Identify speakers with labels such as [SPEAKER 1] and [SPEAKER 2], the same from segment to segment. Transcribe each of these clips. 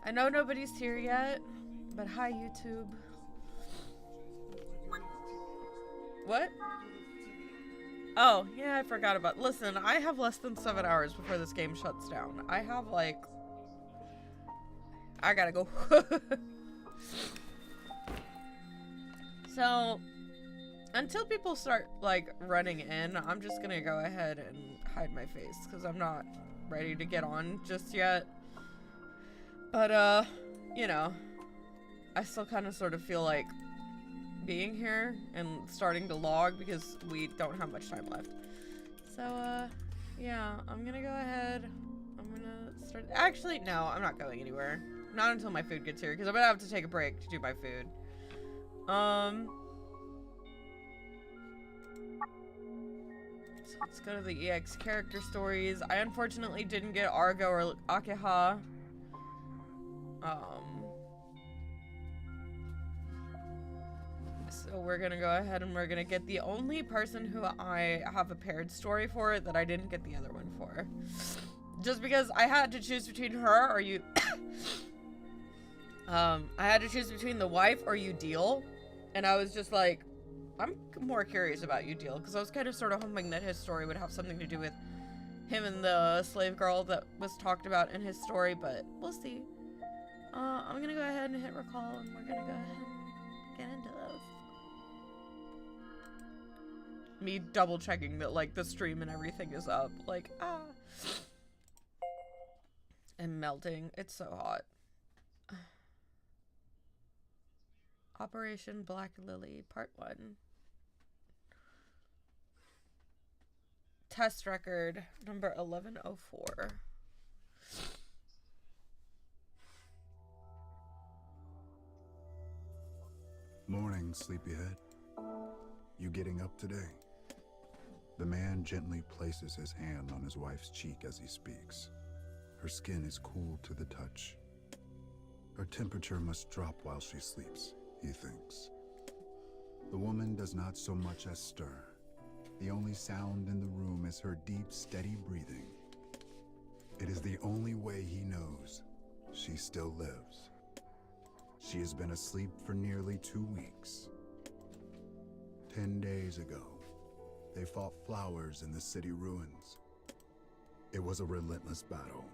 [SPEAKER 1] I know nobody's here yet, but hi, YouTube. What? Oh, yeah, I forgot about. Listen, I have less than 7 hours before this game shuts down. I have, like... I gotta go. So, until people start, like, running in, I'm just gonna go ahead and hide my face, because I'm not ready to get on just yet. But, you know, I still kind of sort of feel like being here and starting to log because we don't have much time left. So, yeah, I'm gonna go ahead. I'm gonna start. Actually, no, I'm not going anywhere. Not until my food gets here because I'm gonna have to take a break to do my food. So let's go to the EX character stories. I unfortunately didn't get Argo or Akeha. So we're gonna go ahead and we're gonna get the only person who I have a paired story for that I didn't get the other one for. Just because I had to choose between her or you. I had to choose between the wife or you deal. And I was just like, I'm more curious about you deal. Because I was kind of sort of hoping that his story would have something to do with him and the slave girl that was talked about in his story. But we'll see. I'm gonna go ahead and hit recall and we're gonna go ahead and get into those. Me double checking that like the stream and everything is up. Like, and melting. It's so hot. Operation Black Lily, Part 1. Test record, number 1104.
[SPEAKER 2] Morning, sleepyhead. You getting up today? The man gently places his hand on his wife's cheek as he speaks. Her skin is cool to the touch. Her temperature must drop while she sleeps, he thinks. The woman does not so much as stir. The only sound in the room is her deep, steady breathing. It is the only way he knows she still lives. She has been asleep for nearly 2 weeks. 10 days ago, they fought flowers in the city ruins. It was a relentless battle,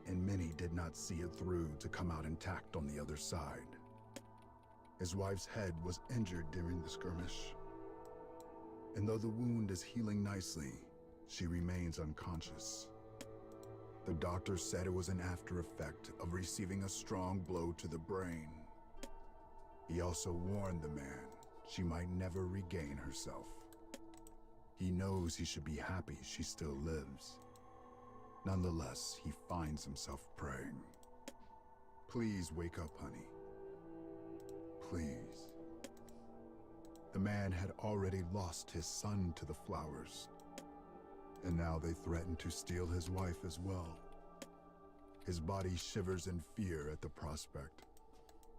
[SPEAKER 2] and many did not see it through to come out intact on the other side. His wife's head was injured during the skirmish. And though the wound is healing nicely, she remains unconscious. The doctor said it was an after effect of receiving a strong blow to the brain. He also warned the man she might never regain herself. He knows he should be happy she still lives. Nonetheless, he finds himself praying. Please wake up, honey. Please. The man had already lost his son to the flowers, and now they threaten to steal his wife as well. His body shivers in fear at the prospect,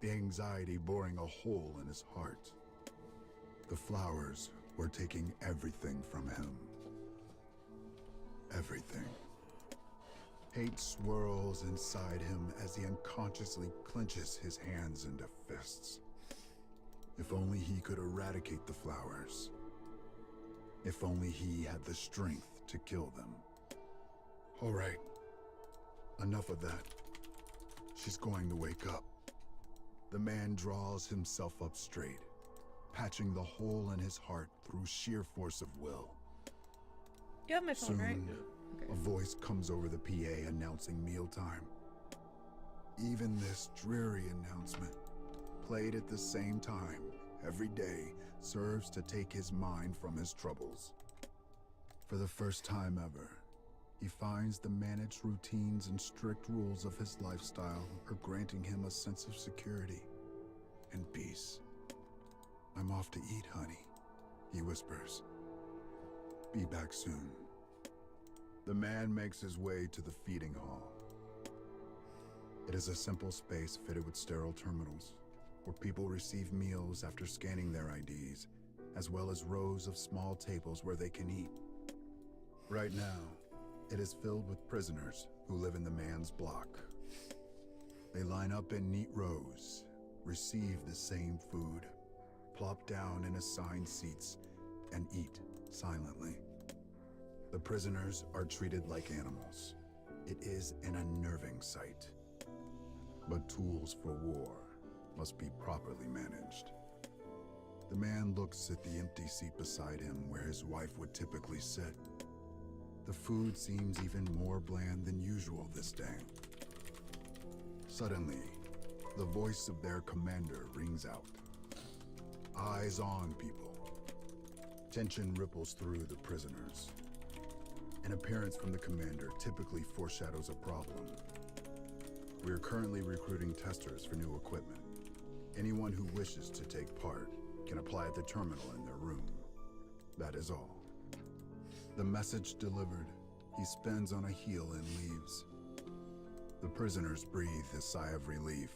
[SPEAKER 2] the anxiety boring a hole in his heart. The flowers were taking everything from him. Everything. Hate swirls inside him as he unconsciously clenches his hands into fists. If only he could eradicate the flowers. If only he had the strength to kill them. All right. Enough of that. She's going to wake up. The man draws himself up straight, patching the hole in his heart through sheer force of will.
[SPEAKER 1] You have my phone,
[SPEAKER 2] Soon,
[SPEAKER 1] right? Okay.
[SPEAKER 2] a voice comes over the PA announcing mealtime. Even this dreary announcement, played at the same time every day, serves to take his mind from his troubles. For the first time ever, he finds the managed routines and strict rules of his lifestyle are granting him a sense of security and peace. I'm off to eat, honey, he whispers. Be back soon. The man makes his way to the feeding hall. It is a simple space fitted with sterile terminals, where people receive meals after scanning their IDs, as well as rows of small tables where they can eat. Right now, it is filled with prisoners who live in the man's block. They line up in neat rows, receive the same food, plop down in assigned seats, and eat silently. The prisoners are treated like animals. It is an unnerving sight. But tools for war must be properly managed. The man looks at the empty seat beside him where his wife would typically sit. The food seems even more bland than usual this day. Suddenly, the voice of their commander rings out. Eyes on, people. Tension ripples through the prisoners. An appearance from the commander typically foreshadows a problem. We are currently recruiting testers for new equipment. Anyone who wishes to take part can apply at the terminal in their room. That is all. The message delivered, he spins on a heel and leaves. The prisoners breathe a sigh of relief.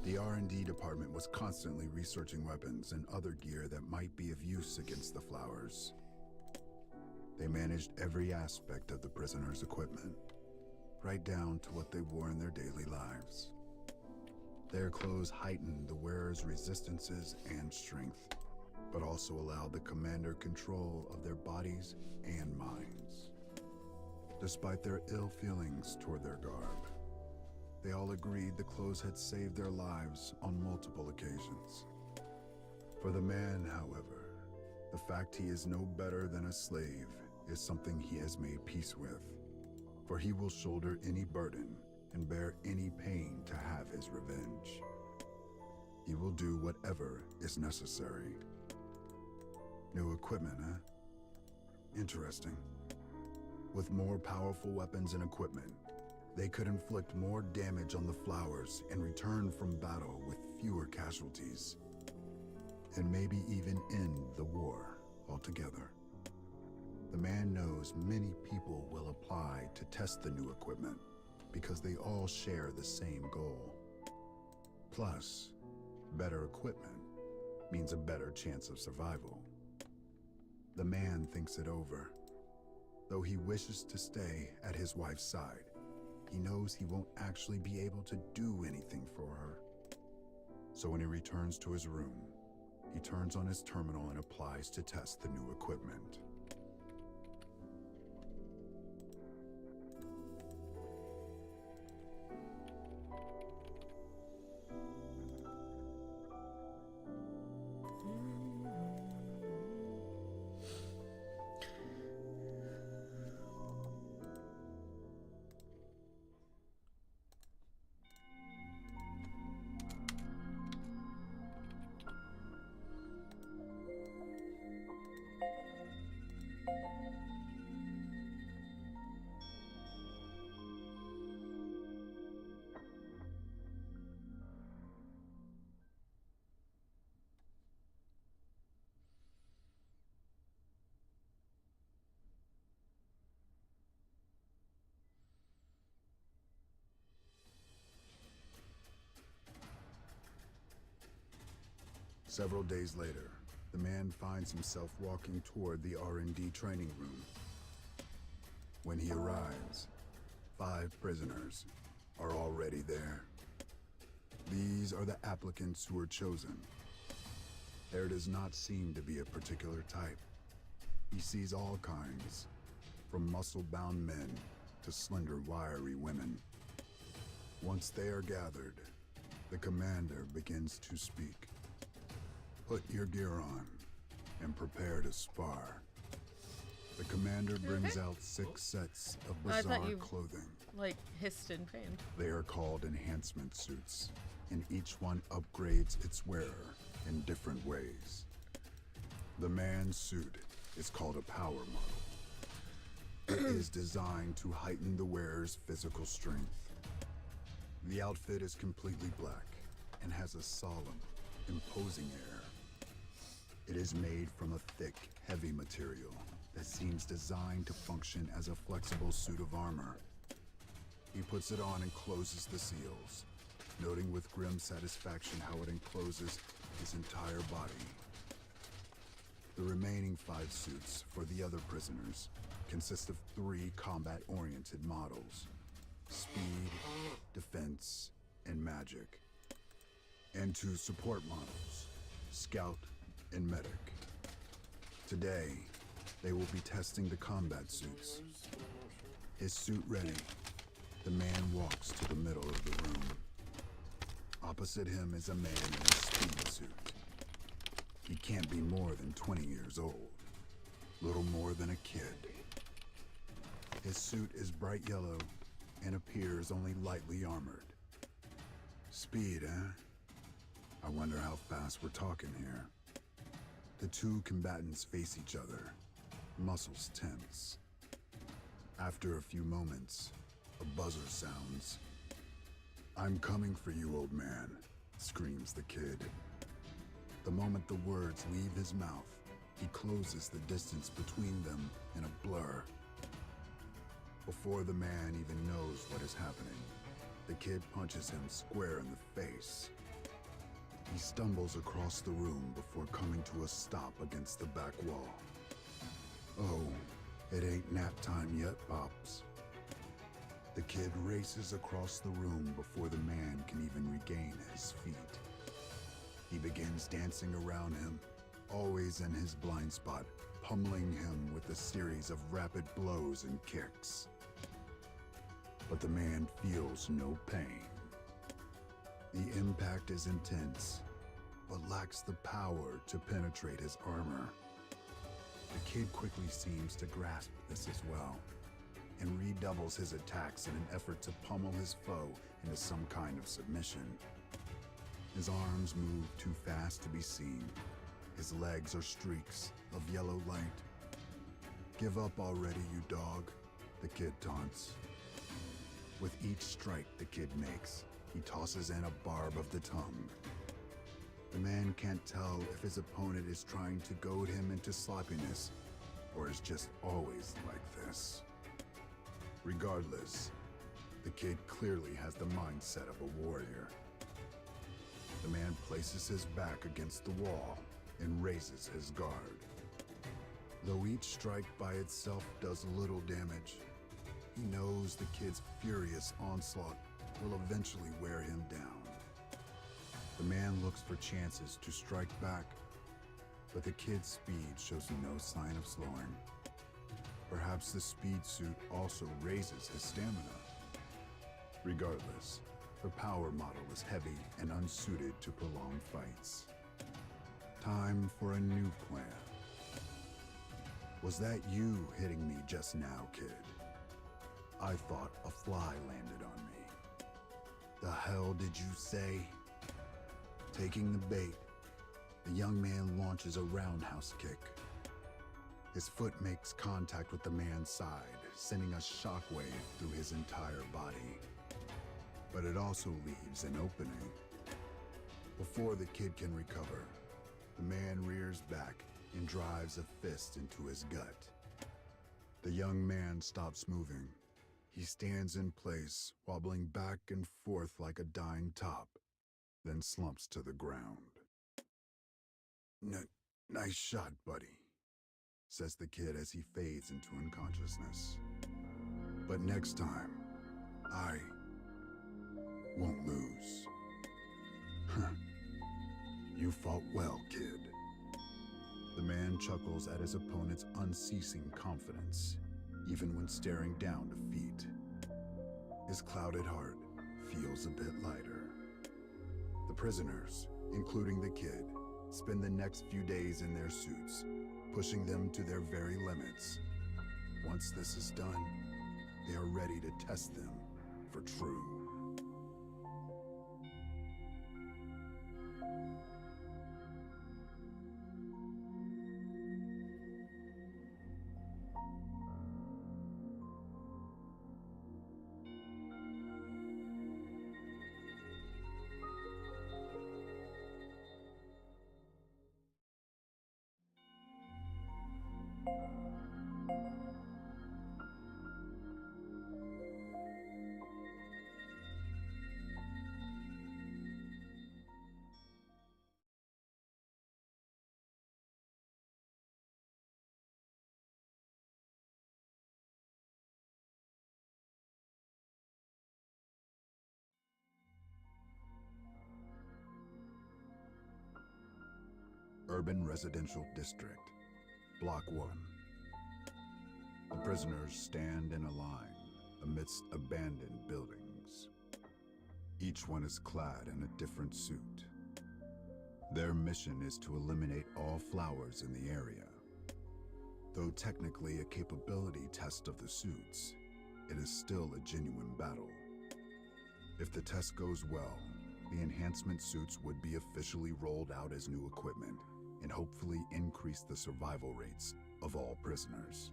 [SPEAKER 2] The R&D department was constantly researching weapons and other gear that might be of use against the flowers. They managed every aspect of the prisoners' equipment, right down to what they wore in their daily lives. Their clothes heightened the wearer's resistances and strength, but also allowed the commander control of their bodies and minds. Despite their ill feelings toward their garb, they all agreed the clothes had saved their lives on multiple occasions. For the man, however, the fact he is no better than a slave is something he has made peace with, for he will shoulder any burden and bear any pain to have his revenge. He will do whatever is necessary. New equipment, huh? Interesting. With more powerful weapons and equipment, they could inflict more damage on the flowers and return from battle with fewer casualties. And maybe even end the war altogether. The man knows many people will apply to test the new equipment because they all share the same goal. Plus, better equipment means a better chance of survival. The man thinks it over. Though he wishes to stay at his wife's side, he knows he won't actually be able to do anything for her. So when he returns to his room, he turns on his terminal and applies to test the new equipment. Several days later, the man finds himself walking toward the R&D training room. When he arrives, 5 prisoners are already there. These are the applicants who were chosen. There does not seem to be a particular type. He sees all kinds, from muscle-bound men to slender, wiry women. Once they are gathered, the commander begins to speak. Put your gear on and prepare to spar. The commander brings out 6 sets of bizarre clothing.
[SPEAKER 1] Like hissed in pain.
[SPEAKER 2] They are called enhancement suits, and each one upgrades its wearer in different ways. The man's suit is called a power model. It is designed to heighten the wearer's physical strength. The outfit is completely black and has a solemn, imposing air. It is made from a thick, heavy material that seems designed to function as a flexible suit of armor. He puts it on and closes the seals, noting with grim satisfaction how it encloses his entire body. The remaining 5 suits for the other prisoners consist of 3 combat-oriented models. speed, defense, and magic. And 2 support models, Scout and Medic. Today, they will be testing the combat suits. His suit ready, the man walks to the middle of the room. Opposite him is a man in a speed suit. He can't be more than 20 years old, little more than a kid. His suit is bright yellow and appears only lightly armored. Speed, eh? I wonder how fast we're talking here. The 2 combatants face each other, muscles tense. After a few moments, a buzzer sounds. "I'm coming for you, old man," screams the kid. The moment the words leave his mouth, he closes the distance between them in a blur. Before the man even knows what is happening, the kid punches him square in the face. He stumbles across the room before coming to a stop against the back wall. "Oh, it ain't nap time yet, Pops." The kid races across the room before the man can even regain his feet. He begins dancing around him, always in his blind spot, pummeling him with a series of rapid blows and kicks. But the man feels no pain. The impact is intense, but lacks the power to penetrate his armor. The kid quickly seems to grasp this as well, and redoubles his attacks in an effort to pummel his foe into some kind of submission. His arms move too fast to be seen. His legs are streaks of yellow light. "Give up already, you dog," the kid taunts. With each strike the kid makes, he tosses in a barb of the tongue. The man can't tell if his opponent is trying to goad him into sloppiness, or is just always like this. Regardless, the kid clearly has the mindset of a warrior. The man places his back against the wall and raises his guard. Though each strike by itself does little damage, he knows the kid's furious onslaught will eventually wear him down. The man looks for chances to strike back, but the kid's speed shows no sign of slowing. Perhaps the speed suit also raises his stamina. Regardless, the power model is heavy and unsuited to prolonged fights. Time for a new plan. "Was that you hitting me just now, kid? I thought a fly landed on me." "The hell did you say?" Taking the bait, the young man launches a roundhouse kick. His foot makes contact with the man's side, sending a shockwave through his entire body. But it also leaves an opening. Before the kid can recover, the man rears back and drives a fist into his gut. The young man stops moving. He stands in place, wobbling back and forth like a dying top, then slumps to the ground. Nice shot, buddy," says the kid as he fades into unconsciousness. "But next time, I won't lose." "Huh. You fought well, kid." The man chuckles at his opponent's unceasing confidence, even when staring down defeat. His clouded heart feels a bit lighter. The prisoners, including the kid, spend the next few days in their suits, pushing them to their very limits. Once this is done, they are ready to test them for true. Urban Residential District, Block 1. The prisoners stand in a line amidst abandoned buildings. Each one is clad in a different suit. Their mission is to eliminate all flowers in the area. Though technically a capability test of the suits, it is still a genuine battle. If the test goes well, the enhancement suits would be officially rolled out as new equipment and hopefully increase the survival rates of all prisoners.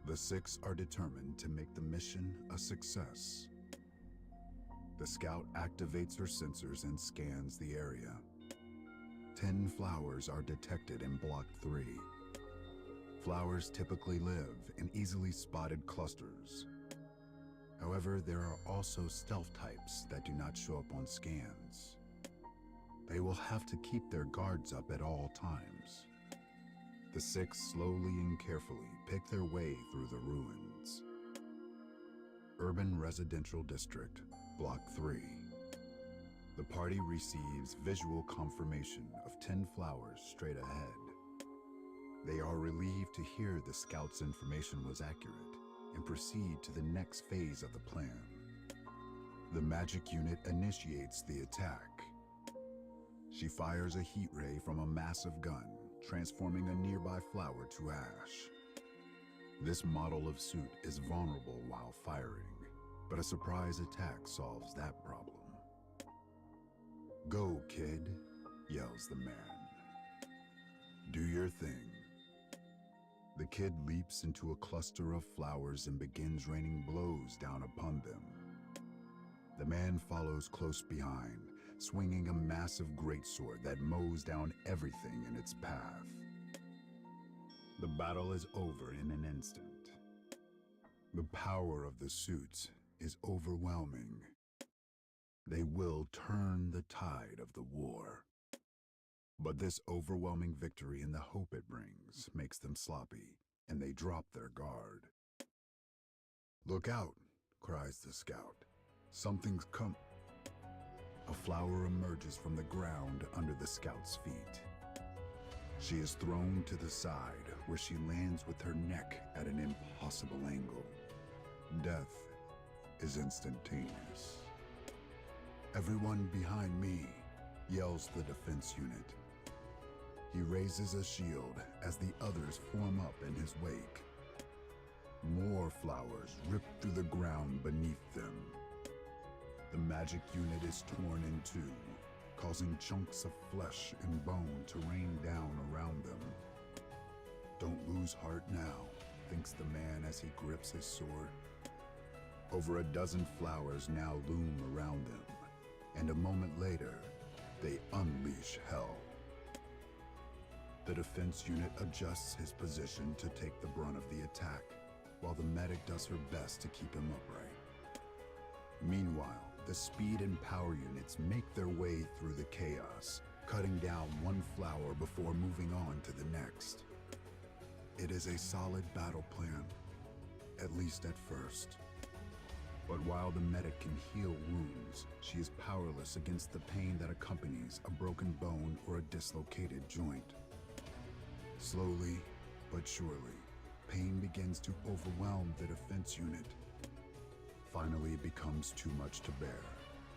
[SPEAKER 2] The 6 are determined to make the mission a success. The scout activates her sensors and scans the area. 10 flowers are detected in Block 3. Flowers typically live in easily spotted clusters. However, there are also stealth types that do not show up on scans. They will have to keep their guards up at all times. The 6 slowly and carefully pick their way through the ruins. Urban Residential District, Block 3. The party receives visual confirmation of 10 flowers straight ahead. They are relieved to hear the scout's information was accurate and proceed to the next phase of the plan. The magic unit initiates the attack. She fires a heat ray from a massive gun, transforming a nearby flower to ash. This model of suit is vulnerable while firing, but a surprise attack solves that problem. "Go, kid," yells the man. "Do your thing." The kid leaps into a cluster of flowers and begins raining blows down upon them. The man follows close behind, swinging a massive greatsword that mows down everything in its path. The battle is over in an instant. The power of the suits is overwhelming. They will turn the tide of the war. But this overwhelming victory and the hope it brings makes them sloppy, and they drop their guard. "Look out," cries the scout. "Something's come." A flower emerges from the ground under the scout's feet. She is thrown to the side, where she lands with her neck at an impossible angle. Death is instantaneous. "Everyone behind me," yells the defense unit. He raises a shield as the others form up in his wake. More flowers rip through the ground beneath them. The magic unit is torn in two, causing chunks of flesh and bone to rain down around them. "Don't lose heart now," thinks the man as he grips his sword. Over a dozen flowers now loom around them, and a moment later, they unleash hell. The defense unit adjusts his position to take the brunt of the attack, while the medic does her best to keep him upright. Meanwhile, the speed and power units make their way through the chaos, cutting down one flower before moving on to the next. It is a solid battle plan, at least at first. But while the medic can heal wounds, she is powerless against the pain that accompanies a broken bone or a dislocated joint. Slowly, but surely, pain begins to overwhelm the defense unit. Finally, it becomes too much to bear.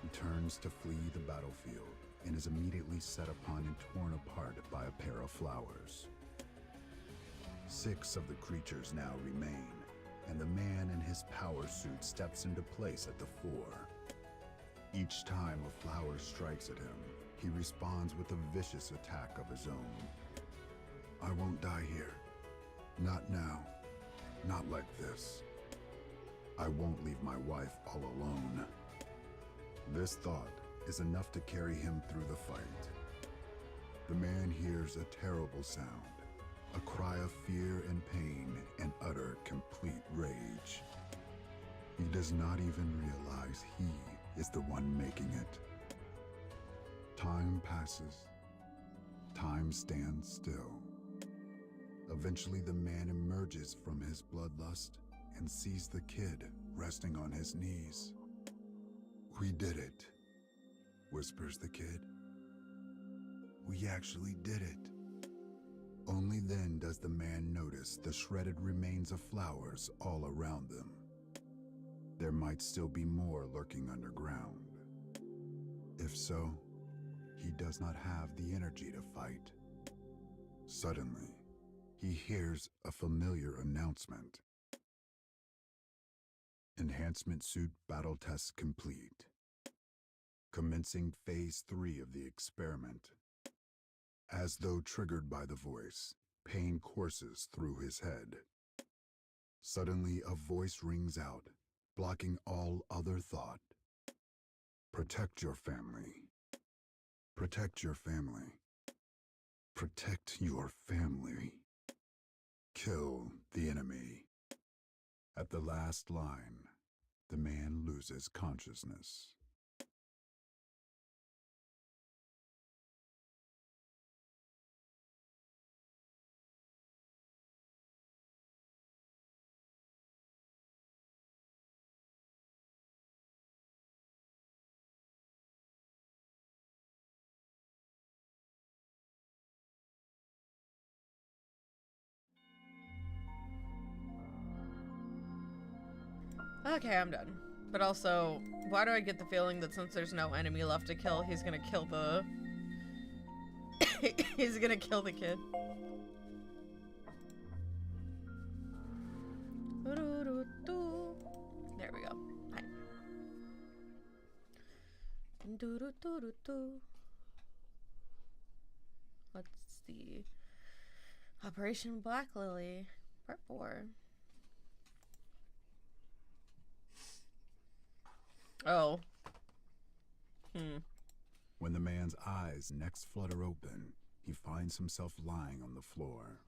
[SPEAKER 2] He turns to flee the battlefield and is immediately set upon and torn apart by a pair of flowers. 6 of the creatures now remain, and the man in his power suit steps into place at the fore. Each time a flower strikes at him, he responds with a vicious attack of his own. "I won't die here. Not now. Not like this. I won't leave my wife all alone." This thought is enough to carry him through the fight. The man hears a terrible sound, a cry of fear and pain and utter complete rage. He does not even realize he is the one making it. Time passes. Time stands still. Eventually, the man emerges from his bloodlust and sees the kid resting on his knees. "We did it," whispers the kid. "We actually did it." Only then does the man notice the shredded remains of flowers all around them. There might still be more lurking underground. If so, he does not have the energy to fight. Suddenly, he hears a familiar announcement. Enhancement suit battle test complete. Commencing phase 3 of the experiment. As though triggered by the voice, pain courses through his head. Suddenly, a voice rings out, blocking all other thought. Protect your family. Protect your family. Protect your family. Kill the enemy. At the last line, the man loses consciousness.
[SPEAKER 1] Okay, I'm done. But also, why do I get the feeling that since there's no enemy left to kill, he's gonna kill the... he's gonna kill the kid. There we go. Hi. Let's see. Operation Black Lily, Part 4. Oh.
[SPEAKER 2] When the man's eyes next flutter open, he finds himself lying on the floor.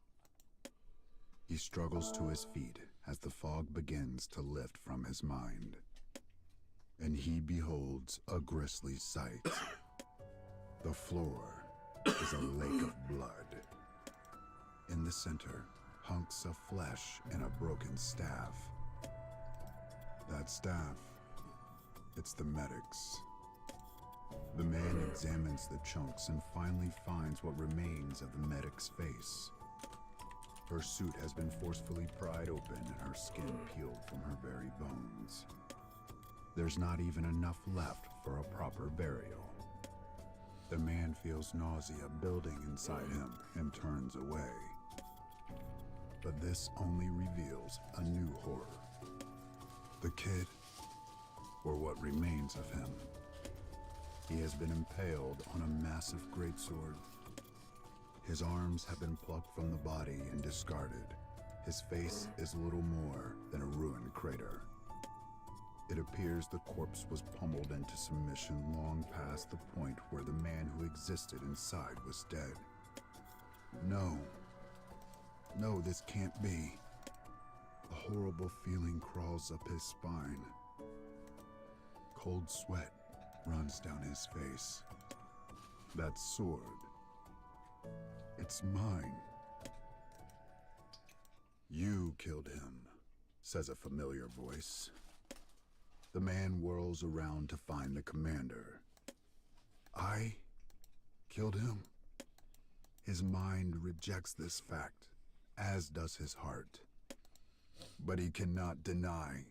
[SPEAKER 2] He struggles to his feet as the fog begins to lift from his mind. And he beholds a grisly sight. The floor is a lake of blood. In the center, hunks of flesh and a broken staff. That staff, it's the medic's. The man examines the chunks and finally finds what remains of the medic's face. Her suit has been forcefully pried open and her skin peeled from her very bones. There's not even enough left for a proper burial. The man feels nausea building inside him and turns away. But this only reveals a new horror. The kid, or what remains of him. He has been impaled on a massive greatsword. His arms have been plucked from the body and discarded. His face is little more than a ruined crater. It appears the corpse was pummeled into submission long past the point where the man who existed inside was dead. No. No, this can't be. A horrible feeling crawls up his spine. Cold sweat runs down his face. That sword, it's mine. You killed him, says a familiar voice. The man whirls around to find the commander. I killed him? His mind rejects this fact, as does his heart. But he cannot deny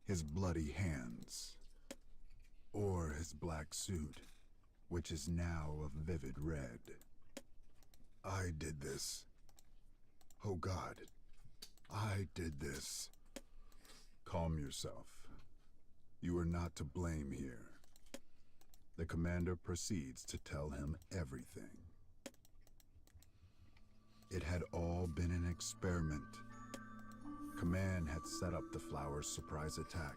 [SPEAKER 2] his bloody hands. Or his black suit, which is now a vivid red. I did this. Oh God, I did this. Calm yourself. You are not to blame here. The commander proceeds to tell him everything. It had all been an experiment. Command had set up the Flowers' surprise attack.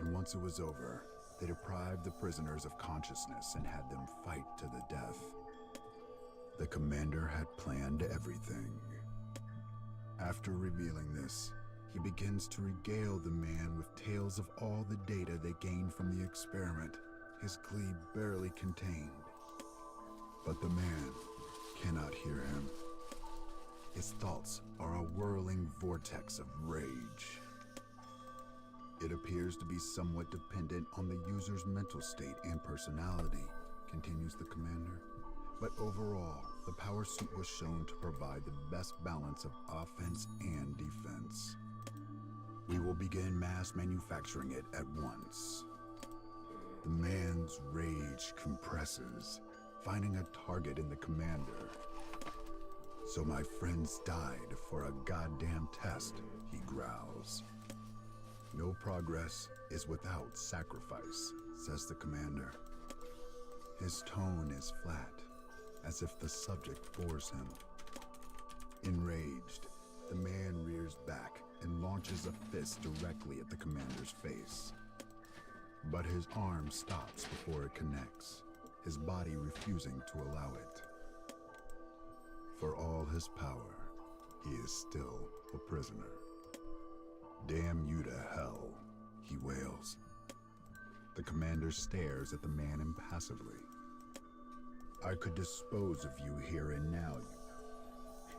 [SPEAKER 2] And once it was over, they deprived the prisoners of consciousness and had them fight to the death. The commander had planned everything. After revealing this, he begins to regale the man with tales of all the data they gained from the experiment, his glee barely contained. But the man cannot hear him. His thoughts are a whirling vortex of rage. It appears to be somewhat dependent on the user's mental state and personality, continues the commander. But overall, the power suit was shown to provide the best balance of offense and defense. We will begin mass manufacturing it at once. The man's rage compresses, finding a target in the commander. So my friends died for a goddamn test, he growls. No progress is without sacrifice, says the commander. His tone is flat, as if the subject bores him. Enraged, the man rears back and launches a fist directly at the commander's face. But his arm stops before it connects, his body refusing to allow it. For all his power, he is still a prisoner. Damn you to hell, he wails. The commander stares at the man impassively. I could dispose of you here and now.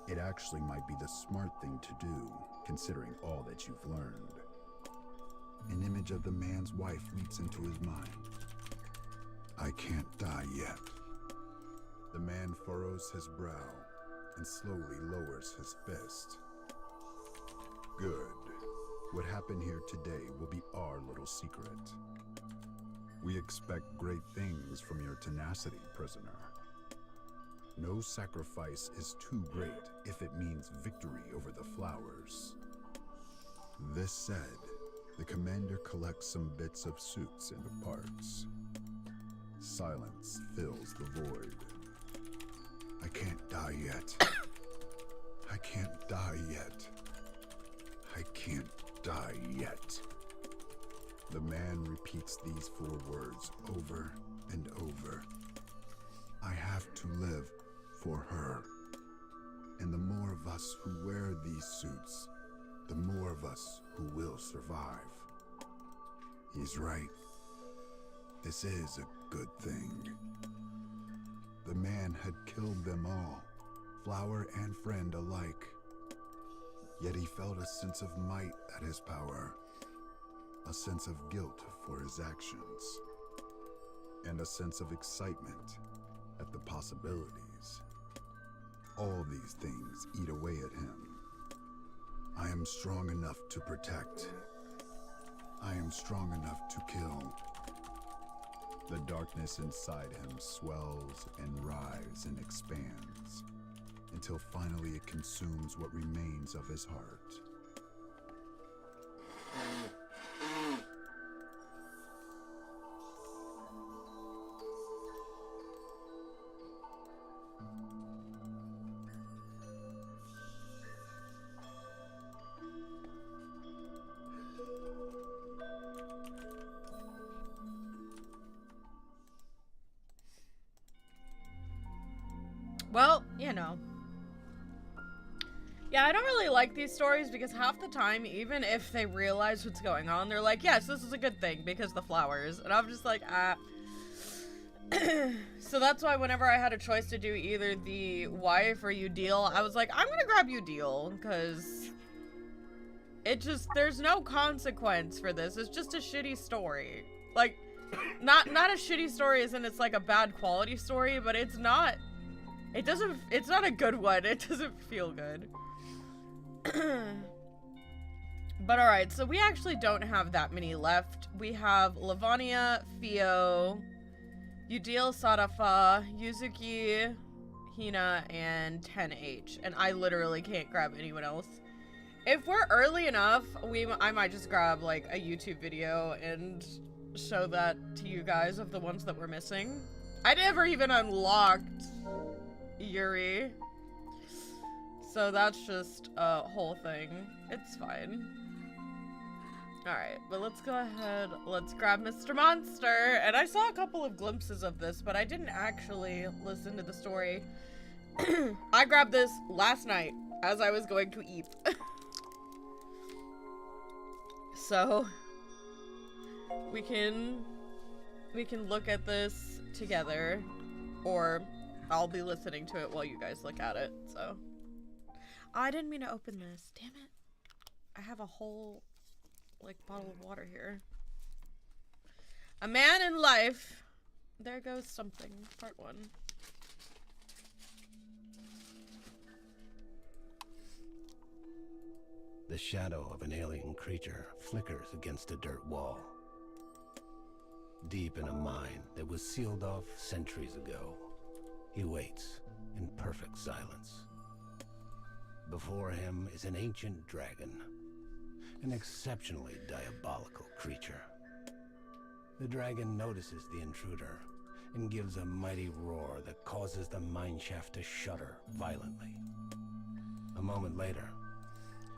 [SPEAKER 2] It actually might be the smart thing to do, considering all that you've learned. An image of the man's wife leaps into his mind. I can't die yet. The man furrows his brow and slowly lowers his fist. Good. What happened here today will be our little secret. We expect great things from your tenacity, prisoner. No sacrifice is too great if it means victory over the flowers. This said, the commander collects some bits of suits into parts. Silence fills the void. I can't die yet. I can't die yet. I can't die yet. The man repeats these 4 words over and over. I have to live for her. And the more of us who wear these suits, the more of us who will survive. He's right. This is a good thing. The man had killed them all, flower and friend alike. Yet he felt a sense of might at his power, a sense of guilt for his actions, and a sense of excitement at the possibilities. All these things eat away at him. I am strong enough to protect. I am strong enough to kill. The darkness inside him swells and writhes and expands, until finally it consumes what remains of his heart.
[SPEAKER 1] Well, you know. Yeah, I don't really like these stories because half the time, even if they realize what's going on, they're like, yes, this is a good thing because the flowers. And I'm just like, ah. So that's why whenever I had a choice to do either the wife or Udil, I was like, I'm gonna grab Udil because it just, there's no consequence for this. It's just a shitty story. Like, not a shitty story as in it's like a bad quality story, but it's not, it's not a good one. It doesn't feel good. But alright, so we actually don't have that many left. We have Lavania, Fio, Udil, Sadafa, Yuzuki, Hina, and 10H. And I literally can't grab anyone else. If we're early enough, I might just grab like a YouTube video and show that to you guys of the ones that we're missing. I never even unlocked Yuri. So that's just a whole thing. It's fine. Alright, but let's go ahead. Let's grab Mr. Monster. And I saw a couple of glimpses of this, but I didn't actually listen to the story. I grabbed this last night as I was going to eat. So we can look at this together, or I'll be listening to it while you guys look at it. So I didn't mean to open this. Damn it. I have a whole like bottle of water here. A Man in Life. There goes something. Part 1.
[SPEAKER 3] The shadow of an alien creature flickers against a dirt wall. Deep in a mine that was sealed off centuries ago, he waits in perfect silence. Before him is an ancient dragon, an exceptionally diabolical creature. The dragon notices the intruder and gives a mighty roar that causes the mineshaft to shudder violently. A moment later,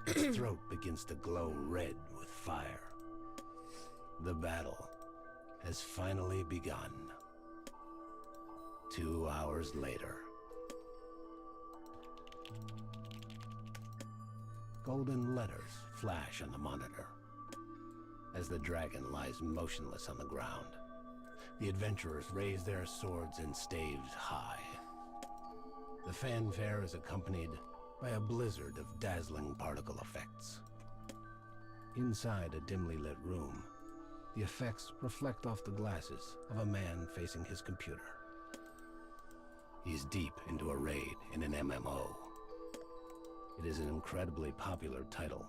[SPEAKER 3] its throat begins to glow red with fire. The battle has finally begun. 2 hours later. Golden letters flash on the monitor. As the dragon lies motionless on the ground, the adventurers raise their swords and staves high. The fanfare is accompanied by a blizzard of dazzling particle effects. Inside a dimly lit room, the effects reflect off the glasses of a man facing his computer. He's deep into a raid in an MMO. It is an incredibly popular title,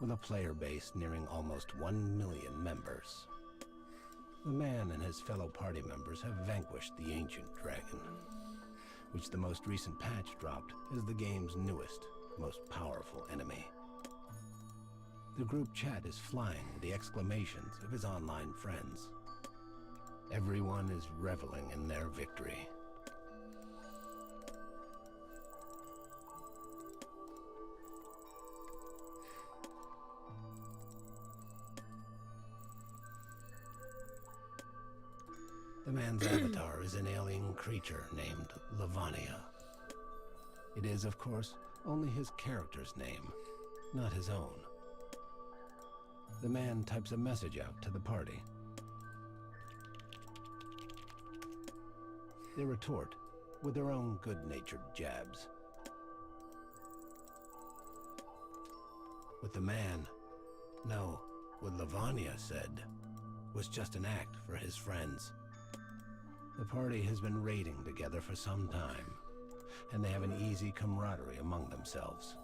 [SPEAKER 3] with a player base nearing almost 1 million members. The man and his fellow party members have vanquished the ancient dragon, which the most recent patch dropped as the game's newest, most powerful enemy. The group chat is flying with the exclamations of his online friends. Everyone is reveling in their victory. The man's avatar is an alien creature named Lavania. It is, of course, only his character's name, not his own. The man types a message out to the party. They retort with their own good-natured jabs. What the man, no, what Lavania said, was just an act for his friends. The party has been raiding together for some time, and they have an easy camaraderie among themselves.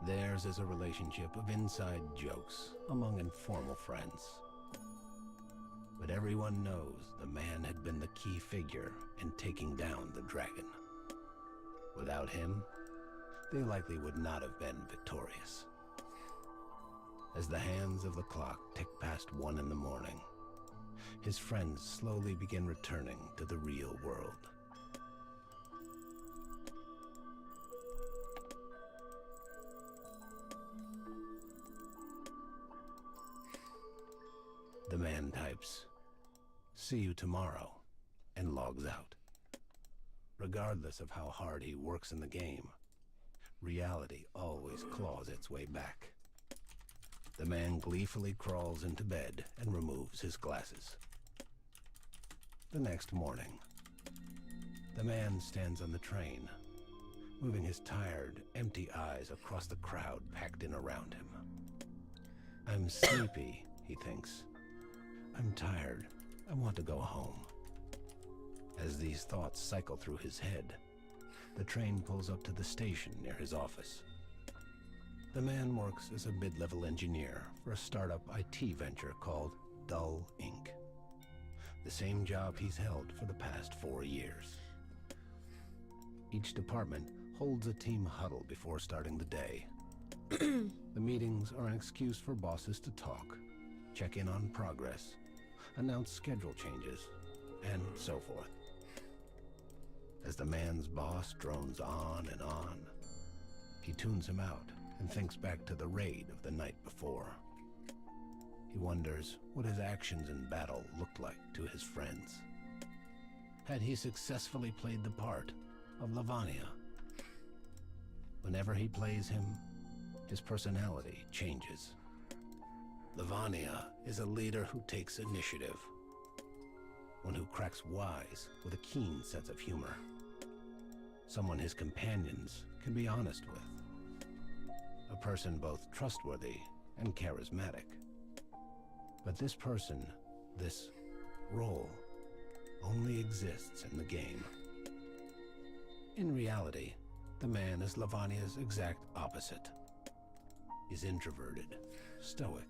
[SPEAKER 3] Theirs is a relationship of inside jokes among informal friends. But everyone knows the man had been the key figure in taking down the dragon. Without him, they likely would not have been victorious. As the hands of the clock tick past 1 in the morning, his friends slowly begin returning to the real world. The man types, "See you tomorrow," and logs out. Regardless of how hard he works in the game, reality always claws its way back. The man gleefully crawls into bed and removes his glasses. The next morning, the man stands on the train, moving his tired, empty eyes across the crowd packed in around him. "I'm sleepy," he thinks. "I'm tired. I want to go home." As these thoughts cycle through his head, the train pulls up to the station near his office. The man works as a mid-level engineer for a startup IT venture called Dull Inc. The same job he's held for the past 4 years. Each department holds a team huddle before starting the day. The meetings are an excuse for bosses to talk, check in on progress, announce schedule changes, and so forth. As the man's boss drones on and on, he tunes him out and thinks back to the raid of the night before. He wonders what his actions in battle looked like to his friends. Had he successfully played the part of Lavania? Whenever he plays him, his personality changes. Lavania is a leader who takes initiative, one who cracks wise with a keen sense of humor, someone his companions can be honest with, a person both trustworthy and charismatic. But this person, this role, only exists in the game. In reality, the man is Lavania's exact opposite. is introverted, stoic,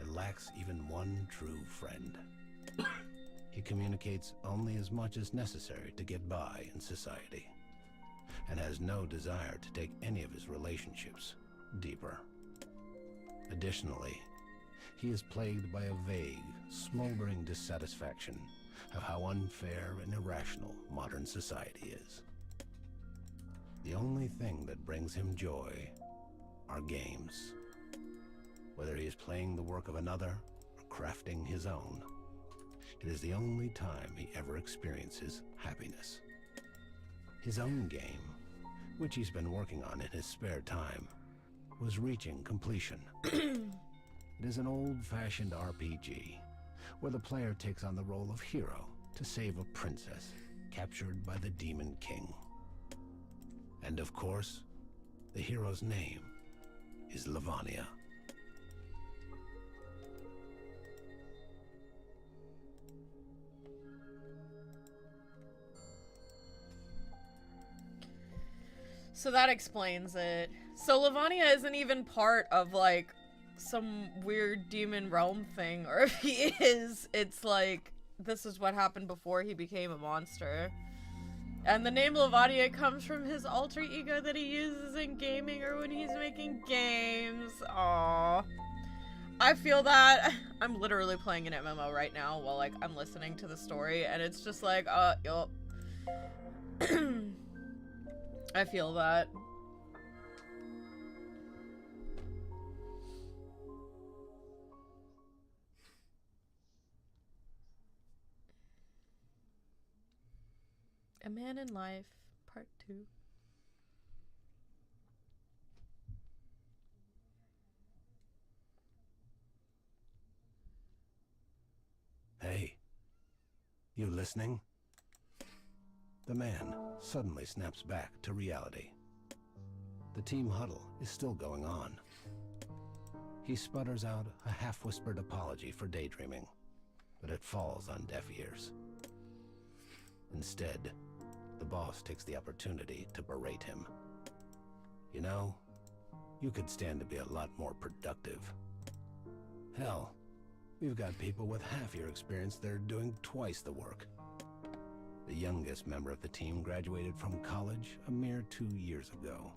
[SPEAKER 3] and lacks even one true friend. He communicates only as much as necessary to get by in society, and has no desire to take any of his relationships deeper. Additionally, he is plagued by a vague, smoldering dissatisfaction of how unfair and irrational modern society is. The only thing that brings him joy are games. Whether he is playing the work of another or crafting his own, it is the only time he ever experiences happiness. His own game, which he's been working on in his spare time, was reaching completion. It is an old-fashioned RPG, where the player takes on the role of hero to save a princess captured by the Demon King. And of course, the hero's name is Lavania.
[SPEAKER 1] So that explains it. So Lavania isn't even part of, like, some weird demon realm thing, or if he is, it's like, this is what happened before he became a monster. And the name Lavania comes from his alter ego that he uses in gaming or when he's making games. Aww. I feel that. I'm literally playing an MMO right now while, like, I'm listening to the story, and it's just like, yup. I feel that. A Man in Life, Part 2.
[SPEAKER 3] Hey, you listening? The man suddenly snaps back to reality. The team huddle is still going on. He sputters out a half-whispered apology for daydreaming, but it falls on deaf ears. Instead, the boss takes the opportunity to berate him. You know, you could stand to be a lot more productive. Hell, we've got people with half your experience that are doing twice the work. The youngest member of the team graduated from college a mere 2 years ago.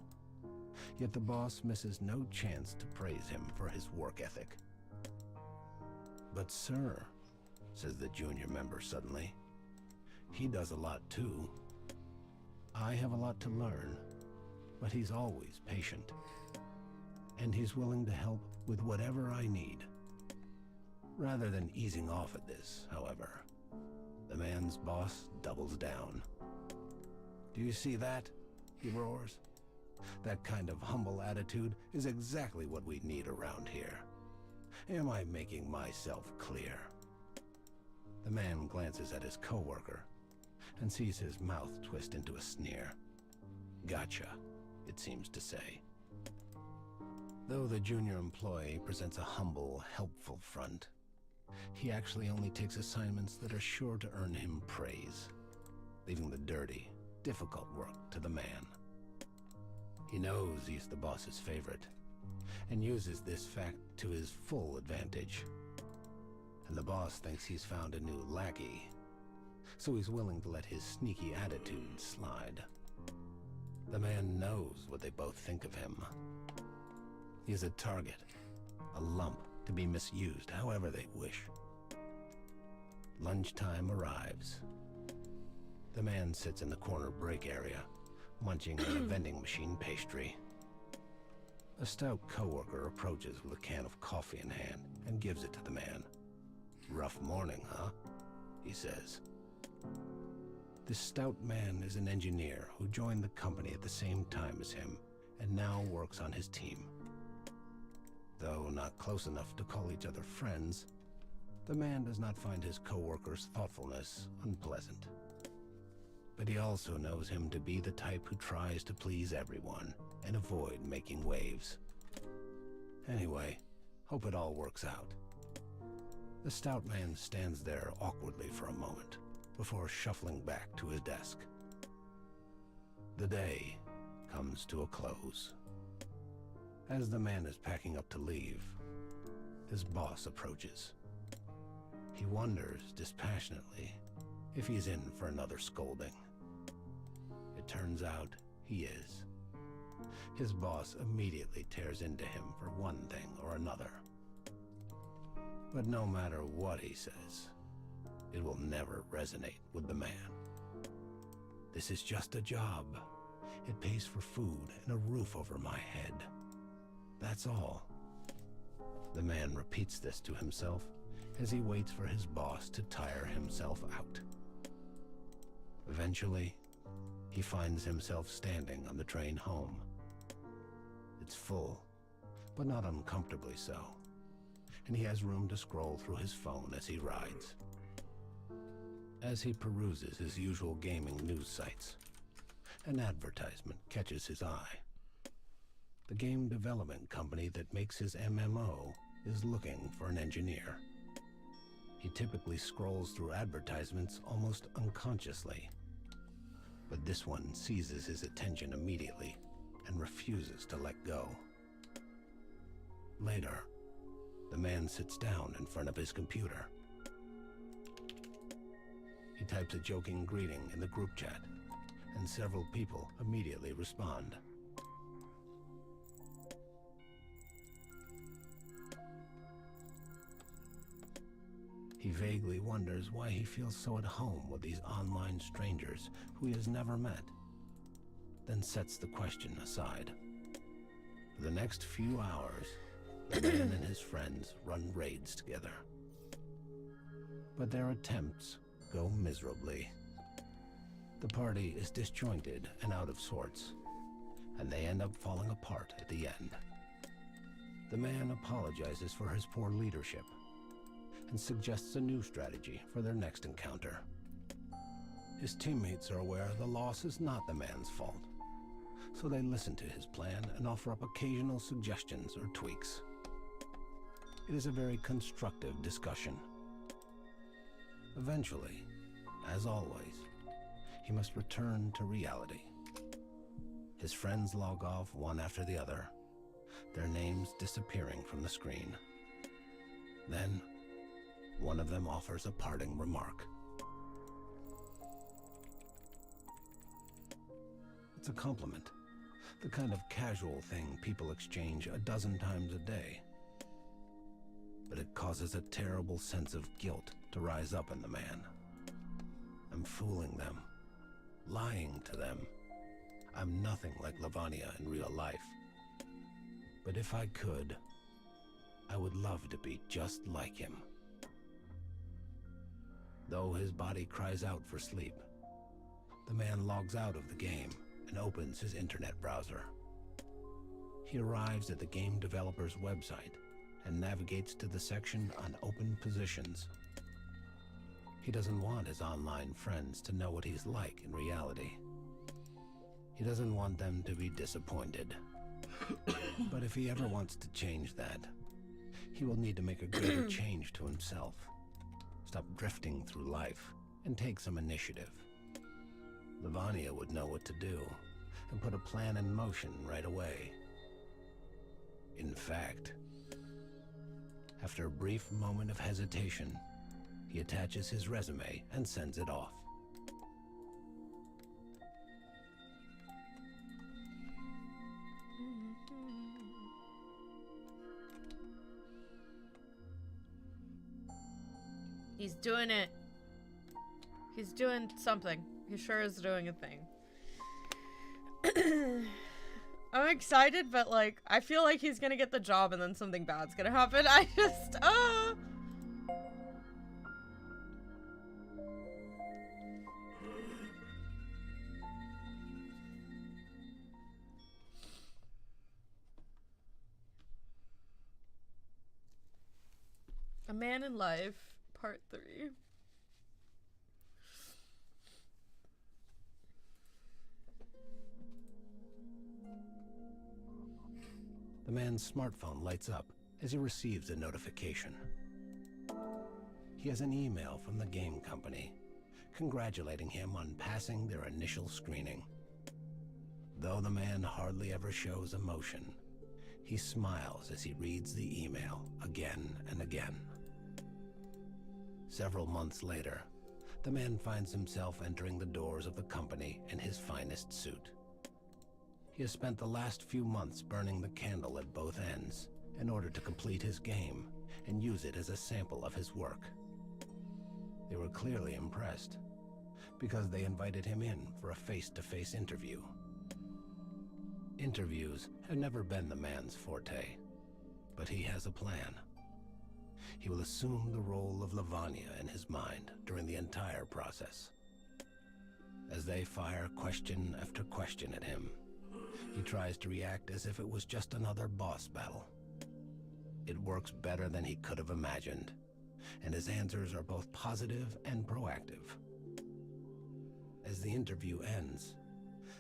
[SPEAKER 3] Yet the boss misses no chance to praise him for his work ethic. But sir, says the junior member suddenly, he does a lot too. I have a lot to learn, but he's always patient. And he's willing to help with whatever I need. Rather than easing off at this, however, the man's boss doubles down. Do you see that? He roars. That kind of humble attitude is exactly what we need around here. Am I making myself clear? The man glances at his coworker and sees his mouth twist into a sneer. Gotcha, it seems to say. Though the junior employee presents a humble, helpful front, he actually only takes assignments that are sure to earn him praise, leaving the dirty, difficult work to the man. He knows he's the boss's favorite, and uses this fact to his full advantage. And the boss thinks he's found a new lackey, so he's willing to let his sneaky attitude slide. The man knows what they both think of him. He's a target, a lump to be misused however they wish. Lunchtime arrives. The man sits in the corner break area, munching on a vending machine pastry. A stout coworker approaches with a can of coffee in hand and gives it to the man. Rough morning, huh? He says. This stout man is an engineer who joined the company at the same time as him and now works on his team. Though not close enough to call each other friends, the man does not find his coworker's thoughtfulness unpleasant. But he also knows him to be the type who tries to please everyone and avoid making waves. Anyway, hope it all works out. The stout man stands there awkwardly for a moment before shuffling back to his desk. The day comes to a close. As the man is packing up to leave, his boss approaches. He wonders dispassionately if he's in for another scolding. It turns out he is. His boss immediately tears into him for one thing or another. But no matter what he says, it will never resonate with the man. This is just a job. It pays for food and a roof over my head. That's all. The man repeats this to himself as he waits for his boss to tire himself out. Eventually, he finds himself standing on the train home. It's full, but not uncomfortably so, and he has room to scroll through his phone as he rides. As he peruses his usual gaming news sites, an advertisement catches his eye. The game development company that makes his MMO is looking for an engineer. He typically scrolls through advertisements almost unconsciously, but this one seizes his attention immediately and refuses to let go. Later, the man sits down in front of his computer. He types a joking greeting in the group chat, and several people immediately respond. He vaguely wonders why he feels so at home with these online strangers who he has never met, then sets the question aside. For the next few hours, the man and his friends run raids together. But their attempts go miserably. The party is disjointed and out of sorts, and they end up falling apart at the end. The man apologizes for his poor leadership and suggests a new strategy for their next encounter. His teammates are aware the loss is not the man's fault, so they listen to his plan and offer up occasional suggestions or tweaks. It is a very constructive discussion. Eventually, as always, he must return to reality. His friends log off one after the other, their names disappearing from the screen. Then, one of them offers a parting remark. It's a compliment, the kind of casual thing people exchange a dozen times a day. But it causes a terrible sense of guilt to rise up in the man. I'm fooling them, lying to them. I'm nothing like Lavanya in real life. But if I could, I would love to be just like him. Though his body cries out for sleep, the man logs out of the game and opens his internet browser. He arrives at the game developer's website and navigates to the section on open positions. He doesn't want his online friends to know what he's like in reality. He doesn't want them to be disappointed. But if he ever wants to change that, he will need to make a greater change to himself. Stop drifting through life and take some initiative. Lavanya would know what to do and put a plan in motion right away. In fact, after a brief moment of hesitation, he attaches his resume and sends it off.
[SPEAKER 1] He's doing it. He's doing something. He sure is doing a thing. I'm excited, but like, I feel like he's gonna get the job and then something bad's gonna happen. I just, A Man in Life, Part 3.
[SPEAKER 3] The man's smartphone lights up as he receives a notification. He has an email from the game company congratulating him on passing their initial screening. Though the man hardly ever shows emotion, He smiles as he reads the email again and again. Several months later, the man finds himself entering the doors of the company in his finest suit. He has spent the last few months burning the candle at both ends in order to complete his game and use it as a sample of his work. They were clearly impressed, because they invited him in for a face-to-face interview. Interviews have never been the man's forte, but he has a plan. He will assume the role of Lavanya in his mind during the entire process. As they fire question after question at him, he tries to react as if it was just another boss battle. It works better than he could have imagined, and his answers are both positive and proactive. As the interview ends,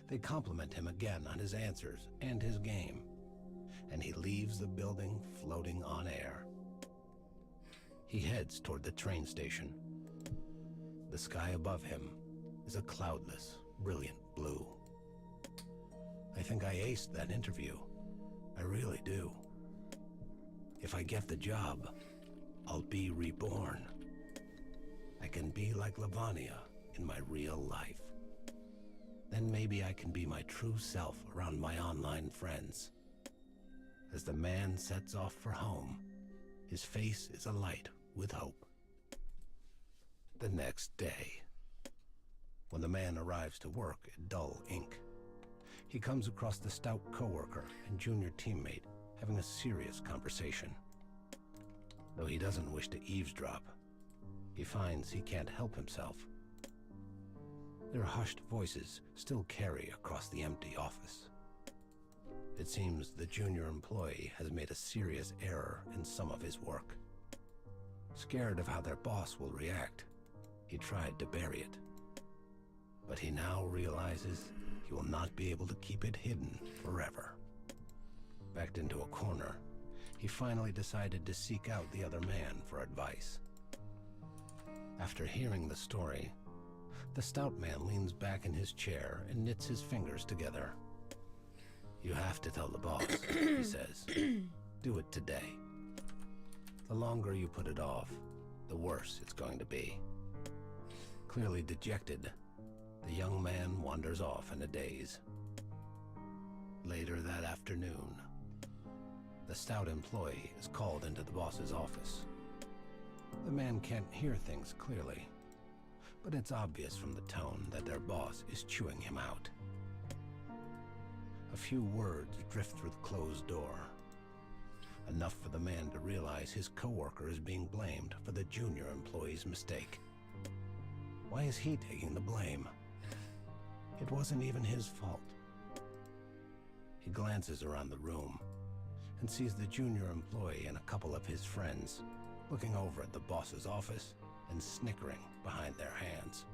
[SPEAKER 3] they compliment him again on his answers and his game, and he leaves the building floating on air. He heads toward the train station. The sky above him is a cloudless, brilliant blue. I think I aced that interview. I really do. If I get the job, I'll be reborn. I can be like Lavanya in my real life. Then maybe I can be my true self around my online friends. As the man sets off for home, his face is alight with hope. The next day, when the man arrives to work at Dull Inc., he comes across the stout coworker and junior teammate having a serious conversation. Though he doesn't wish to eavesdrop, he finds he can't help himself. Their hushed voices still carry across the empty office. It seems the junior employee has made a serious error in some of his work. Scared of how their boss will react, he tried to bury it. But he now realizes he will not be able to keep it hidden forever. Backed into a corner, he finally decided to seek out the other man for advice. After hearing the story, the stout man leans back in his chair and knits his fingers together. "You have to tell the boss," he says. "Do it today. The longer you put it off, the worse it's going to be." Clearly dejected, the young man wanders off in a daze. Later that afternoon, the stout employee is called into the boss's office. The man can't hear things clearly, but it's obvious from the tone that their boss is chewing him out. A few words drift through the closed door, enough for the man to realize his coworker is being blamed for the junior employee's mistake. Why is he taking the blame? It wasn't even his fault. He glances around the room and sees the junior employee and a couple of his friends looking over at the boss's office and snickering behind their hands.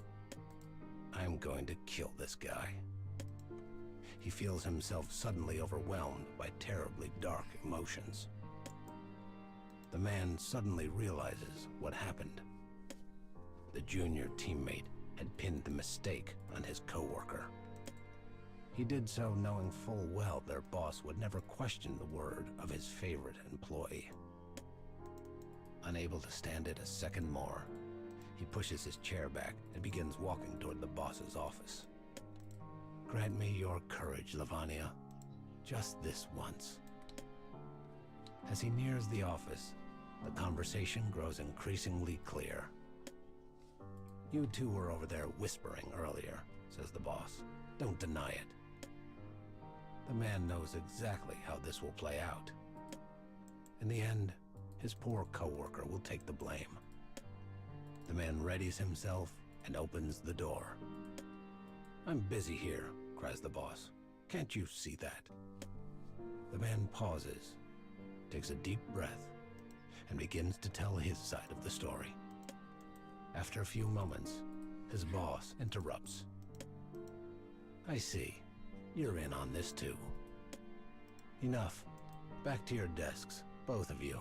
[SPEAKER 3] I'm going to kill this guy. He feels himself suddenly overwhelmed by terribly dark emotions. The man suddenly realizes what happened. The junior teammate had pinned the mistake on his coworker. He did so knowing full well their boss would never question the word of his favorite employee. Unable to stand it a second more, he pushes his chair back and begins walking toward the boss's office. Grant me your courage, Lavanya. Just this once. As he nears the office, the conversation grows increasingly clear. You two were over there whispering earlier, says the boss. Don't deny it. The man knows exactly how this will play out. In the end, his poor coworker will take the blame. The man readies himself and opens the door. I'm busy here, cries the boss. Can't you see that? The man pauses, takes a deep breath, and begins to tell his side of the story. After a few moments, his boss interrupts. I see. You're in on this too. Enough. Back to your desks, both of you.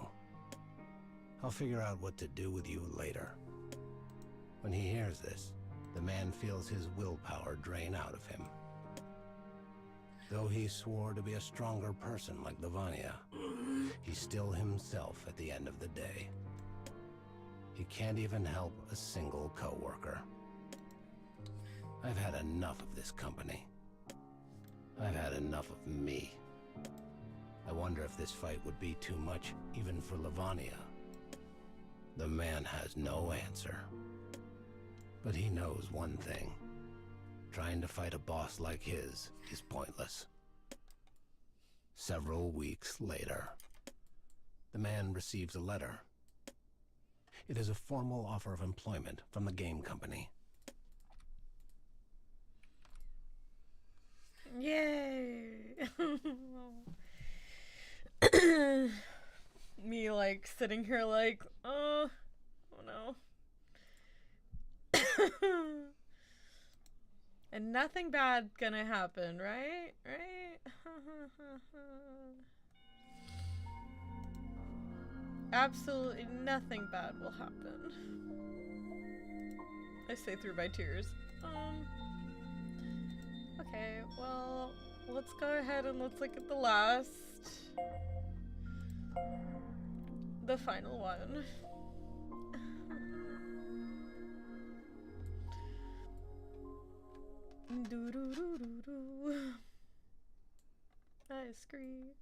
[SPEAKER 3] I'll figure out what to do with you later. When he hears this, the man feels his willpower drain out of him. Though he swore to be a stronger person like Lavania, he's still himself at the end of the day. He can't even help a single coworker. I've had enough of this company. I've had enough of me. I wonder if this fight would be too much even for Lavania. The man has no answer. But he knows one thing. Trying to fight a boss like his is pointless. Several weeks later, the man receives a letter. It is a formal offer of employment from the game company.
[SPEAKER 1] Yay! Me like sitting here like, oh no. And nothing bad gonna happen, right? Right? Absolutely nothing bad will happen. I say through my tears. Okay, well, let's go ahead and let's look at the final one. I agree.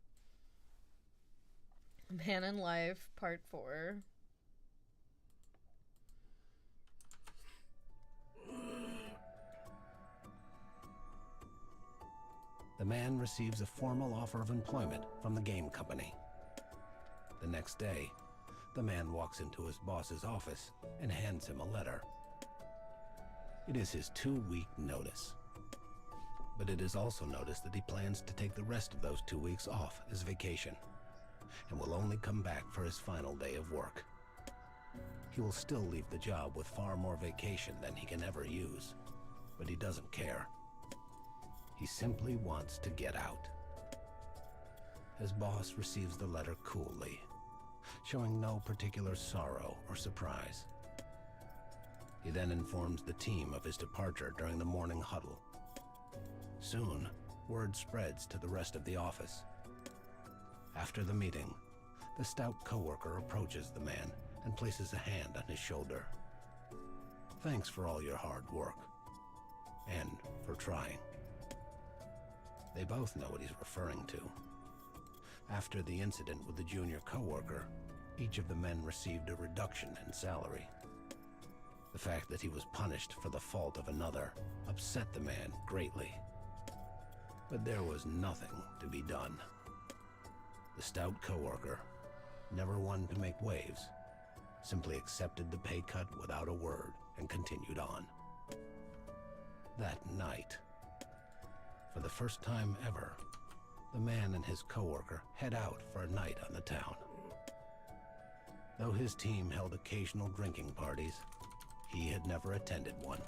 [SPEAKER 1] Man in Life, Part 4.
[SPEAKER 3] The man receives a formal offer of employment from the game company. The next day, the man walks into his boss's office and hands him a letter. It is his 2-week notice. But it is also noticed that he plans to take the rest of those 2 weeks off as vacation, and will only come back for his final day of work. He will still leave the job with far more vacation than he can ever use, but he doesn't care. He simply wants to get out. His boss receives the letter coolly, showing no particular sorrow or surprise. He then informs the team of his departure during the morning huddle. Soon, word spreads to the rest of the office. After the meeting, the stout coworker approaches the man and places a hand on his shoulder. Thanks for all your hard work, and for trying. They both know what he's referring to. After the incident with the junior coworker, each of the men received a reduction in salary. The fact that he was punished for the fault of another upset the man greatly. But there was nothing to be done. The stout coworker, never one to make waves, simply accepted the pay cut without a word and continued on. That night, for the first time ever, the man and his coworker head out for a night on the town. Though his team held occasional drinking parties, he had never attended one.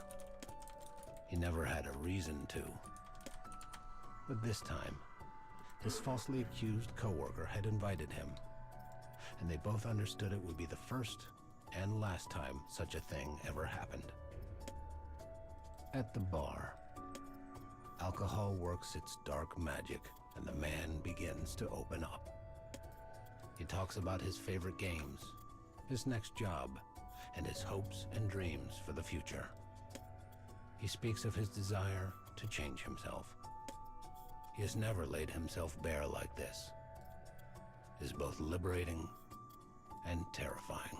[SPEAKER 3] He never had a reason to. But this time, his falsely accused coworker had invited him, and they both understood it would be the first and last time such a thing ever happened. At the bar, alcohol works its dark magic, and the man begins to open up. He talks about his favorite games, his next job, and his hopes and dreams for the future. He speaks of his desire to change himself. He has never laid himself bare like this. It is both liberating and terrifying.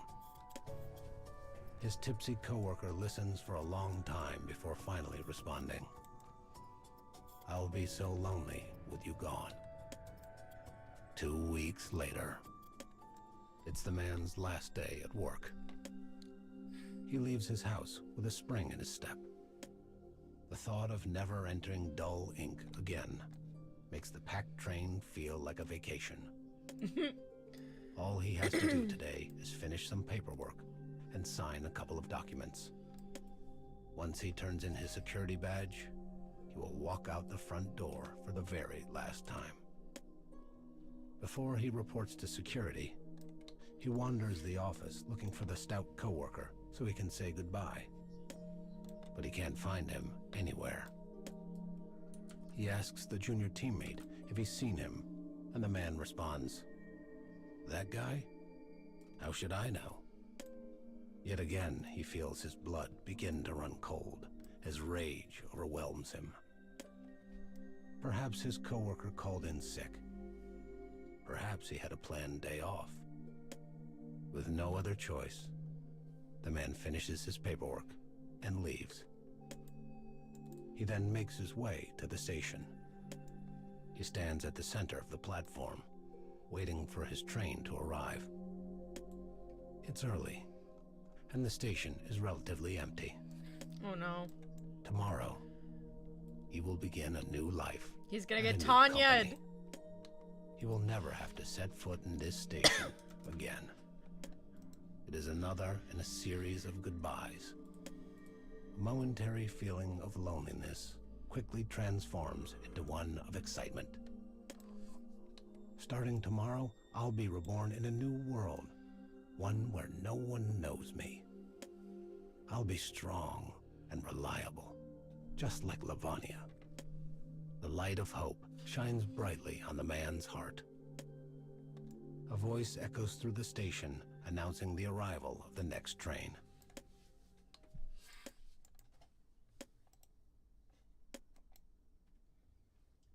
[SPEAKER 3] His tipsy coworker listens for a long time before finally responding. I'll be so lonely with you gone. 2 weeks later. It's the man's last day at work. He leaves his house with a spring in his step. The thought of never entering dull ink again makes the packed train feel like a vacation. All he has to do today is finish some paperwork and sign a couple of documents. Once he turns in his security badge, he will walk out the front door for the very last time. Before he reports to security, he wanders the office looking for the stout coworker so he can say goodbye. But he can't find him anywhere. He asks the junior teammate if he's seen him, and the man responds, "That guy? How should I know?" Yet again, he feels his blood begin to run cold as rage overwhelms him. Perhaps his coworker called in sick. Perhaps he had a planned day off. With no other choice, the man finishes his paperwork and leaves. He then makes his way to the station. He stands at the center of the platform, waiting for his train to arrive. It's early, and the station is relatively empty.
[SPEAKER 1] Oh no.
[SPEAKER 3] Tomorrow, he will begin a new life.
[SPEAKER 1] He's gonna
[SPEAKER 3] and
[SPEAKER 1] get
[SPEAKER 3] a new
[SPEAKER 1] Tanya'd.
[SPEAKER 3] company. He will never have to set foot in this station again. It is another in a series of goodbyes. A momentary feeling of loneliness quickly transforms into one of excitement. Starting tomorrow, I'll be reborn in a new world, one where no one knows me. I'll be strong and reliable, just like Lavanya. The light of hope shines brightly on the man's heart. A voice echoes through the station, announcing the arrival of the next train.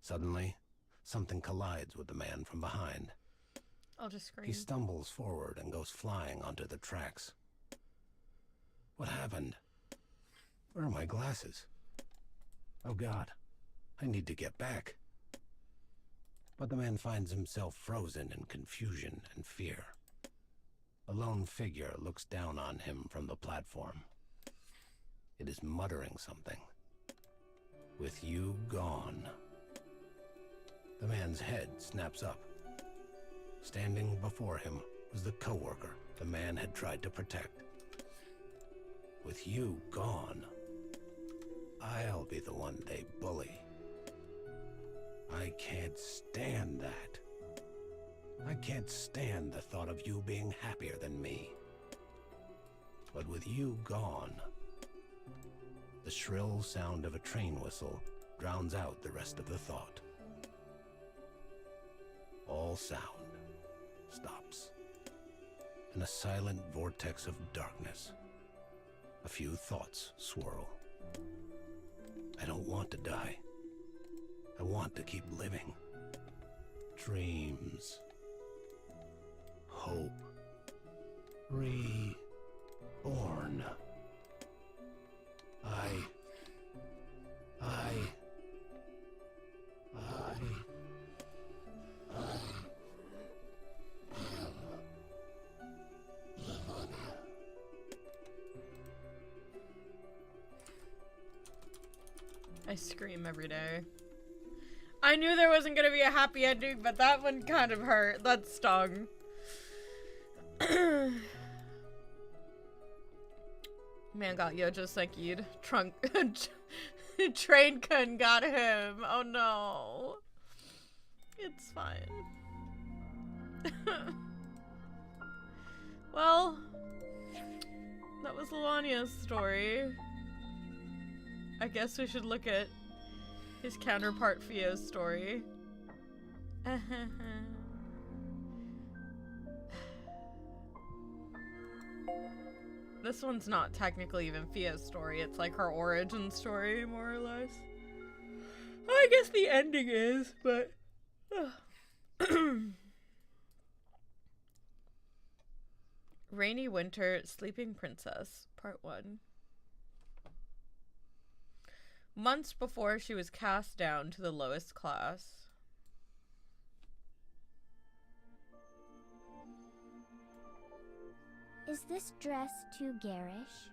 [SPEAKER 3] Suddenly, something collides with the man from behind.
[SPEAKER 1] I'll just scream.
[SPEAKER 3] He stumbles forward and goes flying onto the tracks. What happened? Where are my glasses? Oh God, I need to get back. But the man finds himself frozen in confusion and fear. A lone figure looks down on him from the platform. It is muttering something. With you gone. The man's head snaps up. Standing before him was the coworker the man had tried to protect. With you gone, I'll be the one they bully. I can't stand that. I can't stand the thought of you being happier than me. But with you gone, the shrill sound of a train whistle drowns out the rest of the thought. All sound stops. In a silent vortex of darkness, a few thoughts swirl. I don't want to die. I want to keep living. Dreams. Hope. Reborn.
[SPEAKER 1] I scream every day. I knew there wasn't gonna be a happy ending, but that one kind of hurt. That stung. Man got Yojo Seki'd. Train kun got him. Oh no. It's fine. Well, that was Lavanya's story. I guess we should look at his counterpart Fio's story. This one's not technically even Fio's story. It's like her origin story, more or less. I guess the ending is, but... Rainy Winter, Sleeping Princess, Part 1. Months before she was cast down to the lowest class.
[SPEAKER 4] Is this dress too garish?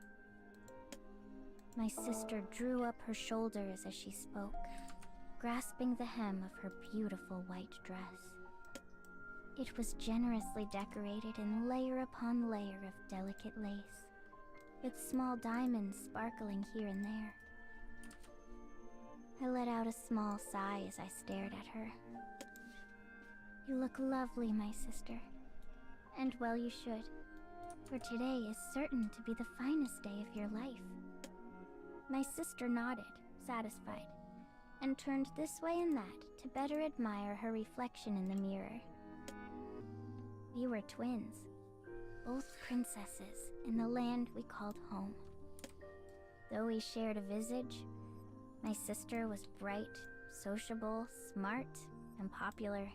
[SPEAKER 4] My sister drew up her shoulders as she spoke, grasping the hem of her beautiful white dress. It was generously decorated in layer upon layer of delicate lace, with small diamonds sparkling here and there. I let out a small sigh as I stared at her. You look lovely, my sister. And well you should, for today is certain to be the finest day of your life. My sister nodded, satisfied. and turned this way and that to better admire her reflection in the mirror. We were twins, both princesses in the land we called home. Though we shared a visage, my sister was bright, sociable, smart, and popular.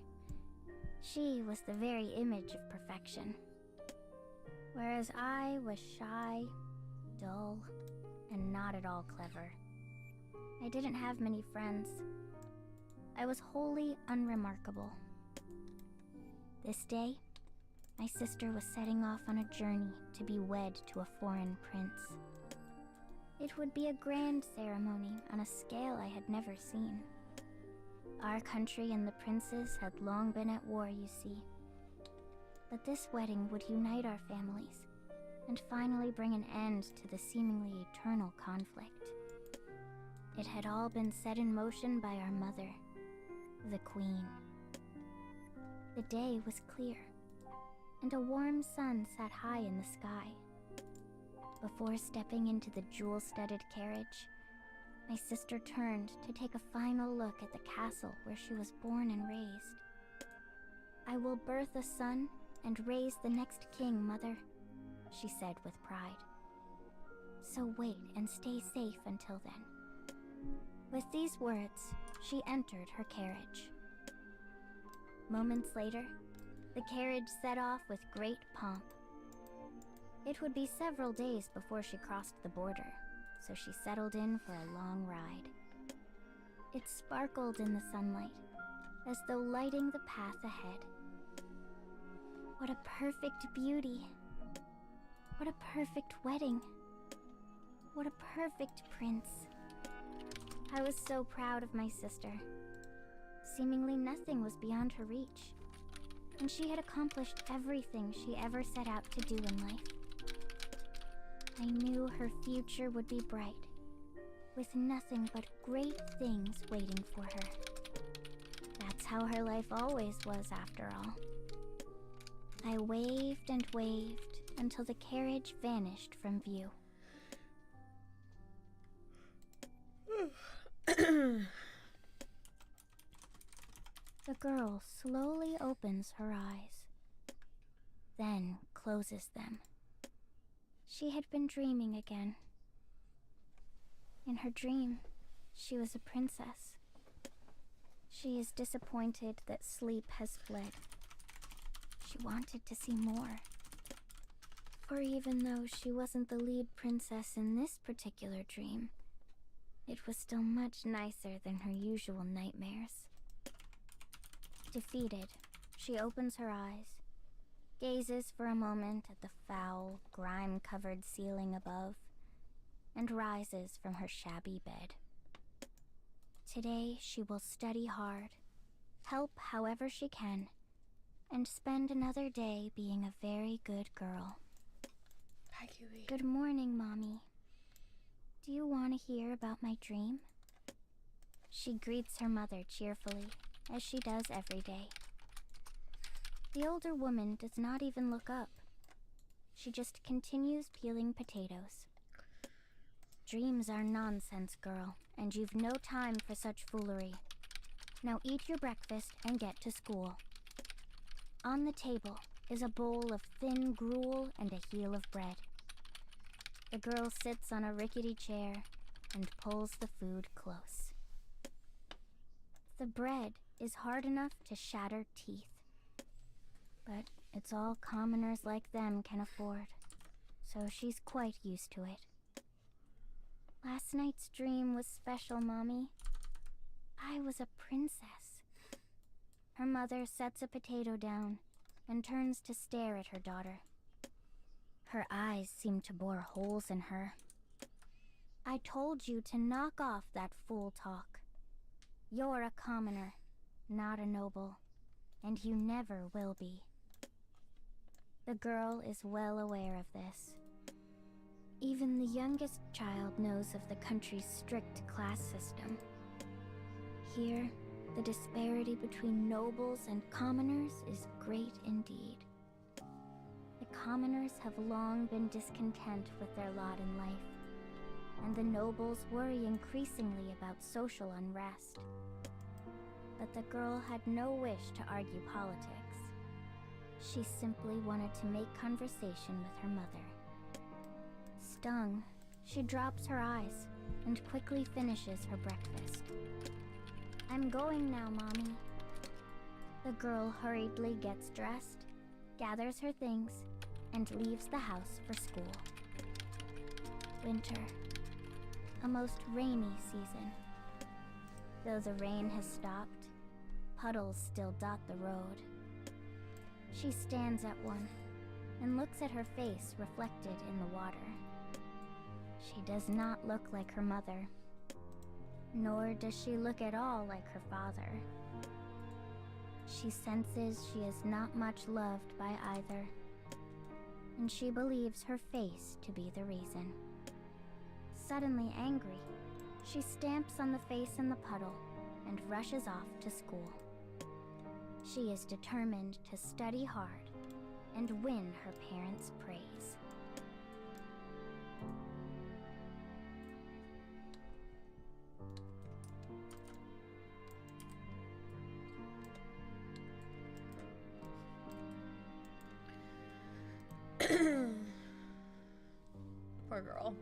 [SPEAKER 4] She was the very image of perfection, whereas I was shy, dull, and not at all clever. I didn't have many friends. I was wholly unremarkable. This day, my sister was setting off on a journey to be wed to a foreign prince. It would be a grand ceremony on a scale I had never seen. Our country and the princes had long been at war, you see. But this wedding would unite our families and finally bring an end to the seemingly eternal conflict. It had all been set in motion by our mother, the Queen. The day was clear, and a warm sun sat high in the sky. Before stepping into the jewel-studded carriage, my sister turned to take a final look at the castle where she was born and raised. "I will birth a son and raise the next king, Mother," she said with pride. "So wait and stay safe until then." With these words, she entered her carriage. Moments later, the carriage set off with great pomp. It would be several days before she crossed the border, so she settled in for a long ride. It sparkled in the sunlight, as though lighting the path ahead. What a perfect beauty! What a perfect wedding! What a perfect prince! I was so proud of my sister. Seemingly nothing was beyond her reach, and she had accomplished everything she ever set out to do in life. I knew her future would be bright, with nothing but great things waiting for her. That's how her life always was, after all. I waved and waved until the carriage vanished from view. The girl slowly opens her eyes, then closes them. She had been dreaming again. In her dream, she was a princess. She is disappointed that sleep has fled. She wanted to see more. For even though she wasn't the lead princess in this particular dream, it was still much nicer than her usual nightmares. Defeated, she opens her eyes, gazes for a moment at the foul, grime-covered ceiling above, and rises from her shabby bed. Today, she will study hard, help however she can, and spend another day being a very good girl.
[SPEAKER 1] Hi, Kiwi.
[SPEAKER 4] Good morning, Mommy. Do you want to hear about my dream? She greets her mother cheerfully, as she does every day. The older woman does not even look up. She just continues peeling potatoes. Dreams are nonsense, girl, and you've no time for such foolery. Now eat your breakfast and get to school. On the table is a bowl of thin gruel and a heel of bread. The girl sits on a rickety chair and pulls the food close. The bread is hard enough to shatter teeth, but it's all commoners like them can afford, so she's quite used to it. Last night's dream was special, Mommy. I was a princess. Her mother sets a potato down and turns to stare at her daughter. Her eyes seem to bore holes in her. I told you to knock off that fool talk. You're a commoner, not a noble, and you never will be. The girl is well aware of this. Even the youngest child knows of the country's strict class system. Here, the disparity between nobles and commoners is great indeed. The commoners have long been discontent with their lot in life. and the nobles worry increasingly about social unrest. But the girl had no wish to argue politics. She simply wanted to make conversation with her mother. Stung, she drops her eyes and quickly finishes her breakfast. "I'm going now, Mommy." The girl hurriedly gets dressed, gathers her things, and leaves the house for school. Winter. A most rainy season. Though the rain has stopped, puddles still dot the road. She stands at one and looks at her face reflected in the water. She does not look like her mother, nor does she look at all like her father. She senses she is not much loved by either, and she believes her face to be the reason. Suddenly angry, she stamps on the face in the puddle and rushes off to school. She is determined to study hard and win her parents' praise.
[SPEAKER 1] Poor girl.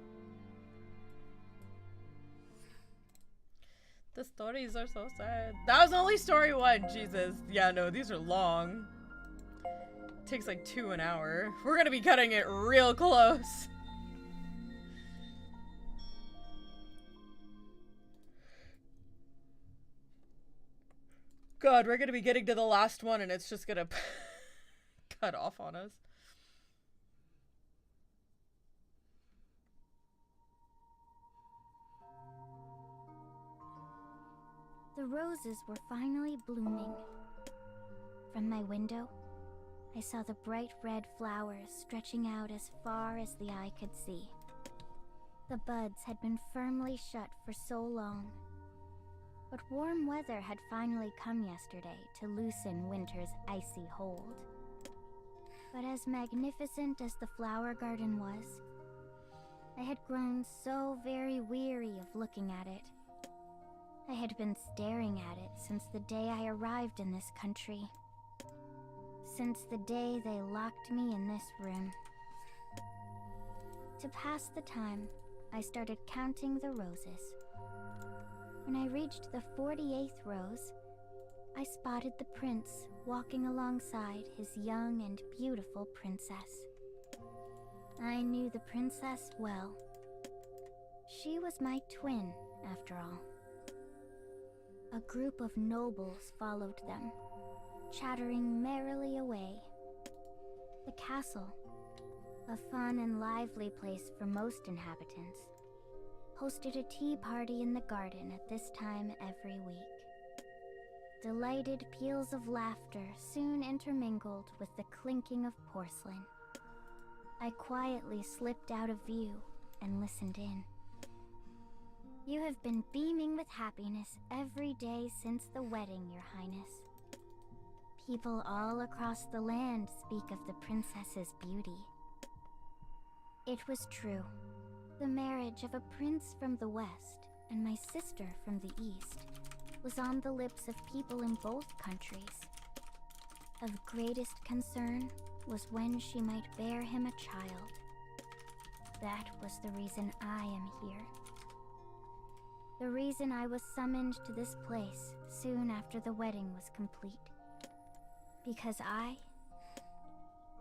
[SPEAKER 1] The stories are so sad. That was only story 1, Jesus. Yeah, no, these are long. Takes like 2 an hour. We're gonna be cutting it real close. God, we're gonna be getting to the last one and it's just gonna cut off on us.
[SPEAKER 4] The roses were finally blooming. From my window, I saw the bright red flowers stretching out as far as the eye could see. The buds had been firmly shut for so long, but warm weather had finally come yesterday to loosen winter's icy hold. But as magnificent as the flower garden was, I had grown so very weary of looking at it. I had been staring at it since the day I arrived in this country. Since the day they locked me in this room. To pass the time, I started counting the roses. When I reached the 48th rose, I spotted the prince walking alongside his young and beautiful princess. I knew the princess well. She was my twin, after all. A group of nobles followed them, chattering merrily away. The castle, a fun and lively place for most inhabitants, hosted a tea party in the garden at this time every week. Delighted peals of laughter soon intermingled with the clinking of porcelain. I quietly slipped out of view and listened in. You have been beaming with happiness every day since the wedding, Your Highness. People all across the land speak of the princess's beauty. It was true. The marriage of a prince from the west and my sister from the east was on the lips of people in both countries. Of greatest concern was when she might bear him a child. That was the reason I am here. The reason I was summoned to this place soon after the wedding was complete. Because I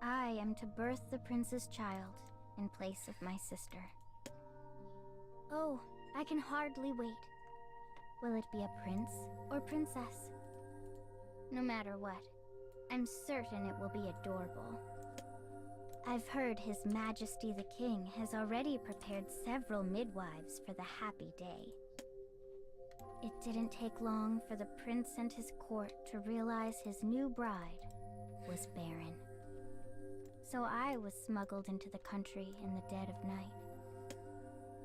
[SPEAKER 4] am to birth the prince's child in place of my sister. Oh, I can hardly wait. Will it be a prince or princess? No matter what, I'm certain it will be adorable. I've heard His Majesty the King has already prepared several midwives for the happy day. It didn't take long for the prince and his court to realize his new bride was barren. So I was smuggled into the country in the dead of night.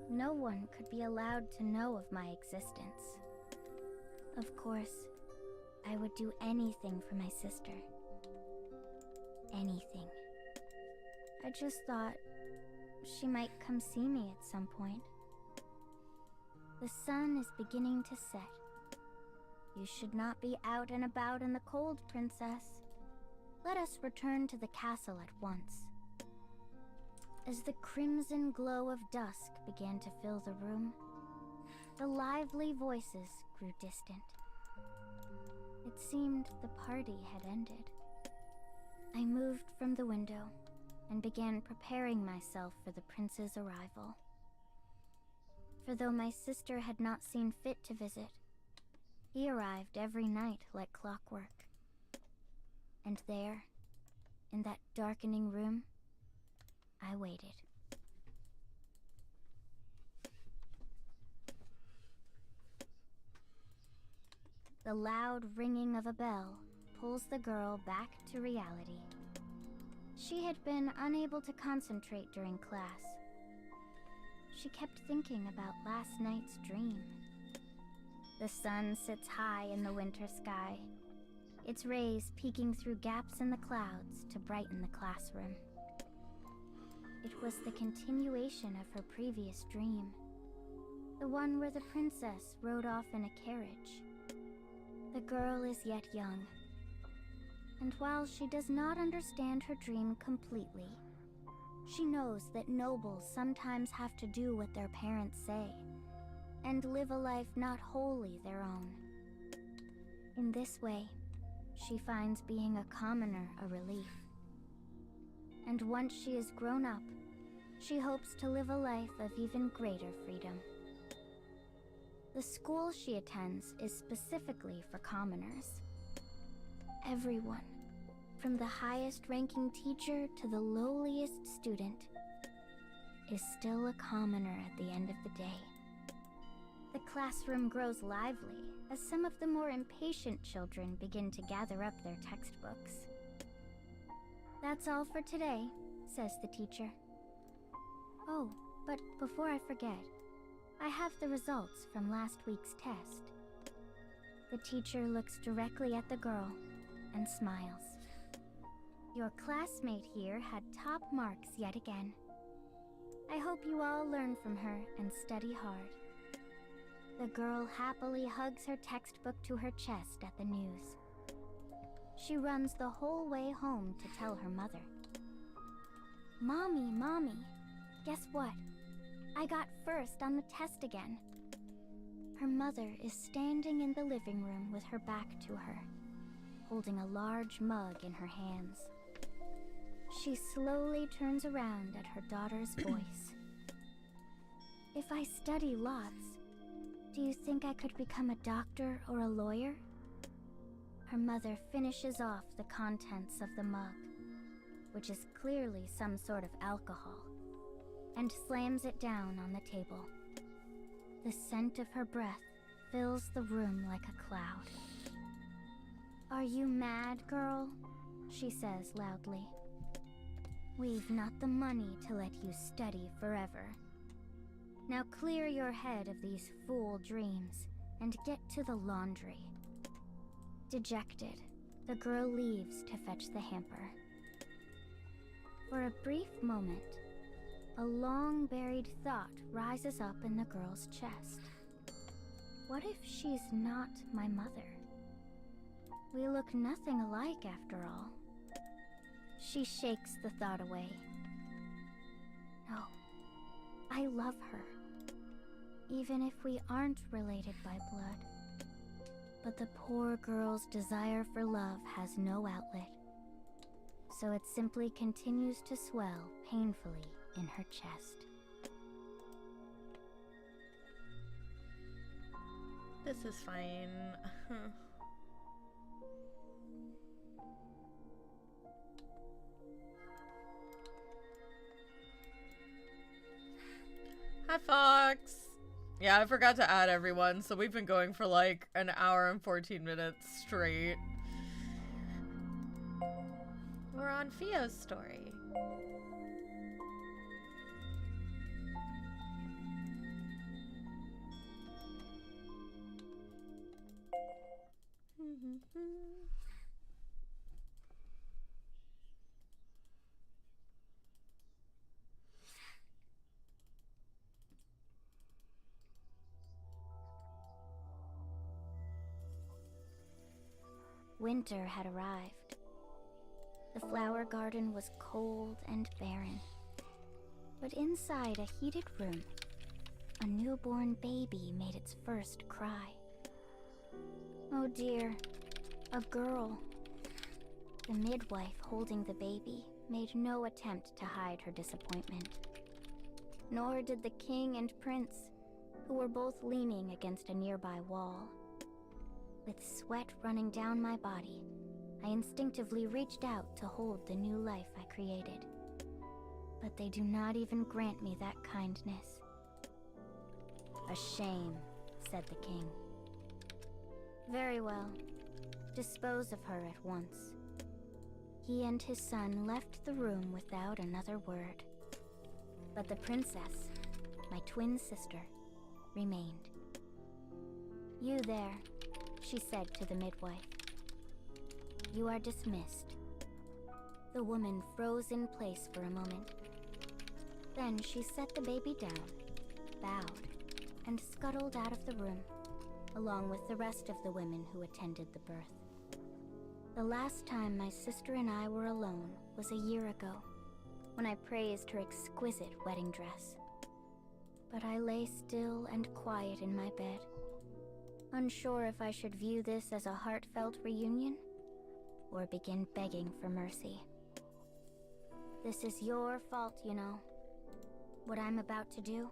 [SPEAKER 4] No one could be allowed to know of my existence. Of course, I would do anything for my sister. Anything. I just thought she might come see me at some point. The sun is beginning to set. You should not be out and about in the cold, Princess. Let us return to the castle at once. As the crimson glow of dusk began to fill the room, the lively voices grew distant. It seemed the party had ended. I moved from the window and began preparing myself for the prince's arrival. For though my sister had not seen fit to visit, he arrived every night like clockwork. And there, in that darkening room, I waited. The loud ringing of a bell pulls the girl back to reality. She had been unable to concentrate during class. She kept thinking about last night's dream. The sun sits high in the winter sky, its rays peeking through gaps in the clouds to brighten the classroom. It was the continuation of her previous dream, the one where the princess rode off in a carriage. The girl is yet young, and while she does not understand her dream completely, she knows that nobles sometimes have to do what their parents say, and live a life not wholly their own. In this way, she finds being a commoner a relief. And once she is grown up, she hopes to live a life of even greater freedom. The school she attends is specifically for commoners. Everyone, from the highest-ranking teacher to the lowliest student, is still a commoner at the end of the day. The classroom grows lively as some of the more impatient children begin to gather up their textbooks. "That's all for today," says the teacher. "Oh, but before I forget, I have the results from last week's test." The teacher looks directly at the girl and smiles. "Your classmate here had top marks yet again. I hope you all learn from her and study hard." The girl happily hugs her textbook to her chest at the news. She runs the whole way home to tell her mother. "Mommy, Mommy, guess what? I got first on the test again." Her mother is standing in the living room with her back to her, holding a large mug in her hands. She slowly turns around at her daughter's voice. "If I study lots, do you think I could become a doctor or a lawyer?" Her mother finishes off the contents of the mug, which is clearly some sort of alcohol, and slams it down on the table. The scent of her breath fills the room like a cloud. "Are you mad, girl?" she says loudly. "We've not the money to let you study forever. Now clear your head of these fool dreams and get to the laundry." Dejected, the girl leaves to fetch the hamper. For a brief moment, a long-buried thought rises up in the girl's chest. What if she's not my mother? We look nothing alike after all. She shakes the thought away. No, I love her, even if we aren't related by blood. But the poor girl's desire for love has no outlet, so it simply continues to swell painfully in her chest.
[SPEAKER 1] This is fine. Hi, Fox. Yeah, I forgot to add everyone, so we've been going for like an hour and 14 minutes straight. We're on Fio's story.
[SPEAKER 4] Winter had arrived. The flower garden was cold and barren. But inside a heated room, a newborn baby made its first cry. Oh dear, a girl. The midwife holding the baby made no attempt to hide her disappointment. Nor did the king and prince, who were both leaning against a nearby wall. With sweat running down my body, I instinctively reached out to hold the new life I created. But they do not even grant me that kindness. A shame, said the king. Very well. Dispose of her at once. He and his son left the room without another word. But the princess, my twin sister, remained. You there, she said to the midwife. You are dismissed. The woman froze in place for a moment. Then she set the baby down, bowed, and scuttled out of the room, along with the rest of the women who attended the birth. The last time my sister and I were alone was a year ago, when I praised her exquisite wedding dress. But I lay still and quiet in my bed, unsure if I should view this as a heartfelt reunion, or begin begging for mercy. This is your fault, you know, what I'm about to do.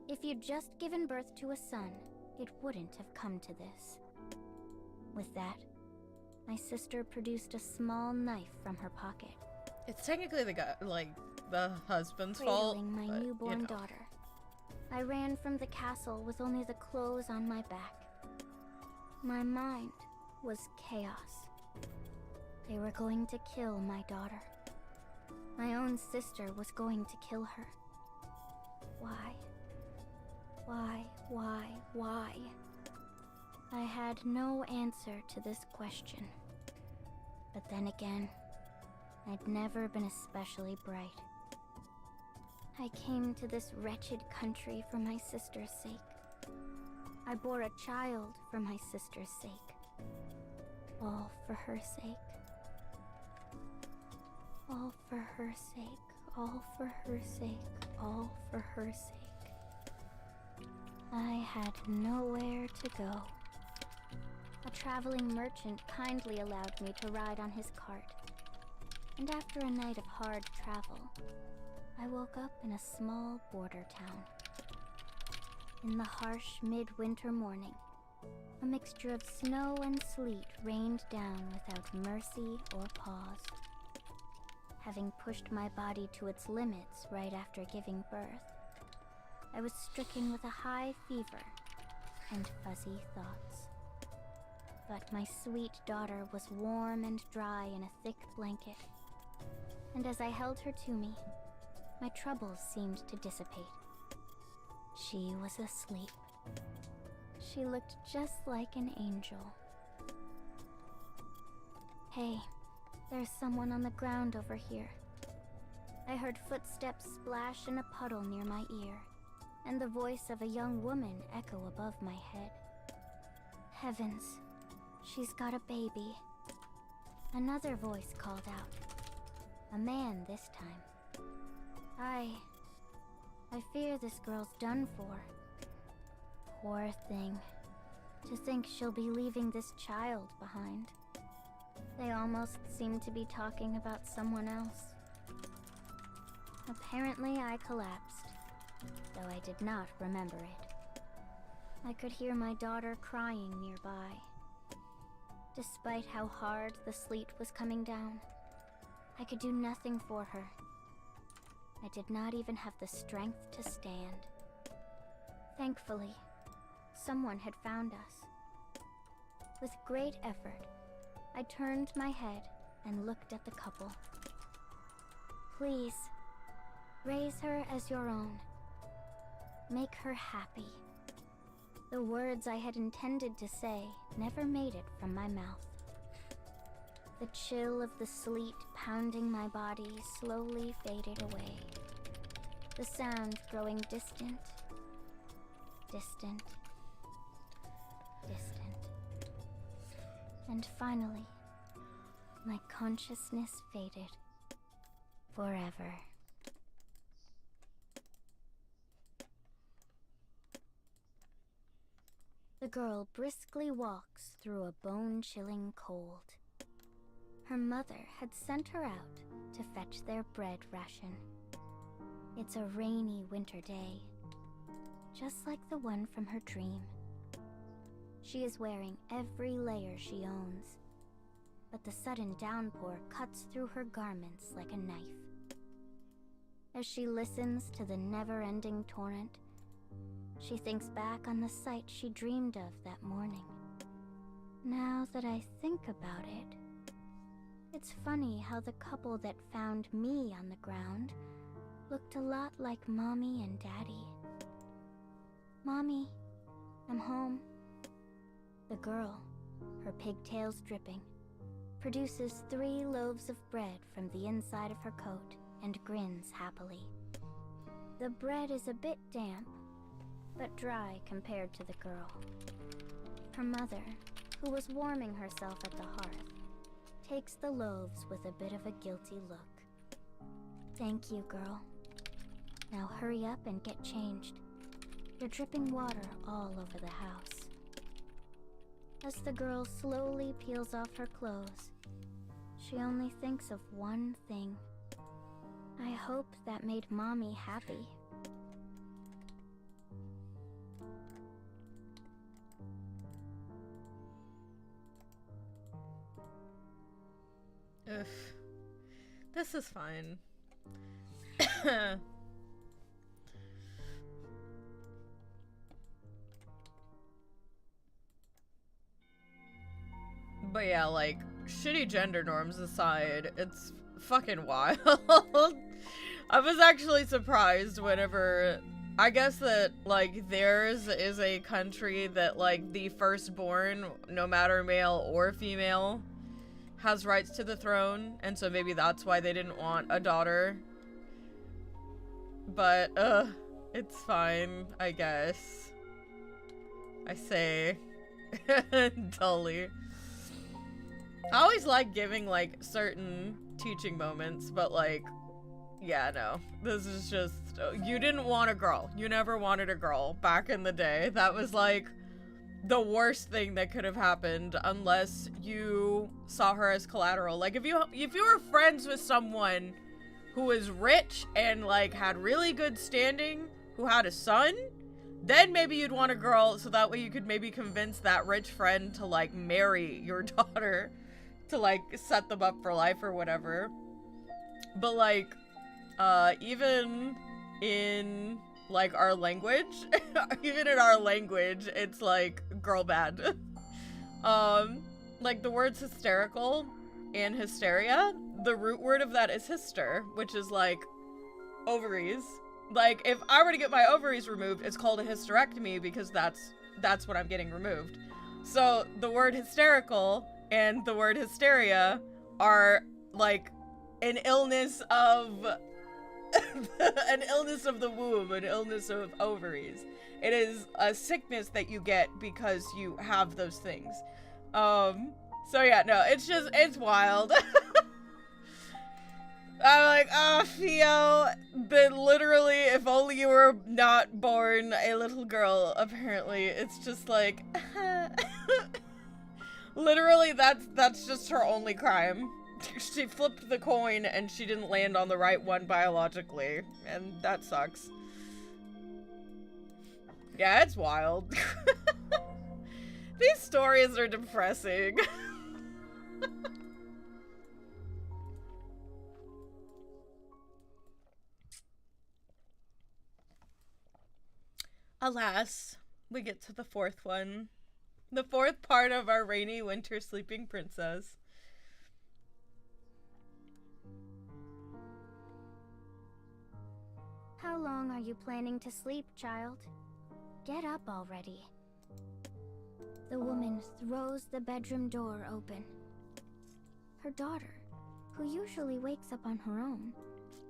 [SPEAKER 4] If you'd just given birth to a son, it wouldn't have come to this. With that, my sister produced a small knife from her pocket.
[SPEAKER 1] It's technically the guy, like, the husband's fault.
[SPEAKER 4] Cradling my
[SPEAKER 1] but,
[SPEAKER 4] newborn
[SPEAKER 1] you know.
[SPEAKER 4] daughter, I ran from the castle with only the clothes on my back. My mind was chaos. They were going to kill my daughter. My own sister was going to kill her. Why? Why? I had no answer to this question. But then again, I'd never been especially bright. I came to this wretched country for my sister's sake. I bore a child for my sister's sake. All for her sake. All for her sake. All for her sake. All for her sake. I had nowhere to go. A traveling merchant kindly allowed me to ride on his cart. And after a night of hard travel, I woke up in a small border town. In the harsh midwinter morning, a mixture of snow and sleet rained down without mercy or pause. Having pushed my body to its limits right after giving birth, I was stricken with a high fever and fuzzy thoughts. But my sweet daughter was warm and dry in a thick blanket, and as I held her to me, my troubles seemed to dissipate. She was asleep. She looked just like an angel. Hey, there's someone on the ground over here. I heard footsteps splash in a puddle near my ear, and the voice of a young woman echo above my head. Heavens, she's got a baby. Another voice called out. A man this time. I fear this girl's done for. Poor thing. To think she'll be leaving this child behind. They almost seem to be talking about someone else. Apparently I collapsed, though I did not remember it. I could hear my daughter crying nearby. Despite how hard the sleet was coming down, I could do nothing for her. I did not even have the strength to stand. Thankfully, someone had found us. With great effort, I turned my head and looked at the couple. Please, raise her as your own. Make her happy. The words I had intended to say never made it from my mouth. The chill of the sleet pounding my body slowly faded away. The sound growing distant, distant, distant. And finally, my consciousness faded. Forever. The girl briskly walks through a bone-chilling cold. Her mother had sent her out to fetch their bread ration. It's a rainy winter day, just like the one from her dream. She is wearing every layer she owns, but the sudden downpour cuts through her garments like a knife. As she listens to the never-ending torrent, she thinks back on the sight she dreamed of that morning. Now that I think about it, it's funny how the couple that found me on the ground looked a lot like Mommy and Daddy. Mommy, I'm home. The girl, her pigtails dripping, produces 3 loaves of bread from the inside of her coat and grins happily. The bread is a bit damp, but dry compared to the girl. Her mother, who was warming herself at the hearth, takes the loaves with a bit of a guilty look. Thank you, girl. Now hurry up and get changed. You're dripping water all over the house. As the girl slowly peels off her clothes, she only thinks of one thing. I hope that made Mommy happy.
[SPEAKER 1] Ugh. This is fine. But yeah, like, shitty gender norms aside, it's fucking wild. I was actually surprised whenever, I guess that, like, theirs is a country that, like, the firstborn, no matter male or female, has rights to the throne, and so maybe that's why they didn't want a daughter. But, it's fine, I guess. I say, dully. I always like giving, like, certain teaching moments, but, like, yeah, no. This is just, you didn't want a girl. You never wanted a girl back in the day. That was, like, the worst thing that could have happened, unless you saw her as collateral. Like, if you were friends with someone who was rich and, like, had really good standing, who had a son, then maybe you'd want a girl, so that way you could maybe convince that rich friend to, like, marry your daughter, to, like, set them up for life or whatever. But, like, even in, like, our language, even in our language, it's, like, girl bad. Like, the words hysterical and hysteria, the root word of that is hyster, which is, like, ovaries. Like, if I were to get my ovaries removed, it's called a hysterectomy because that's what I'm getting removed. So, the word hysterical and the word hysteria are, like, an illness of an illness of the womb, an illness of ovaries. It is a sickness that you get because you have those things. So yeah, no, it's wild. I'm like, oh, Theo, but literally, if only you were not born a little girl, apparently. It's just like, literally, that's just her only crime. She flipped the coin and she didn't land on the right one biologically, and that sucks. Yeah, it's wild. These stories are depressing. Alas, we get to the 4th one. The 4th part of our rainy winter sleeping princess.
[SPEAKER 4] How long are you planning to sleep, child? Get up already. The woman throws the bedroom door open. Her daughter, who usually wakes up on her own,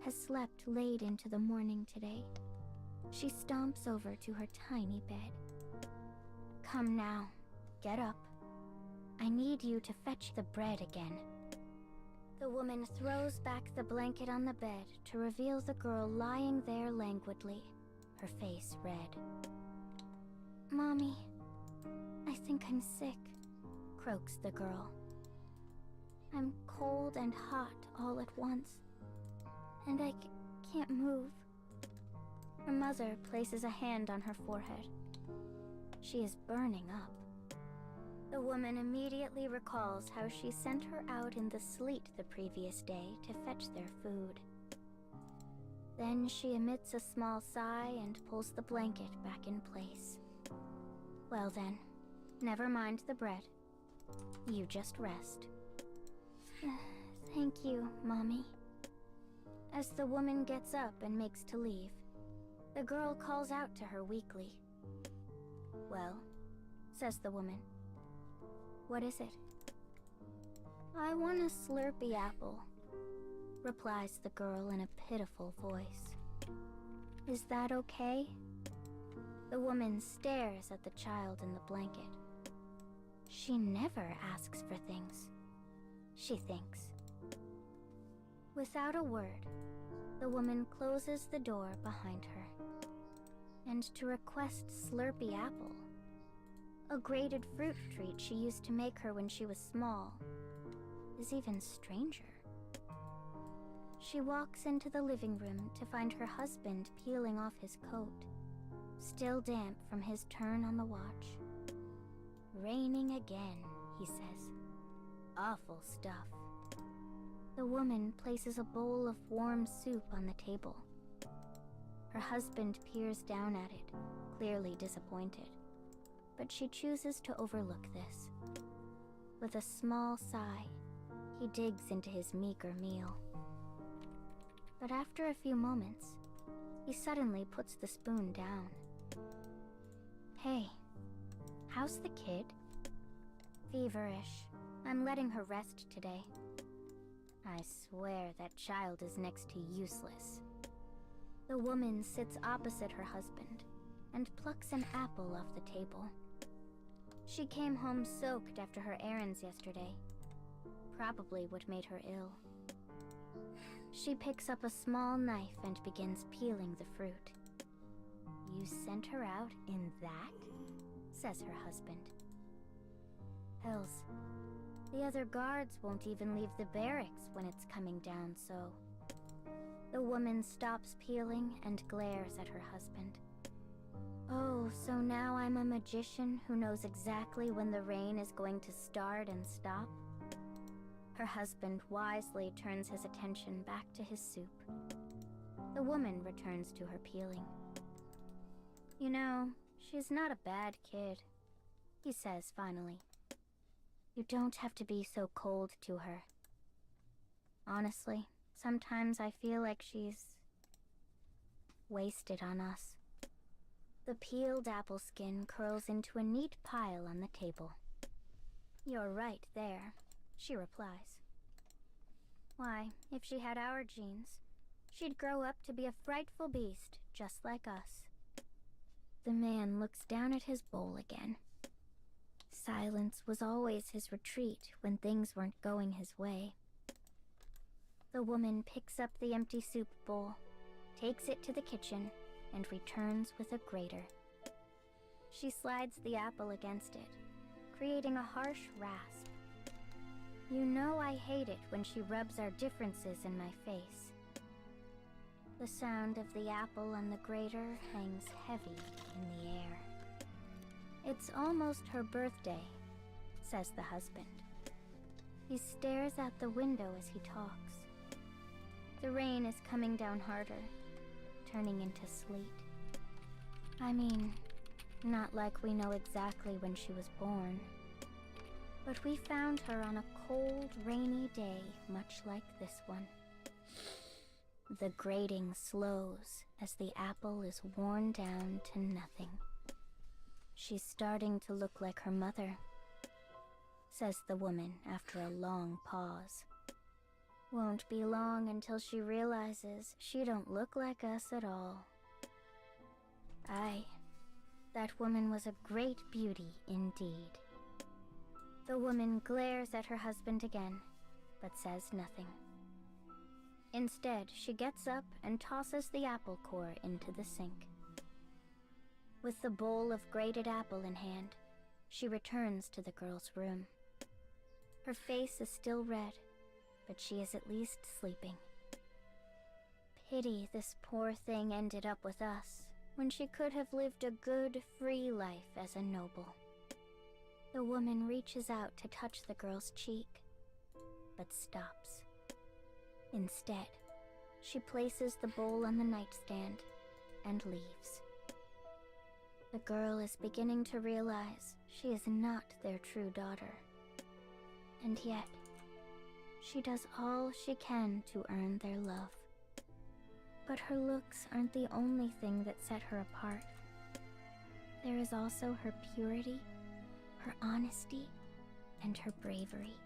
[SPEAKER 4] has slept late into the morning today. She stomps over to her tiny bed. Come now, get up. I need you to fetch the bread again. The woman throws back the blanket on the bed to reveal the girl lying there languidly, her face red. Mommy, I think I'm sick, croaks the girl. I'm cold and hot all at once, and I can't move. Her mother places a hand on her forehead. She is burning up. The woman immediately recalls how she sent her out in the sleet the previous day to fetch their food. Then she emits a small sigh and pulls the blanket back in place. Well then, never mind the bread. You just rest. Thank you, Mommy. As the woman gets up and makes to leave, the girl calls out to her weakly. Well, says the woman. What is it? I want a Slurpee apple, replies the girl in a pitiful voice. Is that okay? The woman stares at the child in the blanket. She never asks for things, she thinks. Without a word, the woman closes the door behind her. And to request Slurpee apple, a grated fruit treat she used to make her when she was small, is even stranger. She walks into the living room to find her husband peeling off his coat, still damp from his turn on the watch. Raining again, he says. Awful stuff. The woman places a bowl of warm soup on the table. Her husband peers down at it, clearly disappointed. But she chooses to overlook this. With a small sigh, he digs into his meager meal. But after a few moments, he suddenly puts the spoon down. Hey, how's the kid? Feverish. I'm letting her rest today. I swear that child is next to useless. The woman sits opposite her husband and plucks an apple off the table. She came home soaked after her errands yesterday. Probably what made her ill. She picks up a small knife and begins peeling the fruit. You sent her out in that? Says her husband. Hells, the other guards won't even leave the barracks when it's coming down, so... The woman stops peeling and glares at her husband. Oh, so now I'm a magician who knows exactly when the rain is going to start and stop? Her husband wisely turns his attention back to his soup. The woman returns to her peeling. You know, she's not a bad kid, he says finally. You don't have to be so cold to her. Honestly, sometimes I feel like she's wasted on us. The peeled apple skin curls into a neat pile on the table. You're right there, she replies. Why, if she had our genes, she'd grow up to be a frightful beast, just like us. The man looks down at his bowl again. Silence was always his retreat when things weren't going his way. The woman picks up the empty soup bowl, takes it to the kitchen, and returns with a grater. She slides the apple against it, creating a harsh rasp. You know I hate it when she rubs our differences in my face. The sound of the apple on the grater hangs heavy in the air. It's almost her birthday, says the husband. He stares out the window as he talks. The rain is coming down harder, turning into sleet. I mean, not like we know exactly when she was born. But we found her on a cold, rainy day, much like this one. The grating slows as the apple is worn down to nothing. She's starting to look like her mother, says the woman after a long pause. Won't be long until she realizes she don't look like us at all. Aye, that woman was a great beauty indeed. The woman glares at her husband again, but says nothing. Instead, she gets up and tosses the apple core into the sink. With the bowl of grated apple in hand, she returns to the girl's room. Her face is still red, but she is at least sleeping. Pity this poor thing ended up with us, when she could have lived a good, free life as a noble. The woman reaches out to touch the girl's cheek, but stops. Instead, she places the bowl on the nightstand and leaves. The girl is beginning to realize she is not their true daughter. And yet, she does all she can to earn their love. But her looks aren't the only thing that set her apart. There is also her purity, her honesty, and her bravery.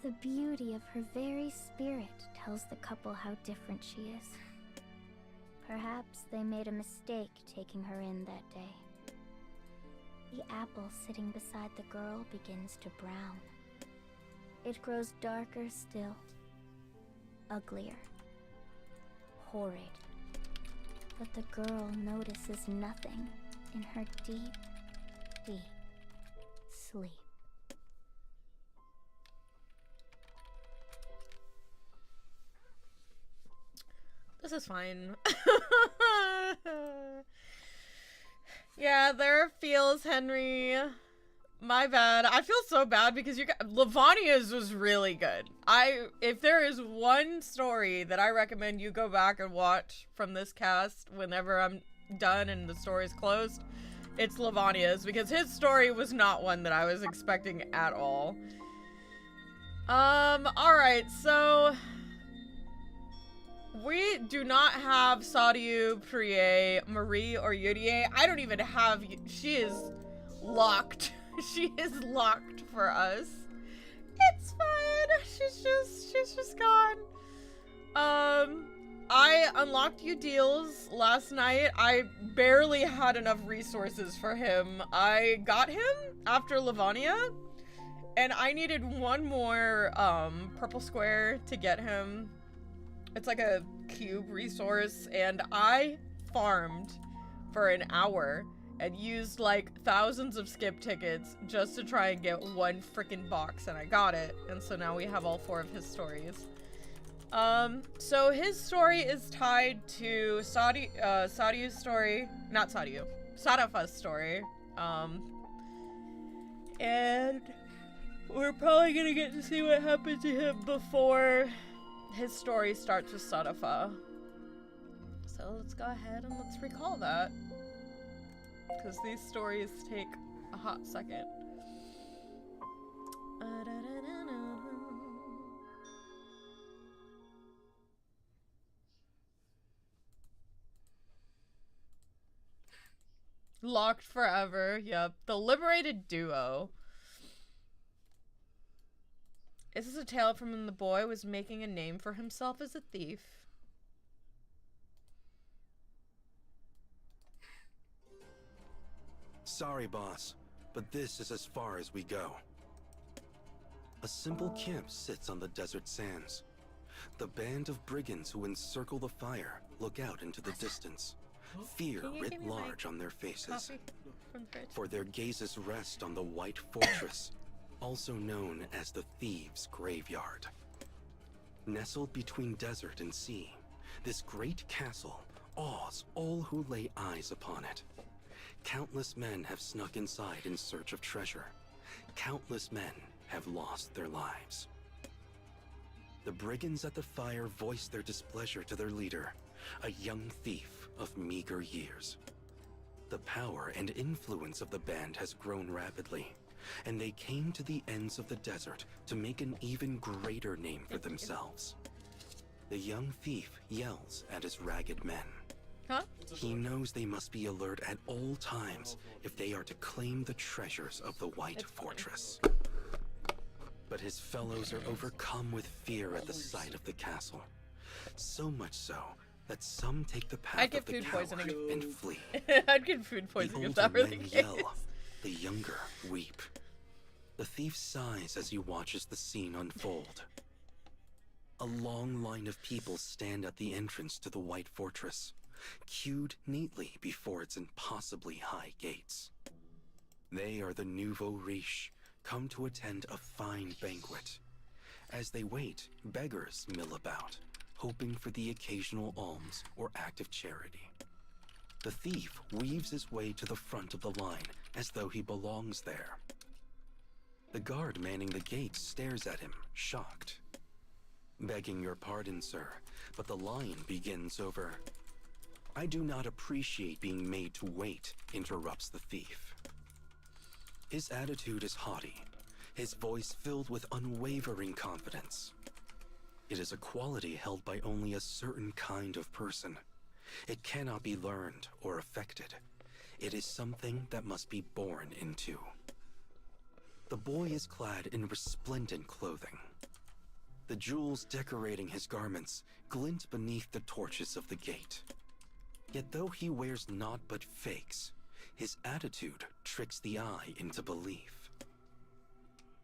[SPEAKER 4] The beauty of her very spirit tells the couple how different she is. Perhaps they made a mistake taking her in that day. The apple sitting beside the girl begins to brown. It grows darker still, uglier, horrid. But the girl notices nothing in her deep, deep sleep.
[SPEAKER 1] This is fine. Yeah, there feels Henry. My bad. I feel so bad because you got Lavania's was really good. If there is one story that I recommend you go back and watch from this cast whenever I'm done and the story's closed, it's Lavania's, because his story was not one that I was expecting at all. Alright, so we do not have Sadiu, Priye, Marie, or Yurie. I don't even have, she is locked. She is locked for us. It's fine. She's just gone. I unlocked you deals last night. I barely had enough resources for him. I got him after Lavania, and I needed one more purple square to get him. It's like a cube resource, and I farmed for an hour and used like thousands of skip tickets just to try and get one freaking box, and I got it. And so now we have all 4 of his stories. So his story is tied to Sadiu's story, not Sadiu, Sadafa's story. And we're probably gonna get to see what happened to him before his story starts with Sadafa. So let's go ahead and let's recall that, because these stories take a hot second. Locked forever, yep. The liberated duo. Is this a tale from when the boy was making a name for himself as a thief?
[SPEAKER 5] Sorry, boss, but this is as far as we go. A simple camp sits on the desert sands. The band of brigands who encircle the fire look out into the distance, fear writ large on their faces. For their gazes rest on the White Fortress, also known as the Thieves' Graveyard. Nestled between desert and sea, this great castle awes all who lay eyes upon it. Countless men have snuck inside in search of treasure. Countless men have lost their lives. The brigands at the fire voice their displeasure to their leader, a young thief of meager years. The power and influence of the band has grown rapidly, and they came to the ends of the desert to make an even greater name for themselves. The young thief yells at his ragged men.
[SPEAKER 1] Huh?
[SPEAKER 5] He knows they must be alert at all times if they are to claim the treasures of the White Fortress. But his fellows are overcome with fear at the sight of the castle. So much so that some take the path of the coward and flee.
[SPEAKER 1] I'd get food poisoning if
[SPEAKER 5] The
[SPEAKER 1] that were
[SPEAKER 5] older
[SPEAKER 1] the
[SPEAKER 5] men
[SPEAKER 1] case.
[SPEAKER 5] yell, the younger weep. The thief sighs as he watches the scene unfold. A long line of people stand at the entrance to the White Fortress, queued neatly before its impossibly high gates. They are the nouveau riche, come to attend a fine banquet. As they wait, beggars mill about, hoping for the occasional alms or act of charity. The thief weaves his way to the front of the line as though he belongs there. The guard manning the gate stares at him, shocked. "Begging your pardon, sir, but the line begins over." "I do not appreciate being made to wait," interrupts the thief. His attitude is haughty, his voice filled with unwavering confidence. It is a quality held by only a certain kind of person. It cannot be learned or affected. It is something that must be born into. The boy is clad in resplendent clothing. The jewels decorating his garments glint beneath the torches of the gate. Yet though he wears naught but fakes, his attitude tricks the eye into belief.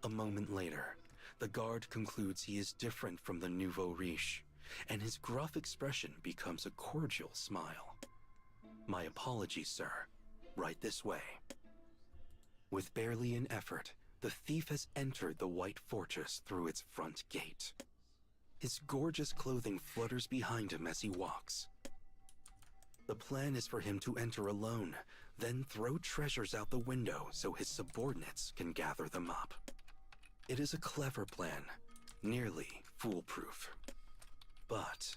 [SPEAKER 5] A moment later, the guard concludes he is different from the nouveau riche, and his gruff expression becomes a cordial smile. "My apologies, sir. Right this way." With barely an effort, the thief has entered the White Fortress through its front gate. His gorgeous clothing flutters behind him as he walks. The plan is for him to enter alone, then throw treasures out the window so his subordinates can gather them up. It is a clever plan, nearly foolproof. But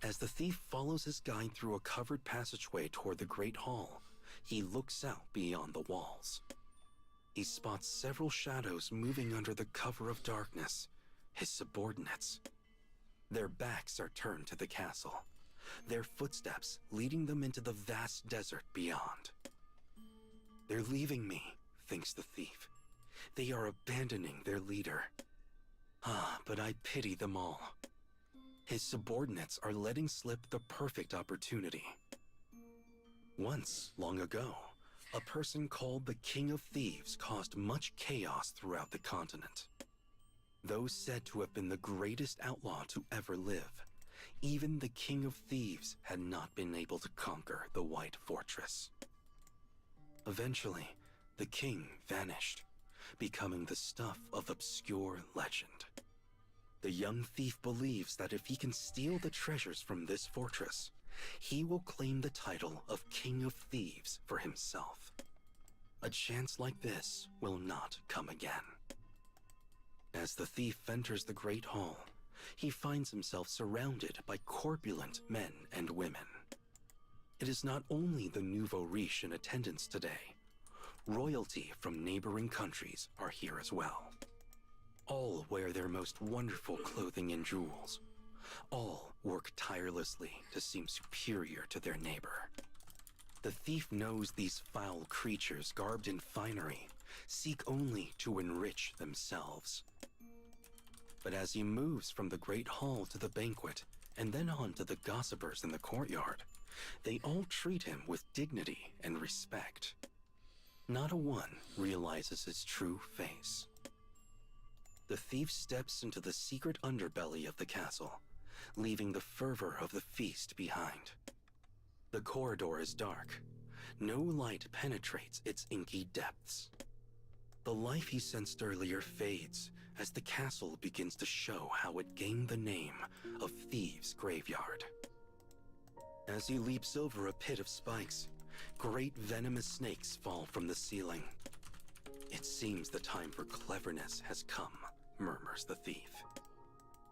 [SPEAKER 5] as the thief follows his guide through a covered passageway toward the Great Hall, he looks out beyond the walls. He spots several shadows moving under the cover of darkness, his subordinates. Their backs are turned to the castle, their footsteps leading them into the vast desert beyond. "They're leaving me," thinks the thief. "They are abandoning their leader. But I pity them all." His subordinates are letting slip the perfect opportunity. Once, long ago, a person called the King of Thieves caused much chaos throughout the continent. Those said to have been the greatest outlaw to ever live, even the King of Thieves had not been able to conquer the White Fortress. Eventually, the king vanished, becoming the stuff of obscure legend. The young thief believes that if he can steal the treasures from this fortress, he will claim the title of King of Thieves for himself. A chance like this will not come again. As the thief enters the Great Hall, he finds himself surrounded by corpulent men and women. It is not only the nouveau riche in attendance today. Royalty from neighboring countries are here as well. All wear their most wonderful clothing and jewels. All work tirelessly to seem superior to their neighbor. The thief knows these foul creatures garbed in finery seek only to enrich themselves. But as he moves from the Great Hall to the banquet and then on to the gossipers in the courtyard, they all treat him with dignity and respect. Not a one realizes his true face. The thief steps into the secret underbelly of the castle, leaving the fervor of the feast behind. The corridor is dark. No light penetrates its inky depths. The life he sensed earlier fades as the castle begins to show how it gained the name of Thieves' Graveyard. As he leaps over a pit of spikes, great venomous snakes fall from the ceiling. "It seems the time for cleverness has come," murmurs the thief.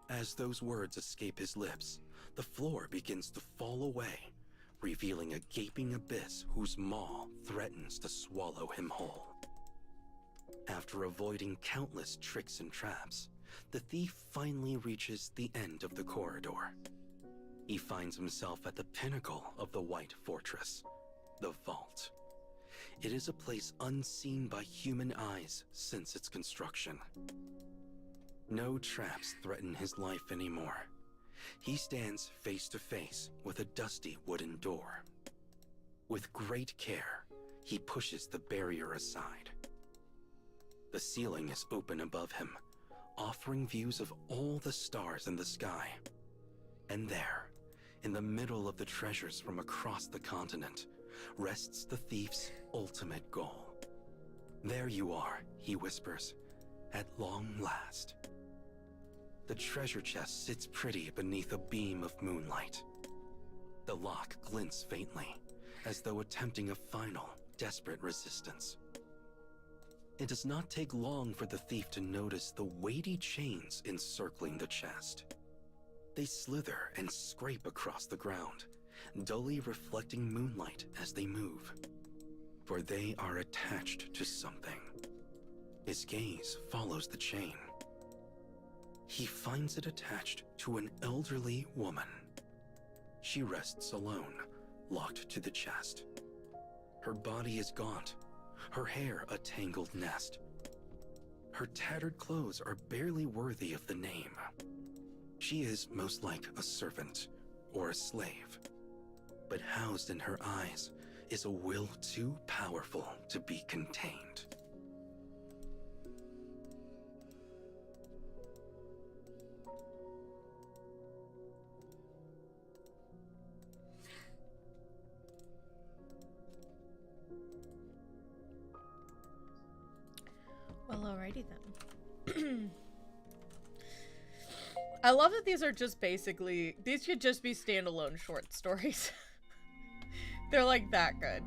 [SPEAKER 5] As those words escape his lips, the floor begins to fall away, revealing a gaping abyss whose maw threatens to swallow him whole. After avoiding countless tricks and traps, the thief finally reaches the end of the corridor. He finds himself at the pinnacle of the White Fortress, the Vault. It is a place unseen by human eyes since its construction. No traps threaten his life anymore. He stands face to face with a dusty wooden door. With great care, he pushes the barrier aside. The ceiling is open above him, offering views of all the stars in the sky. And there, in the middle of the treasures from across the continent, rests the thief's ultimate goal. "There you are," he whispers, "at long last." The treasure chest sits pretty beneath a beam of moonlight. The lock glints faintly, as though attempting a final, desperate resistance. It does not take long for the thief to notice the weighty chains encircling the chest. They slither and scrape across the ground, dully reflecting moonlight as they move. For they are attached to something. His gaze follows the chain. He finds it attached to an elderly woman. She rests alone, locked to the chest. Her body is gaunt, her hair a tangled nest. Her tattered clothes are barely worthy of the name. She is most like a servant or a slave. But housed in her eyes is a will too powerful to be contained.
[SPEAKER 1] Well, alrighty then. I love that these are just basically, these could just be standalone short stories. They're like that good.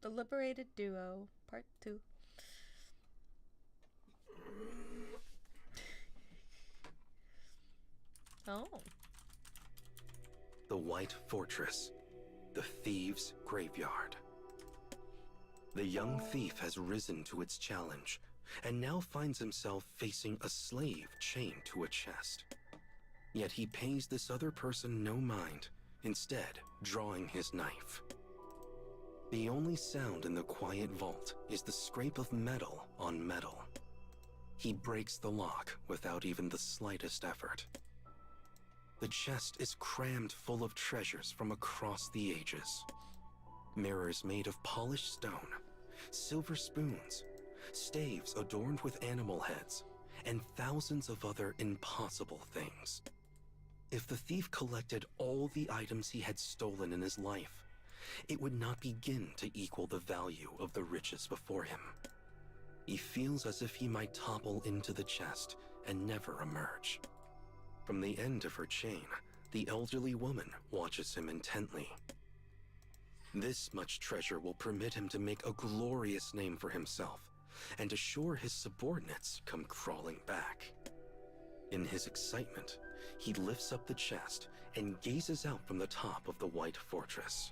[SPEAKER 1] The Liberated Duo, Part 2. Oh.
[SPEAKER 5] The White Fortress, the Thieves' Graveyard. The young thief has risen to its challenge, and now finds himself facing a slave chained to a chest. Yet he pays this other person no mind, instead drawing his knife. The only sound in the quiet vault is the scrape of metal on metal. He breaks the lock without even the slightest effort. The chest is crammed full of treasures from across the ages. Mirrors made of polished stone, silver spoons, staves adorned with animal heads, and thousands of other impossible things. If the thief collected all the items he had stolen in his life, it would not begin to equal the value of the riches before him. He feels as if he might topple into the chest and never emerge. From the end of her chain, the elderly woman watches him intently. This much treasure will permit him to make a glorious name for himself, and assure his subordinates come crawling back. In his excitement, he lifts up the chest and gazes out from the top of the White Fortress.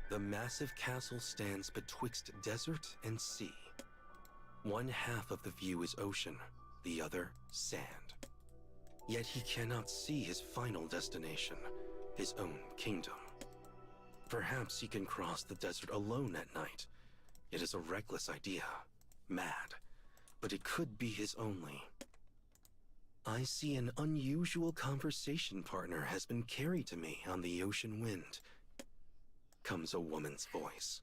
[SPEAKER 5] The massive castle stands betwixt desert and sea. One half of the view is ocean, the other sand. Yet he cannot see his final destination, his own kingdom. Perhaps he can cross the desert alone at night. It is a reckless idea, mad, but it could be his only. I see an unusual conversation partner has been carried to me on the ocean wind, comes a woman's voice.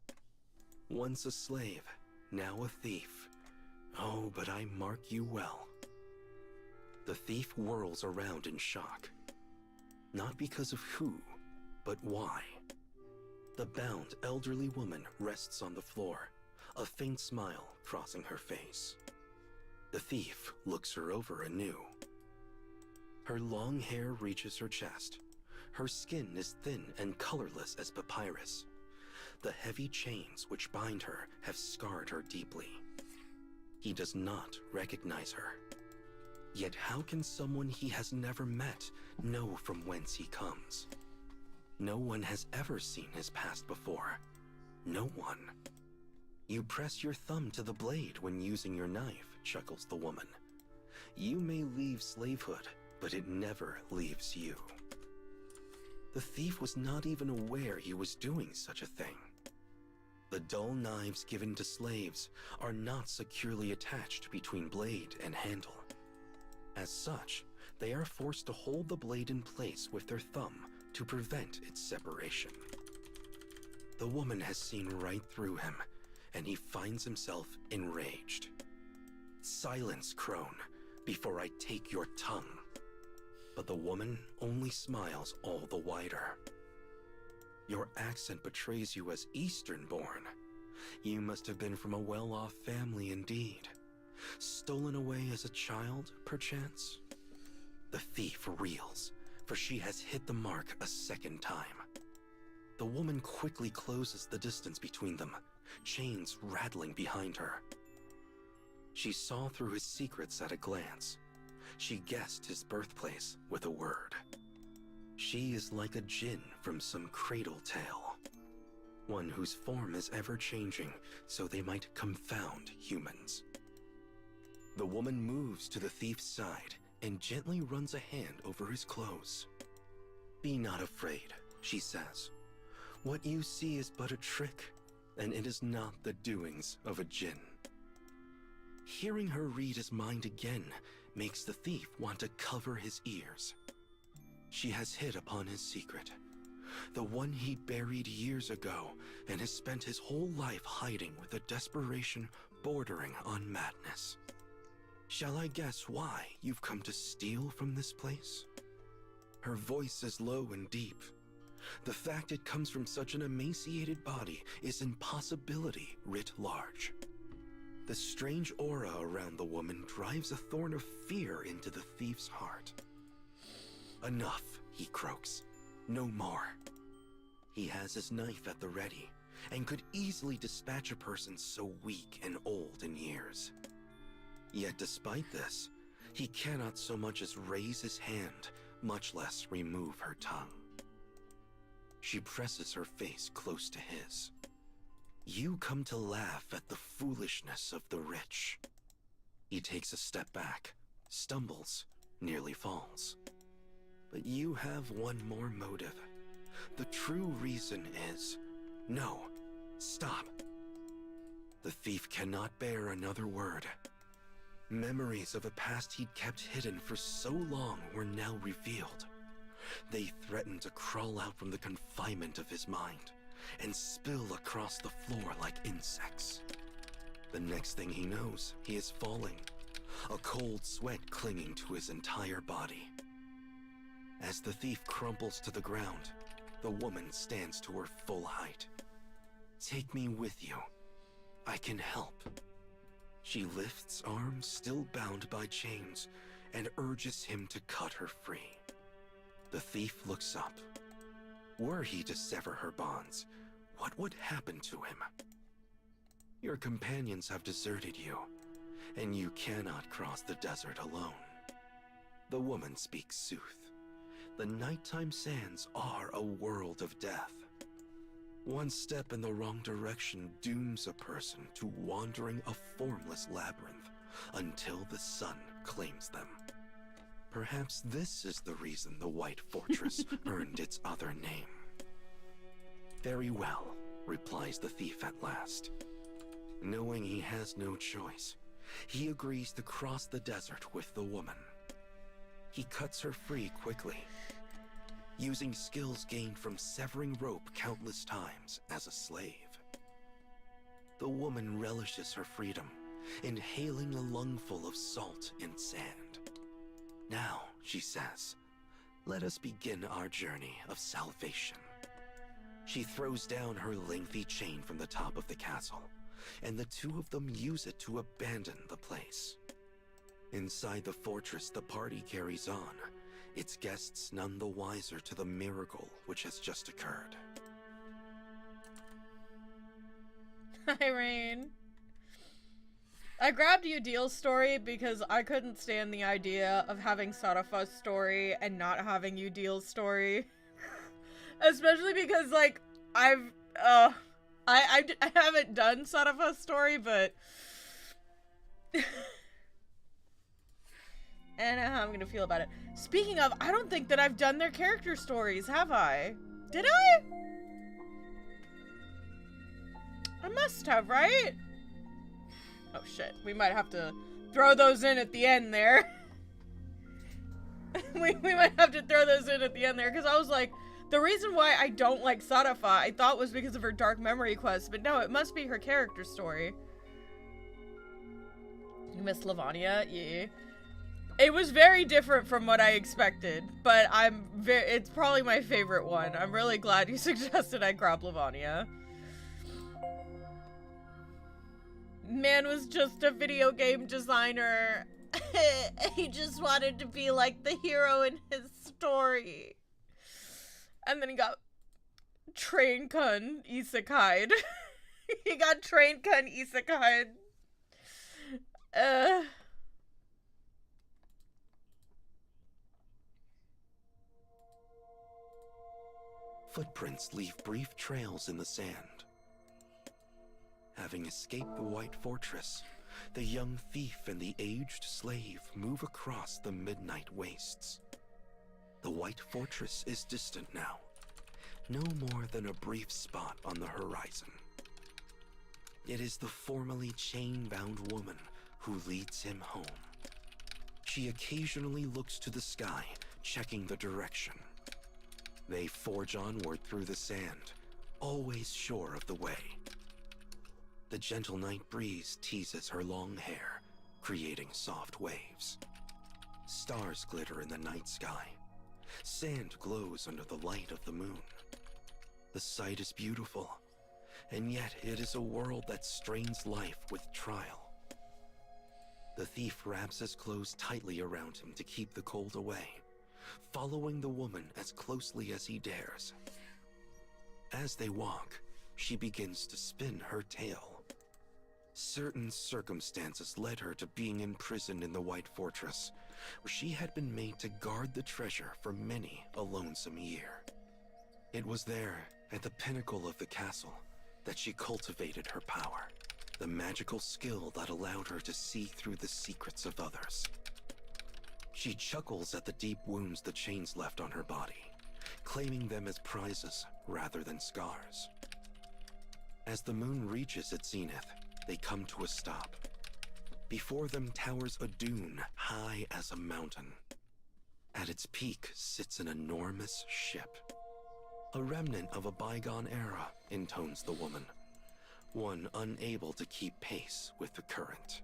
[SPEAKER 5] Once a slave, now a thief. Oh, but I mark you well. The thief whirls around in shock. Not because of who, but why. The bound elderly woman rests on the floor, a faint smile crossing her face. The thief looks her over anew. Her long hair reaches her chest. Her skin is thin and colorless as papyrus. The heavy chains which bind her have scarred her deeply. He does not recognize her. Yet how can someone he has never met know from whence he comes? No one has ever seen his past before. No one. You press your thumb to the blade when using your knife, chuckles the woman. You may leave slavehood, but it never leaves you. The thief was not even aware he was doing such a thing. The dull knives given to slaves are not securely attached between blade and handle. As such, they are forced to hold the blade in place with their thumb to prevent its separation. The woman has seen right through him, and he finds himself enraged. "Silence, crone, before I take your tongue." But the woman only smiles all the wider. "Your accent betrays you as Eastern-born. You must have been from a well-off family indeed. Stolen away as a child, perchance?" The thief reels, for she has hit the mark a second time. The woman quickly closes the distance between them, chains rattling behind her. She saw through his secrets at a glance. She guessed his birthplace with a word. She is like a djinn from some cradle tale, one whose form is ever-changing so they might confound humans. The woman moves to the thief's side and gently runs a hand over his clothes. "Be not afraid," she says. "What you see is but a trick, and it is not the doings of a djinn." Hearing her read his mind again makes the thief want to cover his ears. She has hit upon his secret, the one he buried years ago and has spent his whole life hiding with a desperation bordering on madness. "Shall I guess why you've come to steal from this place?" Her voice is low and deep. The fact it comes from such an emaciated body is impossibility writ large. The strange aura around the woman drives a thorn of fear into the thief's heart. "Enough," he croaks. "No more." He has his knife at the ready and could easily dispatch a person so weak and old in years. Yet despite this, he cannot so much as raise his hand, much less remove her tongue. She presses her face close to his. "You come to laugh at the foolishness of the rich." He takes a step back, stumbles, nearly falls. "But you have one more motive. The true reason is, no, stop." The thief cannot bear another word. Memories of a past he'd kept hidden for so long were now revealed. They threatened to crawl out from the confinement of his mind and spill across the floor like insects. The next thing he knows, he is falling, a cold sweat clinging to his entire body. As the thief crumples to the ground, the woman stands to her full height. "Take me with you. I can help." She lifts arms still bound by chains and urges him to cut her free. The thief looks up. Were he to sever her bonds, what would happen to him? "Your companions have deserted you, and you cannot cross the desert alone." The woman speaks sooth. The nighttime sands are a world of death. One step in the wrong direction dooms a person to wandering a formless labyrinth until the sun claims them. Perhaps this is the reason the White Fortress earned its other name. "Very well," replies the thief at last. Knowing he has no choice, he agrees to cross the desert with the woman. He cuts her free quickly, using skills gained from severing rope countless times as a slave. The woman relishes her freedom, inhaling a lungful of salt and sand. "Now," she says, "let us begin our journey of salvation." She throws down her lengthy chain from the top of the castle, and the two of them use it to abandon the place. Inside the fortress, the party carries on, its guests none the wiser to the miracle which has just occurred.
[SPEAKER 1] Hi, Rain. I grabbed Udil's story because I couldn't stand the idea of having Sarafa's story and not having Udil's story. Especially because, like, I haven't done Sarafa's story, but I know how I'm gonna feel about it. Speaking of, I don't think that I've done their character stories, have I? Did I? I must have, right? Oh shit, we might have to throw those in at the end there. we might have to throw those in at the end there, because I was like, the reason why I don't like Sadafa, I thought was because of her dark memory quest, but no, it must be her character story. Miss Lavania, yeah. It was very different from what I expected, but it's probably my favorite one. I'm really glad you suggested I grab Lavania. Man was just a video game designer. He just wanted to be like the hero in his story. And then he got train-kun isekai'd. He got train-kun isekai'd.
[SPEAKER 5] Footprints leave brief trails in the sand. Having escaped the White Fortress, the young thief and the aged slave move across the midnight wastes. The White Fortress is distant now, no more than a brief spot on the horizon. It is the formerly chain-bound woman who leads him home. She occasionally looks to the sky, checking the direction. They forge onward through the sand, always sure of the way. The gentle night breeze teases her long hair, creating soft waves. Stars glitter in the night sky. Sand glows under the light of the moon. The sight is beautiful, and yet it is a world that strains life with trial. The thief wraps his clothes tightly around him to keep the cold away, following the woman as closely as he dares. As they walk, she begins to spin her tale. Certain circumstances led her to being imprisoned in the White Fortress, where she had been made to guard the treasure for many a lonesome year. It was there, at the pinnacle of the castle, that she cultivated her power, the magical skill that allowed her to see through the secrets of others. She chuckles at the deep wounds the chains left on her body, claiming them as prizes rather than scars. As the moon reaches its zenith, they come to a stop. Before them towers a dune high as a mountain. At its peak sits an enormous ship. A remnant of a bygone era, intones the woman, one unable to keep pace with the current.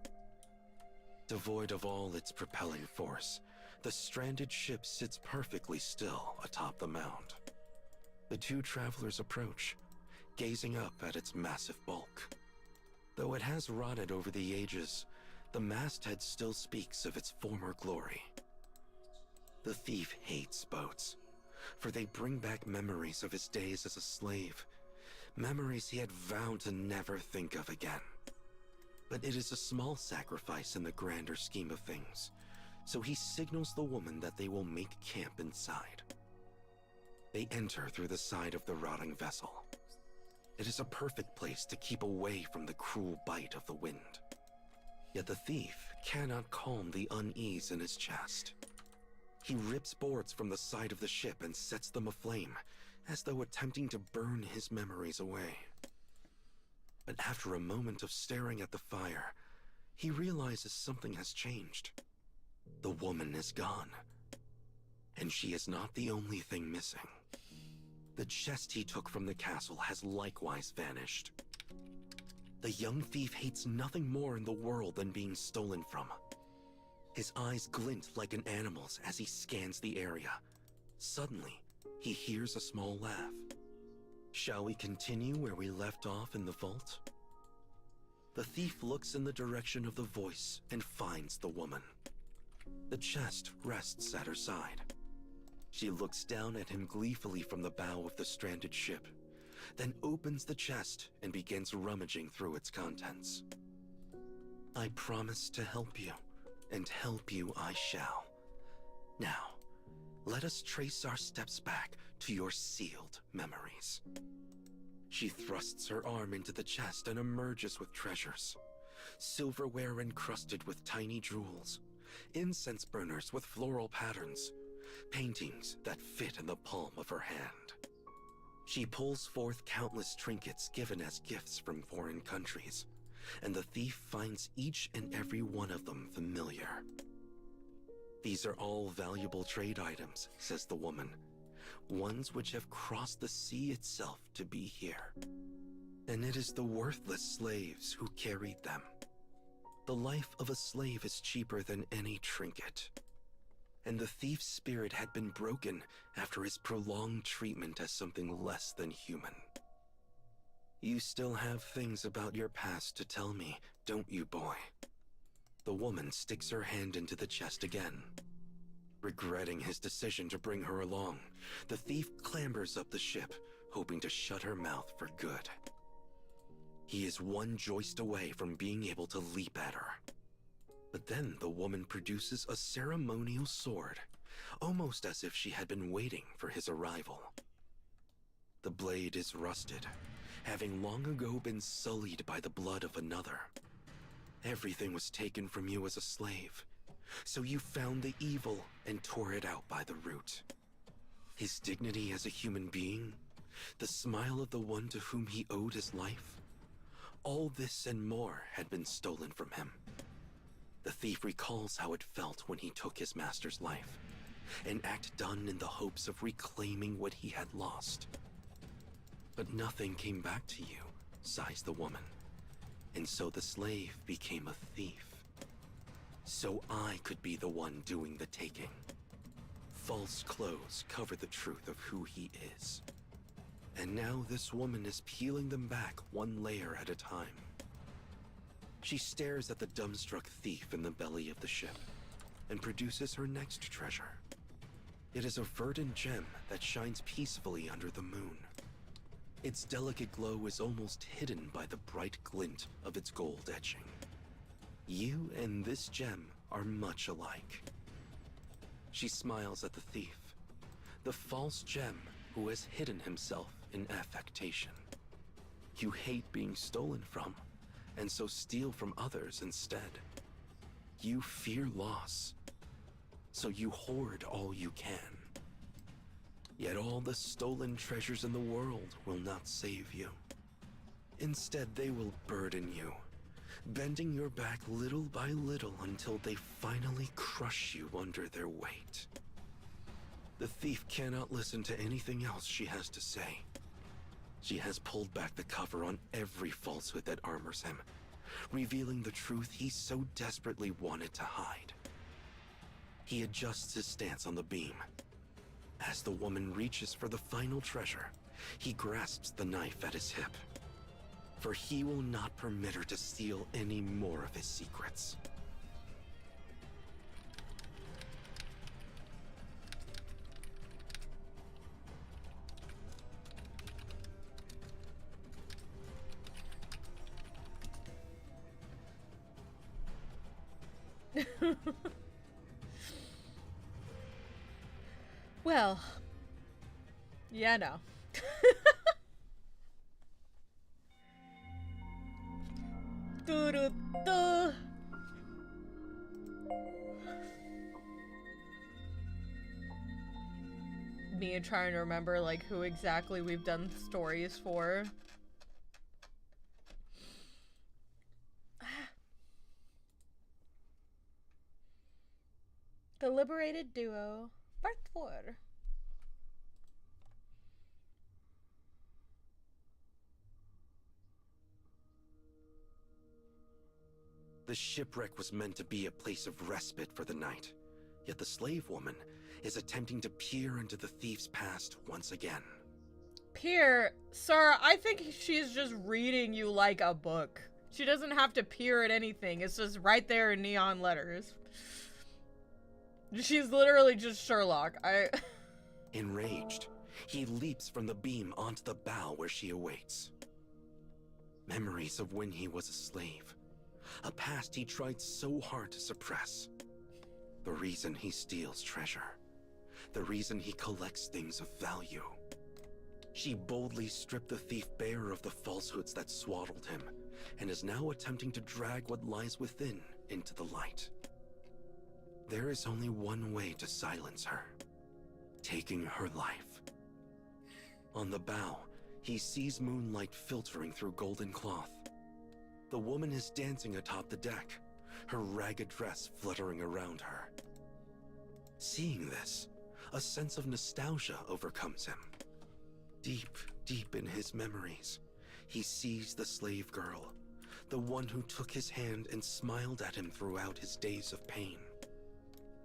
[SPEAKER 5] Devoid of all its propelling force, the stranded ship sits perfectly still atop the mound. The two travelers approach, gazing up at its massive bulk. Though it has rotted over the ages, the masthead still speaks of its former glory. The thief hates boats, for they bring back memories of his days as a slave, memories he had vowed to never think of again. But it is a small sacrifice in the grander scheme of things, so he signals the woman that they will make camp inside. They enter through the side of the rotting vessel. It is a perfect place to keep away from the cruel bite of the wind. Yet the thief cannot calm the unease in his chest. He rips boards from the side of the ship and sets them aflame, as though attempting to burn his memories away. But after a moment of staring at the fire, he realizes something has changed. The woman is gone, and she is not the only thing missing. The chest he took from the castle has likewise vanished. The young thief hates nothing more in the world than being stolen from. His eyes glint like an animal's as he scans the area. Suddenly, he hears a small laugh. Shall we continue where we left off in the vault? The thief looks in the direction of the voice and finds the woman. The chest rests at her side. She looks down at him gleefully from the bow of the stranded ship, then opens the chest and begins rummaging through its contents. I promise to help you, and help you I shall. Now, let us trace our steps back to your sealed memories. She thrusts her arm into the chest and emerges with treasures. Silverware encrusted with tiny jewels, incense burners with floral patterns, paintings that fit in the palm of her hand. She pulls forth countless trinkets given as gifts from foreign countries, and the thief finds each and every one of them familiar. These are all valuable trade items, says the woman, ones which have crossed the sea itself to be here. And it is the worthless slaves who carried them. The life of a slave is cheaper than any trinket. And the thief's spirit had been broken after his prolonged treatment as something less than human. You still have things about your past to tell me, don't you, boy? The woman sticks her hand into the chest again. Regretting his decision to bring her along, the thief clambers up the ship, hoping to shut her mouth for good. He is one joist away from being able to leap at her. But then the woman produces a ceremonial sword, almost as if she had been waiting for his arrival. The blade is rusted, having long ago been sullied by the blood of another. Everything was taken from you as a slave, so you found the evil and tore it out by the root. His dignity as a human being, the smile of the one to whom he owed his life, all this and more had been stolen from him. The thief recalls how it felt when he took his master's life, an act done in the hopes of reclaiming what he had lost. But nothing came back to you, sighs the woman, and so the slave became a thief. So I could be the one doing the taking. False clothes cover the truth of who he is. And now this woman is peeling them back one layer at a time. She stares at the dumbstruck thief in the belly of the ship and produces her next treasure. It is a verdant gem that shines peacefully under the moon. Its delicate glow is almost hidden by the bright glint of its gold etching. You and this gem are much alike. She smiles at the thief, the false gem who has hidden himself in affectation. You hate being stolen from, and so steal from others instead. You fear loss, so you hoard all you can. Yet all the stolen treasures in the world will not save you. Instead, they will burden you, bending your back little by little until they finally crush you under their weight. The thief cannot listen to anything else she has to say. She has pulled back the cover on every falsehood that armors him, revealing the truth he so desperately wanted to hide. He adjusts his stance on the beam. As the woman reaches for the final treasure, he grasps the knife at his hip. For he will not permit her to steal any more of his secrets.
[SPEAKER 1] Well, yeah, no. Doo-doo-doo. Me trying to remember, like, who exactly we've done stories for. The Liberated Duo, Part 4.
[SPEAKER 5] The shipwreck was meant to be a place of respite for the night, yet the slave woman is attempting to peer into the thief's past once again.
[SPEAKER 1] Peer? Sir, I think she's just reading you like a book. She doesn't have to peer at anything. It's just right there in neon letters. She's literally just Sherlock.
[SPEAKER 5] Enraged, he leaps from the beam onto the bow where she awaits. Memories of when he was a slave. A past he tried so hard to suppress. The reason he steals treasure. The reason he collects things of value. She boldly stripped the thief bare of the falsehoods that swaddled him, and is now attempting to drag what lies within into the light. There is only one way to silence her. Taking her life. On the bow, he sees moonlight filtering through golden cloth. The woman is dancing atop the deck, her ragged dress fluttering around her. Seeing this, a sense of nostalgia overcomes him. Deep, deep in his memories, he sees the slave girl, the one who took his hand and smiled at him throughout his days of pain.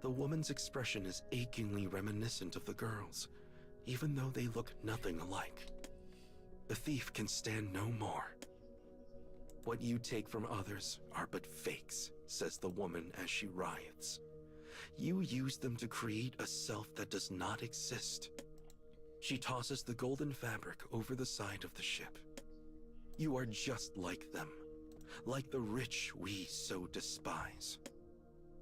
[SPEAKER 5] The woman's expression is achingly reminiscent of the girl's, even though they look nothing alike. The thief can stand no more. What you take from others are but fakes, says the woman as she writhes. You use them to create a self that does not exist. She tosses the golden fabric over the side of the ship. You are just like them, like the rich we so despise.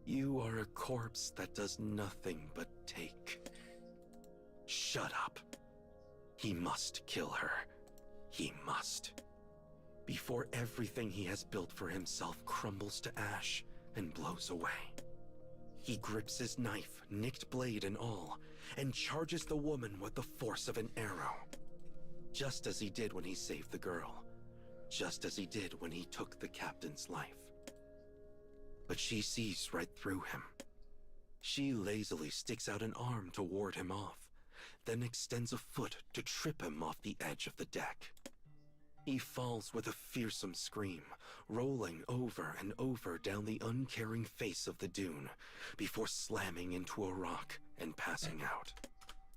[SPEAKER 5] You are a corpse that does nothing but take. Shut up. He must kill her. He must. Before everything he has built for himself crumbles to ash and blows away. He grips his knife, nicked blade and all, and charges the woman with the force of an arrow. Just as he did when he saved the girl. Just as he did when he took the captain's life. But she sees right through him. She lazily sticks out an arm to ward him off, then extends a foot to trip him off the edge of the deck. He falls with a fearsome scream, rolling over and over down the uncaring face of the dune, before slamming into a rock and passing out.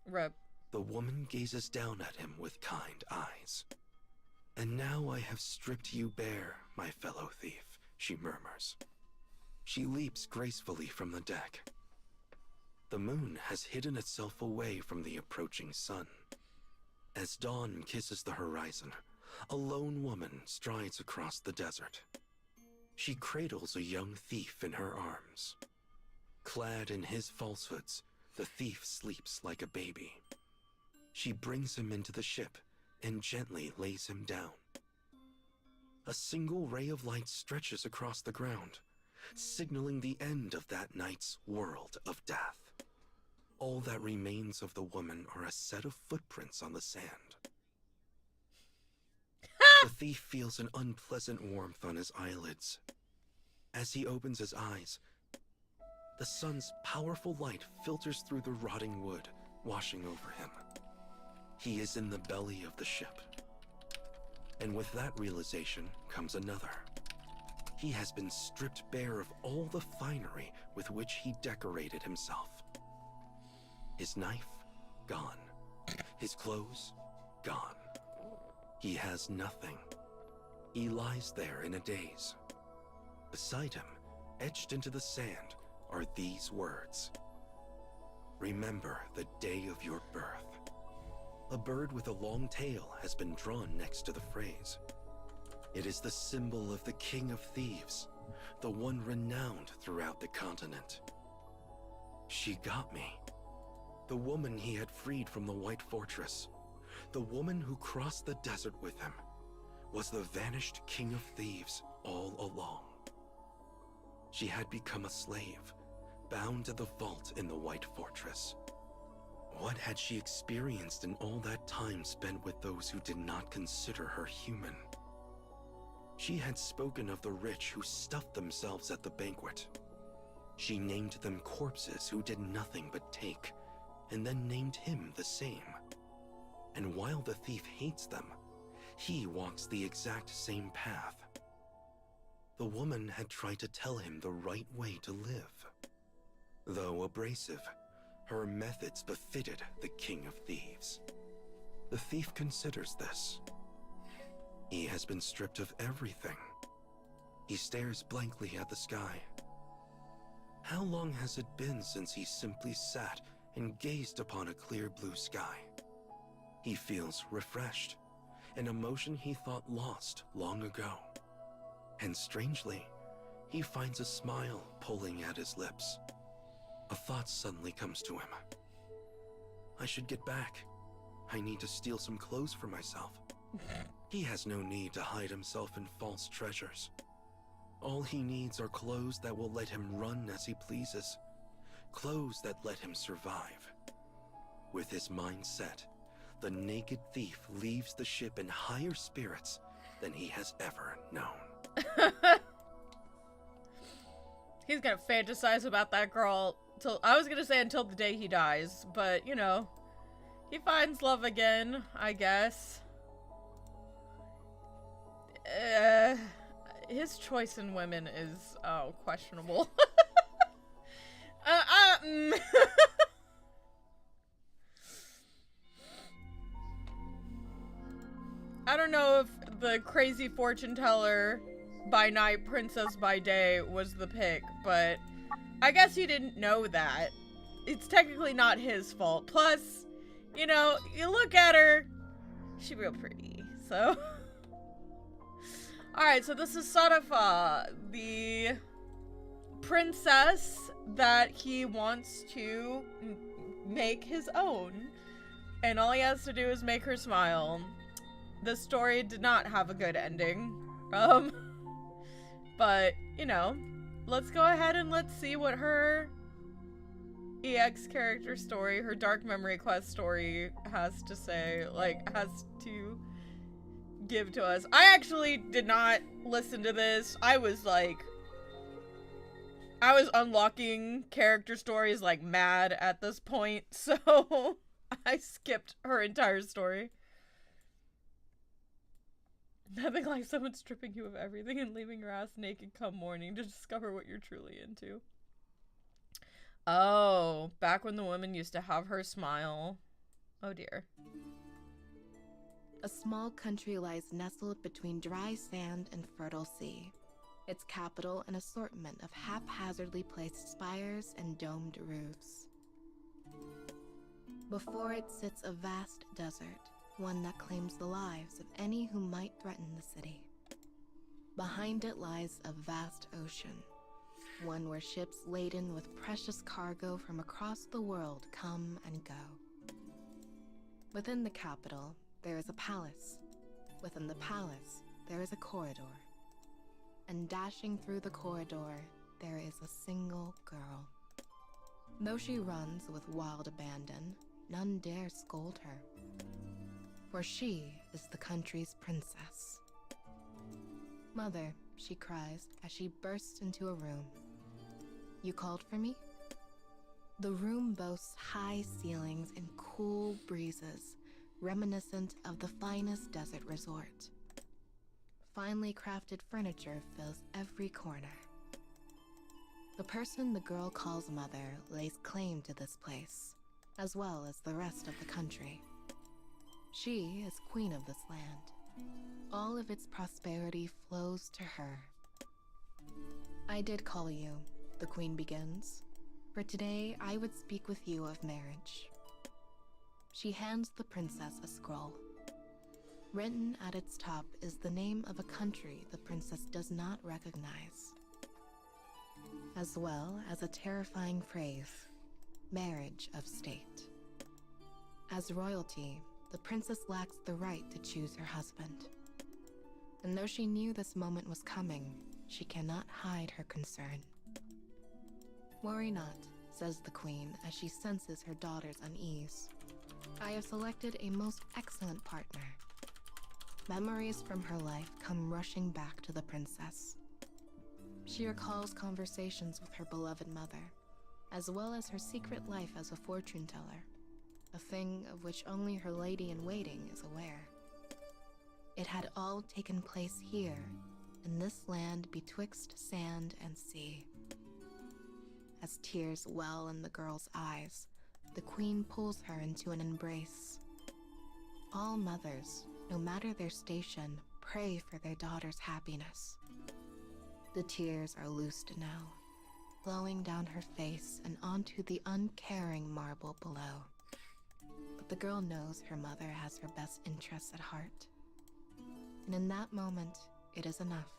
[SPEAKER 1] Rip.
[SPEAKER 5] The woman gazes down at him with kind eyes. And now I have stripped you bare, my fellow thief, she murmurs. She leaps gracefully from the deck. The moon has hidden itself away from the approaching sun. As dawn kisses the horizon, a lone woman strides across the desert. She cradles a young thief in her arms. Clad in his falsehoods, the thief sleeps like a baby. She brings him into the ship and gently lays him down. A single ray of light stretches across the ground, signaling the end of that night's world of death. All that remains of the woman are a set of footprints on the sand. The thief feels an unpleasant warmth on his eyelids. As he opens his eyes, the sun's powerful light filters through the rotting wood, washing over him. He is in the belly of the ship. And with that realization comes another. He has been stripped bare of all the finery with which he decorated himself. His knife, gone. His clothes, gone. He has nothing. He lies there in a daze. Beside him, etched into the sand, are these words. Remember the day of your birth. A bird with a long tail has been drawn next to the phrase. It is the symbol of the King of Thieves, the one renowned throughout the continent. She got me. The woman he had freed from the White Fortress, the woman who crossed the desert with him, was the vanished King of Thieves all along. She had become a slave, bound to the vault in the White Fortress. What had she experienced in all that time spent with those who did not consider her human? She had spoken of the rich who stuffed themselves at the banquet. She named them corpses who did nothing but take, and then named him the same. And while the thief hates them, he walks the exact same path. The woman had tried to tell him the right way to live. Though abrasive, her methods befitted the King of Thieves. The thief considers this. He has been stripped of everything. He stares blankly at the sky. How long has it been since he simply sat and gazed upon a clear blue sky? He feels refreshed, an emotion he thought lost long ago. And strangely, he finds a smile pulling at his lips. A thought suddenly comes to him. I should get back. I need to steal some clothes for myself. He has no need to hide himself in false treasures. All he needs are clothes that will let him run as he pleases. Clothes that let him survive. With his mind set, the naked thief leaves the ship in higher spirits than he has ever known.
[SPEAKER 1] He's gonna fantasize about that girl till, I was gonna say until the day he dies, but you know, he finds love again, I guess. His choice in women is, questionable. I don't know if the crazy fortune teller by night, princess by day was the pick, but I guess he didn't know that. It's technically not his fault. Plus, you know, you look at her, she's real pretty, so. Alright, so this is Sadafa, the princess that he wants to make his own. And all he has to do is make her smile. The story did not have a good ending. But, you know, let's go ahead and let's see what her EX character story, her Dark Memory Quest story has to say, like, has to give to us. I actually did not listen to this. I was unlocking character stories like mad at this point, so I skipped her entire story. Nothing like someone stripping you of everything and leaving your ass naked come morning to discover what you're truly into. Oh, back when the woman used to have her smile. Oh dear.
[SPEAKER 6] A small country lies nestled between dry sand and fertile sea. Its capital an assortment of haphazardly placed spires and domed roofs. Before it sits a vast desert, one that claims the lives of any who might threaten the city. Behind it lies a vast ocean, one where ships laden with precious cargo from across the world come and go. Within the capital, there is a palace. Within the palace, there is a corridor. And dashing through the corridor, there is a single girl. Though she runs with wild abandon, none dare scold her. For she is the country's princess. "Mother," she cries as she bursts into a room. "You called for me?" The room boasts high ceilings and cool breezes, reminiscent of the finest desert resort. Finely crafted furniture fills every corner. The person the girl calls mother lays claim to this place, as well as the rest of the country. She is queen of this land. All of its prosperity flows to her. "I did call you," the queen begins, "for today I would speak with you of marriage." She hands the princess a scroll. Written at its top is the name of a country the princess does not recognize, as well as a terrifying phrase, "marriage of state." As royalty, the princess lacks the right to choose her husband. And though she knew this moment was coming, she cannot hide her concern. "Worry not," says the queen as she senses her daughter's unease. "I have selected a most excellent partner." Memories from her life come rushing back to the princess. She recalls conversations with her beloved mother, as well as her secret life as a fortune teller, a thing of which only her lady-in-waiting is aware. It had all taken place here, in this land betwixt sand and sea. As tears well in the girl's eyes, the queen pulls her into an embrace. All mothers, no matter their station, pray for their daughter's happiness. The tears are loosed now, flowing down her face and onto the uncaring marble below. But the girl knows her mother has her best interests at heart. And in that moment, it is enough.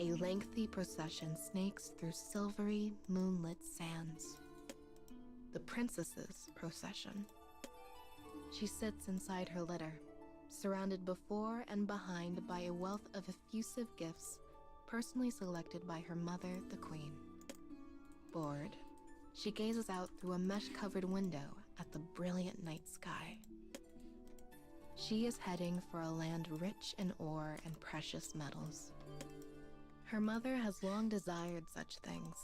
[SPEAKER 6] A lengthy procession snakes through silvery, moonlit sands. The princess's procession. She sits inside her litter, surrounded before and behind by a wealth of effusive gifts personally selected by her mother, the queen. Bored, She gazes out through a mesh-covered window at the brilliant night sky. She is heading for a land rich in ore and precious metals. Her mother has long desired such things,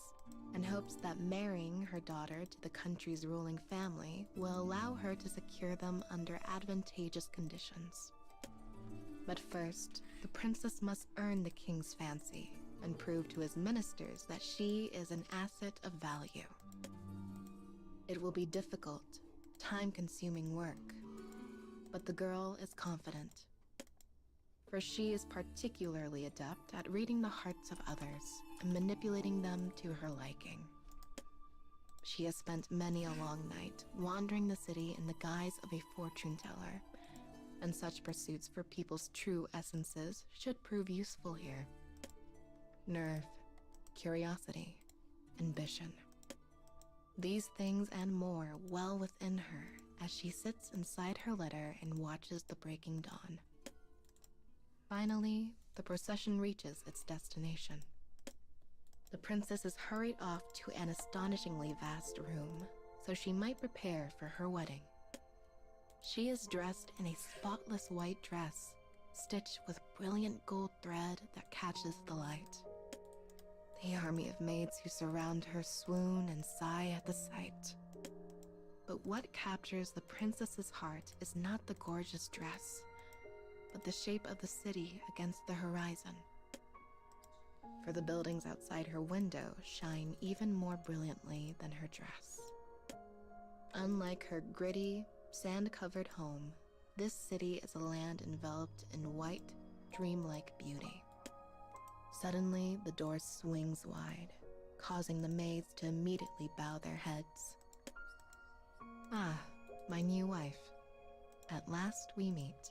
[SPEAKER 6] and hopes that marrying her daughter to the country's ruling family will allow her to secure them under advantageous conditions. But first, the princess must earn the king's fancy and prove to his ministers that she is an asset of value. It will be difficult, time-consuming work, but the girl is confident, for she is particularly adept at reading the hearts of others and manipulating them to her liking. She has spent many a long night wandering the city in the guise of a fortune teller, and such pursuits for people's true essences should prove useful here. Nerve, curiosity, ambition. These things and more well within her as she sits inside her letter and watches the breaking dawn. Finally, the procession reaches its destination. The princess is hurried off to an astonishingly vast room, so she might prepare for her wedding. She is dressed in a spotless white dress, stitched with brilliant gold thread that catches the light. The army of maids who surround her swoon and sigh at the sight. But what captures the princess's heart is not the gorgeous dress, but the shape of the city against the horizon. For the buildings outside her window shine even more brilliantly than her dress. Unlike her gritty, sand-covered home, this city is a land enveloped in white, dreamlike beauty. Suddenly, the door swings wide, causing the maids to immediately bow their heads. Ah, my new wife. At last we meet.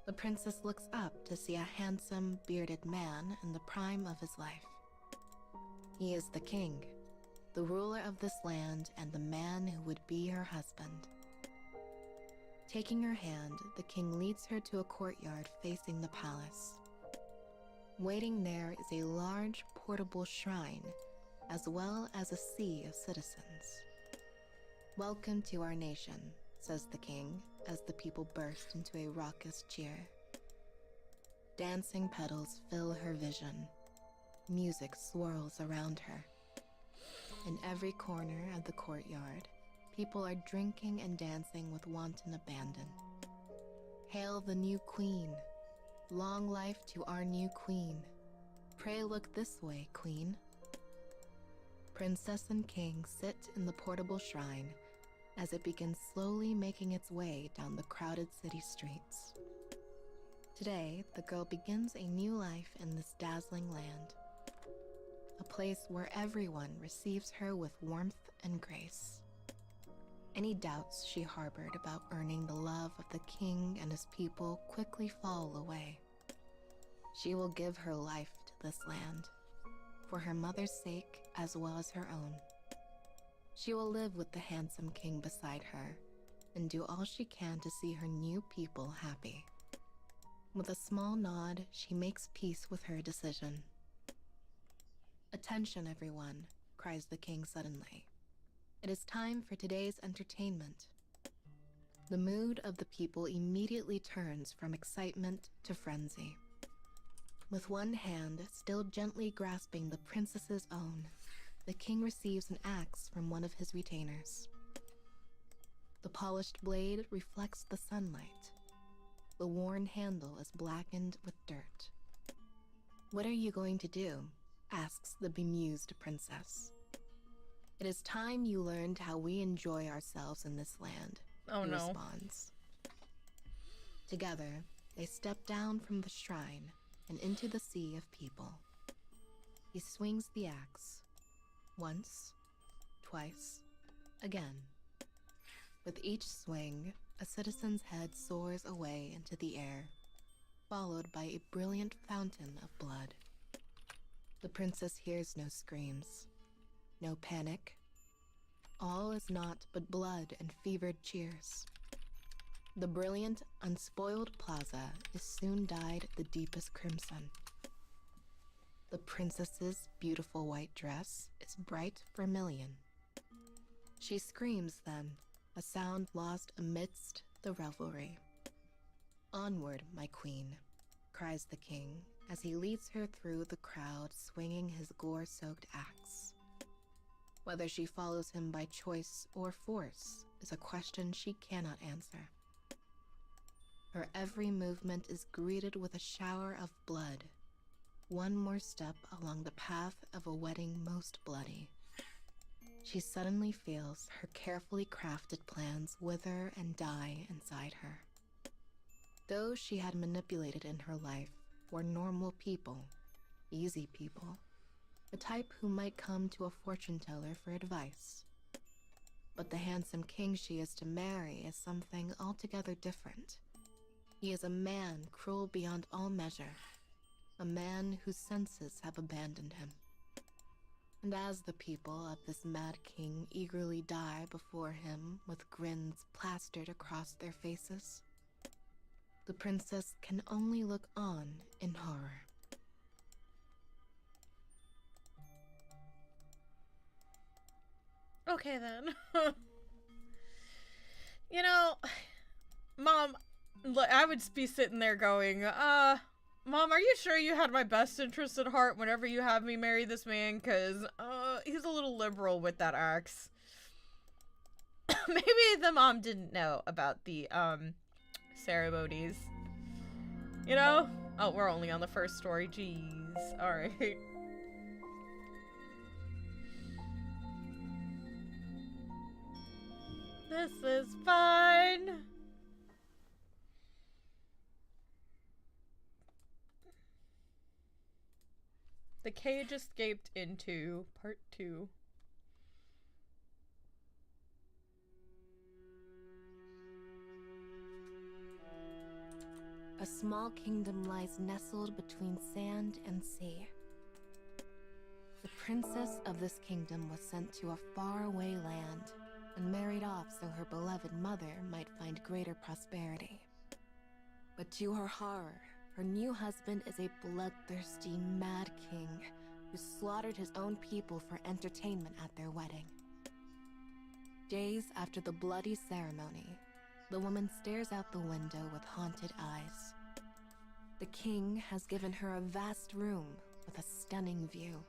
[SPEAKER 6] The princess looks up to see a handsome, bearded man in the prime of his life. He is the king, the ruler of this land and the man who would be her husband. Taking her hand, the king leads her to a courtyard facing the palace. Waiting there is a large, portable shrine, as well as a sea of citizens. "Welcome to our nation," says the king, as the people burst into a raucous cheer. Dancing petals fill her vision. Music swirls around her. In every corner of the courtyard, people are drinking and dancing with wanton abandon. Hail the new queen. Long life to our new queen. Pray look this way, queen. Princess and king sit in the portable shrine as it begins slowly making its way down the crowded city streets. Today, the girl begins a new life in this dazzling land, a place where everyone receives her with warmth and grace. Any doubts she harbored about earning the love of the king and his people quickly fall away. She will give her life to this land, for her mother's sake as well as her own. She will live with the handsome king beside her and do all she can to see her new people happy. With a small nod, she makes peace with her decision. "Attention, everyone," cries the king suddenly. "It is time for today's entertainment." The mood of the people immediately turns from excitement to frenzy. With one hand still gently grasping the princess's own, the king receives an axe from one of his retainers. The polished blade reflects the sunlight. The worn handle is blackened with dirt. "What are you going to do?" asks the bemused princess. "It is time you learned how we enjoy ourselves in this land,"
[SPEAKER 1] Oh
[SPEAKER 6] he
[SPEAKER 1] no.
[SPEAKER 6] responds. Together, they step down from the shrine and into the sea of people. He swings the axe. Once, twice, again. With each swing, a citizen's head soars away into the air, followed by a brilliant fountain of blood. The princess hears no screams, no panic. All is naught but blood and fevered cheers. The brilliant, unspoiled plaza is soon dyed the deepest crimson. The princess's beautiful white dress is bright vermilion, She screams then, a sound lost amidst the revelry. "Onward, my queen," cries the king as he leads her through the crowd swinging his gore-soaked axe. Whether she follows him by choice or force is a question she cannot answer. Her every movement is greeted with a shower of blood. One more step along the path of a wedding most bloody. She suddenly feels her carefully crafted plans wither and die inside her. Those she had manipulated in her life were normal people, easy people, the type who might come to a fortune teller for advice. But the handsome king she is to marry is something altogether different. He is a man cruel beyond all measure, a man whose senses have abandoned him. And as the people of this mad king eagerly die before him with grins plastered across their faces, the princess can only look on in horror.
[SPEAKER 1] Okay then. You know, Mom, I would be sitting there going, Mom, are you sure you had my best interest at heart whenever you have me marry this man? Because, he's a little liberal with that axe. Maybe the mom didn't know about the, ceremonies. You know? Oh, we're only on the first story. Jeez. Alright. This is fine. The cage escaped into part 2.
[SPEAKER 6] A small kingdom lies nestled between sand and sea. The princess of this kingdom was sent to a faraway land and married off so her beloved mother might find greater prosperity. But to her horror, her new husband is a bloodthirsty mad king who slaughtered his own people for entertainment at their wedding. Days after the bloody ceremony, the woman stares out the window with haunted eyes. The king has given her a vast room with a stunning view.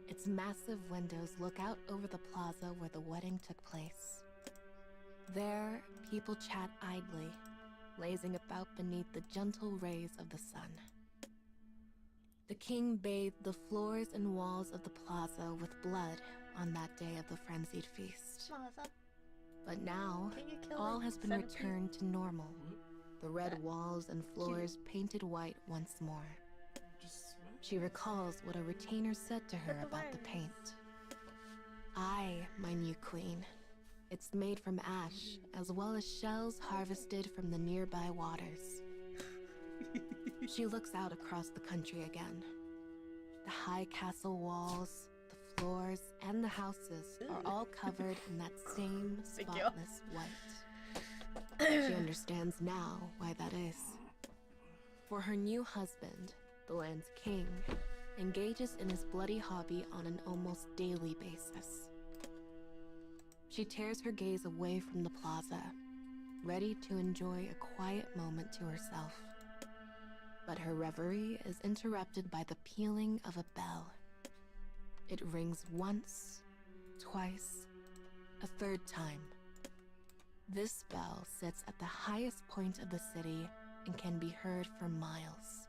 [SPEAKER 6] Its massive windows look out over the plaza where the wedding took place. There, people chat idly, lazing about beneath the gentle rays of the sun. The king bathed the floors and walls of the plaza with blood on that day of the frenzied feast. But now, all has been returned to normal. The red walls and floors painted white once more. She recalls what a retainer said to her about the paint. "Aye, my new queen. It's made from ash, as well as shells harvested from the nearby waters." She looks out across the country again. The high castle walls, the floors, and the houses are all covered in that same spotless white. She understands now why that is. For her new husband, the land's king, engages in his bloody hobby on an almost daily basis. She tears her gaze away from the plaza, ready to enjoy a quiet moment to herself. But her reverie is interrupted by the pealing of a bell. It rings once, twice, a third time. This bell sits at the highest point of the city and can be heard for miles.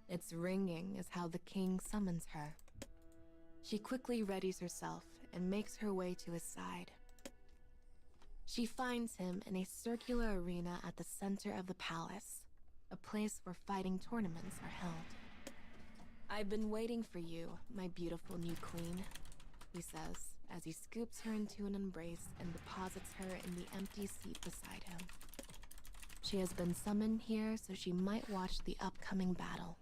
[SPEAKER 6] Its ringing is how the king summons her. She quickly readies herself and makes her way to his side. She finds him in a circular arena at the center of the palace, a place where fighting tournaments are held. "I've been waiting for you, my beautiful new queen," he says, as he scoops her into an embrace and deposits her in the empty seat beside him. She has been summoned here so she might watch the upcoming battle.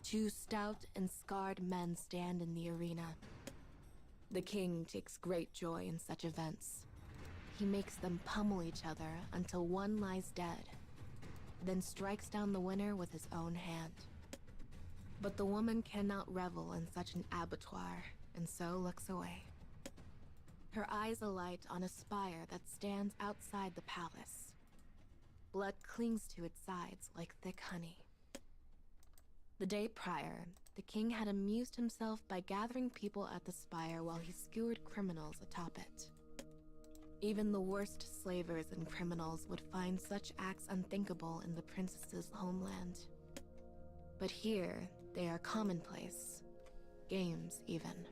[SPEAKER 6] 2 stout and scarred men stand in the arena. The king takes great joy in such events. He makes them pummel each other until one lies dead, then strikes down the winner with his own hand. But the woman cannot revel in such an abattoir, and so looks away. her eyes alight on a spire that stands outside the palace. Blood clings to its sides like thick honey. The day prior, the king had amused himself by gathering people at the spire while he skewered criminals atop it. Even the worst slavers and criminals would find such acts unthinkable in the princess's homeland. But here, they are commonplace. Games, even.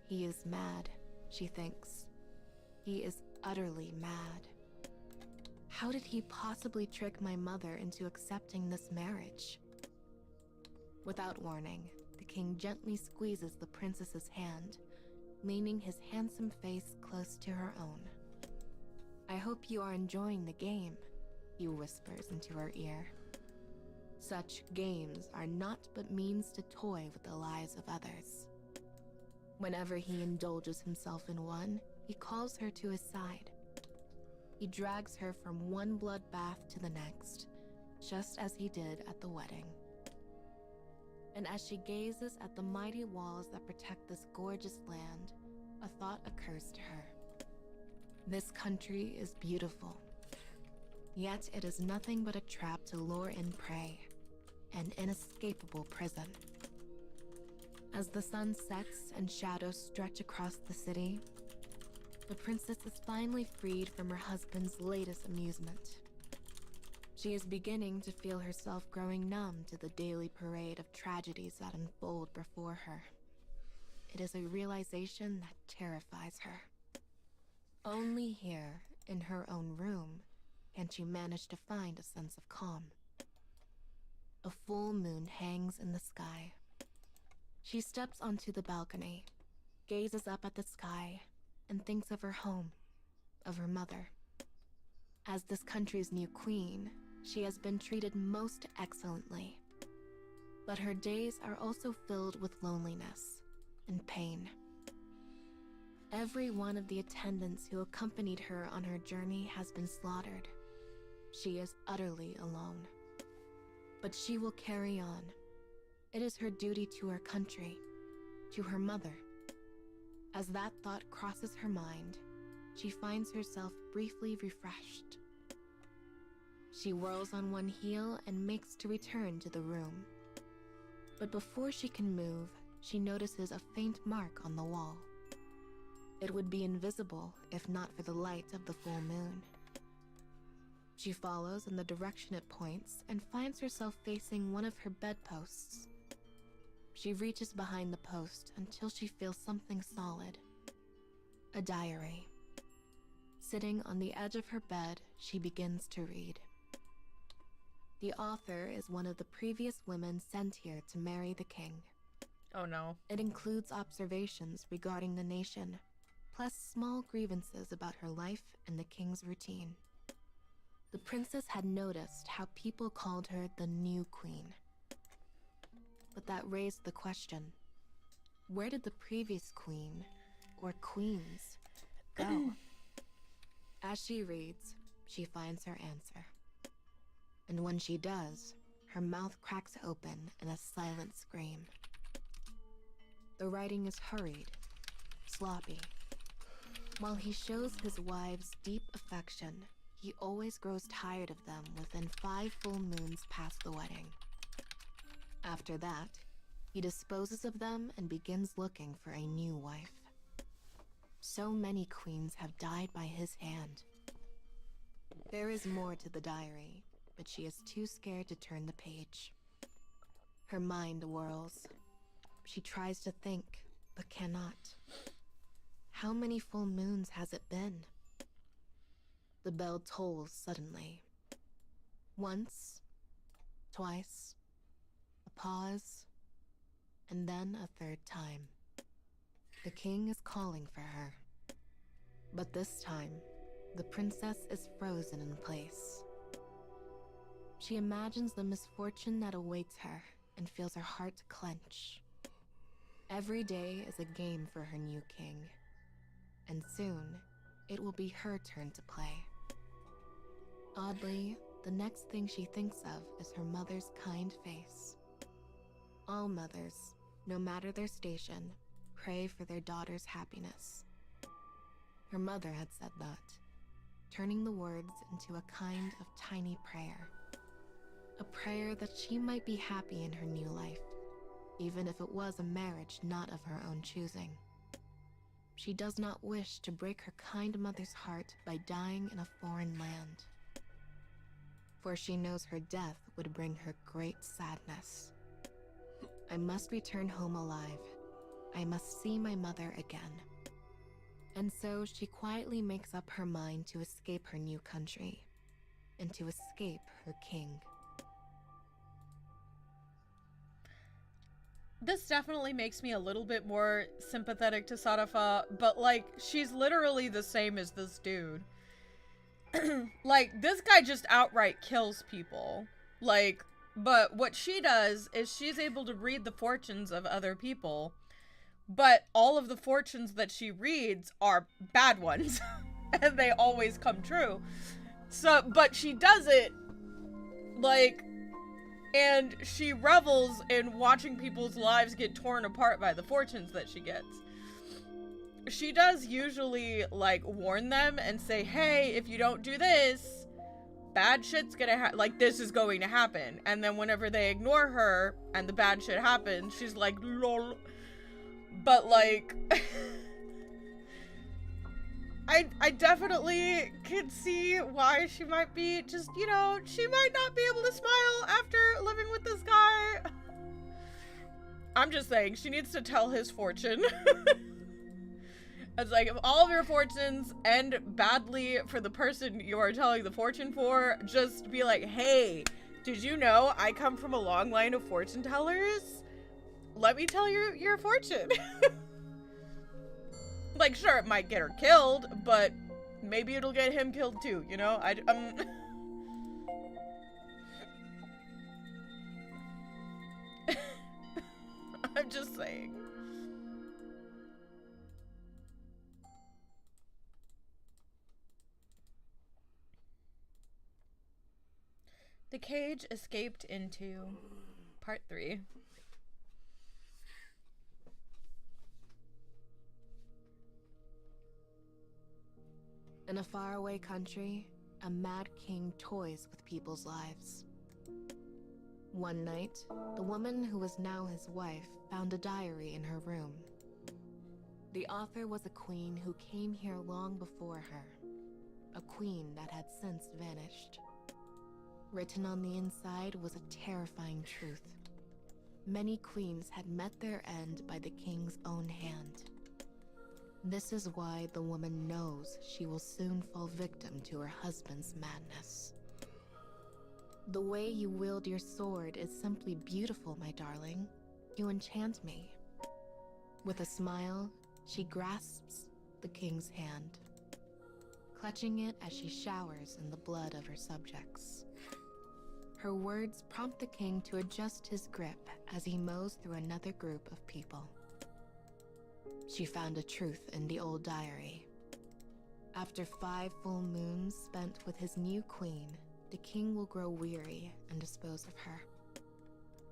[SPEAKER 6] He is mad, she thinks. He is utterly mad. How did he possibly trick my mother into accepting this marriage? Without warning, the king gently squeezes the princess's hand, leaning his handsome face close to her own. "I hope you are enjoying the game," he whispers into her ear. Such games are not but means to toy with the lives of others. Whenever he indulges himself in one, he calls her to his side. He drags her from one bloodbath to the next, just as he did at the wedding. And as she gazes at the mighty walls that protect this gorgeous land, a thought occurs to her. This country is beautiful, yet it is nothing but a trap to lure in prey, an inescapable prison. As the sun sets and shadows stretch across the city, the princess is finally freed from her husband's latest amusement. She is beginning to feel herself growing numb to the daily parade of tragedies that unfold before her. It is a realization that terrifies her. Only here, in her own room, can she manage to find a sense of calm. A full moon hangs in the sky. She steps onto the balcony, gazes up at the sky, and thinks of her home, of her mother. As this country's new queen, she has been treated most excellently. But her days are also filled with loneliness and pain. Every one of the attendants who accompanied her on her journey has been slaughtered. She is utterly alone. But she will carry on. It is her duty to her country, to her mother. As that thought crosses her mind, she finds herself briefly refreshed. She whirls on one heel and makes to return to the room. But before she can move, she notices a faint mark on the wall. It would be invisible if not for the light of the full moon. She follows in the direction it points and finds herself facing one of her bedposts. She reaches behind the post until she feels something solid. A diary. Sitting on the edge of her bed, she begins to read. The author is one of the previous women sent here to marry the king.
[SPEAKER 1] Oh no.
[SPEAKER 6] It includes observations regarding the nation, plus small grievances about her life and the king's routine. The princess had noticed how people called her the new queen. But that raised the question, where did the previous queen, or queens, go? As she reads, she finds her answer. And when she does, her mouth cracks open in a silent scream. The writing is hurried, sloppy. While he shows his wives deep affection, he always grows tired of them within 5 full moons past the wedding. After that, he disposes of them and begins looking for a new wife. So many queens have died by his hand. There is more to the diary, but she is too scared to turn the page. Her mind whirls. She tries to think, but cannot. How many full moons has it been? The bell tolls suddenly. Once, twice, a pause, and then a third time. The king is calling for her. But this time, the princess is frozen in place. She imagines the misfortune that awaits her and feels her heart clench. Every day is a game for her new king, and soon it will be her turn to play. Oddly, the next thing she thinks of is her mother's kind face. All mothers, no matter their station, pray for their daughter's happiness. Her mother had said that, turning the words into a kind of tiny prayer. A prayer that she might be happy in her new life, even if it was a marriage not of her own choosing. She does not wish to break her kind mother's heart by dying in a foreign land, for she knows her death would bring her great sadness. I must return home alive. I must see my mother again. And so she quietly makes up her mind to escape her new country, and to escape her king.
[SPEAKER 1] This definitely makes me a little bit more sympathetic to Sarafa, but like, she's literally the same as this dude. Like, this guy just outright kills people. Like, but what she does is she's able to read the fortunes of other people, but all of the fortunes that she reads are bad ones, and they always come true. So, but she does it, like, and she revels in watching people's lives get torn apart by the fortunes that she gets. She does usually, like, warn them and say, hey, if you don't do this, bad shit's gonna like, this is going to happen. And then whenever they ignore her and the bad shit happens, she's like, lol. But, like, I definitely could see why she might be just, you know, she might not be able to smile after living with this guy. I'm just saying, she needs to tell his fortune. It's like, if all of your fortunes end badly for the person you are telling the fortune for, just be like, hey, did you know I come from a long line of fortune tellers? Let me tell you your fortune. Like, sure, it might get her killed, but maybe it'll get him killed too, you know? I'm just saying. The cage escaped into part 3.
[SPEAKER 6] In a faraway country, a mad king toys with people's lives. One night, the woman who was now his wife found a diary in her room. The author was a queen who came here long before her, a queen that had since vanished. Written on the inside was a terrifying truth. Many queens had met their end by the king's own hand. This is why the woman knows she will soon fall victim to her husband's madness. The way you wield your sword is simply beautiful, my darling. You enchant me. With a smile, she grasps the king's hand, clutching it as she showers in the blood of her subjects. Her words prompt the king to adjust his grip as he mows through another group of people. She found a truth in the old diary. After 5 full moons spent with his new queen, the king will grow weary and dispose of her.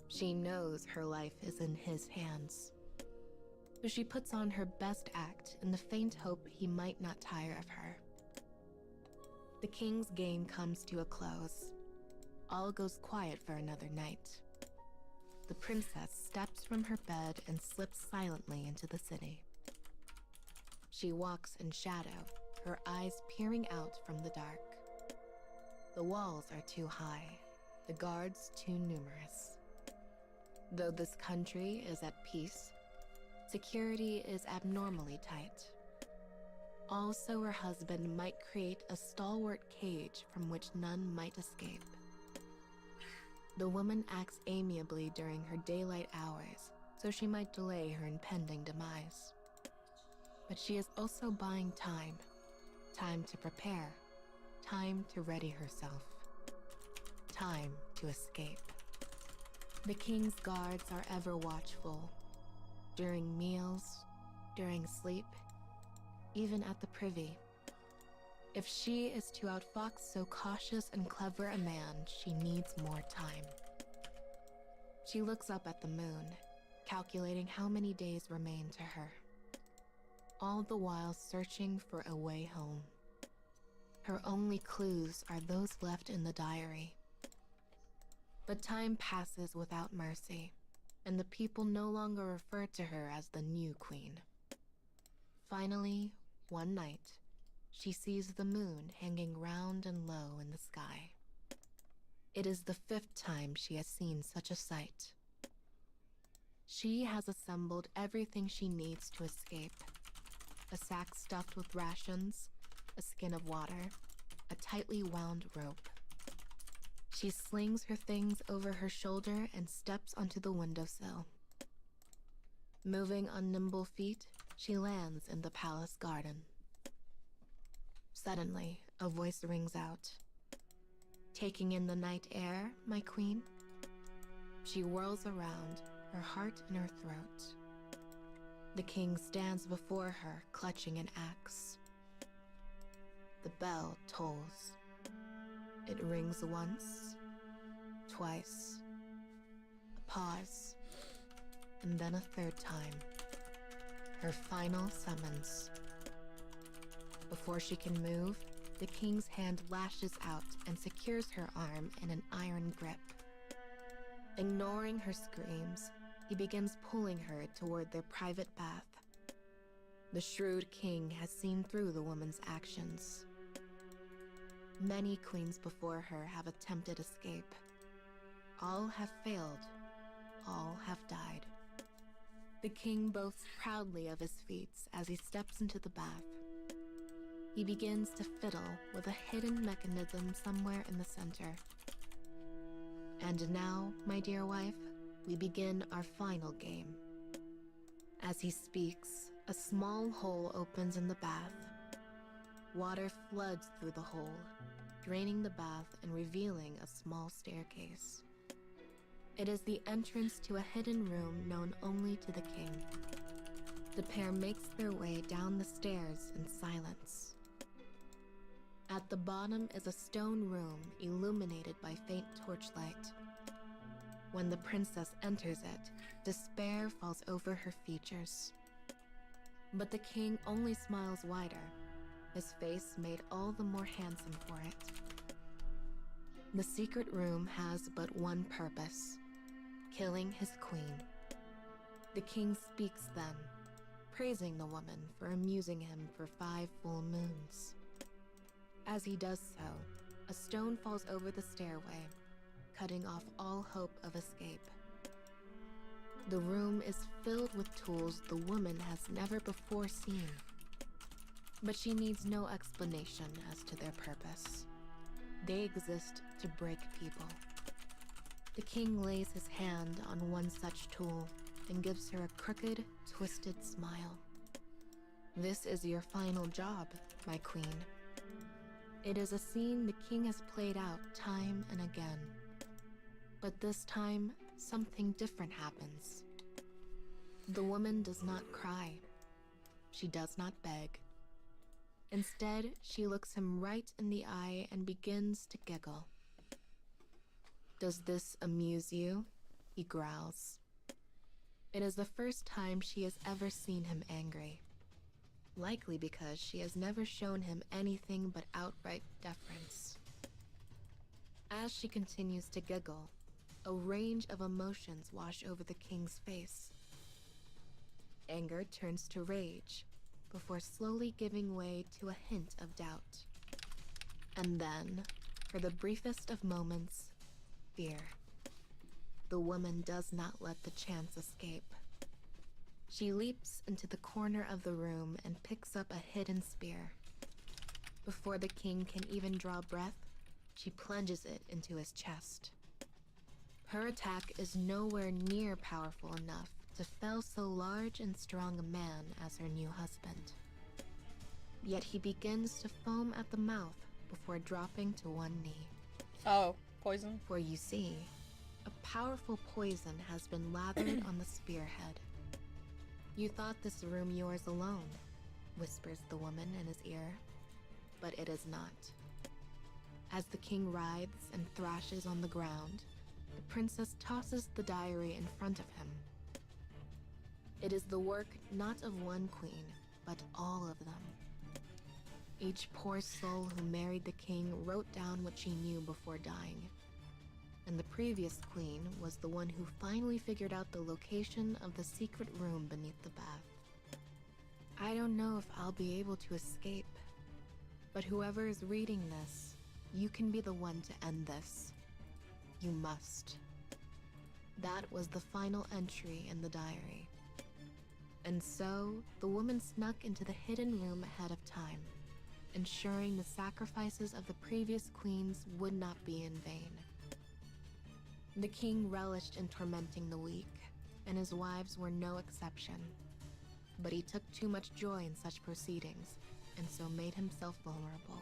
[SPEAKER 6] She knows her life is in his hands, so she puts on her best act in the faint hope he might not tire of her. The king's game comes to a close. All goes quiet for another night. The princess steps from her bed and slips silently into the city. She walks in shadow, her eyes peering out from the dark. The walls are too high, the guards too numerous. Though this country is at peace, security is abnormally tight. Also, her husband might create a stalwart cage from which none might escape. The woman acts amiably during her daylight hours, so she might delay her impending demise. But she is also buying time. Time to prepare. Time to ready herself. Time to escape. The king's guards are ever watchful. During meals, during sleep, even at the privy. If she is to outfox so cautious and clever a man, she needs more time. She looks up at the moon, calculating how many days remain to her. all the while searching for a way home. Her only clues are those left in the diary. But time passes without mercy, and the people no longer refer to her as the new queen. Finally, one night, she sees the moon hanging round and low in the sky. It is the 5th time she has seen such a sight. She has assembled everything she needs to escape. A sack stuffed with rations, a skin of water, a tightly wound rope. She slings her things over her shoulder and steps onto the windowsill. Moving on nimble feet, she lands in the palace garden. Suddenly, a voice rings out. "Taking in the night air, my queen?" She whirls around, her heart in her throat. The king stands before her, clutching an axe. The bell tolls. It rings once, twice, a pause, and then a 3rd time. Her final summons. Before she can move, the king's hand lashes out and secures her arm in an iron grip. Ignoring her screams, he begins pulling her toward their private bath. The shrewd king has seen through the woman's actions. Many queens before her have attempted escape. All have failed. All have died. The king boasts proudly of his feats as he steps into the bath. He begins to fiddle with a hidden mechanism somewhere in the center. And now, my dear wife, we begin our final game. As he speaks, a small hole opens in the bath. Water floods through the hole, draining the bath and revealing a small staircase. It is the entrance to a hidden room known only to the king. The pair makes their way down the stairs in silence. At the bottom is a stone room illuminated by faint torchlight. When the princess enters it, despair falls over her features. But the king only smiles wider, his face made all the more handsome for it. The secret room has but one purpose: killing his queen. The king speaks then, praising the woman for amusing him for 5 full moons. As he does so, a stone falls over the stairway, cutting off all hope of escape. The room is filled with tools the woman has never before seen. But she needs no explanation as to their purpose. They exist to break people. The king lays his hand on one such tool and gives her a crooked, twisted smile. "This is your final job, my queen." It is a scene the king has played out time and again. But this time, something different happens. The woman does not cry. She does not beg. Instead, she looks him right in the eye and begins to giggle. "Does this amuse you?" he growls. It is the first time she has ever seen him angry. Likely because she has never shown him anything but outright deference. As she continues to giggle, a range of emotions wash over the king's face. Anger turns to rage, before slowly giving way to a hint of doubt. And then, for the briefest of moments, fear. The woman does not let the chance escape. She leaps into the corner of the room and picks up a hidden spear. Before the king can even draw breath, she plunges it into his chest. Her attack is nowhere near powerful enough to fell so large and strong a man as her new husband. Yet he begins to foam at the mouth before dropping to one knee.
[SPEAKER 1] Oh, poison?
[SPEAKER 6] For you see, a powerful poison has been lathered on the spearhead. "You thought this room yours alone," whispers the woman in his ear, but it is not. As the king writhes and thrashes on the ground, the princess tosses the diary in front of him. It is the work not of one queen, but all of them. Each poor soul who married the king wrote down what she knew before dying. And the previous queen was the one who finally figured out the location of the secret room beneath the bath. I don't know if I'll be able to escape, but whoever is reading this, you can be the one to end this. You must. That was the final entry in the diary. And so, the woman snuck into the hidden room ahead of time, ensuring the sacrifices of the previous queens would not be in vain. The king relished in tormenting the weak, and his wives were no exception. But he took too much joy in such proceedings, and so made himself vulnerable.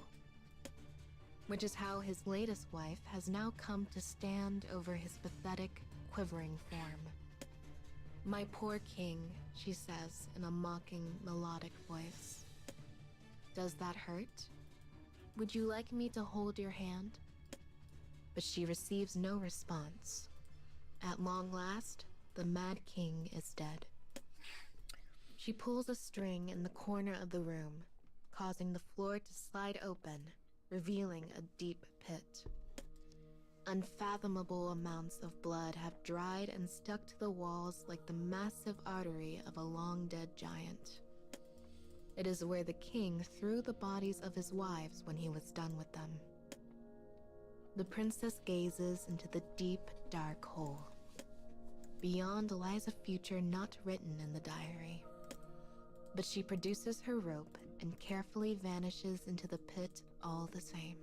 [SPEAKER 6] Which is how his latest wife has now come to stand over his pathetic, quivering form. "My poor king," she says in a mocking, melodic voice. "Does that hurt? Would you like me to hold your hand?" But she receives no response. At long last, the Mad King is dead. She pulls a string in the corner of the room, causing the floor to slide open, revealing a deep pit. Unfathomable amounts of blood have dried and stuck to the walls like the massive artery of a long-dead giant. It is where the king threw the bodies of his wives when he was done with them. The princess gazes into the deep, dark hole. Beyond lies a future not written in the diary. But she produces her rope and carefully vanishes into the pit all the same.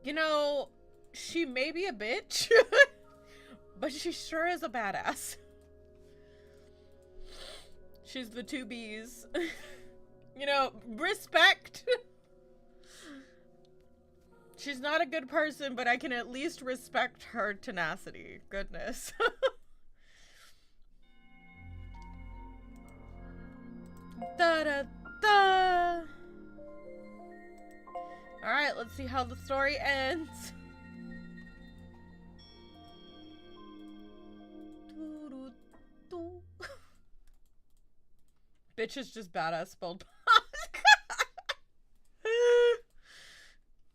[SPEAKER 1] You know, she may be a bitch, but she sure is a badass. She's the two B's. You know, respect. She's not a good person, but I can at least respect her tenacity. Goodness. Da da da. Alright, let's see how the story ends. Bitch is just badass spelled.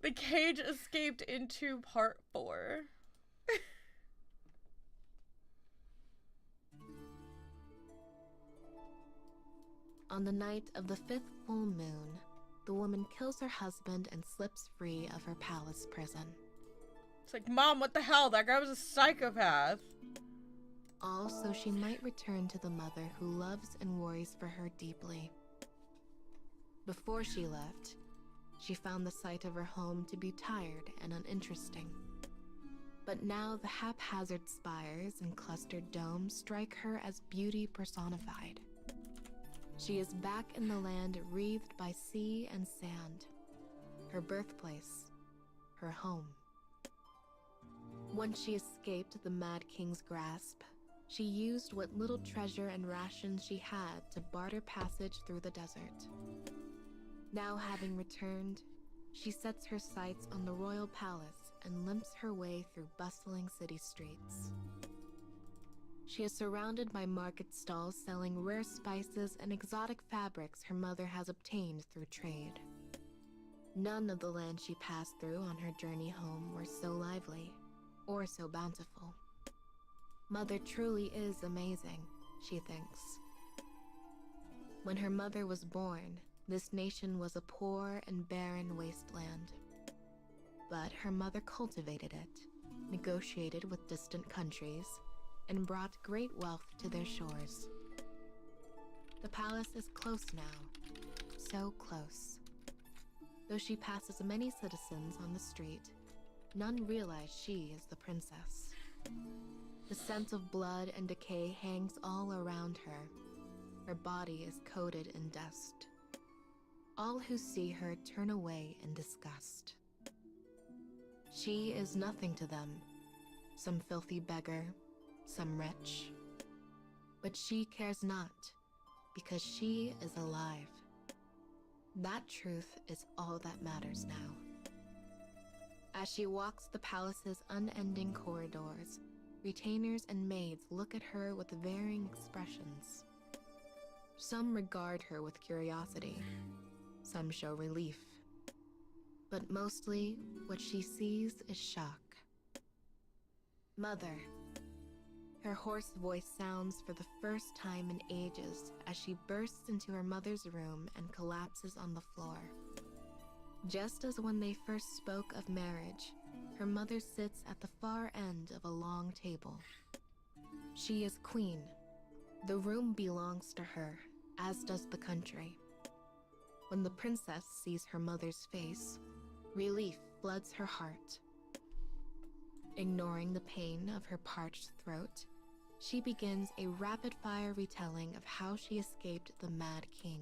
[SPEAKER 1] The cage escaped into part 4.
[SPEAKER 6] On the night of the 5th full moon, the woman kills her husband and slips free of her palace prison.
[SPEAKER 1] It's like, Mom, what the hell? That guy was a psychopath.
[SPEAKER 6] All so she might return to the mother who loves and worries for her deeply. Before she left, she found the sight of her home to be tired and uninteresting. But now the haphazard spires and clustered domes strike her as beauty personified. She is back in the land wreathed by sea and sand, her birthplace, her home. Once she escaped the Mad King's grasp, she used what little treasure and rations she had to barter passage through the desert. Now having returned, she sets her sights on the royal palace and limps her way through bustling city streets. She is surrounded by market stalls selling rare spices and exotic fabrics her mother has obtained through trade. None of the land she passed through on her journey home were so lively or so bountiful. Mother truly is amazing, she thinks. When her mother was born, this nation was a poor and barren wasteland. But her mother cultivated it, negotiated with distant countries, and brought great wealth to their shores. The palace is close now, so close. Though she passes many citizens on the street, none realize she is the princess. The scent of blood and decay hangs all around her. Her body is coated in dust. All who see her turn away in disgust. She is nothing to them, some filthy beggar, some wretch. But she cares not, because she is alive. That truth is all that matters now. As she walks the palace's unending corridors, retainers and maids look at her with varying expressions. Some regard her with curiosity, some show relief. But mostly, what she sees is shock. Mother. Her hoarse voice sounds for the first time in ages as she bursts into her mother's room and collapses on the floor. Just as when they first spoke of marriage, her mother sits at the far end of a long table. She is queen. The room belongs to her, as does the country. When the princess sees her mother's face, relief floods her heart. Ignoring the pain of her parched throat, she begins a rapid-fire retelling of how she escaped the Mad King.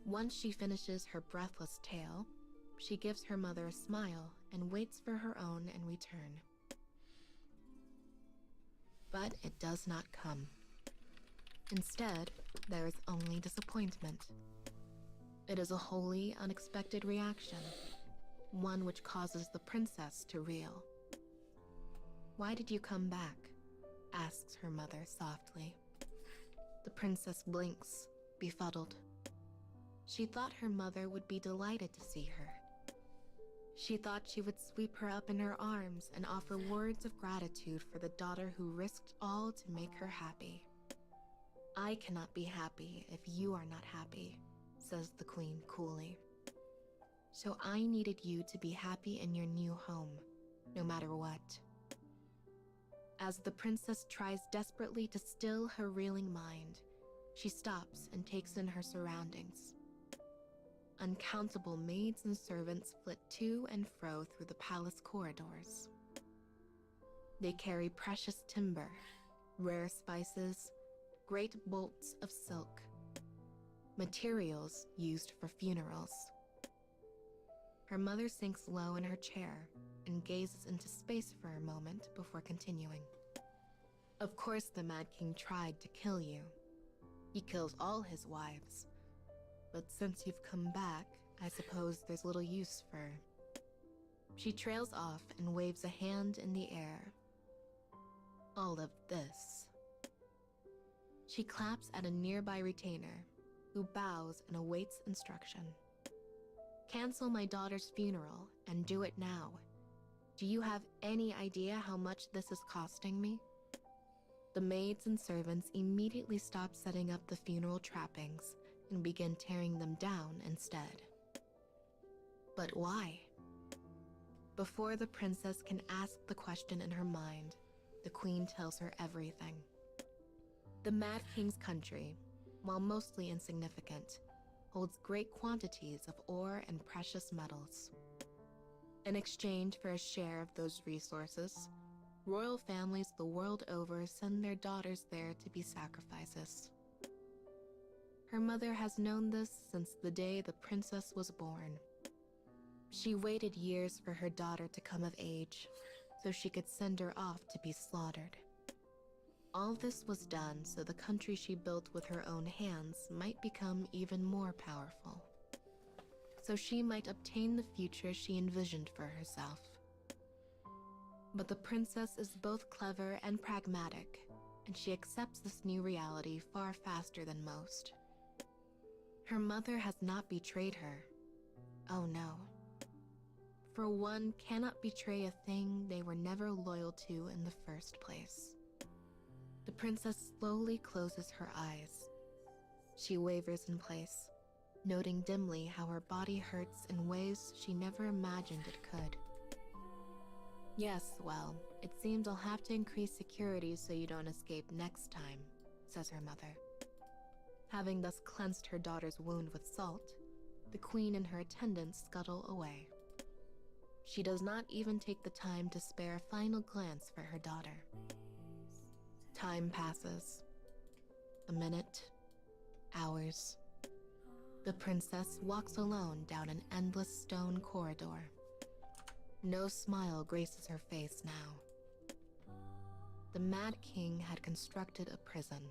[SPEAKER 6] Once she finishes her breathless tale, she gives her mother a smile and waits for her own in return. But it does not come. Instead, there is only disappointment. It is a wholly unexpected reaction, one which causes the princess to reel. "Why did you come back?" asks her mother softly. The princess blinks, befuddled. She thought her mother would be delighted to see her. She thought she would sweep her up in her arms and offer words of gratitude for the daughter who risked all to make her happy. "I cannot be happy if you are not happy," says the queen coolly. "So I needed you to be happy in your new home, no matter what." As the princess tries desperately to still her reeling mind, she stops and takes in her surroundings. Uncountable maids and servants flit to and fro through the palace corridors. They carry precious timber, rare spices, great bolts of silk, materials used for funerals. Her mother sinks low in her chair and gazes into space for a moment before continuing. "Of course the Mad King tried to kill you. He kills all his wives. But since you've come back, I suppose there's little use for..." She trails off and waves a hand in the air. "All of this." She claps at a nearby retainer, who bows and awaits instruction. "Cancel my daughter's funeral, and do it now. Do you have any idea how much this is costing me?" The maids and servants immediately stop setting up the funeral trappings and begin tearing them down instead. But why? Before the princess can ask the question in her mind, the queen tells her everything. The Mad King's country, while mostly insignificant, holds great quantities of ore and precious metals. In exchange for a share of those resources, royal families the world over send their daughters there to be sacrifices. Her mother has known this since the day the princess was born. She waited years for her daughter to come of age, so she could send her off to be slaughtered. All this was done so the country she built with her own hands might become even more powerful, so she might obtain the future she envisioned for herself. But the princess is both clever and pragmatic, and she accepts this new reality far faster than most. Her mother has not betrayed her. Oh no. For one cannot betray a thing they were never loyal to in the first place. The princess slowly closes her eyes. She wavers in place, noting dimly how her body hurts in ways she never imagined it could. "Yes, well, it seems I'll have to increase security so you don't escape next time," says her mother. Having thus cleansed her daughter's wound with salt, the queen and her attendants scuttle away. She does not even take the time to spare a final glance for her daughter. Time passes. A minute, hours. The princess walks alone down an endless stone corridor. No smile graces her face now. The Mad King had constructed a prison.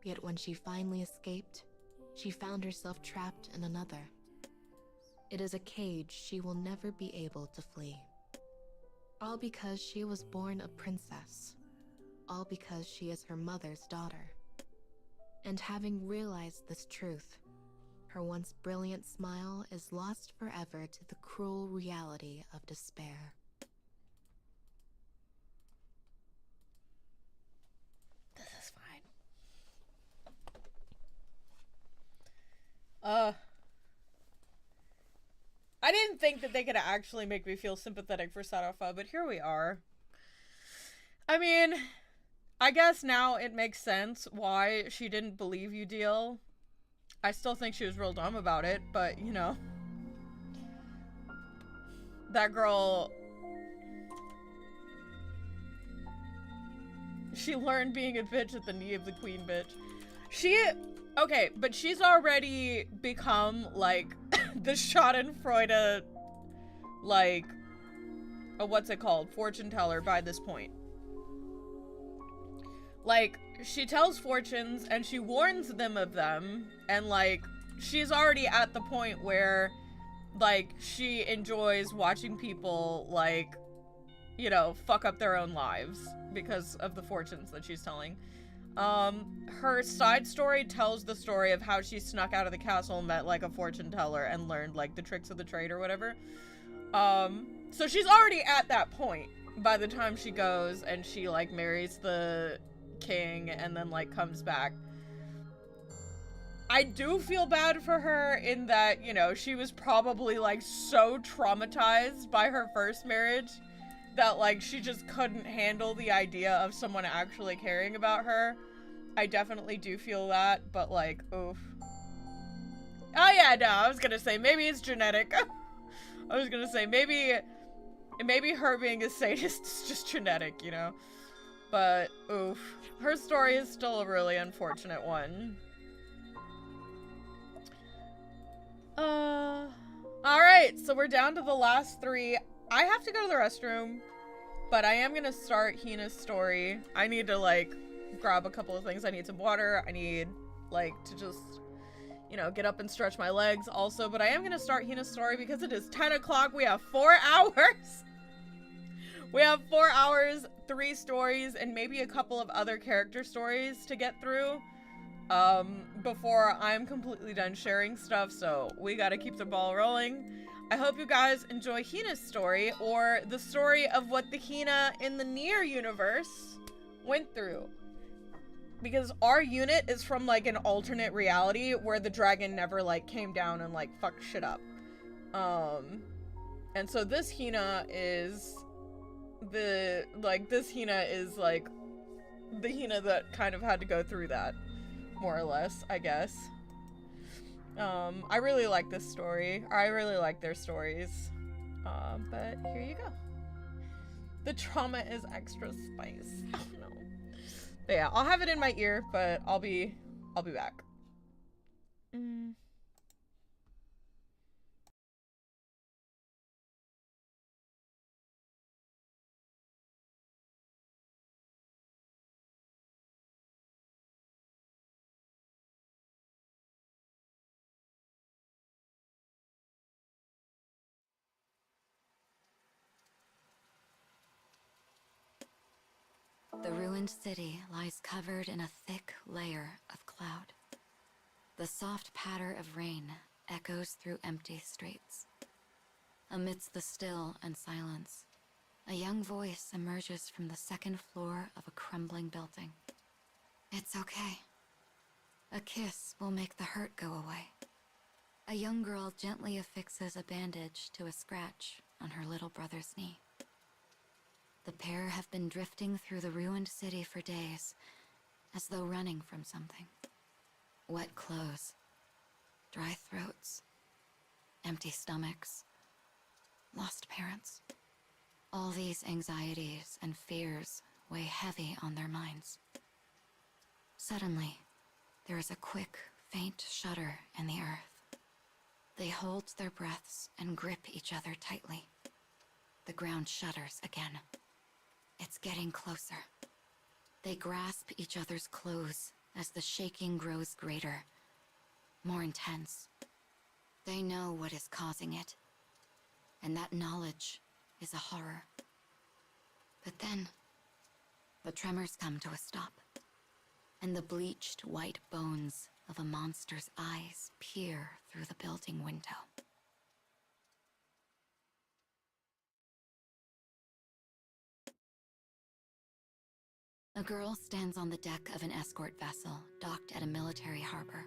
[SPEAKER 6] Yet when she finally escaped, she found herself trapped in another. It is a cage she will never be able to flee. All because she was born a princess. All because she is her mother's daughter. And having realized this truth, her once brilliant smile is lost forever to the cruel reality of despair.
[SPEAKER 1] This is fine. I didn't think that they could actually make me feel sympathetic for Sarafa, but here we are. I mean, I guess now it makes sense why she didn't believe you, Deal. I still think she was real dumb about it, but, you know. That girl... She learned being a bitch at the knee of the queen, bitch. Okay, but she's already become, like, the Schadenfreude, like, what's it called? Fortune teller by this point. Like, she tells fortunes and she warns them of them, and, like, she's already at the point where, like, she enjoys watching people, like, you know, fuck up their own lives because of the fortunes that she's telling. Her side story tells the story of how she snuck out of the castle and met, like, a fortune teller and learned, like, the tricks of the trade or whatever. So she's already at that point by the time she goes and she, like, marries the king and then, like, comes back. I do feel bad for her in that, you know, she was probably, like, so traumatized by her first marriage that, like, she just couldn't handle the idea of someone actually caring about her. I definitely do feel that, but, like, oof. Oh yeah, no, I was gonna say, maybe it's genetic. I was gonna say, maybe her being a sadist is just genetic, you know? But, oof. Her story is still a really unfortunate one. Alright, so we're down to the last 3. I have to go to the restroom, but I am gonna start Hina's story. I need to, like, grab a couple of things. I need some water. I need, like, to just, you know, get up and stretch my legs also. But I am gonna start Hina's story because it is 10 o'clock. We have 4 hours. We have 4 hours, 3 stories, and maybe a couple of other character stories to get through before I'm completely done sharing stuff. So we gotta keep the ball rolling. I hope you guys enjoy Hina's story, or the story of what the Hina in the Nier universe went through. Because our unit is from, like, an alternate reality where the dragon never, like, came down and, like, fucked shit up. And so this Hina is the Hina that kind of had to go through that, more or less, I guess. I really like this story. I really like their stories. But here you go. The trauma is extra spice. Oh no. But yeah, I'll have it in my ear, but I'll be back.
[SPEAKER 7] The ruined city lies covered in a thick layer of cloud. The soft patter of rain echoes through empty streets. Amidst the still and silence, a young voice emerges from the second floor of a crumbling building. It's okay. A kiss will make the hurt go away. A young girl gently affixes a bandage to a scratch on her little brother's knee. The pair have been drifting through the ruined city for days, as though running from something. Wet clothes, dry throats, empty stomachs, lost parents. All these anxieties and fears weigh heavy on their minds. Suddenly, there is a quick, faint shudder in the earth. They hold their breaths and grip each other tightly. The ground shudders again. It's getting closer. They grasp each other's clothes as the shaking grows greater, more intense. They know what is causing it, and that knowledge is a horror. But then, the tremors come to a stop, and the bleached white bones of a monster's eyes peer through the building window. A girl stands on the deck of an escort vessel docked at a military harbor.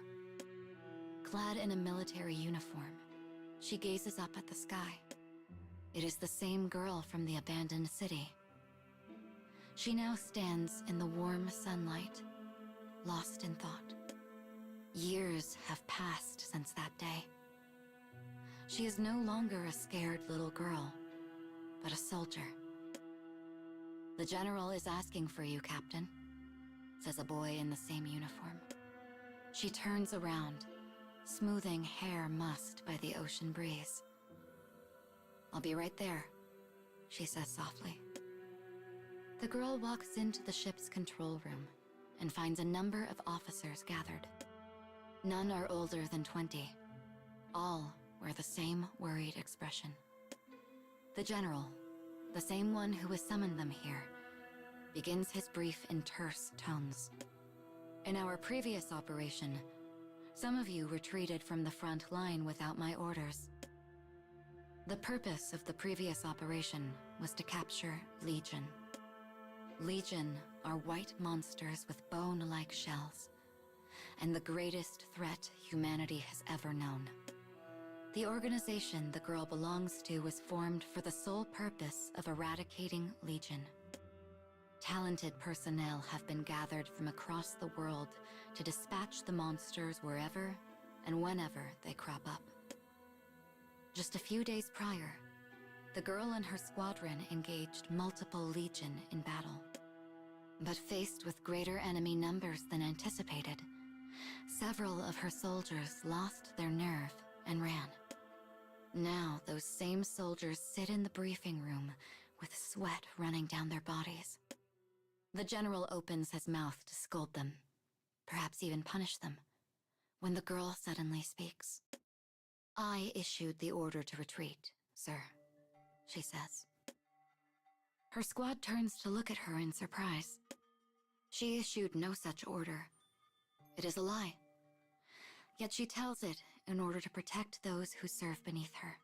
[SPEAKER 7] Clad in a military uniform, she gazes up at the sky. It is the same girl from the abandoned city. She now stands in the warm sunlight, lost in thought. Years have passed since that day. She is no longer a scared little girl, but a soldier. "The general is asking for you, Captain," says a boy in the same uniform. She turns around, smoothing hair mussed by the ocean breeze. "I'll be right there," she says softly. The girl walks into the ship's control room and finds a number of officers gathered. None are older than 20. All wear the same worried expression. The general, the same one who has summoned them here, begins his brief in terse tones. "In our previous operation, some of you retreated from the front line without my orders. The purpose of the previous operation was to capture Legion. Legion are white monsters with bone-like shells, and the greatest threat humanity has ever known. The organization the girl belongs to was formed for the sole purpose of eradicating Legion. Talented personnel have been gathered from across the world to dispatch the monsters wherever and whenever they crop up. Just a few days prior, the girl and her squadron engaged multiple Legion in battle. But faced with greater enemy numbers than anticipated, several of her soldiers lost their nerve and ran. Now those same soldiers sit in the briefing room with sweat running down their bodies. The general opens his mouth to scold them, perhaps even punish them, when the girl suddenly speaks. "I issued the order to retreat, sir," she says. Her squad turns to look at her in surprise. She issued no such order. It is a lie. Yet she tells it in order to protect those who serve beneath her.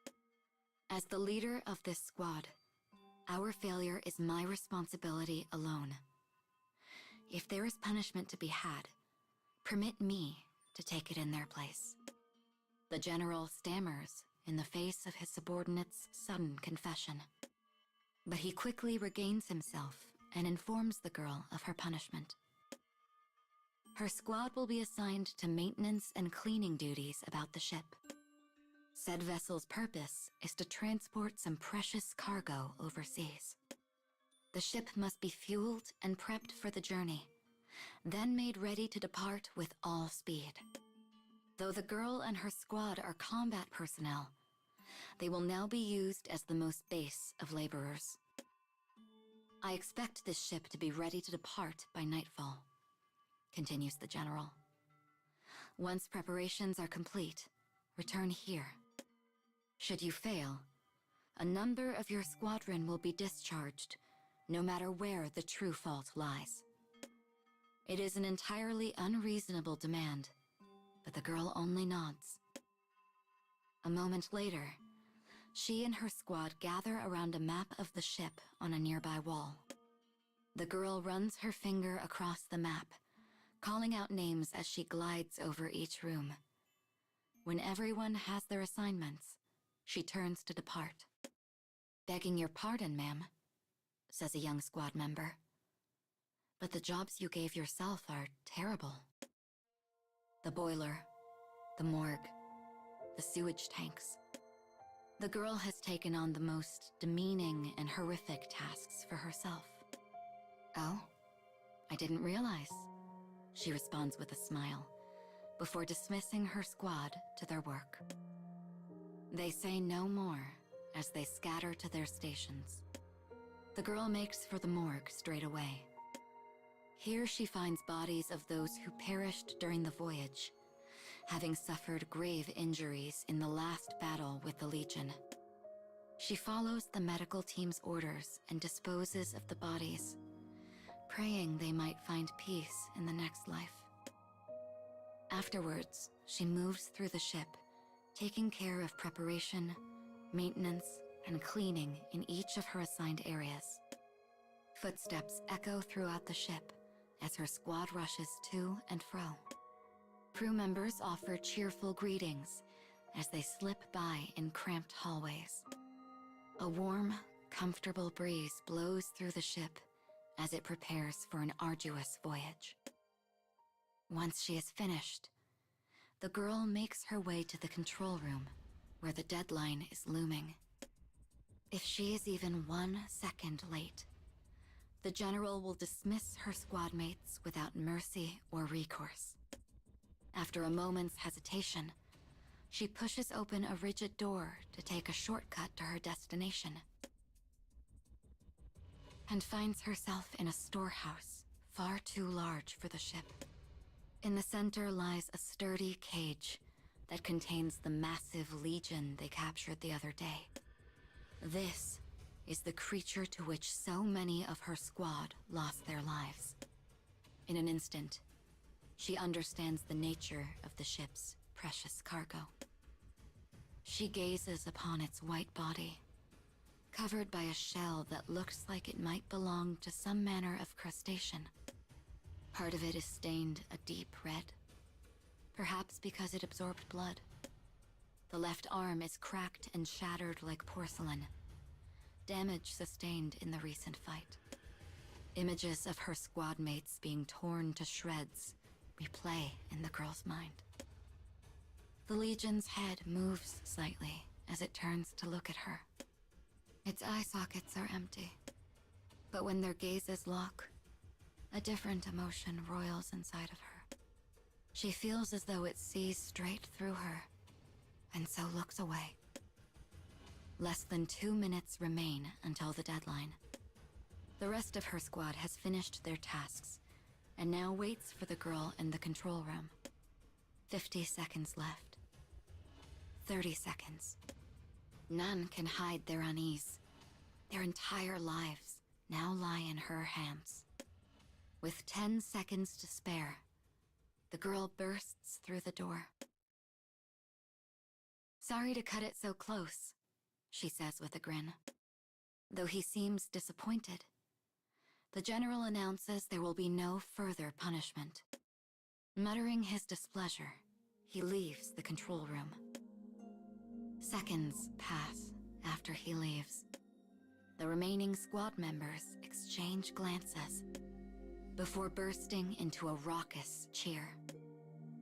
[SPEAKER 7] "As the leader of this squad, our failure is my responsibility alone. If there is punishment to be had, permit me to take it in their place." The general stammers in the face of his subordinate's sudden confession. But he quickly regains himself and informs the girl of her punishment. Her squad will be assigned to maintenance and cleaning duties about the ship. Said vessel's purpose is to transport some precious cargo overseas. The ship must be fueled and prepped for the journey, then made ready to depart with all speed. Though the girl and her squad are combat personnel, they will now be used as the most base of laborers. "I expect this ship to be ready to depart by nightfall," continues the general. "Once preparations are complete, return here. Should you fail, a number of your squadron will be discharged, no matter where the true fault lies." It is an entirely unreasonable demand, but the girl only nods. A moment later, she and her squad gather around a map of the ship on a nearby wall. The girl runs her finger across the map, calling out names as she glides over each room. When everyone has their assignments, she turns to depart. "Begging your pardon, ma'am," says a young squad member. "But the jobs you gave yourself are terrible. The boiler, the morgue, the sewage tanks. The girl has taken on the most demeaning and horrific tasks for herself." "Oh, I didn't realize," she responds with a smile, before dismissing her squad to their work. They say no more as they scatter to their stations. The girl makes for the morgue straight away. Here she finds bodies of those who perished during the voyage, having suffered grave injuries in the last battle with the Legion. She follows the medical team's orders and disposes of the bodies, praying they might find peace in the next life. Afterwards, she moves through the ship, taking care of preparation, maintenance, and cleaning in each of her assigned areas. Footsteps echo throughout the ship as her squad rushes to and fro. Crew members offer cheerful greetings as they slip by in cramped hallways. A warm, comfortable breeze blows through the ship as it prepares for an arduous voyage. Once she is finished, the girl makes her way to the control room, where the deadline is looming. If she is even 1 second late, the general will dismiss her squad mates without mercy or recourse. After a moment's hesitation, she pushes open a rigid door to take a shortcut to her destination, and finds herself in a storehouse far too large for the ship. In the center lies a sturdy cage that contains the massive legion they captured the other day. This is the creature to which so many of her squad lost their lives. In an instant, she understands the nature of the ship's precious cargo. She gazes upon its white body, covered by a shell that looks like it might belong to some manner of crustacean. Part of it is stained a deep red, perhaps because it absorbed blood. The left arm is cracked and shattered like porcelain, damage sustained in the recent fight. Images of her squad mates being torn to shreds replay in the girl's mind. The Legion's head moves slightly as it turns to look at her. Its eye sockets are empty, but when their gazes lock, a different emotion roils inside of her. She feels as though it sees straight through her, and so looks away. Less than 2 minutes remain until the deadline. The rest of her squad has finished their tasks, and now waits for the girl in the control room. 50 seconds left. 30 seconds. None can hide their unease. Their entire lives now lie in her hands. With 10 seconds to spare, the girl bursts through the door. "Sorry to cut it so close," she says with a grin. Though he seems disappointed, the general announces there will be no further punishment. Muttering his displeasure, he leaves the control room. Seconds pass after he leaves. The remaining squad members exchange glances before bursting into a raucous cheer.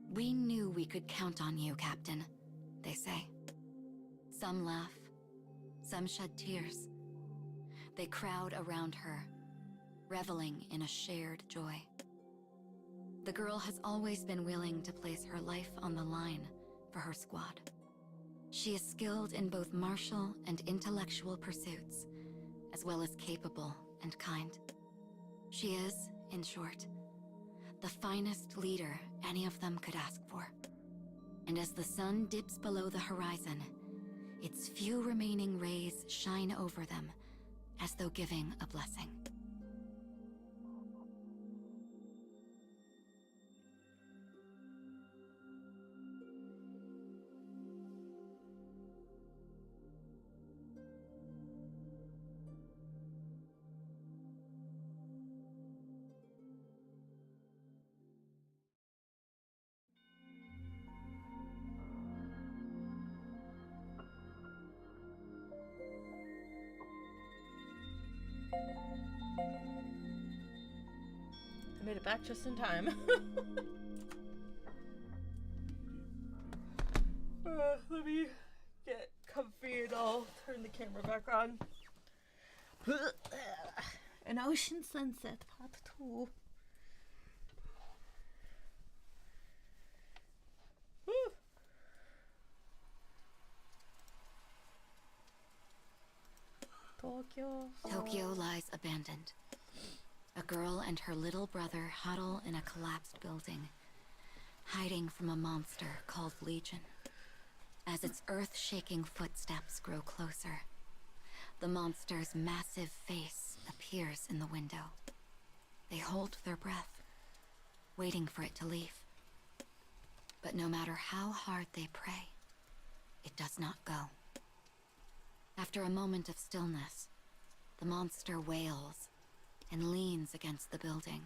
[SPEAKER 7] "We knew we could count on you, Captain," they say. Some laugh, some shed tears. They crowd around her, reveling in a shared joy. The girl has always been willing to place her life on the line for her squad. She is skilled in both martial and intellectual pursuits, as well as capable and kind. She is, in short, the finest leader any of them could ask for. And as the sun dips below the horizon, its few remaining rays shine over them, as though giving a blessing.
[SPEAKER 1] I made it back just in time. Let me get comfy and I'll turn the camera back on. An Ocean Sunset Part 2. Woo.
[SPEAKER 7] Tokyo lies abandoned. A girl and her little brother huddle in a collapsed building, hiding from a monster called Legion. As its earth-shaking footsteps grow closer, The monster's massive face appears in the window. They hold their breath, waiting for it to leave. But no matter how hard they pray, it does not go. After a moment of stillness, the monster wails and leans against the building,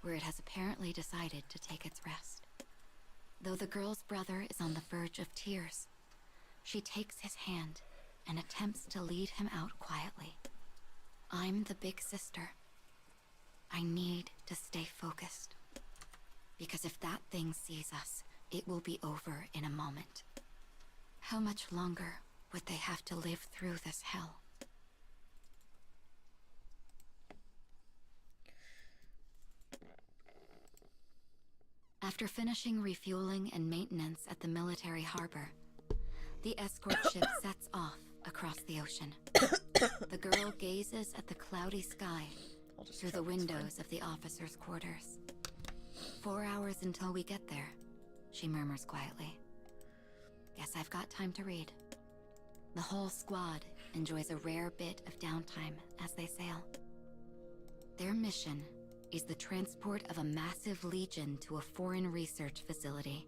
[SPEAKER 7] where it has apparently decided to take its rest. Though the girl's brother is on the verge of tears, she takes his hand and attempts to lead him out quietly. I'm the big sister. I need to stay focused. Because if that thing sees us, it will be over in a moment. How much longer would they have to live through this hell? After finishing refueling and maintenance at the military harbor, the escort ship sets off across the ocean. The girl gazes at the cloudy sky through the windows of the officers' quarters. 4 hours until we get there, she murmurs quietly. Guess I've got time to read. The whole squad enjoys a rare bit of downtime as they sail. Their mission is the transport of a massive legion to a foreign research facility.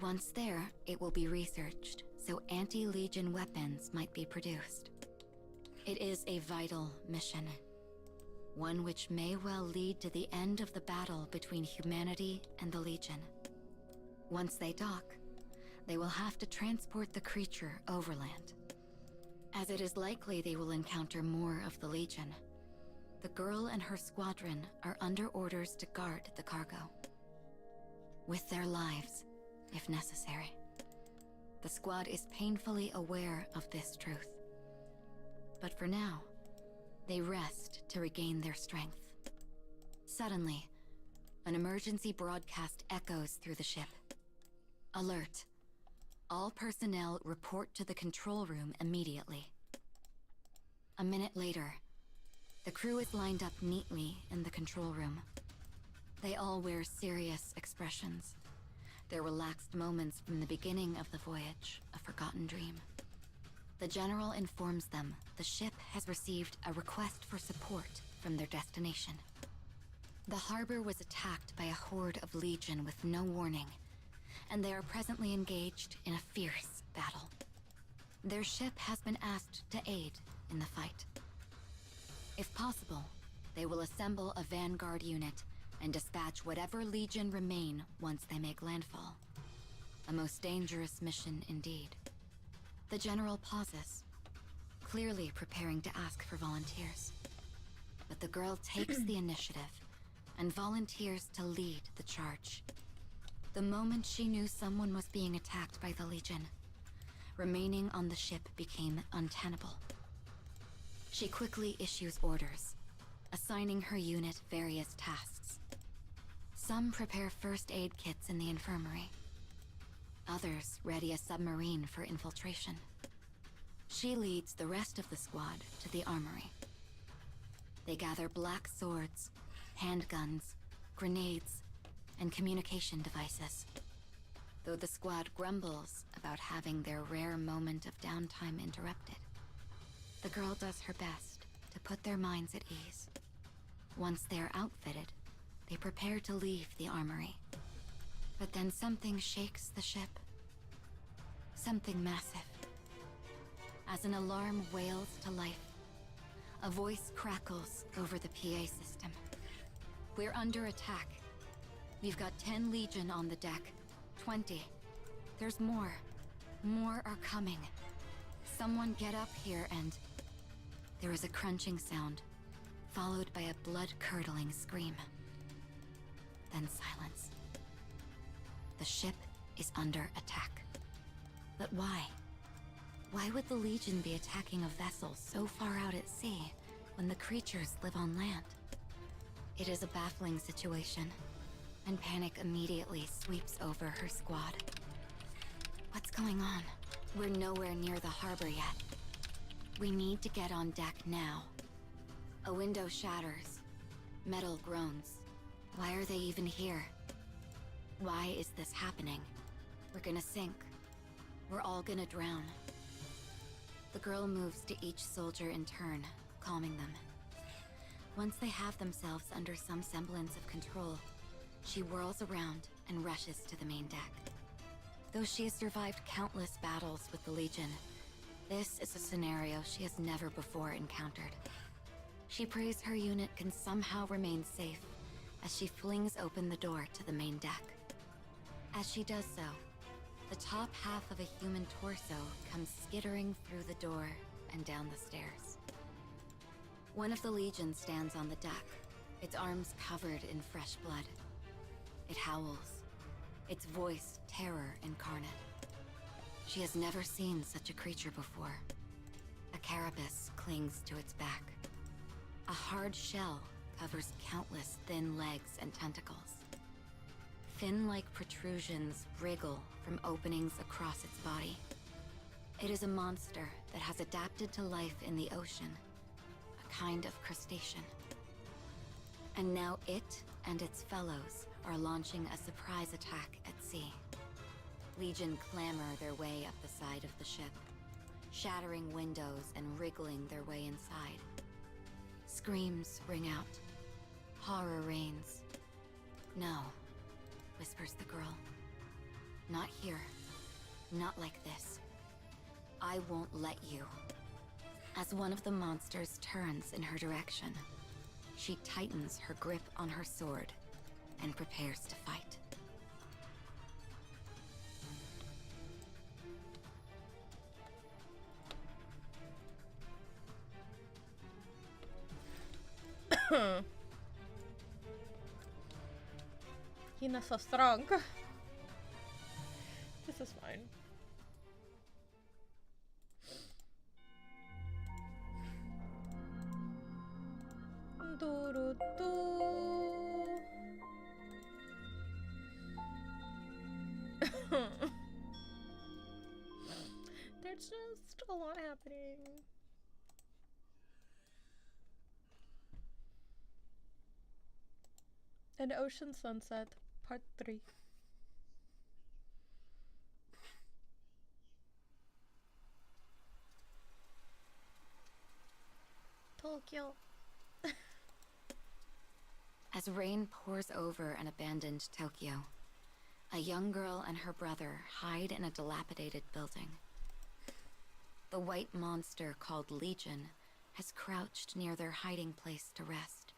[SPEAKER 7] Once there, it will be researched, so anti-legion weapons might be produced. It is a vital mission, one which may well lead to the end of the battle between humanity and the Legion. Once they dock, they will have to transport the creature overland. As it is likely they will encounter more of the Legion, the girl and her squadron are under orders to guard the cargo. With their lives, if necessary. The squad is painfully aware of this truth. But for now, they rest to regain their strength. Suddenly, an emergency broadcast echoes through the ship. Alert. All personnel report to the control room immediately. A minute later, the crew is lined up neatly in the control room. They all wear serious expressions, their relaxed moments from the beginning of the voyage a forgotten dream. The general informs them the ship has received a request for support from their destination. The harbor was attacked by a horde of Legion with no warning, and they are presently engaged in a fierce battle. Their ship has been asked to aid in the fight. If possible, they will assemble a vanguard unit and dispatch whatever Legion remain once they make landfall. A most dangerous mission indeed. The general pauses, clearly preparing to ask for volunteers. But the girl takes the initiative and volunteers to lead the charge. The moment she knew someone was being attacked by the Legion, remaining on the ship became untenable. She quickly issues orders, assigning her unit various tasks. Some prepare first aid kits in the infirmary. Others ready a submarine for infiltration. She leads the rest of the squad to the armory. They gather black swords, handguns, grenades, and communication devices. Though the squad grumbles about having their rare moment of downtime interrupted, the girl does her best to put their minds at ease. Once they are outfitted, they prepare to leave the armory. But then something shakes the ship. Something massive. As an alarm wails to life, a voice crackles over the PA system. We're under attack. We've got 10 Legion on the deck. 20. There's more. More are coming. Someone get up here and... There is a crunching sound, followed by a blood-curdling scream. Then silence. The ship is under attack. But why? Why would the Legion be attacking a vessel so far out at sea when the creatures live on land? It is a baffling situation, and panic immediately sweeps over her squad. What's going on? We're nowhere near the harbor yet. We need to get on deck now. A window shatters. Metal groans. Why are they even here? Why is this happening? We're gonna sink. We're all gonna drown. The girl moves to each soldier in turn, calming them. Once they have themselves under some semblance of control, she whirls around and rushes to the main deck. Though she has survived countless battles with the Legion, this is a scenario she has never before encountered. She prays her unit can somehow remain safe as she flings open the door to the main deck. As she does so, the top half of a human torso comes skittering through the door and down the stairs. One of the Legion stands on the deck, its arms covered in fresh blood. It howls, its voice terror incarnate. She has never seen such a creature before. A carapace clings to its back. A hard shell covers countless thin legs and tentacles. Fin-like protrusions wriggle from openings across its body. It is a monster that has adapted to life in the ocean, a kind of crustacean. And now it and its fellows are launching a surprise attack at sea. Legion clamber their way up the side of the ship, shattering windows and wriggling their way inside. Screams ring out. Horror reigns. "No," whispers the girl. "Not here. Not like this. I won't let you." As one of the monsters turns in her direction, she tightens her grip on her sword and prepares to fight.
[SPEAKER 1] He's not so strong. This is fine. There's just a lot happening. An Ocean Sunset, Part 3. Tokyo.
[SPEAKER 7] As rain pours over an abandoned Tokyo, a young girl and her brother hide in a dilapidated building. The white monster called Legion has crouched near their hiding place to rest.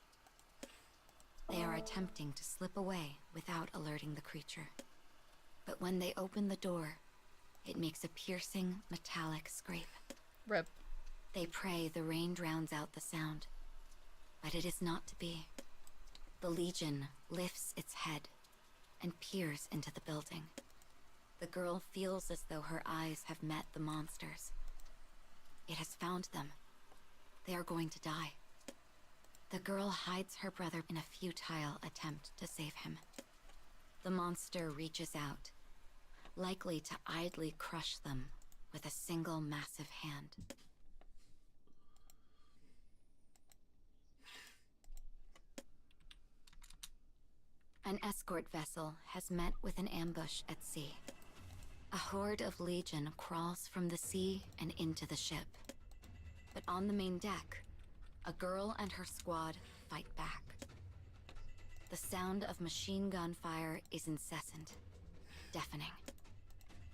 [SPEAKER 7] They are attempting to slip away without alerting the creature. But when they open the door, it makes a piercing, metallic scrape.
[SPEAKER 1] Rip.
[SPEAKER 7] They pray the rain drowns out the sound, but it is not to be. The Legion lifts its head and peers into the building. The girl feels as though her eyes have met the monsters. It has found them. They are going to die. The girl hides her brother in a futile attempt to save him. The monster reaches out, likely to idly crush them with a single massive hand. An escort vessel has met with an ambush at sea. A horde of Legion crawls from the sea and into the ship. But on the main deck, a girl and her squad fight back. The sound of machine gun fire is incessant, deafening.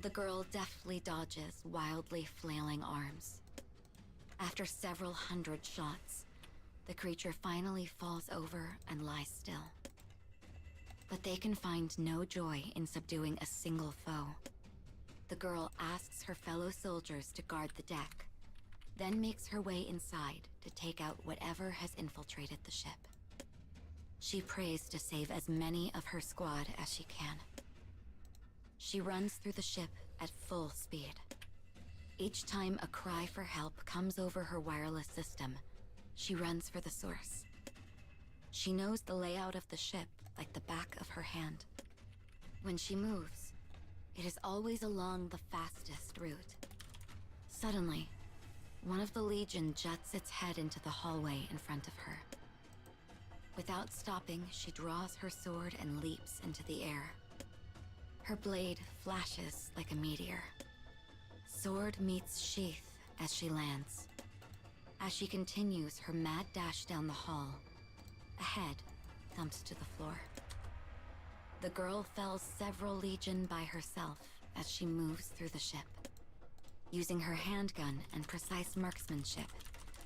[SPEAKER 7] The girl deftly dodges wildly flailing arms. After several hundred shots, the creature finally falls over and lies still. But they can find no joy in subduing a single foe. The girl asks her fellow soldiers to guard the deck, then makes her way inside to take out whatever has infiltrated the ship. She prays to save as many of her squad as she can. She runs through the ship at full speed. Each time a cry for help comes over her wireless system, she runs for the source. She knows the layout of the ship like the back of her hand. When she moves, it is always along the fastest route. Suddenly, one of the Legion juts its head into the hallway in front of her. Without stopping, she draws her sword and leaps into the air. Her blade flashes like a meteor. Sword meets sheath as she lands. As she continues her mad dash down the hall, a head thumps to the floor. The girl fells several Legion by herself as she moves through the ship. Using her handgun and precise marksmanship,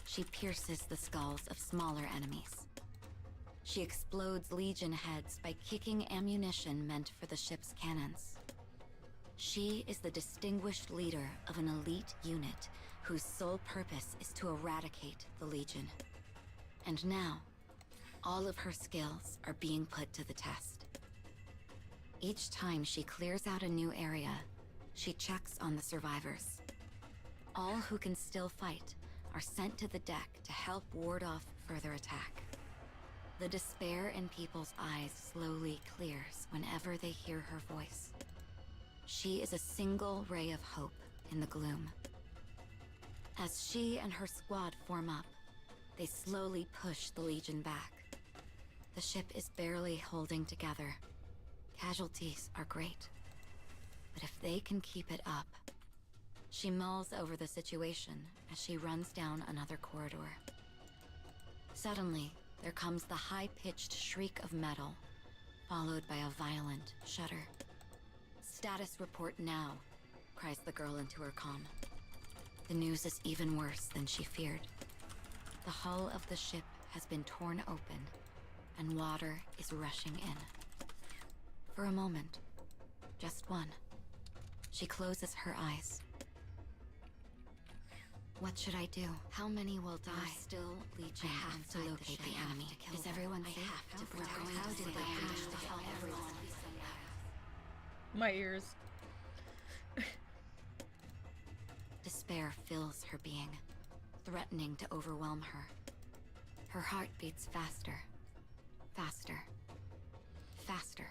[SPEAKER 7] she pierces the skulls of smaller enemies. She explodes Legion heads by kicking ammunition meant for the ship's cannons. She is the distinguished leader of an elite unit whose sole purpose is to eradicate the Legion. And now, all of her skills are being put to the test. Each time she clears out a new area, she checks on the survivors. All who can still fight are sent to the deck to help ward off further attack. The despair in people's eyes slowly clears whenever they hear her voice. She is a single ray of hope in the gloom. As she and her squad form up, they slowly push the Legion back. The ship is barely holding together. Casualties are great, but if they can keep it up... She mulls over the situation as she runs down another corridor. Suddenly, there comes the high-pitched shriek of metal, followed by a violent shudder. "Status report now," cries the girl into her comm. The news is even worse than she feared. The hull of the ship has been torn open, and water is rushing in. For a moment, just one, she closes her eyes. What should I do? How many will die? There's still Legion. I have to locate the enemy. Is everyone safe? I have to protect. How did they manage to kill everyone?
[SPEAKER 1] My ears.
[SPEAKER 7] Despair fills her being, threatening to overwhelm her. Her heart beats faster, faster, faster.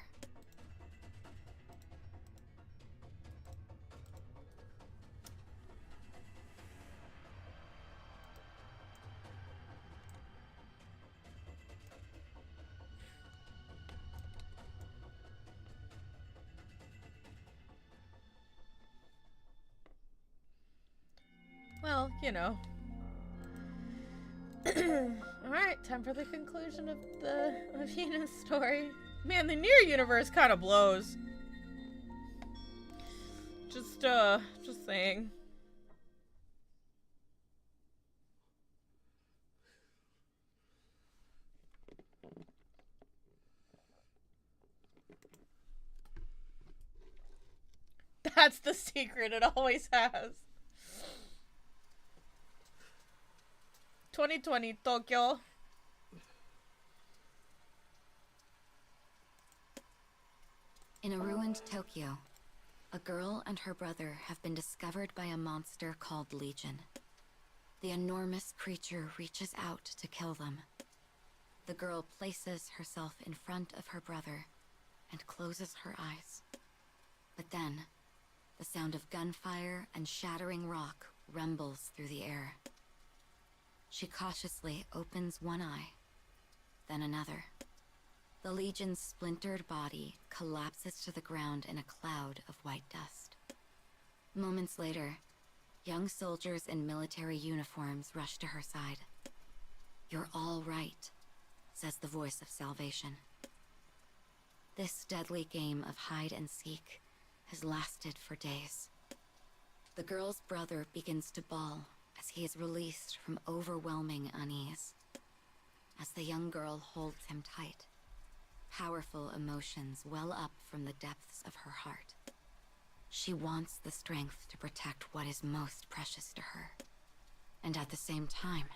[SPEAKER 1] Well, you know. Alright, time for the conclusion of Yuna's story. Man, the Nier universe kind of blows. Just saying. That's the secret, it always has. 2020, Tokyo.
[SPEAKER 7] In a ruined Tokyo, a girl and her brother have been discovered by a monster called Legion. The enormous creature reaches out to kill them. The girl places herself in front of her brother and closes her eyes. But then, the sound of gunfire and shattering rock rumbles through the air. She cautiously opens one eye, then another. The Legion's splintered body collapses to the ground in a cloud of white dust. Moments later, young soldiers in military uniforms rush to her side. "You're all right," says the voice of salvation. This deadly game of hide and seek has lasted for days. The girl's brother begins to bawl as he is released from overwhelming unease. As the young girl holds him tight, powerful emotions well up from the depths of her heart. She wants the strength to protect what is most precious to her, and at the same time,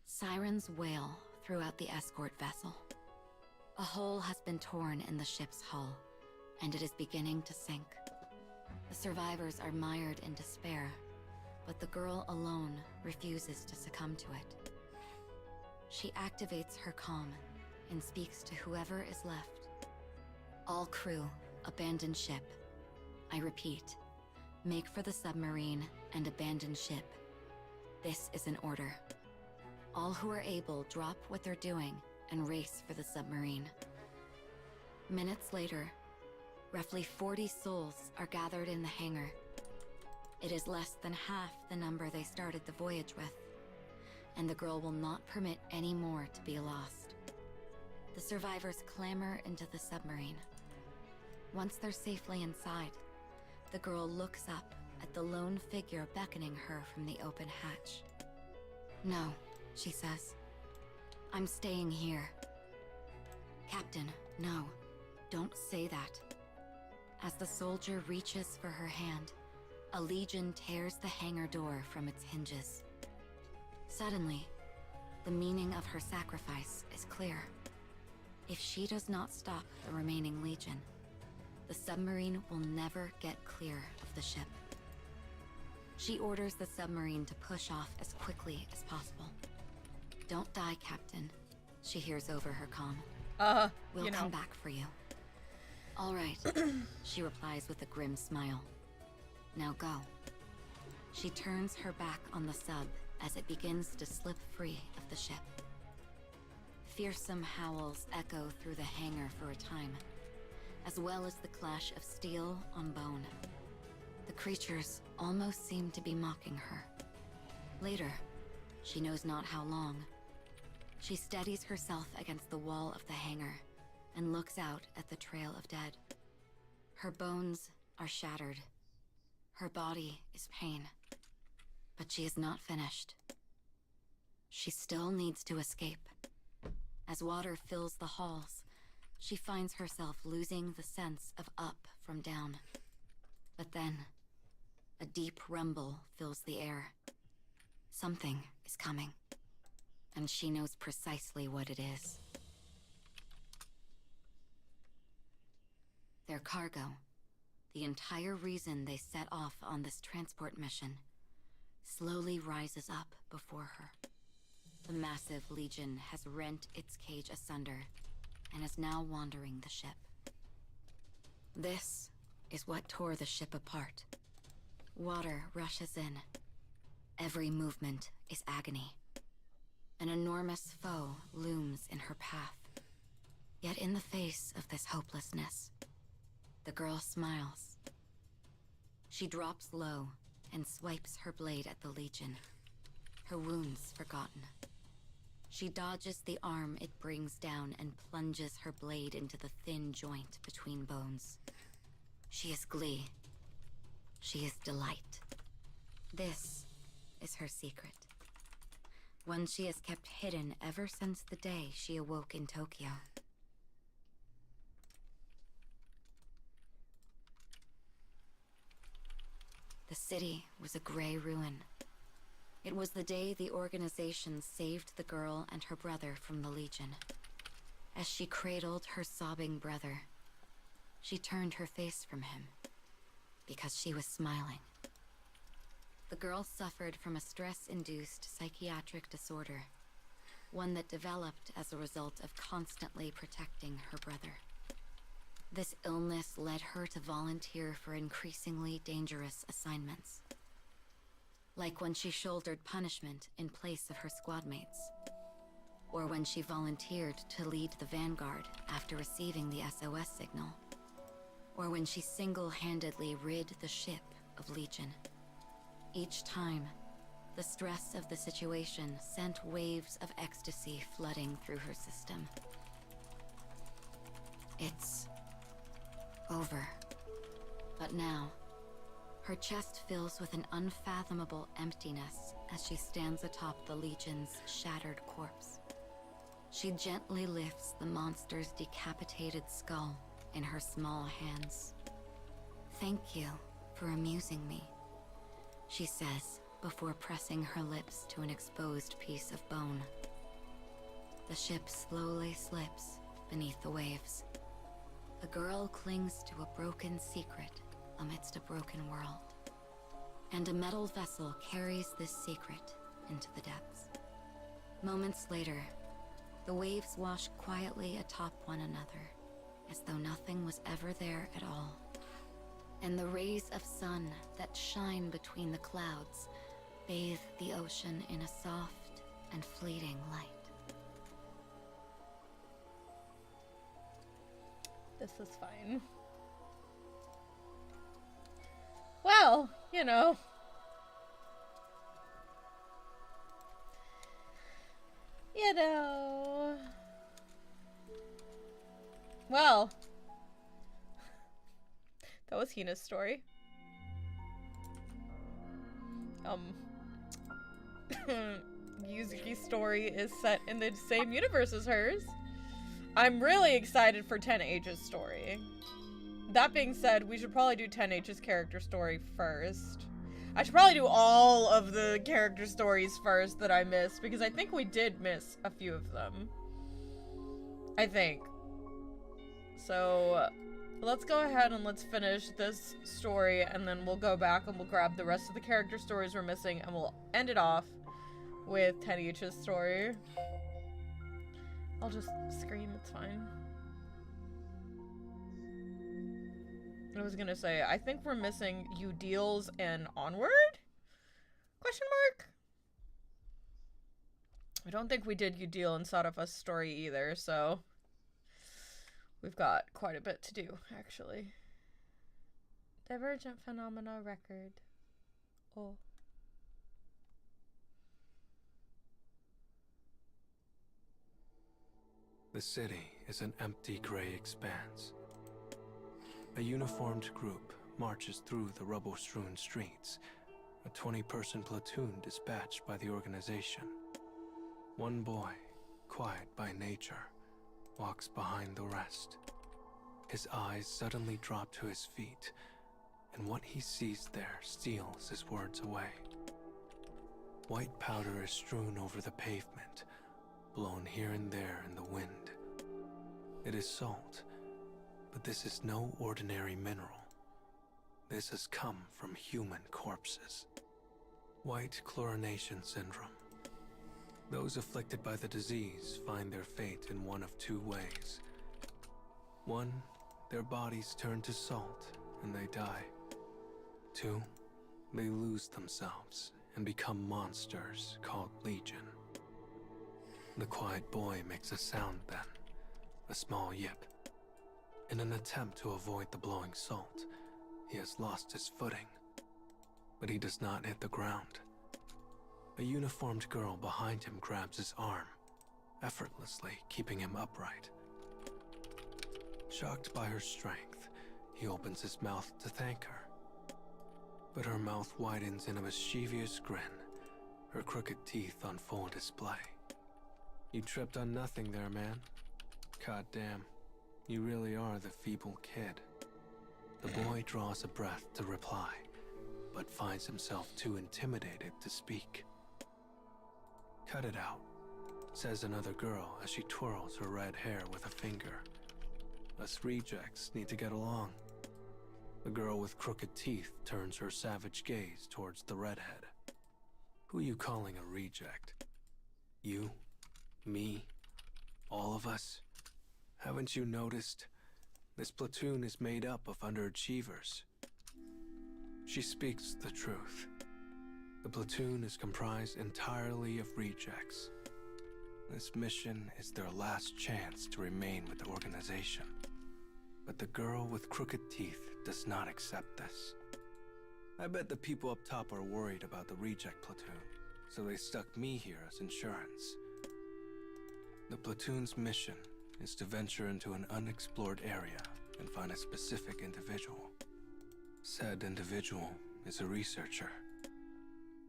[SPEAKER 7] sirens wail throughout the escort vessel. A hole has been torn in the ship's hull, and it is beginning to sink. The survivors are mired in despair, but the girl alone refuses to succumb to it. She activates her comm and speaks to whoever is left. "All crew, abandon ship. I repeat, make for the submarine and abandon ship. This is an order. All who are able drop what they're doing and race for the submarine." Minutes later, roughly 40 souls are gathered in the hangar. It is less than half the number they started the voyage with, and the girl will not permit any more to be lost. The survivors clamber into the submarine. Once they're safely inside, the girl looks up at the lone figure beckoning her from the open hatch. "No," she says. "I'm staying here." "Captain, no. Don't say that." As the soldier reaches for her hand, a legion tears the hangar door from its hinges. Suddenly, the meaning of her sacrifice is clear. If she does not stop the remaining legion, the submarine will never get clear of the ship. She orders the submarine to push off as quickly as possible. "Don't die, Captain," she hears over her comm. We'll come back for you." "All right," she replies with a grim smile. "Now go." She turns her back on the sub as it begins to slip free of the ship. Fearsome howls echo through the hangar for a time, as well as the clash of steel on bone. The creatures almost seem to be mocking her. Later, she knows not how long, she steadies herself against the wall of the hangar and looks out at the trail of dead. Her bones are shattered. Her body is pain. But she is not finished. She still needs to escape. As water fills the halls, she finds herself losing the sense of up from down. But then, a deep rumble fills the air. Something is coming, and she knows precisely what it is. Their cargo, the entire reason they set off on this transport mission, slowly rises up before her. The massive legion has rent its cage asunder and is now wandering the ship. This is what tore the ship apart. Water rushes in. Every movement is agony. An enormous foe looms in her path. Yet in the face of this hopelessness, the girl smiles. She drops low and swipes her blade at the legion, her wounds forgotten. She dodges the arm it brings down and plunges her blade into the thin joint between bones. She is glee. She is delight. This is her secret. One she has kept hidden ever since the day she awoke in Tokyo. The city was a gray ruin. It was the day the organization saved the girl and her brother from the Legion. As she cradled her sobbing brother, she turned her face from him because she was smiling. The girl suffered from a stress-induced psychiatric disorder, one that developed as a result of constantly protecting her brother. This illness led her to volunteer for increasingly dangerous assignments, like when she shouldered punishment in place of her squad mates, or when she volunteered to lead the Vanguard after receiving the SOS signal, or when she single-handedly rid the ship of Legion. Each time, the stress of the situation sent waves of ecstasy flooding through her system. It's over. But now, her chest fills with an unfathomable emptiness as she stands atop the Legion's shattered corpse. She gently lifts the monster's decapitated skull in her small hands. "Thank you for amusing me," she says before pressing her lips to an exposed piece of bone. The ship slowly slips beneath the waves. The girl clings to a broken secret amidst a broken world. And a metal vessel carries this secret into the depths. Moments later, the waves wash quietly atop one another, as though nothing was ever there at all. And the rays of sun that shine between the clouds bathe the ocean in a soft and fleeting light.
[SPEAKER 1] This is fine. Well, you know. You know. Well. That was Hina's story. Yuzuki's story is set in the same universe as hers. I'm really excited for 10H's story. That being said, we should probably do 10H's character story first. I should probably do all of the character stories first that I missed, because I think we did miss a few of them. I think. So, let's go ahead and let's finish this story, and then we'll go back and we'll grab the rest of the character stories we're missing, and we'll end it off with 10H's story. I'll just scream, it's fine. I was gonna say, I think we're missing Udil's and Onward? Question mark? I don't think we did Udil and Sadafa's story either, so we've got quite a bit to do, actually. Divergent phenomena record. Oh.
[SPEAKER 5] The city is an empty gray expanse. A uniformed group marches through the rubble-strewn streets, a 20-person platoon dispatched by the organization. One boy, quiet by nature, walks behind the rest. His eyes suddenly drop to his feet, and what he sees there steals his words away. White powder is strewn over the pavement, blown here and there in the wind. It is salt, but this is no ordinary mineral. This has come from human corpses. White chlorination syndrome. Those afflicted by the disease find their fate in one of two ways. One, their bodies turn to salt and they die. Two, they lose themselves and become monsters called Legion. The quiet boy makes a sound then, a small yip. In an attempt to avoid the blowing salt, he has lost his footing, but he does not hit the ground. A uniformed girl behind him grabs his arm, effortlessly keeping him upright. Shocked by her strength, he opens his mouth to thank her. But her mouth widens in a mischievous grin, her crooked teeth on full display. You tripped on nothing there, man. Goddamn, you really are the feeble kid. The boy draws a breath to reply, but finds himself too intimidated to speak. Cut it out, says another girl as she twirls her red hair with a finger. Us rejects need to get along. The girl with crooked teeth turns her savage gaze towards the redhead. Who you calling a reject? You? Me? All of us? Haven't you noticed? This platoon is made up of underachievers. She speaks the truth. The platoon is comprised entirely of rejects. This mission is their last chance to remain with the organization. But the girl with crooked teeth does not accept this. I bet the people up top are worried about the reject platoon, so they stuck me here as insurance. The platoon's mission is to venture into an unexplored area and find a specific individual. Said individual is a researcher.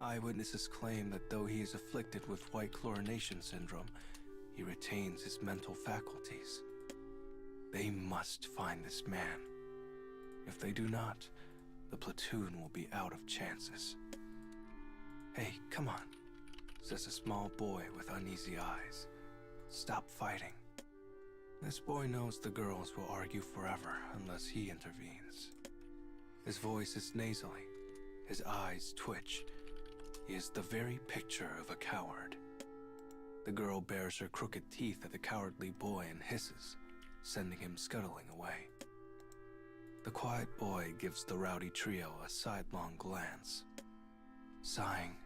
[SPEAKER 5] Eyewitnesses claim that though he is afflicted with white chlorination syndrome, he retains his mental faculties. They must find this man. If they do not, the platoon will be out of chances. Hey, come on, says a small boy with uneasy eyes. Stop fighting. This boy knows the girls will argue forever unless he intervenes. His voice is nasally, his eyes twitch. He is the very picture of a coward. The girl bares her crooked teeth at the cowardly boy and hisses, sending him scuttling away. The quiet boy gives the rowdy trio a sidelong glance. Sighing,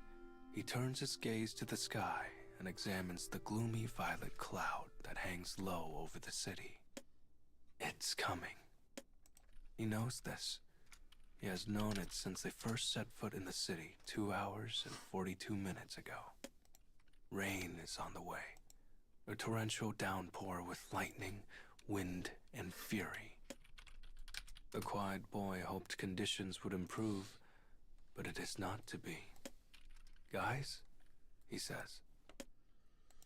[SPEAKER 5] he turns his gaze to the sky and examines the gloomy violet cloud that hangs low over the city. It's coming. He knows this. He has known it since they first set foot in the city 2 hours and 42 minutes ago. Rain is on the way. A torrential downpour with lightning, wind, and fury. The quiet boy hoped conditions would improve, but it is not to be. Guys, he says,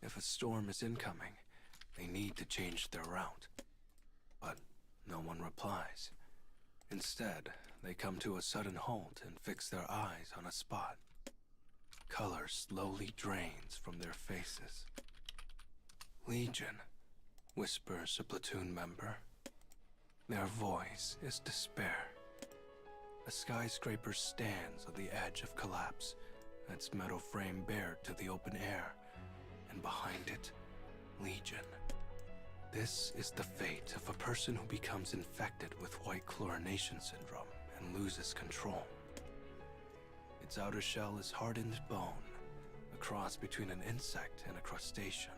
[SPEAKER 5] if a storm is incoming, they need to change their route. But no one replies. Instead, they come to a sudden halt and fix their eyes on a spot. Color slowly drains from their faces. Legion, whispers a platoon member. Their voice is despair. A skyscraper stands on the edge of collapse, its metal frame bared to the open air, and behind it, Legion. This is the fate of a person who becomes infected with white chlorination syndrome and loses control. Its outer shell is hardened bone, a cross between an insect and a crustacean,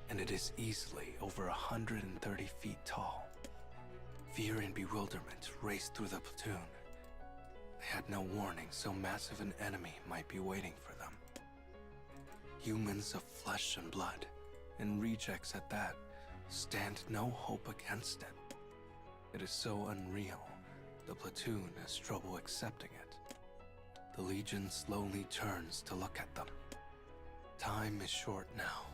[SPEAKER 5] and it is easily over 130 feet tall. Fear and bewilderment raced through the platoon. They had no warning so massive an enemy might be waiting for them. Humans of flesh and blood, and rejects at that, stand no hope against it. It is so unreal, the platoon has trouble accepting it. The Legion slowly turns to look at them. Time is short now.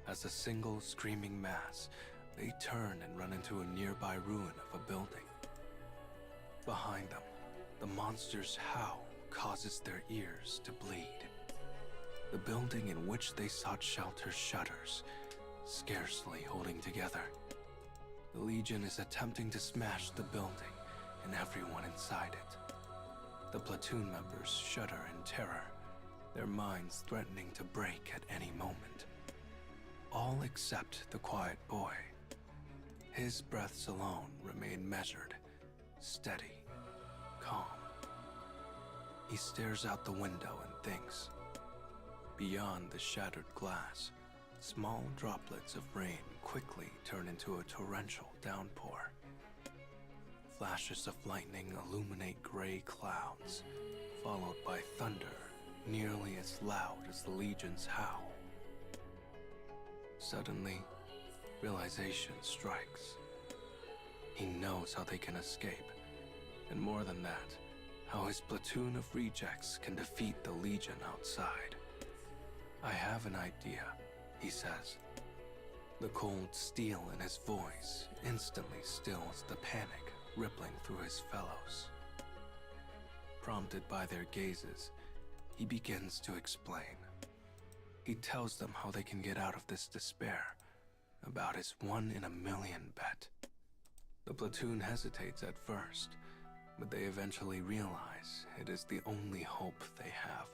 [SPEAKER 5] As a single screaming mass, they turn and run into a nearby ruin of a building. Behind them, the monster's howl causes their ears to bleed. The building in which they sought shelter shudders, scarcely holding together. The Legion is attempting to smash the building and everyone inside it. The platoon members shudder in terror, their minds threatening to break at any moment. All except the quiet boy. His breaths alone remain measured, steady, calm. He stares out the window and thinks. Beyond the shattered glass, small droplets of rain quickly turn into a torrential downpour. Flashes of lightning illuminate gray clouds, followed by thunder nearly as loud as the Legion's howl. Suddenly, realization strikes. He knows how they can escape, and more than that, how his platoon of rejects can defeat the Legion outside. I have an idea, he says. The cold steel in his voice instantly stills the panic rippling through his fellows. Prompted by their gazes, he begins to explain. He tells them how they can get out of this despair, about his 1 in a million bet. The platoon hesitates at first, but they eventually realize it is the only hope they have.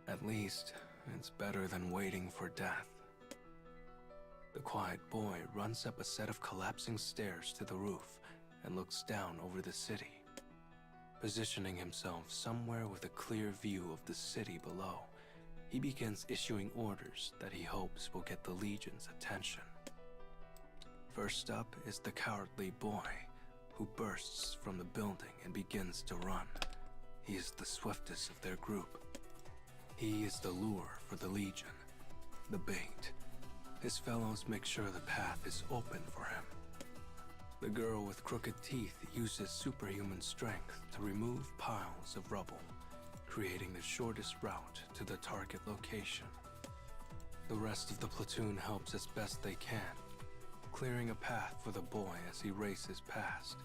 [SPEAKER 5] At least, it's better than waiting for death. The quiet boy runs up a set of collapsing stairs to the roof and looks down over the city, positioning himself somewhere with a clear view of the city below. He begins issuing orders that he hopes will get the Legion's attention. First up is the cowardly boy, who bursts from the building and begins to run. He is the swiftest of their group. He is the lure for the Legion, the bait. His fellows make sure the path is open for him. The girl with crooked teeth uses superhuman strength to remove piles of rubble, creating the shortest route to the target location. The rest of the platoon helps as best they can, clearing a path for the boy as he races past.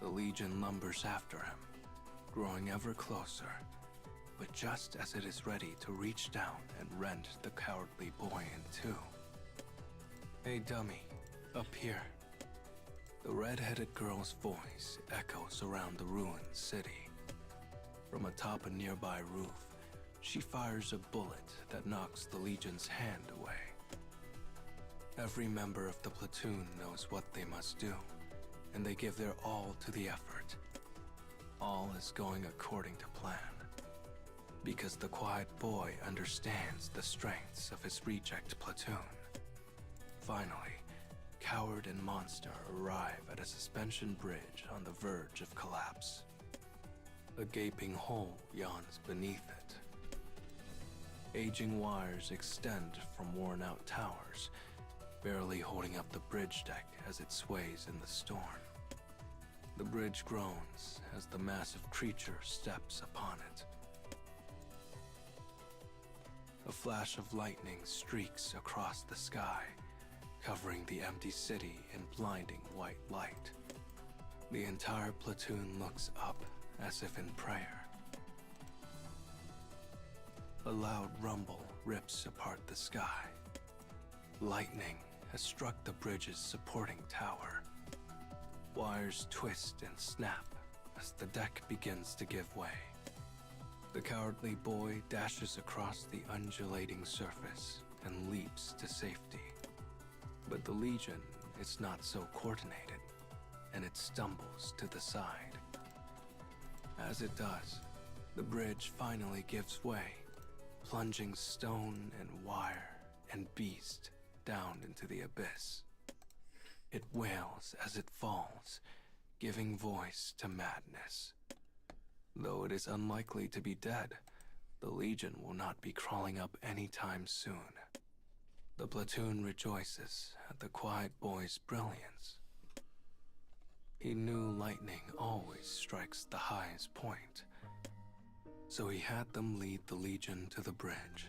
[SPEAKER 5] The Legion lumbers after him, growing ever closer, but just as it is ready to reach down and rend the cowardly boy in two. Hey dummy, up here. The red-headed girl's voice echoes around the ruined city. From atop a nearby roof, she fires a bullet that knocks the Legion's hand away. Every member of the platoon knows what they must do, and they give their all to the effort. All is going according to plan, because the quiet boy understands the strengths of his reject platoon. Finally, coward and monster arrive at a suspension bridge on the verge of collapse. A gaping hole yawns beneath it. Aging wires extend from worn-out towers, barely holding up the bridge deck as it sways in the storm. The bridge groans as the massive creature steps upon it. A flash of lightning streaks across the sky, covering the empty city in blinding white light. The entire platoon looks up as if in prayer. A loud rumble rips apart the sky. Lightning has struck the bridge's supporting tower. Wires twist and snap as the deck begins to give way. The cowardly boy dashes across the undulating surface and leaps to safety. But the Legion is not so coordinated, and it stumbles to the side. As it does, the bridge finally gives way, plunging stone and wire and beast down into the abyss. It wails as it falls, giving voice to madness. Though it is unlikely to be dead, the Legion will not be crawling up anytime soon. The platoon rejoices at the quiet boy's brilliance. He knew lightning always strikes the highest point, so he had them lead the Legion to the bridge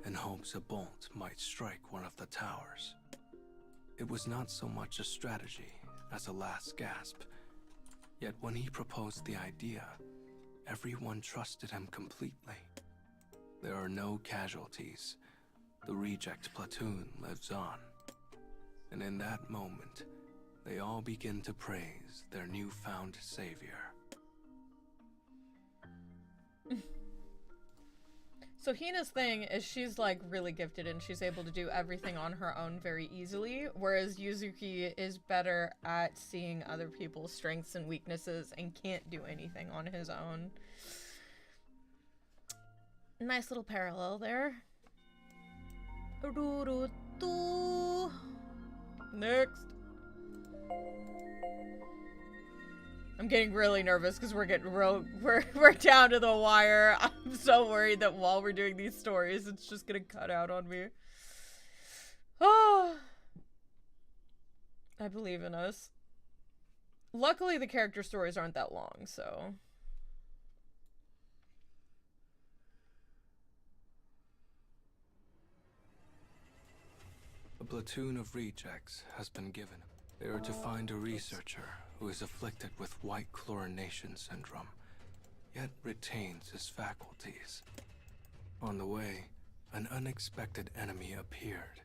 [SPEAKER 5] in hopes a bolt might strike one of the towers. It was not so much a strategy as a last gasp, yet when he proposed the idea, everyone trusted him completely. There are no casualties. The reject platoon lives on. And in that moment, they all begin to praise their newfound savior.
[SPEAKER 1] So Hina's thing is she's like really gifted and she's able to do everything on her own very easily, whereas Yuzuki is better at seeing other people's strengths and weaknesses and can't do anything on his own. Nice little parallel there. Next. I'm getting really nervous because we're getting we're down to the wire. I'm so worried that while we're doing these stories, it's just gonna cut out on me. Oh, I believe in us. Luckily, the character stories aren't that long, so.
[SPEAKER 5] A platoon of rejects has been given. They are to find a researcher who is afflicted with white chlorination syndrome, yet retains his faculties. On the way, an unexpected enemy appeared,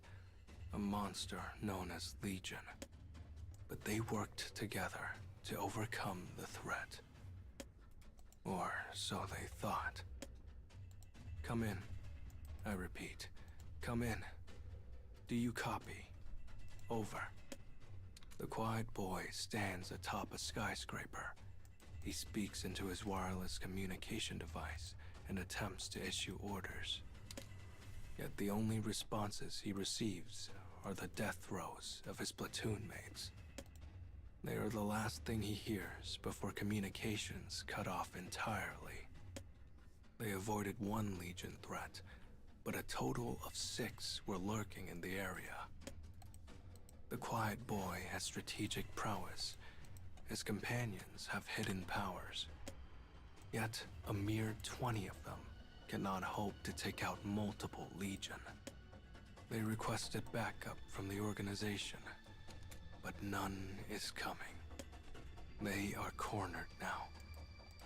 [SPEAKER 5] a monster known as Legion. But they worked together to overcome the threat. Or so they thought. Come in. I repeat, come in. Do you copy? Over. The quiet boy stands atop a skyscraper. He speaks into his wireless communication device and attempts to issue orders. Yet the only responses he receives are the death throes of his platoon mates. They are the last thing he hears before communications cut off entirely. They avoided one Legion threat, but a total of 6 were lurking in the area. The quiet boy has strategic prowess. His companions have hidden powers. Yet, a mere 20 of them cannot hope to take out multiple Legion. They requested backup from the organization, but none is coming. They are cornered now,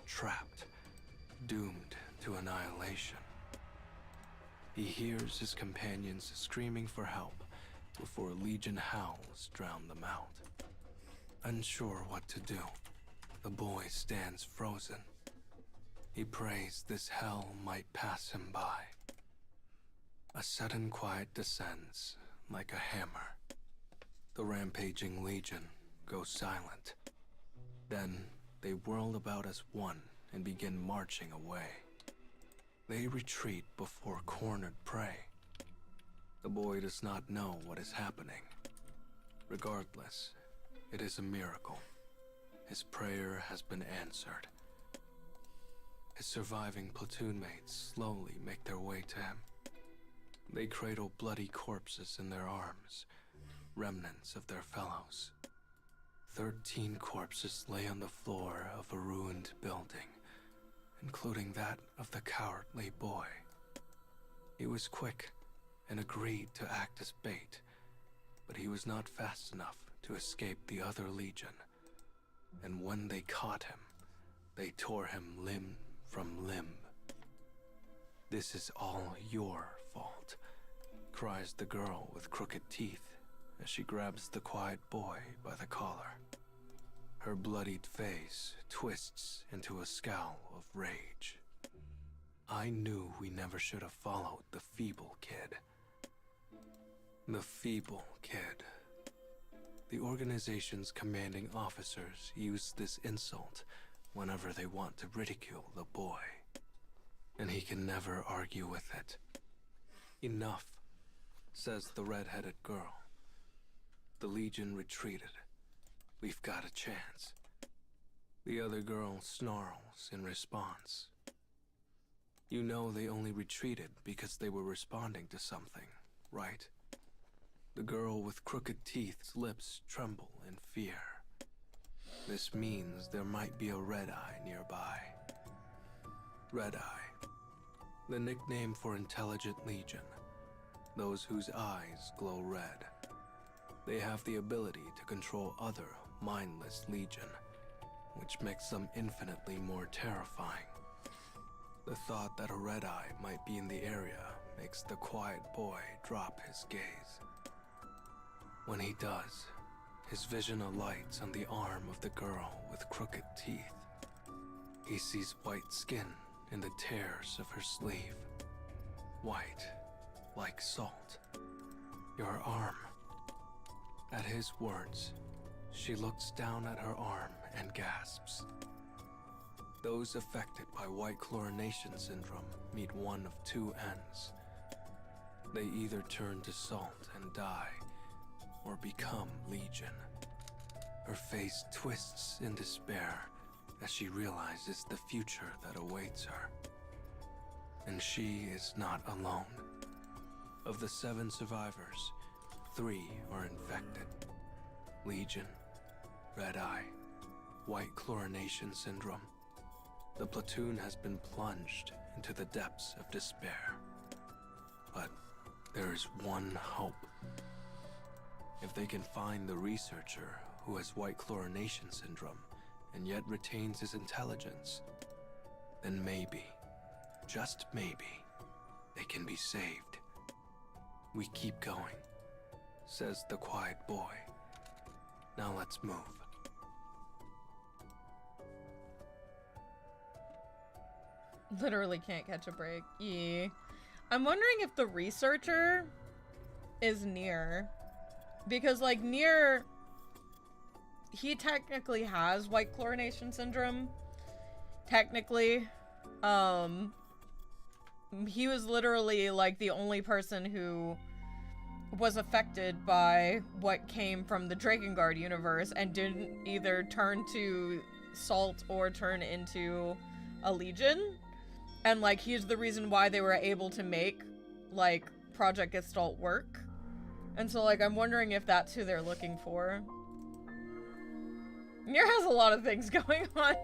[SPEAKER 5] trapped, doomed to annihilation. He hears his companions screaming for help before Legion howls drown them out. Unsure what to do, the boy stands frozen. He prays this hell might pass him by. A sudden quiet descends like a hammer. The rampaging Legion goes silent. Then they whirl about as one and begin marching away. They retreat before cornered prey. The boy does not know what is happening. Regardless, it is a miracle. His prayer has been answered. His surviving platoon mates slowly make their way to him. They cradle bloody corpses in their arms, remnants of their fellows. 13 corpses lay on the floor of a ruined building, including that of the cowardly boy. He was quick and agreed to act as bait, but he was not fast enough to escape the other legion. And when they caught him, they tore him limb from limb. "This is all your fault," cries the girl with crooked teeth as she grabs the quiet boy by the collar. Her bloodied face twists into a scowl of rage. I knew we never should have followed the feeble kid. The feeble kid. The organization's commanding officers use this insult whenever they want to ridicule the boy. And he can never argue with it. "Enough," says the red-headed girl. The Legion retreated. "We've got a chance." The other girl snarls in response. You know they only retreated because they were responding to something, right? The girl with crooked teeth's lips tremble in fear. This means there might be a Red-Eye nearby. Red-Eye, the nickname for intelligent Legion, those whose eyes glow red. They have the ability to control other mindless Legion, which makes them infinitely more terrifying. The thought that a Red-Eye might be in the area makes the quiet boy drop his gaze. When he does, his vision alights on the arm of the girl with crooked teeth. He sees white skin in the tears of her sleeve. White, like salt. Your arm. At his words, she looks down at her arm and gasps. Those affected by white chlorination syndrome meet one of two ends. They either turn to salt and die, or become Legion. Her face twists in despair as she realizes the future that awaits her. And she is not alone. Of the 7 survivors, 3 are infected. Legion, Red-Eye, white chlorination syndrome. The platoon has been plunged into the depths of despair. But there is one hope. If they can find the researcher who has white chlorination syndrome and yet retains his intelligence, then maybe, just maybe, they can be saved. We keep going, says the quiet boy. Now let's move.
[SPEAKER 1] Literally can't catch a break. Yeah. I'm wondering if the researcher is Nier. Because, like, Nier, he technically has white chlorination syndrome. Technically. He was literally, like, the only person who was affected by what came from the Drakengard universe and didn't either turn to salt or turn into a Legion. And, like, he's the reason why they were able to make, like, Project Gestalt work. And so, like, I'm wondering if that's who they're looking for. Nier has a lot of things going on.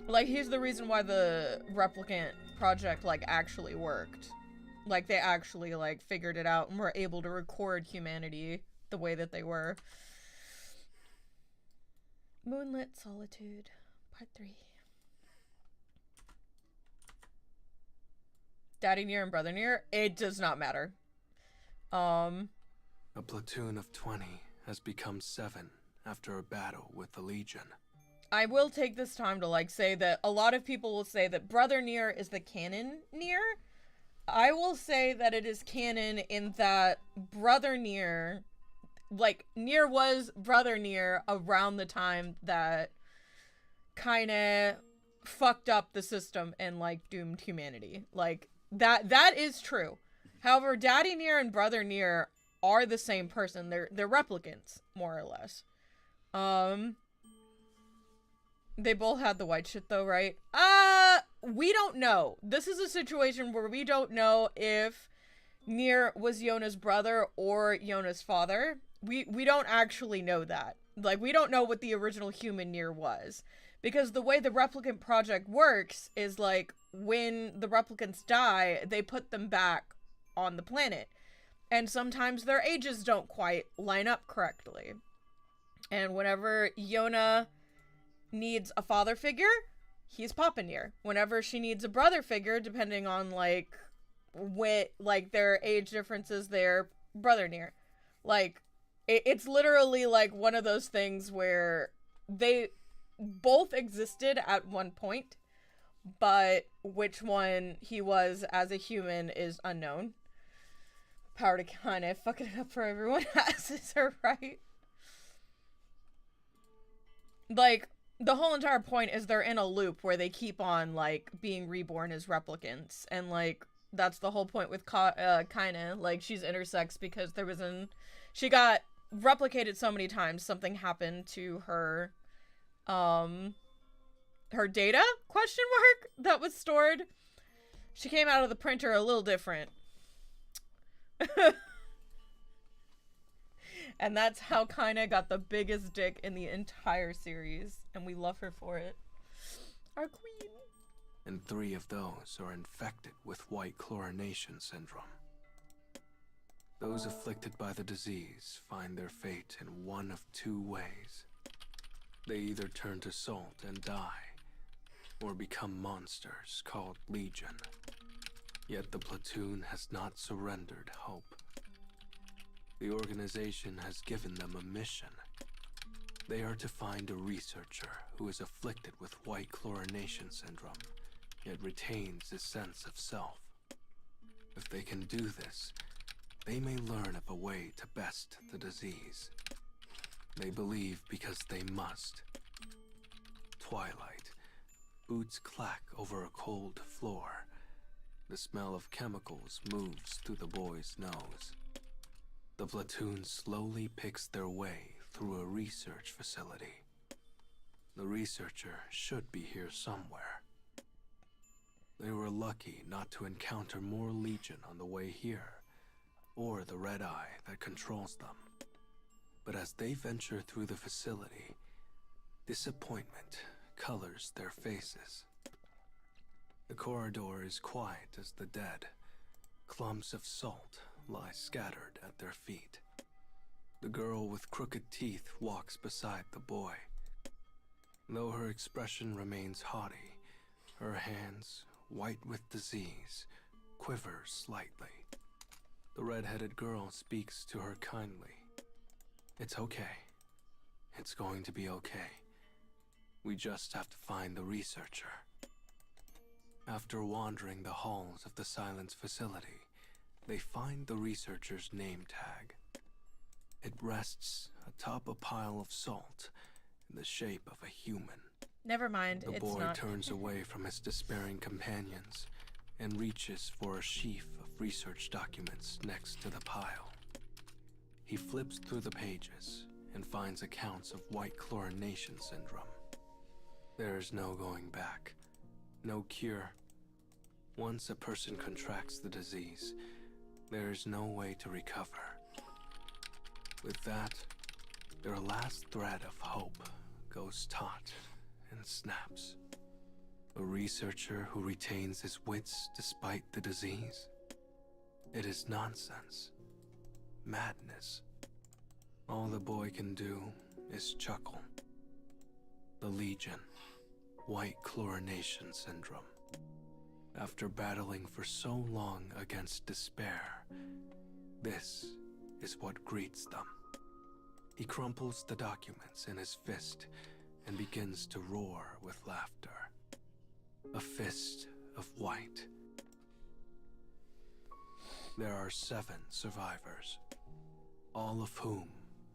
[SPEAKER 1] Like, he's the reason why the Replicant project, like, actually worked. Like, they actually, like, figured it out and were able to record humanity the way that they were. Moonlit Solitude, Part 3. Daddy Nier and Brother Nier, it does not matter.
[SPEAKER 5] A platoon of 20 has become 7 after a battle with the Legion.
[SPEAKER 1] I will take this time to, like, say that a lot of people will say that Brother Nier is the canon Nier. I will say that it is canon in that Brother Nier, like, Nier was Brother Nier around the time that kinda fucked up the system and, like, doomed humanity. Like, that is true. However, Daddy Nier and Brother Nier are the same person. They're replicants, more or less. They both had the white shit though, right? We don't know. This is a situation where we don't know if Nier was Yona's brother or Yona's father. We don't actually know that. Like, we don't know what the original human Nier was. Because the way the replicant project works is, like, when the replicants die, they put them back on the planet. And sometimes their ages don't quite line up correctly. And whenever Yona needs a father figure, he's Papa Nier. Whenever she needs a brother figure, depending on, like, their age differences, they're Brother Nier. Like, it's literally, like, one of those things where they both existed at one point, but which one he was as a human is unknown. Power to kind of fucking it up for everyone else, is her right? Like, the whole entire point is they're in a loop where they keep on, like, being reborn as replicants, and, like, that's the whole point with Kaina. Like, she's intersex because she got replicated so many times, something happened to her, her data, question mark, that was stored. She came out of the printer a little different. And that's how Kaina got the biggest dick in the entire series, and we love her for it. Our queen.
[SPEAKER 5] And 3 of those are infected with white chlorination syndrome. Those afflicted by the disease find their fate in one of 2 ways. They either turn to salt and die, or become monsters called Legion. Yet the platoon has not surrendered hope. The organization has given them a mission. They are to find a researcher who is afflicted with white chlorination syndrome, yet retains a sense of self. If they can do this, they may learn of a way to best the disease. They believe because they must. Twilight. Boots clack over a cold floor. The smell of chemicals moves through the boy's nose. The platoon slowly picks their way through a research facility. The researcher should be here somewhere. They were lucky not to encounter more Legion on the way here, or the red eye that controls them. But as they venture through the facility, disappointment colors their faces. The corridor is quiet as the dead. Clumps of salt lie scattered at their feet. The girl with crooked teeth walks beside the boy. Though her expression remains haughty, her hands, white with disease, quiver slightly. The red-headed girl speaks to her kindly. It's okay. It's going to be okay. We just have to find the researcher. After wandering the halls of the Silence facility, they find the researcher's name tag. It rests atop a pile of salt in the shape of a human.
[SPEAKER 1] Never mind,
[SPEAKER 5] The
[SPEAKER 1] it's
[SPEAKER 5] boy
[SPEAKER 1] not.
[SPEAKER 5] turns away from his despairing companions and reaches for a sheaf of research documents next to the pile. He flips through the pages and finds accounts of white chlorination syndrome. There is no going back, no cure. Once a person contracts the disease, there is no way to recover. With that, their last thread of hope goes taut and snaps. A researcher who retains his wits despite the disease? It is nonsense. Madness. All the boy can do is chuckle. The Legion. White chlorination syndrome. After battling for so long against despair, this is what greets them. He crumples the documents in his fist and begins to roar with laughter. A fist of white. There are 7 survivors, all of whom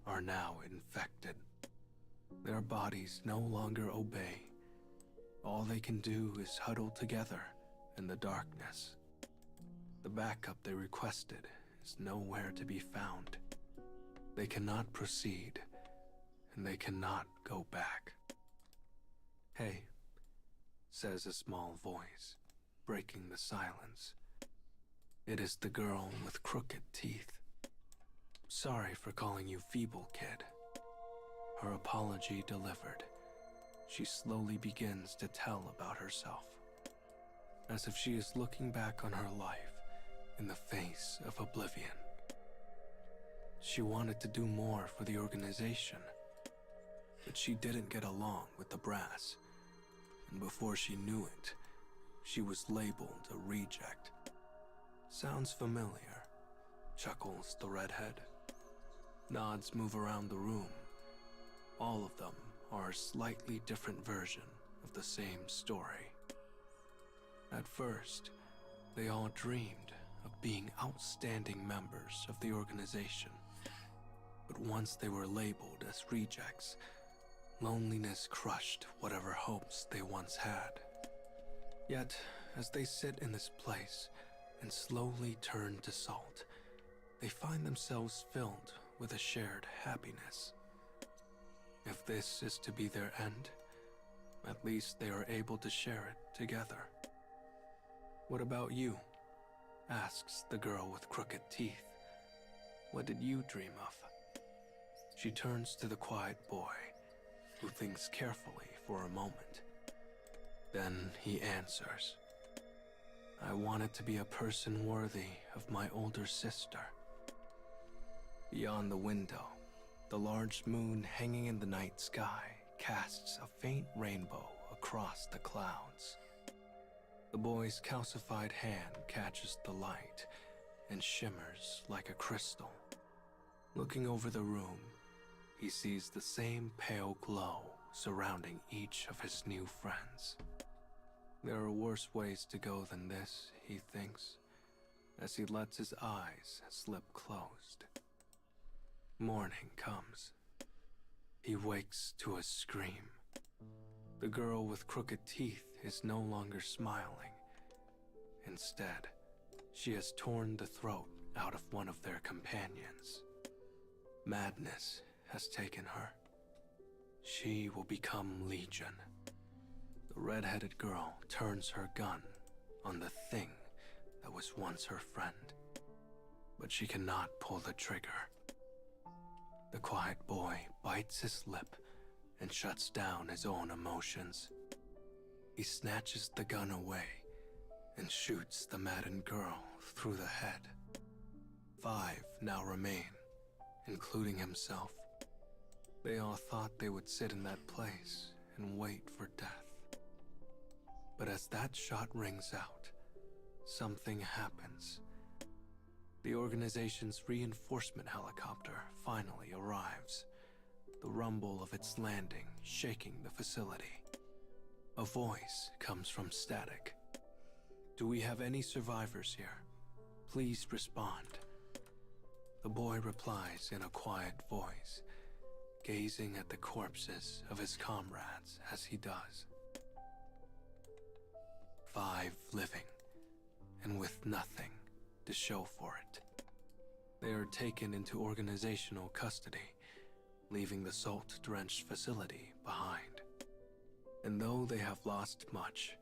[SPEAKER 5] are now infected. Their bodies no longer obey. All they can do is huddle together in the darkness. The backup they requested is nowhere to be found. They cannot proceed, and they cannot go back. "Hey," says a small voice, breaking the silence. It is the girl with crooked teeth. "Sorry for calling you feeble, kid." Her apology delivered, she slowly begins to tell about herself, as if she is looking back on her life in the face of oblivion. She wanted to do more for the organization, but she didn't get along with the brass, and before she knew it, she was labeled a reject. "Sounds familiar," chuckles the redhead. Nods move around the room. All of them are a slightly different version of the same story. At first, they all dreamed of being outstanding members of the organization. But once they were labeled as rejects, loneliness crushed whatever hopes they once had. Yet, as they sit in this place and slowly turn to salt, they find themselves filled with a shared happiness. If this is to be their end, at least they are able to share it together. "What about you?" asks the girl with crooked teeth. "What did you dream of?" She turns to the quiet boy, who thinks carefully for a moment. Then he answers, "I wanted to be a person worthy of my older sister." Beyond the window, the large moon hanging in the night sky casts a faint rainbow across the clouds. The boy's calcified hand catches the light and shimmers like a crystal. Looking over the room, he sees the same pale glow surrounding each of his new friends. There are worse ways to go than this, he thinks, as he lets his eyes slip closed. Morning comes. He wakes to a scream. The girl with crooked teeth is no longer smiling. Instead, she has torn the throat out of one of their companions. Madness has taken her. She will become Legion. The red-headed girl turns her gun on the thing that was once her friend, but she cannot pull the trigger. The quiet boy bites his lip and shuts down his own emotions. He snatches the gun away and shoots the maddened girl through the head. 5 now remain, including himself. They all thought they would sit in that place and wait for death. But as that shot rings out, something happens. The organization's reinforcement helicopter finally arrives, the rumble of its landing shaking the facility. A voice comes from Static. "Do we have any survivors here? Please respond." The boy replies in a quiet voice, gazing at the corpses of his comrades as he does. 5 living, and with nothing to show for it. They are taken into organizational custody, leaving the salt-drenched facility behind. And though they have lost much,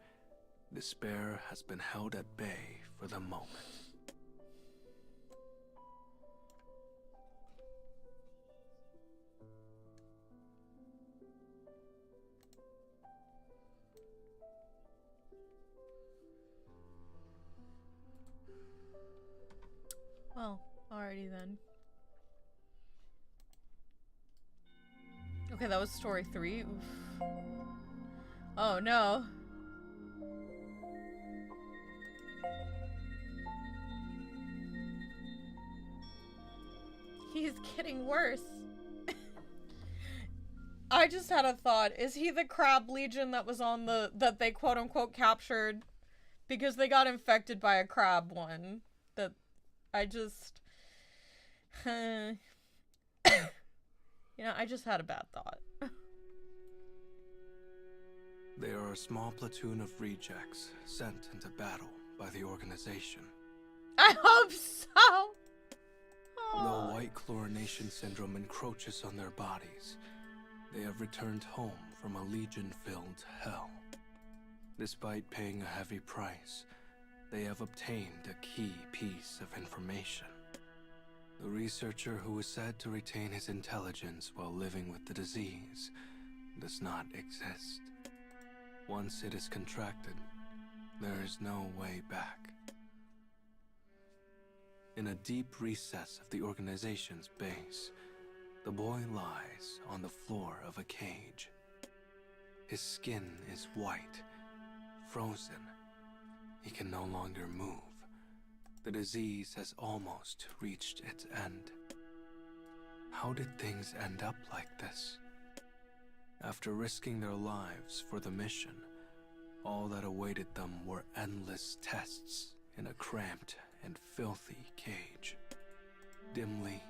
[SPEAKER 5] despair has been held at bay for the moment.
[SPEAKER 1] Well, alrighty then. Okay, that was story 3. Oof. Oh no. He's getting worse. I just had a thought. Is he the Crab Legion that was on that they quote unquote captured? Because they got infected by a crab one. That I just... I just had a bad thought.
[SPEAKER 5] They are a small platoon of rejects sent into battle by the organization.
[SPEAKER 1] I hope so.
[SPEAKER 5] Though white chlorination syndrome encroaches on their bodies, they have returned home from a Legion-filled hell. Despite paying a heavy price, they have obtained a key piece of information. The researcher who was said to retain his intelligence while living with the disease does not exist. Once it is contracted, there is no way back. In a deep recess of the organization's base, the boy lies on the floor of a cage. His skin is white, frozen. He can no longer move. The disease has almost reached its end. How did things end up like this? After risking their lives for the mission, all that awaited them were endless tests in a cramped and filthy cage. Dimly,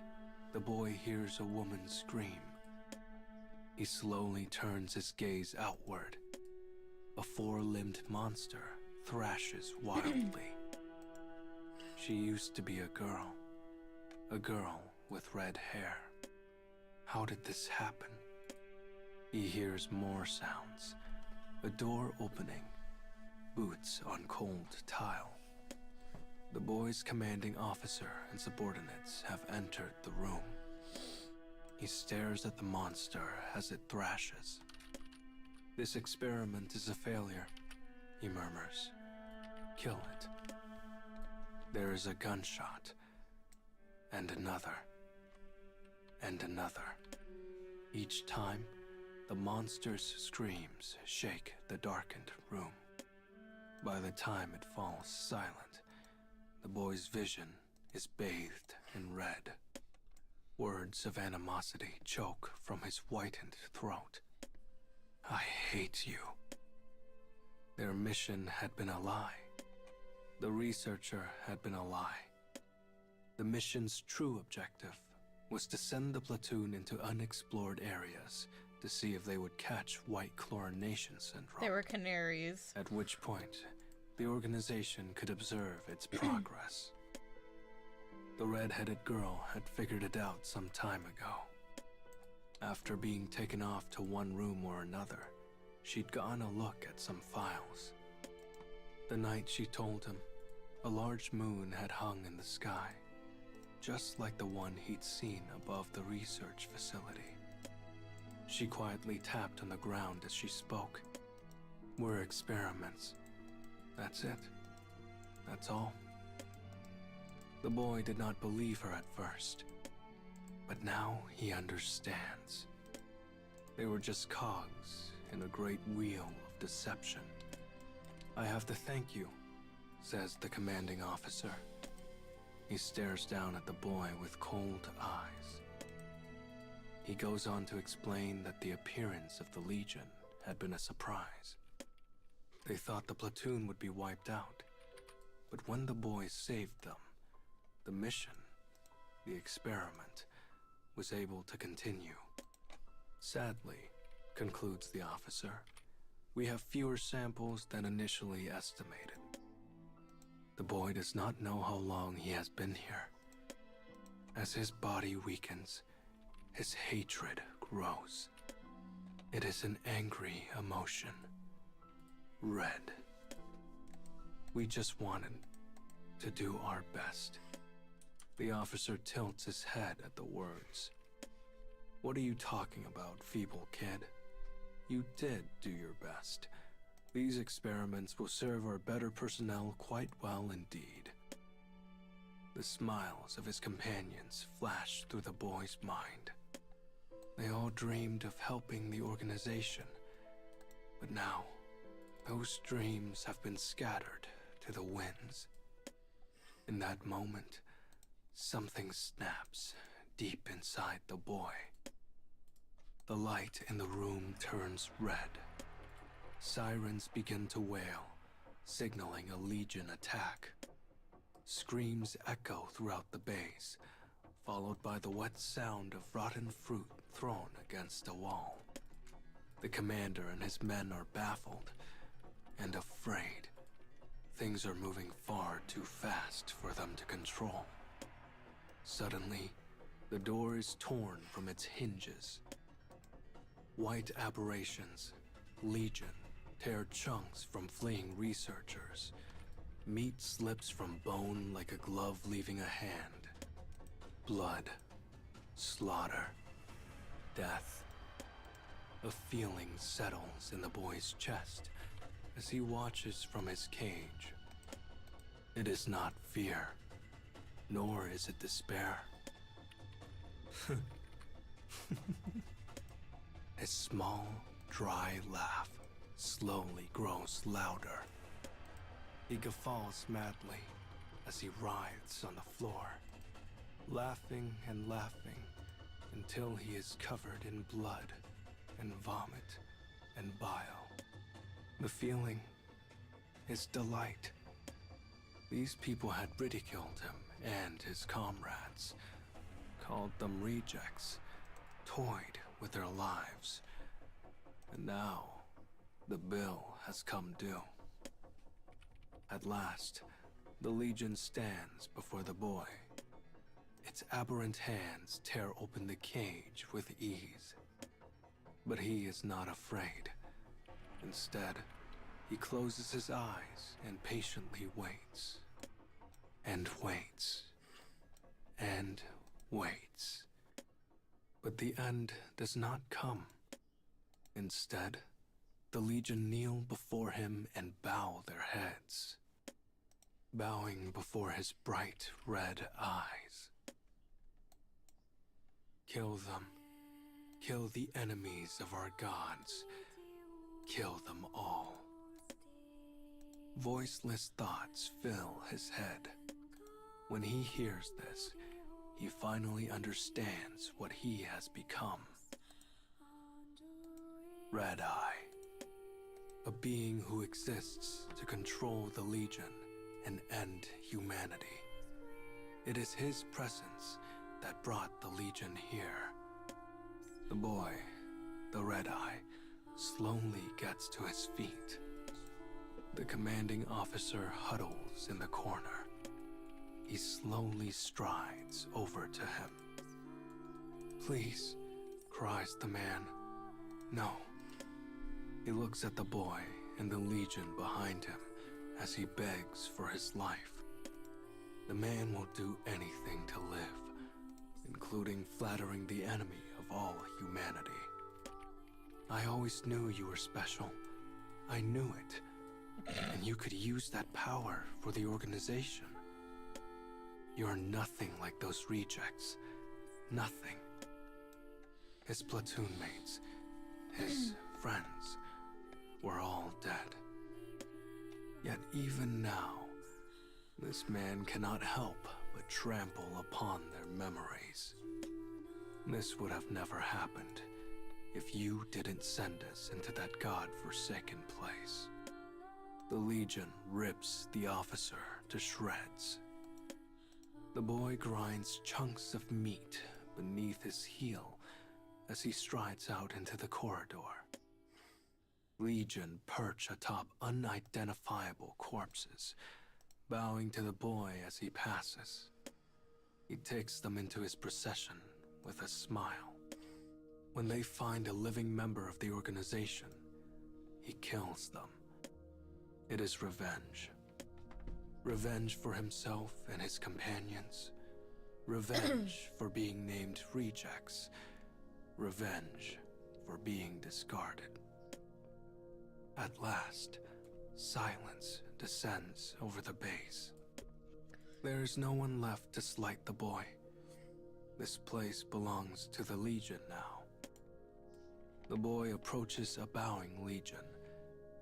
[SPEAKER 5] the boy hears a woman scream. He slowly turns his gaze outward. A four-limbed monster thrashes wildly. She used to be a girl with red hair. How did this happen? He hears more sounds. A door opening, boots on cold tile. The boy's commanding officer and subordinates have entered the room. He stares at the monster as it thrashes. This experiment is a failure, he murmurs. Kill it. There is a gunshot, and another, and another. Each time, the monster's screams shake the darkened room. By the time it falls silent, the boy's vision is bathed in red. Words of animosity choke from his whitened throat. I hate you. Their mission had been a lie. The researcher had been a lie. The mission's true objective was to send the platoon into unexplored areas to see if they would catch white chlorination syndrome.
[SPEAKER 1] They were canaries.
[SPEAKER 5] At which point, the organization could observe its progress. The red-headed girl had figured it out some time ago. After being taken off to one room or another, she'd gone a look at some files. The night she told him, a large moon had hung in the sky, just like the one he'd seen above the research facility. She quietly tapped on the ground as she spoke. We're experiments. That's it. That's all. The boy did not believe her at first, but now he understands. They were just cogs in a great wheel of deception. I have to thank you, says the commanding officer. He stares down at the boy with cold eyes. He goes on to explain that the appearance of the Legion had been a surprise. They thought the platoon would be wiped out, but when the boys saved them, the mission, the experiment, was able to continue. Sadly, concludes the officer, we have fewer samples than initially estimated. The boy does not know how long he has been here. As his body weakens, his hatred grows. It is an angry emotion. Red. We just wanted to do our best. The officer tilts his head at the words. What are you talking about, feeble kid? You did do your best. These experiments will serve our better personnel quite well indeed. The smiles of his companions flashed through the boy's mind. They all dreamed of helping the organization, but now, those dreams have been scattered to the winds. In that moment, something snaps deep inside the boy. The light in the room turns red. Sirens begin to wail, signaling a Legion attack. Screams echo throughout the base, followed by the wet sound of rotten fruit thrown against a wall. The commander and his men are baffled and afraid. Things are moving far too fast. fast for them to control. Suddenly, the door is torn from its hinges. White aberrations, Legion, tear chunks from fleeing researchers. Meat slips from bone like a glove leaving a hand. Blood, slaughter, death. A feeling settles in the boy's chest as he watches from his cage. It is not fear, nor is it despair. A small, dry laugh slowly grows louder. He guffaws madly as he writhes on the floor, laughing and laughing until he is covered in blood and vomit and bile. The feeling is delight. These people had ridiculed him and his comrades, called them rejects, toyed with their lives. And now, the bill has come due. At last, the Legion stands before the boy. Its aberrant hands tear open the cage with ease. But he is not afraid. Instead, he closes his eyes and patiently waits. And waits. And waits. But the end does not come. Instead, the Legion kneel before him and bow their heads, bowing before his bright red eyes. Kill them. Kill the enemies of our gods. Kill them all. Voiceless thoughts fill his head. When he hears this, he finally understands what he has become. Red Eye. A being who exists to control the Legion and end humanity. It is his presence that brought the Legion here. The boy, the Red Eye, slowly gets to his feet. The commanding officer huddles in the corner. He slowly strides over to him. "Please," cries the man. "No." He looks at the boy and the Legion behind him as he begs for his life. The man will do anything to live, including flattering the enemy of all humanity. "I always knew you were special. I knew it. And you could use that power for the organization. You're nothing like those rejects. Nothing." His platoon mates, his friends, were all dead. Yet even now, this man cannot help but trample upon their memories. This would have never happened if you didn't send us into that god-forsaken place. The Legion rips the officer to shreds. The boy grinds chunks of meat beneath his heel as he strides out into the corridor. Legion perch atop unidentifiable corpses, bowing to the boy as he passes. He takes them into his procession with a smile. When they find a living member of the organization, he kills them. It is revenge. Revenge for himself and his companions. Revenge for being named rejects. Revenge for being discarded. At last, silence descends over the base. There is no one left to slight the boy. This place belongs to the Legion now. The boy approaches a bowing Legion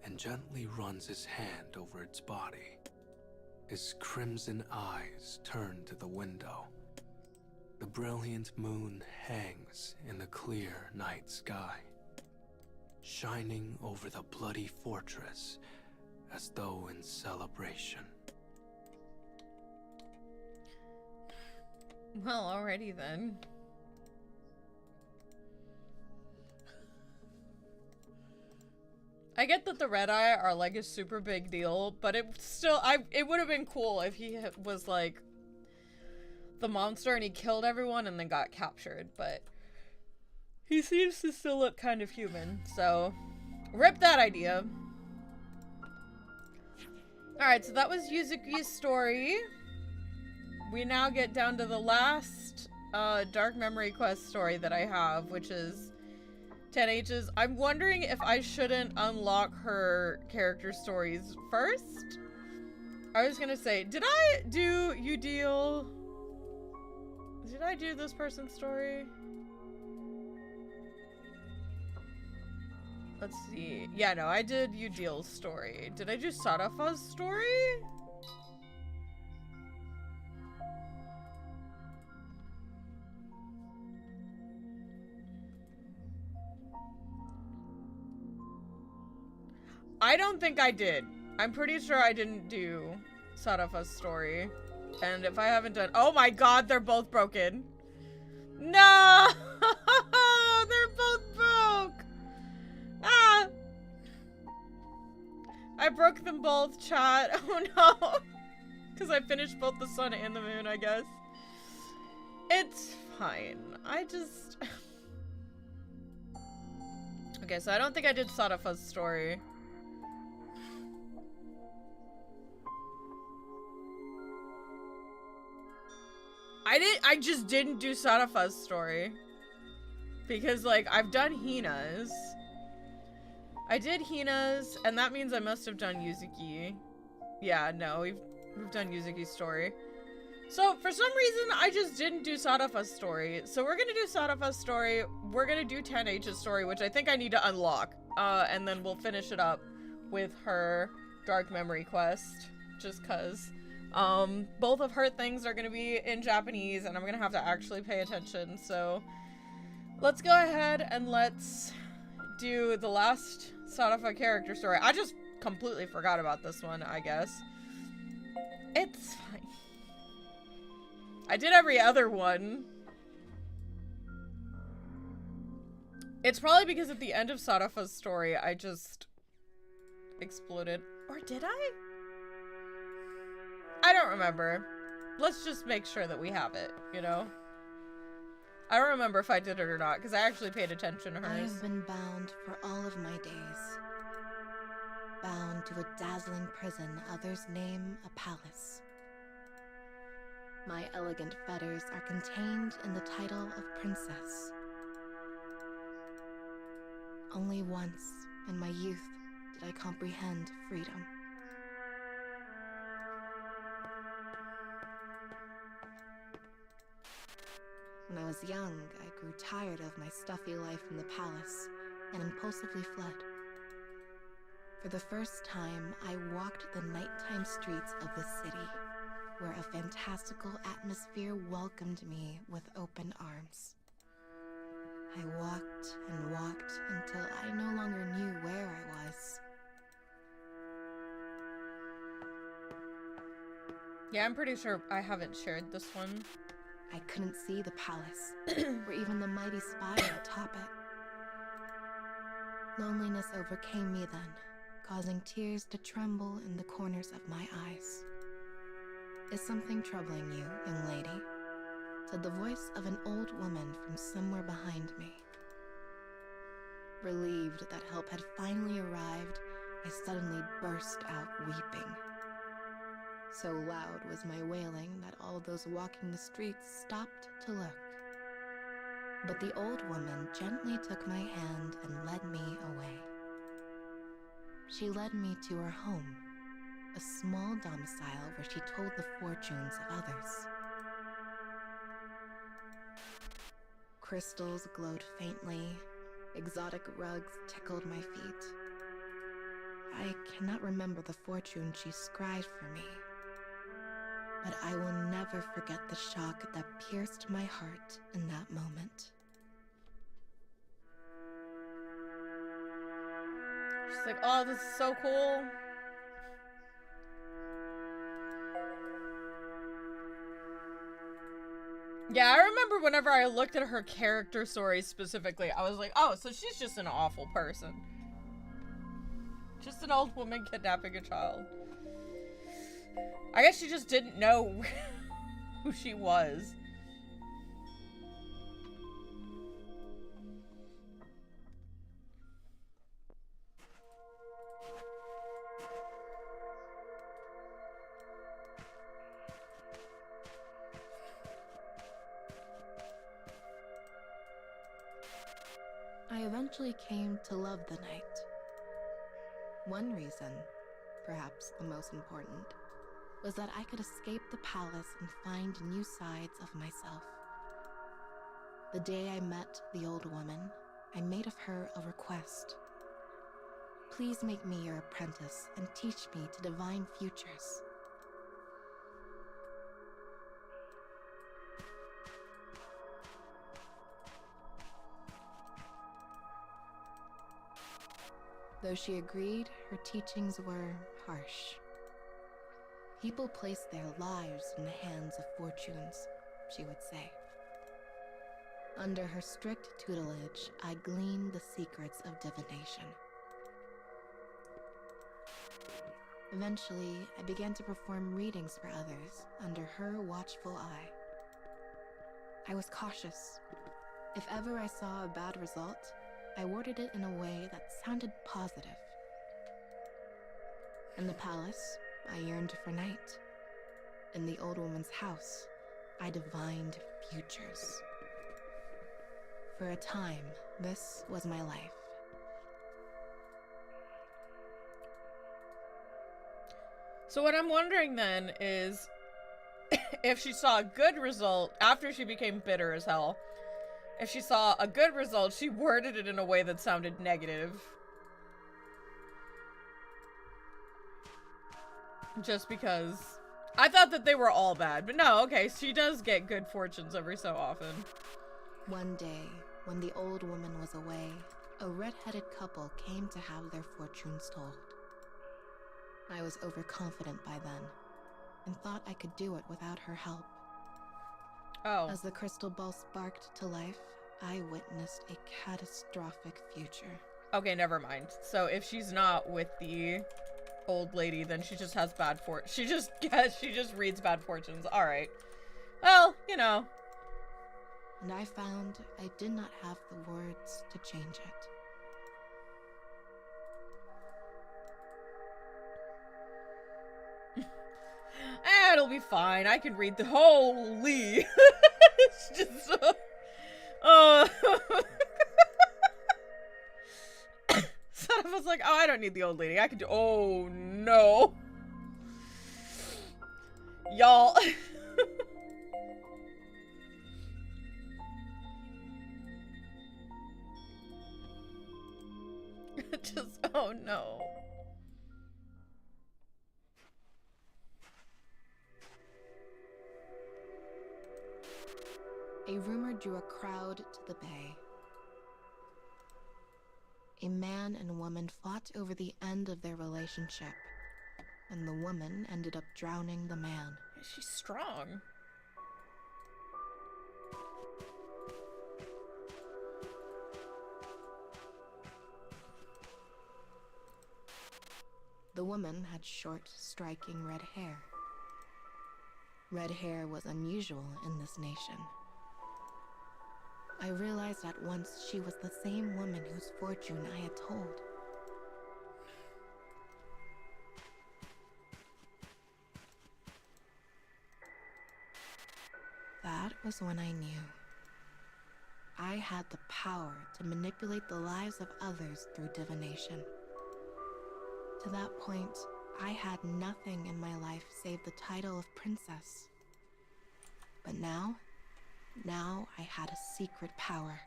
[SPEAKER 5] and gently runs his hand over its body. His crimson eyes turn to the window. The brilliant moon hangs in the clear night sky, shining over the bloody fortress as though in celebration.
[SPEAKER 1] Well, alrighty then. get that the Red Eye are like a super big deal, but it still, it would have been cool if he was like the monster and he killed everyone and then got captured, but he seems to still look kind of human, so rip that idea. Alright, so that was Yuzuki's story. We now get down to the last Dark Memory Quest story that I have, which is 10H's. I'm wondering if I shouldn't unlock her character stories first. I was gonna say, did I do this person's story? Let's see. Yeah, no, I did Udil's story. Did I do Sadafa's story? I don't think I did. I'm pretty sure I didn't do Sadafa's story. And if I haven't done— oh my god, they're both broken. No! They're both broke! Ah! I broke them both, chat. Oh no! Because I finished both the sun and the moon, I guess. It's fine. I just... okay, so I don't think I did Sadafa's story. I just didn't do Sadafa's story. Because, like, I've done Hina's. I did Hina's, and that means I must have done Yuzuki. Yeah, no, we've done Yuzuki's story. So, for some reason, I just didn't do Sadafa's story. So we're gonna do Sadafa's story. We're gonna do 10H's story, which I think I need to unlock. And then we'll finish it up with her Dark Memory Quest. Just cause. Both of her things are gonna be in Japanese, and I'm gonna have to actually pay attention, so let's go ahead and let's do the last Sadafa character story. I just completely forgot about this one, I guess. It's fine. I did every other one. It's probably because at the end of Sadafa's story, I just exploded. Or did I? I don't remember. Let's just make sure that we have it, you know? I don't remember if I did it or not, because I actually paid attention to hers.
[SPEAKER 6] I've been bound for all of my days. Bound to a dazzling prison others name a palace. My elegant fetters are contained in the title of princess. Only once in my youth did I comprehend freedom. When I was young, I grew tired of my stuffy life in the palace and impulsively fled. For the first time, I walked the nighttime streets of the city, where a fantastical atmosphere welcomed me with open arms. I walked and walked until I no longer knew where I was.
[SPEAKER 1] Yeah, I'm pretty sure I haven't shared this one.
[SPEAKER 6] I couldn't see the palace, or even the mighty spire atop it. Loneliness overcame me then, causing tears to tremble in the corners of my eyes. "Is something troubling you, young lady?" said the voice of an old woman from somewhere behind me. Relieved that help had finally arrived, I suddenly burst out weeping. So loud was my wailing that all those walking the streets stopped to look. But the old woman gently took my hand and led me away. She led me to her home, a small domicile where she told the fortunes of others. Crystals glowed faintly, exotic rugs tickled my feet. I cannot remember the fortune she scribed for me, but I will never forget the shock that pierced my heart in that moment.
[SPEAKER 1] She's like, oh, this is so cool. Yeah, I remember whenever I looked at her character story specifically, I was like, oh, so she's just an awful person. Just an old woman kidnapping a child. I guess she just didn't know who she was.
[SPEAKER 6] I eventually came to love the night. One reason, perhaps the most important, was that I could escape the palace and find new sides of myself. The day I met the old woman, I made of her a request. Please make me your apprentice and teach me to divine futures. Though she agreed, her teachings were harsh. People place their lives in the hands of fortunes, she would say. Under her strict tutelage, I gleaned the secrets of divination. Eventually, I began to perform readings for others under her watchful eye. I was cautious. If ever I saw a bad result, I worded it in a way that sounded positive. In the palace, I yearned for night. In the old woman's house, I divined futures. For a time, this was my life.
[SPEAKER 1] So what I'm wondering then is if she saw a good result after she became bitter as hell. If she saw a good result, she worded it in a way that sounded negative. Just because I thought that they were all bad, but no, okay, she does get good fortunes every so often.
[SPEAKER 6] One day, when the old woman was away, a red-headed couple came to have their fortunes told. I was overconfident by then, and thought I could do it without her help.
[SPEAKER 1] Oh.
[SPEAKER 6] As the crystal ball sparked to life, I witnessed a catastrophic future.
[SPEAKER 1] Okay, never mind. So if she's not with the old lady, then she just has bad she just reads bad fortunes. All right. Well, you know.
[SPEAKER 6] And I found I did not have the words to change it.
[SPEAKER 1] It'll be fine. I can read the holy. It's just Son of was like, oh, I don't need the old lady. I can do. Oh no, y'all. Just oh no.
[SPEAKER 6] A rumor drew a crowd to the bay. A man and woman fought over the end of their relationship, and the woman ended up drowning the man.
[SPEAKER 1] She's strong.
[SPEAKER 6] The woman had short, striking red hair. Red hair was unusual in this nation. I realized at once she was the same woman whose fortune I had told. That was when I knew. I had the power to manipulate the lives of others through divination. To that point, I had nothing in my life save the title of princess. But now I had a secret power.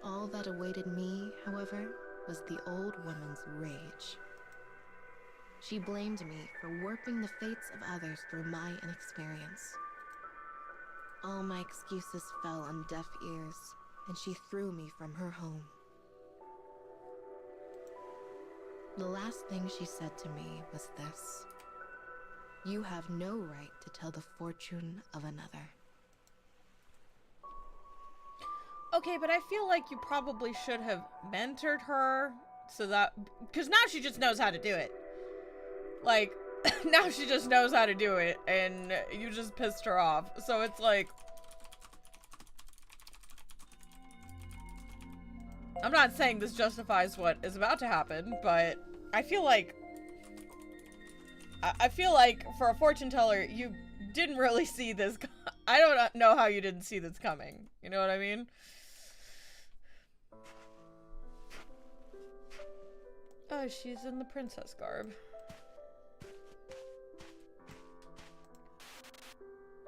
[SPEAKER 6] All that awaited me, however, was the old woman's rage. She blamed me for warping the fates of others through my inexperience. All my excuses fell on deaf ears, and she threw me from her home. The last thing she said to me was this: "You have no right to tell the fortune of another."
[SPEAKER 1] Okay, but I feel like you probably should have mentored her so that, because now she just knows how to do it. Like, now she just knows how to do it, and you just pissed her off. So it's like, I'm not saying this justifies what is about to happen, but I feel like for a fortune teller, you didn't really see this. I don't know how you didn't see this coming. You know what I mean? Oh, she's in the princess garb.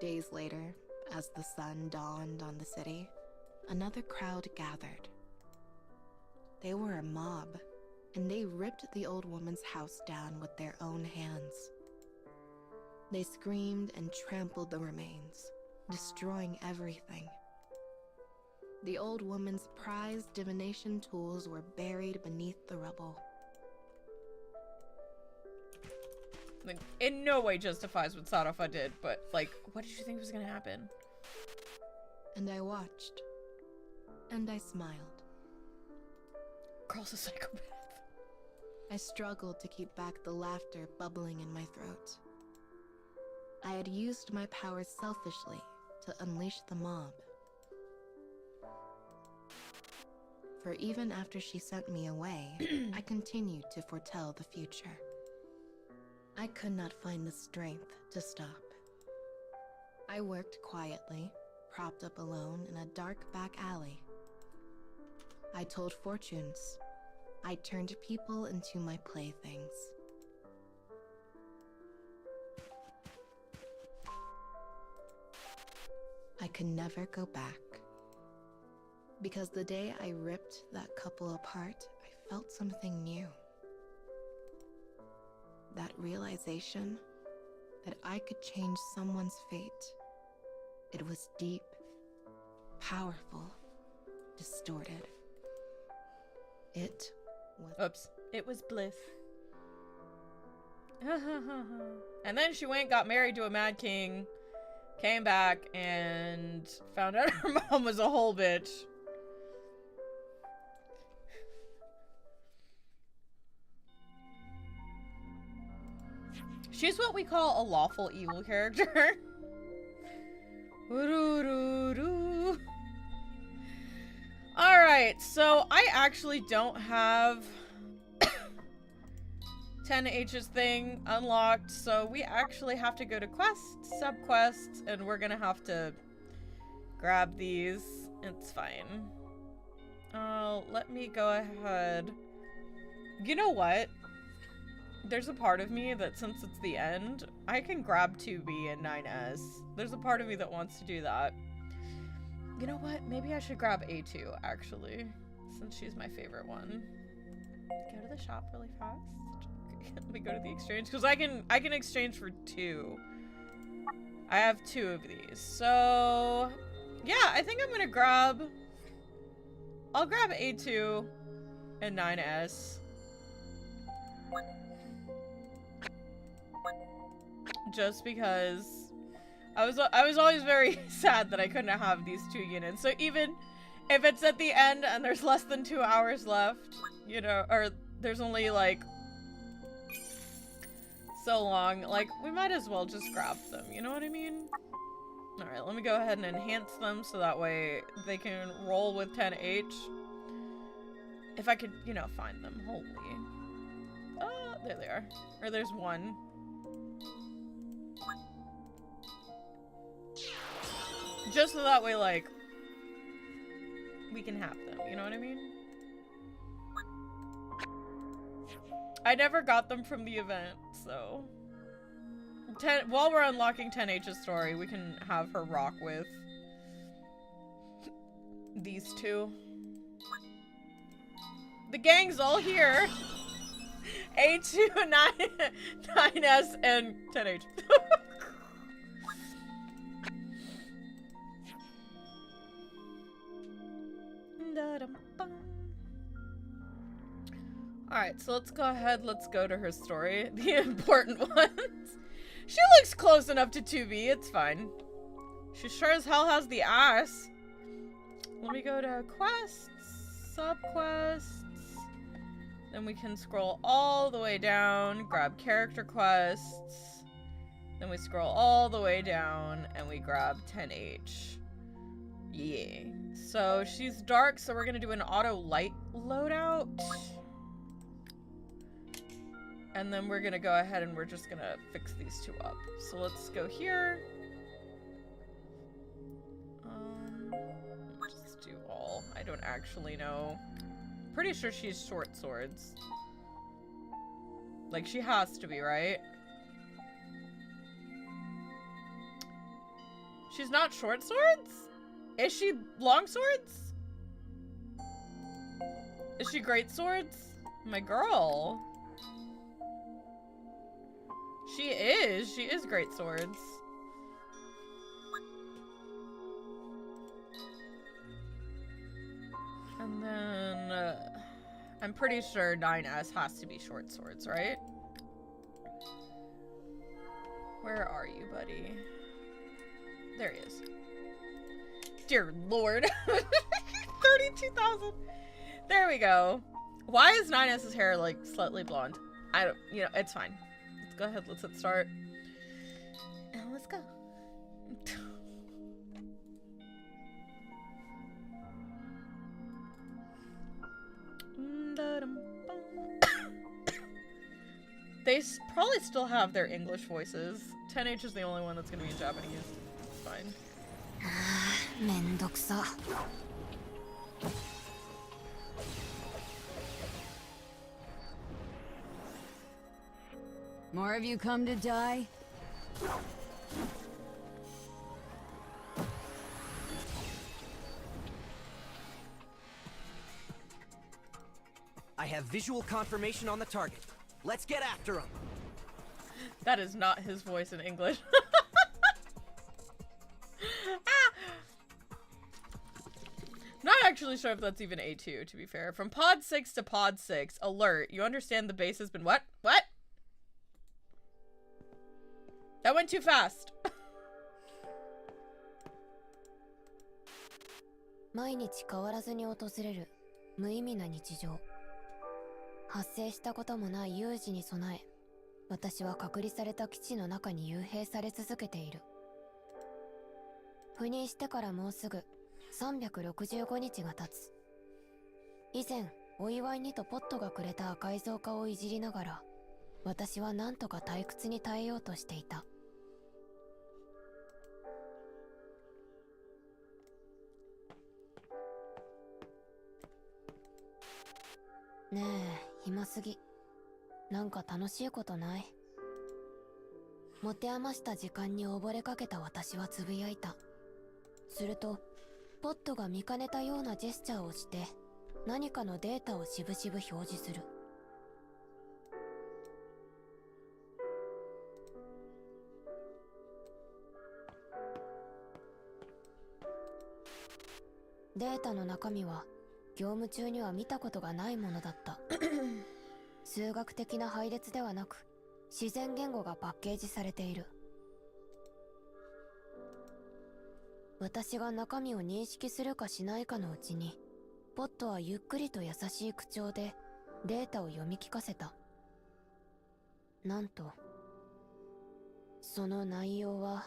[SPEAKER 6] Days later, as the sun dawned on the city, another crowd gathered. They were a mob, and they ripped the old woman's house down with their own hands. They screamed and trampled the remains, destroying everything. The old woman's prized divination tools were buried beneath the rubble.
[SPEAKER 1] Like, in no way justifies what Sarafa did, but, like, what did you think was gonna happen?
[SPEAKER 6] And I watched. And I smiled.
[SPEAKER 1] Girl's a psychopath.
[SPEAKER 6] I struggled to keep back the laughter bubbling in my throat. I had used my powers selfishly to unleash the mob. For even after she sent me away, I continued to foretell the future. I could not find the strength to stop. I worked quietly, propped up alone in a dark back alley. I told fortunes. I turned people into my playthings. I could never go back. Because the day I ripped that couple apart, I felt something new. That realization that I could change someone's fate. It was deep, powerful, distorted. It was...
[SPEAKER 1] Oops. It was bliss. And then she went, got married to a mad king, came back, and found out her mom was a whole bitch. She's what we call a lawful evil character. Alright, so I actually don't have 10H's thing unlocked, so we actually have to go to quests, sub-quests, and we're gonna have to grab these. It's fine. Let me go ahead. You know what? There's a part of me that, since it's the end, I can grab 2B and 9S. There's a part of me that wants to do that. You know what? Maybe I should grab A2, actually, since she's my favorite one. Go to the shop really fast. Let me go to the exchange, because I can exchange for 2. I have 2 of these. So, yeah, I think I'm gonna grab... I'll grab A2 and 9S. Just because I was always very sad that I couldn't have these 2 units. So even if it's at the end and there's less than 2 hours left, you know, or there's only like so long, like we might as well just grab them, you know what I mean? Alright, let me go ahead and enhance them so that way they can roll with 10H. If I could, you know, find them. Holy. Oh, there they are. Or there's one. Just so that way, like, we can have them, you know what I mean? I never got them from the event, so... While we're unlocking 10H's story, we can have her rock with these 2. The gang's all here! A2, 9S, and 10H. Alright, so let's go ahead, let's go to her story. The important ones. She looks close enough to 2B, it's fine. She sure as hell has the ass. Let me go to quests, subquests. Then we can scroll all the way down, grab character quests. Then we scroll all the way down and we grab 10H. Yeah. So she's dark, so we're gonna do an auto light loadout. And then we're gonna go ahead and we're just gonna fix these two up. So let's go here. Just do all. I don't actually know. Pretty sure she's short swords. Like, she has to be, right? She's not short swords? Is she long swords? Is she great swords? My girl. She is great swords. And then, I'm pretty sure 9S has to be short swords, right? Where are you, buddy? There he is. Dear Lord. 32,000. There we go. Why is 9S's hair, like, slightly blonde? I don't, you know, it's fine. Let's go ahead, let's hit start. And let's go. They probably still have their English voices. 10H is the only one that's gonna be in Japanese. It's fine.
[SPEAKER 7] めんどくさ.
[SPEAKER 8] More of you come to die?
[SPEAKER 9] I have visual confirmation on the target. Let's get after him.
[SPEAKER 1] That is not his voice in English. Not actually sure if that's even A2, to be fair. From pod 6 to pod 6, alert. You understand the base has been what? What? That went too fast.
[SPEAKER 10] 毎日変わらずに訪れる無意味な日常。発生したこともない有事に備え、私は隔離された基地の中に幽閉され続けている。赴任してからもうすぐ365日が経つ。以前お祝いにとポットがくれた赤い造花をいじりながら、私は何とか退屈に耐えようとしていた。ねえ、暇すぎ。なんか楽しいことない？持て余した時間に溺れかけた私はつぶやいた。すると、ポットが見かねたようなジェスチャーをして、何かのデータをしぶしぶ表示する。データの中身は、業務中には見たことがないものだった。数学的な配列ではなく、自然言語がパッケージされている。私が中身を認識するかしないかのうちに、ポットはゆっくりと優しい口調でデータを読み聞かせた。なんと、その内容は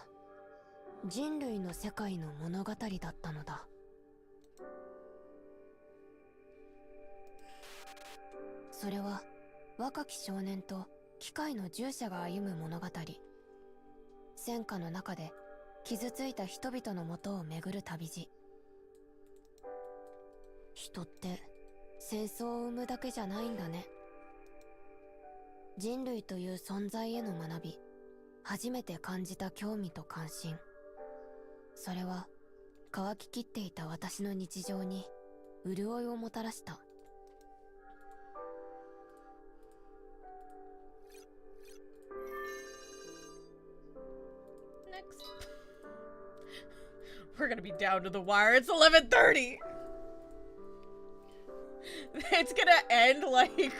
[SPEAKER 10] 人類の世界の物語だったのだ。それは若き少年と機械の従者が歩む物語。戦火の中で傷ついた人々のもとを巡る旅路。人って戦争を生むだけじゃないんだね。人類という存在への学び、初めて感じた興味と関心。それは乾ききっていた私の日常に潤いをもたらした。
[SPEAKER 1] We're gonna be down to the wire. It's 11:30. It's gonna end like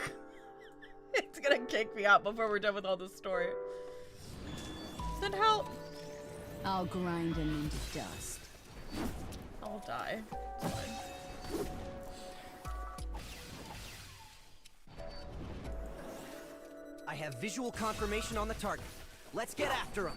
[SPEAKER 1] it's gonna kick me out before we're done with all this story. Send help.
[SPEAKER 8] I'll grind him into dust.
[SPEAKER 1] Oh I'll die. It's fine.
[SPEAKER 9] I have visual confirmation on the target. Let's get after him.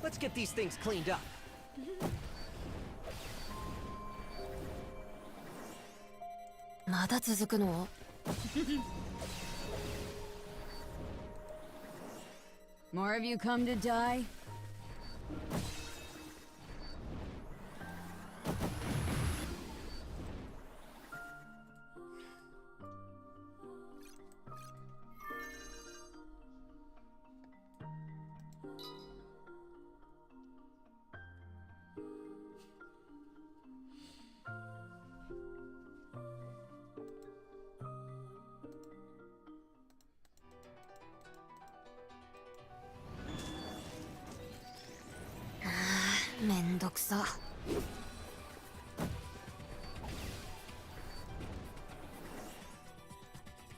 [SPEAKER 9] Let's get these things cleaned up.
[SPEAKER 8] More of you come to die?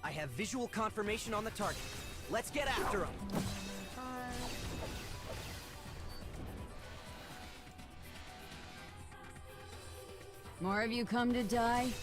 [SPEAKER 9] I have visual confirmation on the target. Let's get after him.
[SPEAKER 8] More of you come to die?
[SPEAKER 10] 「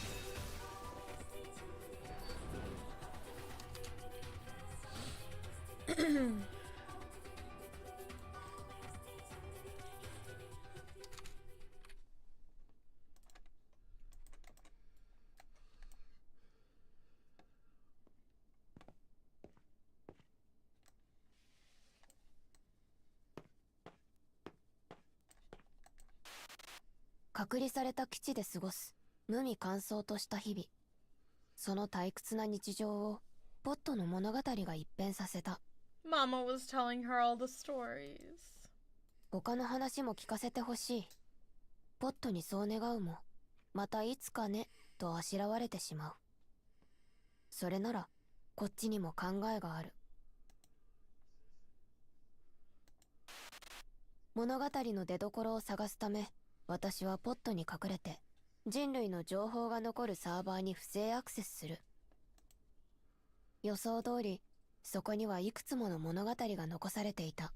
[SPEAKER 10] 隔離された基地で過ごす無味乾燥とした日々」その退屈な日常をポットの物語が一変させた。
[SPEAKER 1] Mama was telling her all the stories.
[SPEAKER 10] 他の話も聞かせてほしい。ポットにそう願うもまたいつかねとあしらわれてしまう。それならこっちにも考えがある。物語の出所を探すため私はポットに隠れて人類の情報が残るサーバーに不正アクセスする。予想通りそこにはいくつもの物語が残されていた。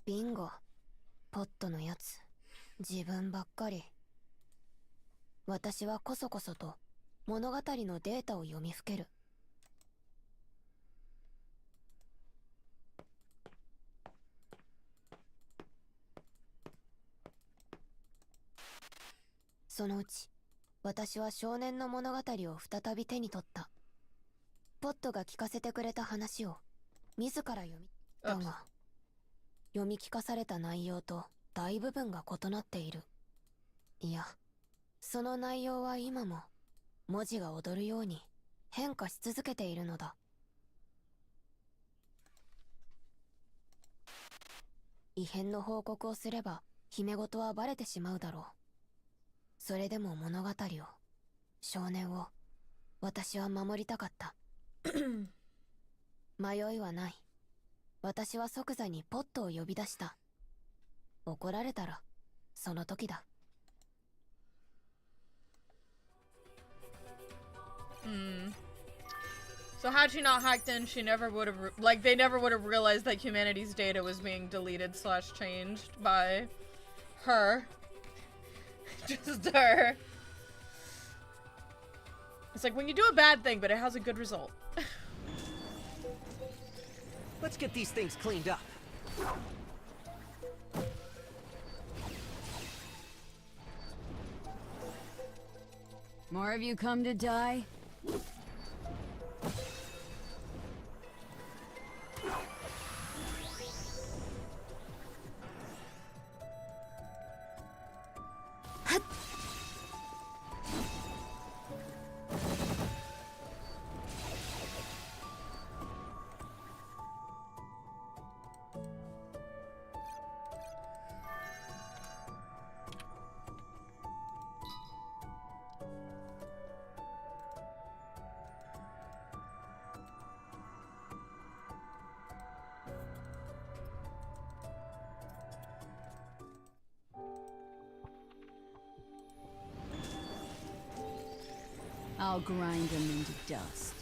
[SPEAKER 10] ビンゴ、ポットのやつ自分ばっかり。私はこそこそと物語のデータを読みふける。そのうち私は少年の物語を再び手に取った。ポットが聞かせてくれた話を自ら読みだが、読み聞かされた内容と大部分が異なっている。いや、その内容は今も文字が踊るように変化し続けているのだ。異変の報告をすれば秘め事はバレてしまうだろう。それでも物語を、少年を私は守りたかった。迷いはない。私は即座にポットを呼び出した。怒られたらその時だ。
[SPEAKER 1] So had she not hacked in, she never would have, like, they never would have realized that humanity's data was being deleted slash changed by her. Just her. It's like when you do a bad thing, but it has a good result.
[SPEAKER 9] Let's get these things cleaned up.
[SPEAKER 8] More of you come to die? I'll grind them into dust.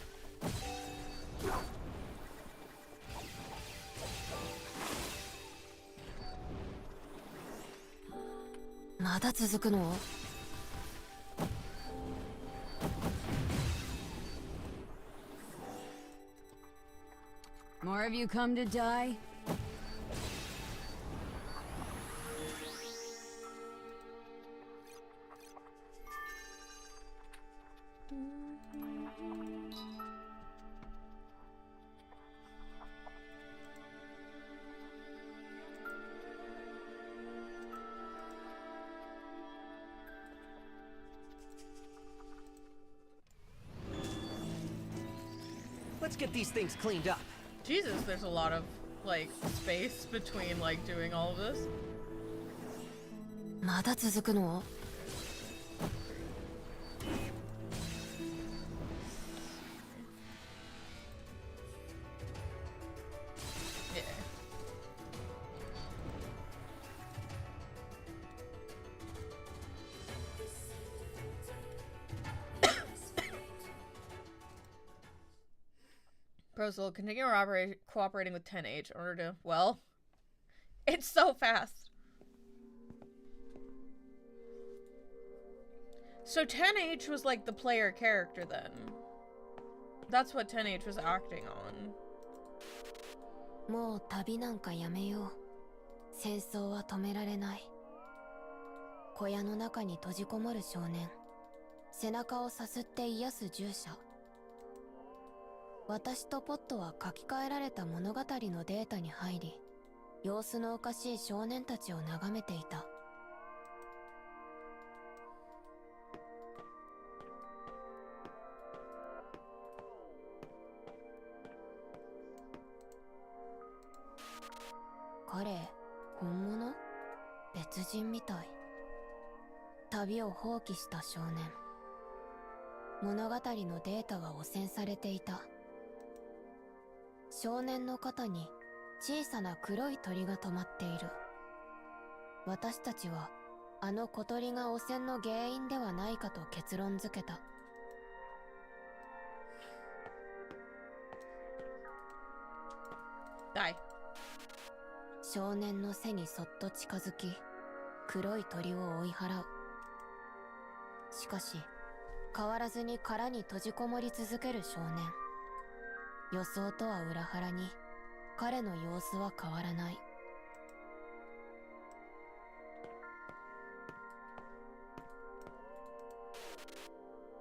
[SPEAKER 8] More of you come to die?
[SPEAKER 9] Let's get these things cleaned up.
[SPEAKER 1] Jesus, there's a lot of, like, space between, like, doing all of this.
[SPEAKER 10] まだ続くの?
[SPEAKER 1] Yeah. Proposal, continue cooperating with 10H in order to, well, it's so fast. So 10H was like the player character then. That's what 10H was acting on.
[SPEAKER 10] もう旅なんかやめよう。戦争は止められない。小屋の中に閉じこもる少年。背中をさすって癒す従者。私とポットは書き換えられた物語のデータに入り、様子のおかしい少年たちを眺めていた。彼、本物？別人みたい。旅を放棄した少年。物語のデータは汚染されていた。少年の肩に小さな黒い鳥が止まっている。私たちはあの小鳥が汚染の原因ではないかと結論付けた。
[SPEAKER 1] Die.
[SPEAKER 10] 少年の背にそっと近づき、黒い鳥を追い払う。しかし、変わらずに殻に閉じこもり続ける少年。予想とは裏腹に、彼の様子は変わらない。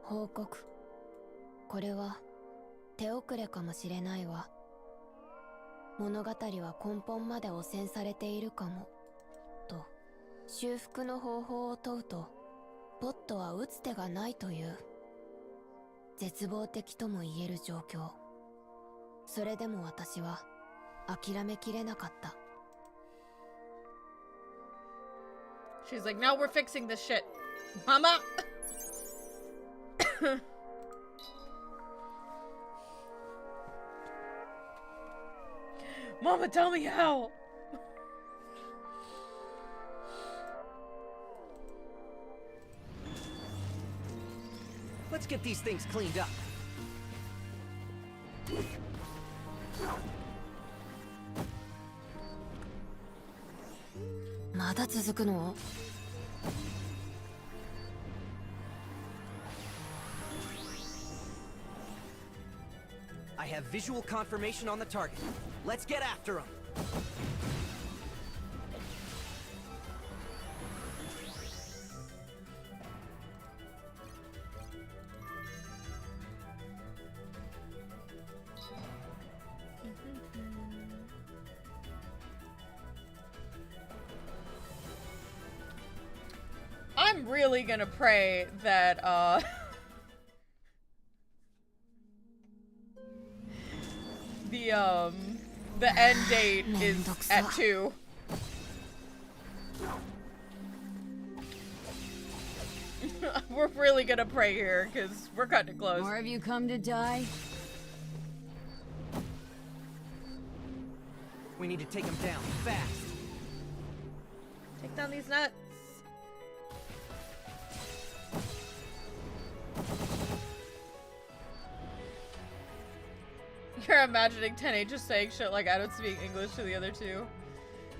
[SPEAKER 10] 報告。これは、手遅れかもしれないわ。物語は根本まで汚染されているかも。と、修復の方法を問うと、ポットは打つ手がないという。絶望的とも言える状況。それでも私は諦めきれなかった。
[SPEAKER 1] She's like, now we're fixing this shit. Mama! Mama, tell me how!
[SPEAKER 9] Let's get these things cleaned up. I have visual confirmation on the target. Let's get after him.
[SPEAKER 1] I'm really gonna pray that, the end date is at 2. We're really gonna pray here, because we're cutting it close.
[SPEAKER 8] More of you come to die?
[SPEAKER 9] We need to take him down, fast.
[SPEAKER 1] Take down these nuts. You're imagining 10H just saying shit like, I don't speak English to the other two.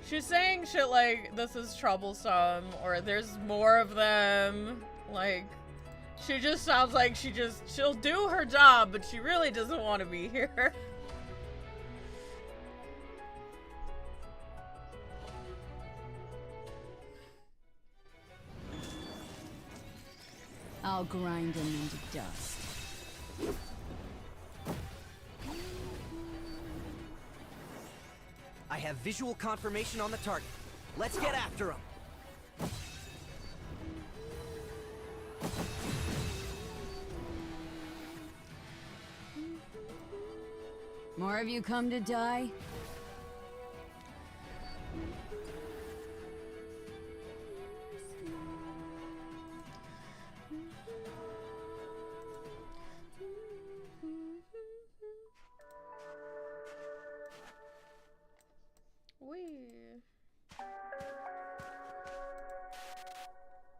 [SPEAKER 1] She's saying shit like, this is troublesome, or there's more of them. Like, she just sounds like she'll do her job, but she really doesn't want to be here.
[SPEAKER 8] I'll grind them into dust.
[SPEAKER 9] I have visual confirmation on the target. Let's get after him.
[SPEAKER 8] More of you come to die?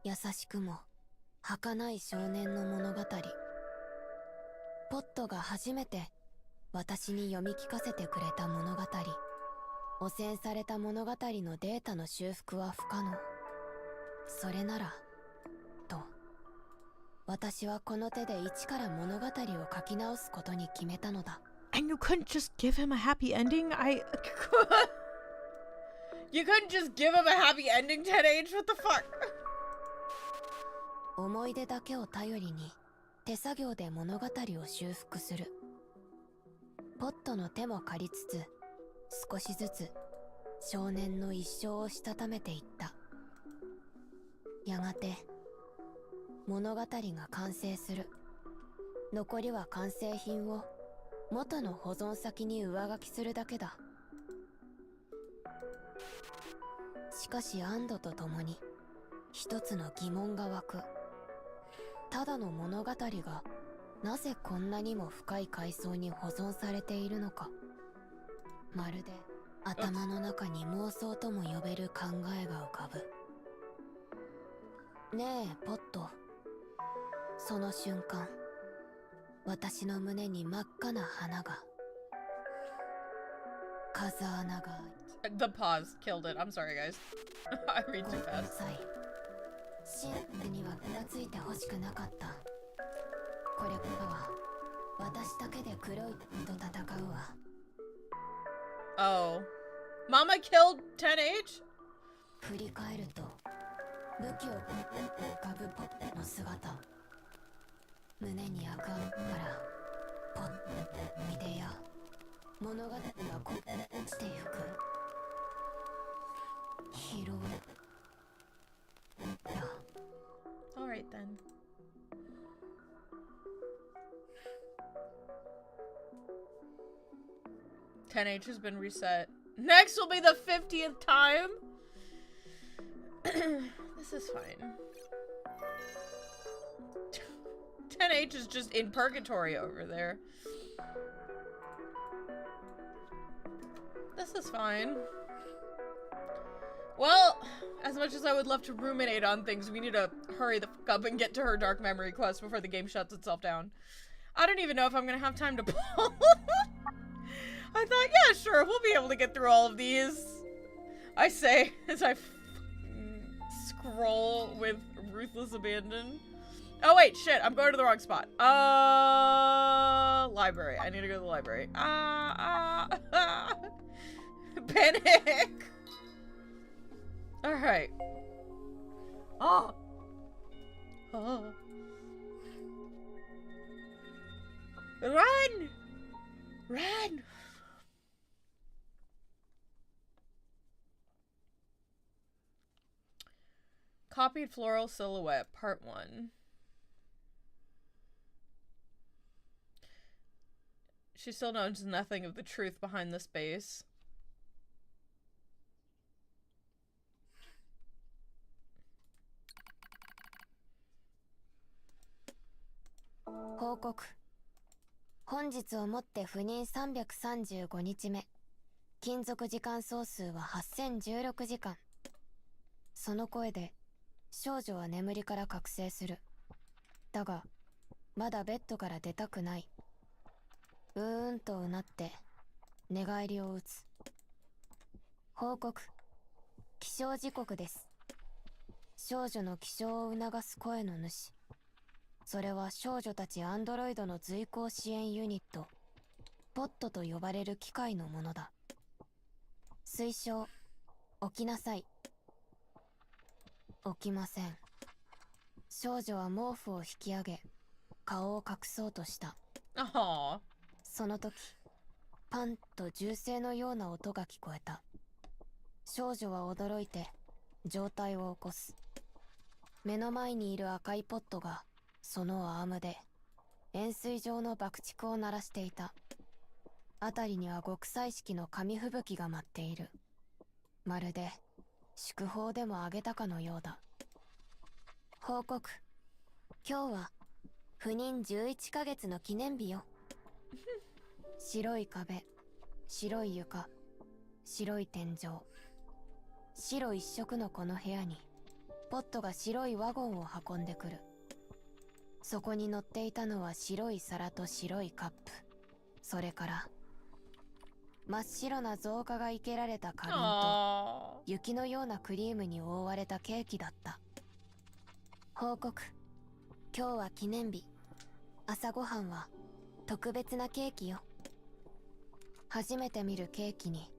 [SPEAKER 10] 優しくも儚い少年の物語。ポットが初めて私に読み聞かせてくれた物語。汚染された物語のデータの修復は不可能。それならと私はこの手で一から物語を書き直すことに決めたのだ。
[SPEAKER 1] And you couldn't just give him a happy ending? You couldn't just give him a happy ending, 10H? What the fuck?
[SPEAKER 10] 思い出だけを頼りに手作業で物語を修復する。ポットの手も借りつつ少しずつ少年の一生をしたためていった。やがて物語が完成する。残りは完成品を元の保存先に上書きするだけだ。しかし安堵とともに一つの疑問が湧く。ただの物語がなぜこんなにも深い階層に保存されているのか。まるで頭の中に妄想とも呼べる考えが浮かぶ。ねえポット。その瞬間私の胸に真っ赤な花が風穴が。
[SPEAKER 1] The pause killed it. I'm sorry, guys. I read too fast.
[SPEAKER 10] シンプルにはふらついてほしくなかった。これからは私だけで黒いと戦うわ。
[SPEAKER 1] Oh. Mama killed 10H?
[SPEAKER 10] 振り返ると武器を浮かぶポットの姿。胸に赤からポッと見てや物語がこうしてゆく。疲労や。
[SPEAKER 1] Alright then. $10H has been reset. Next will be the 50th time. This is fine. 10H is just in purgatory over there. This is fine. Well, as much as I would love to ruminate on things, we need to hurry the fuck up and get to her dark memory quest before the game shuts itself down. I don't even know if I'm gonna have time to pull. I thought, yeah, sure, we'll be able to get through all of these. I say as I scroll with ruthless abandon. Oh wait, shit, I'm going to the wrong spot. Library. I need to go to the library. Panic. Alright. Oh. Run! Run! Copied Floral Silhouette, Part 1. She still knows nothing of the truth behind this base.
[SPEAKER 10] Report. 本日をもって赴任335日目。勤続時間総数は8016時間。その声で少女は眠りから覚醒する。だがまだベッドから出たくない。うーんとうなって寝返りを打つ。報告。起床時刻です。少女の起床を促す声の主。それは少女たちアンドロイドの随行支援ユニット、ポットと呼ばれる機械のものだ。推奨。起きなさい。起きません。少女は毛布を引き上げ、顔を隠そうとした。
[SPEAKER 1] Aww.
[SPEAKER 10] その時、パンと銃声のような音が聞こえた。少女は驚いて、状態を起こす。目の前にいる赤いポットが、そのアームで、円錐状の爆竹を鳴らしていた。辺りには極彩色の紙吹雪が舞っている。まるで、祝砲でもあげたかのようだ。報告。今日は、赴任11ヶ月の記念日よ。白い壁、白い床、白い天井。白一色のこの部屋に、ポットが白いワゴンを運んでくる。そこに乗っていたのは白い皿と白いカップ。それから、真っ白な造花が生けられた花瓶と、
[SPEAKER 1] Aww.
[SPEAKER 10] 雪のようなクリームに覆われたケーキだった。報告。今日は記念日。朝ごはんは特別なケーキよ。初めて見るケーキに、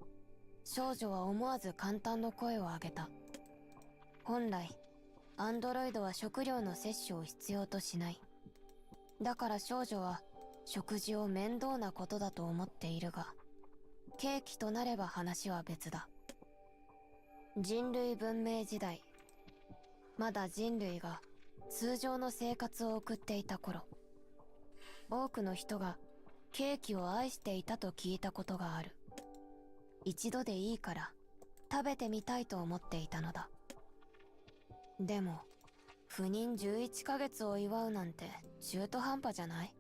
[SPEAKER 10] 少女は思わず感嘆の声を上げた。本来、アンドロイドは食料の摂取を必要としない。だから少女は食事を面倒なことだと思っているが、ケーキとなれば話は別だ。人類文明時代、まだ人類が通常の生活を送っていた頃、多くの人がケーキを愛していたと聞いたことがある。一度でいいから食べてみたいと思っていたのだ。でも、赴任11ヶ月を祝うなんて中途半端じゃない？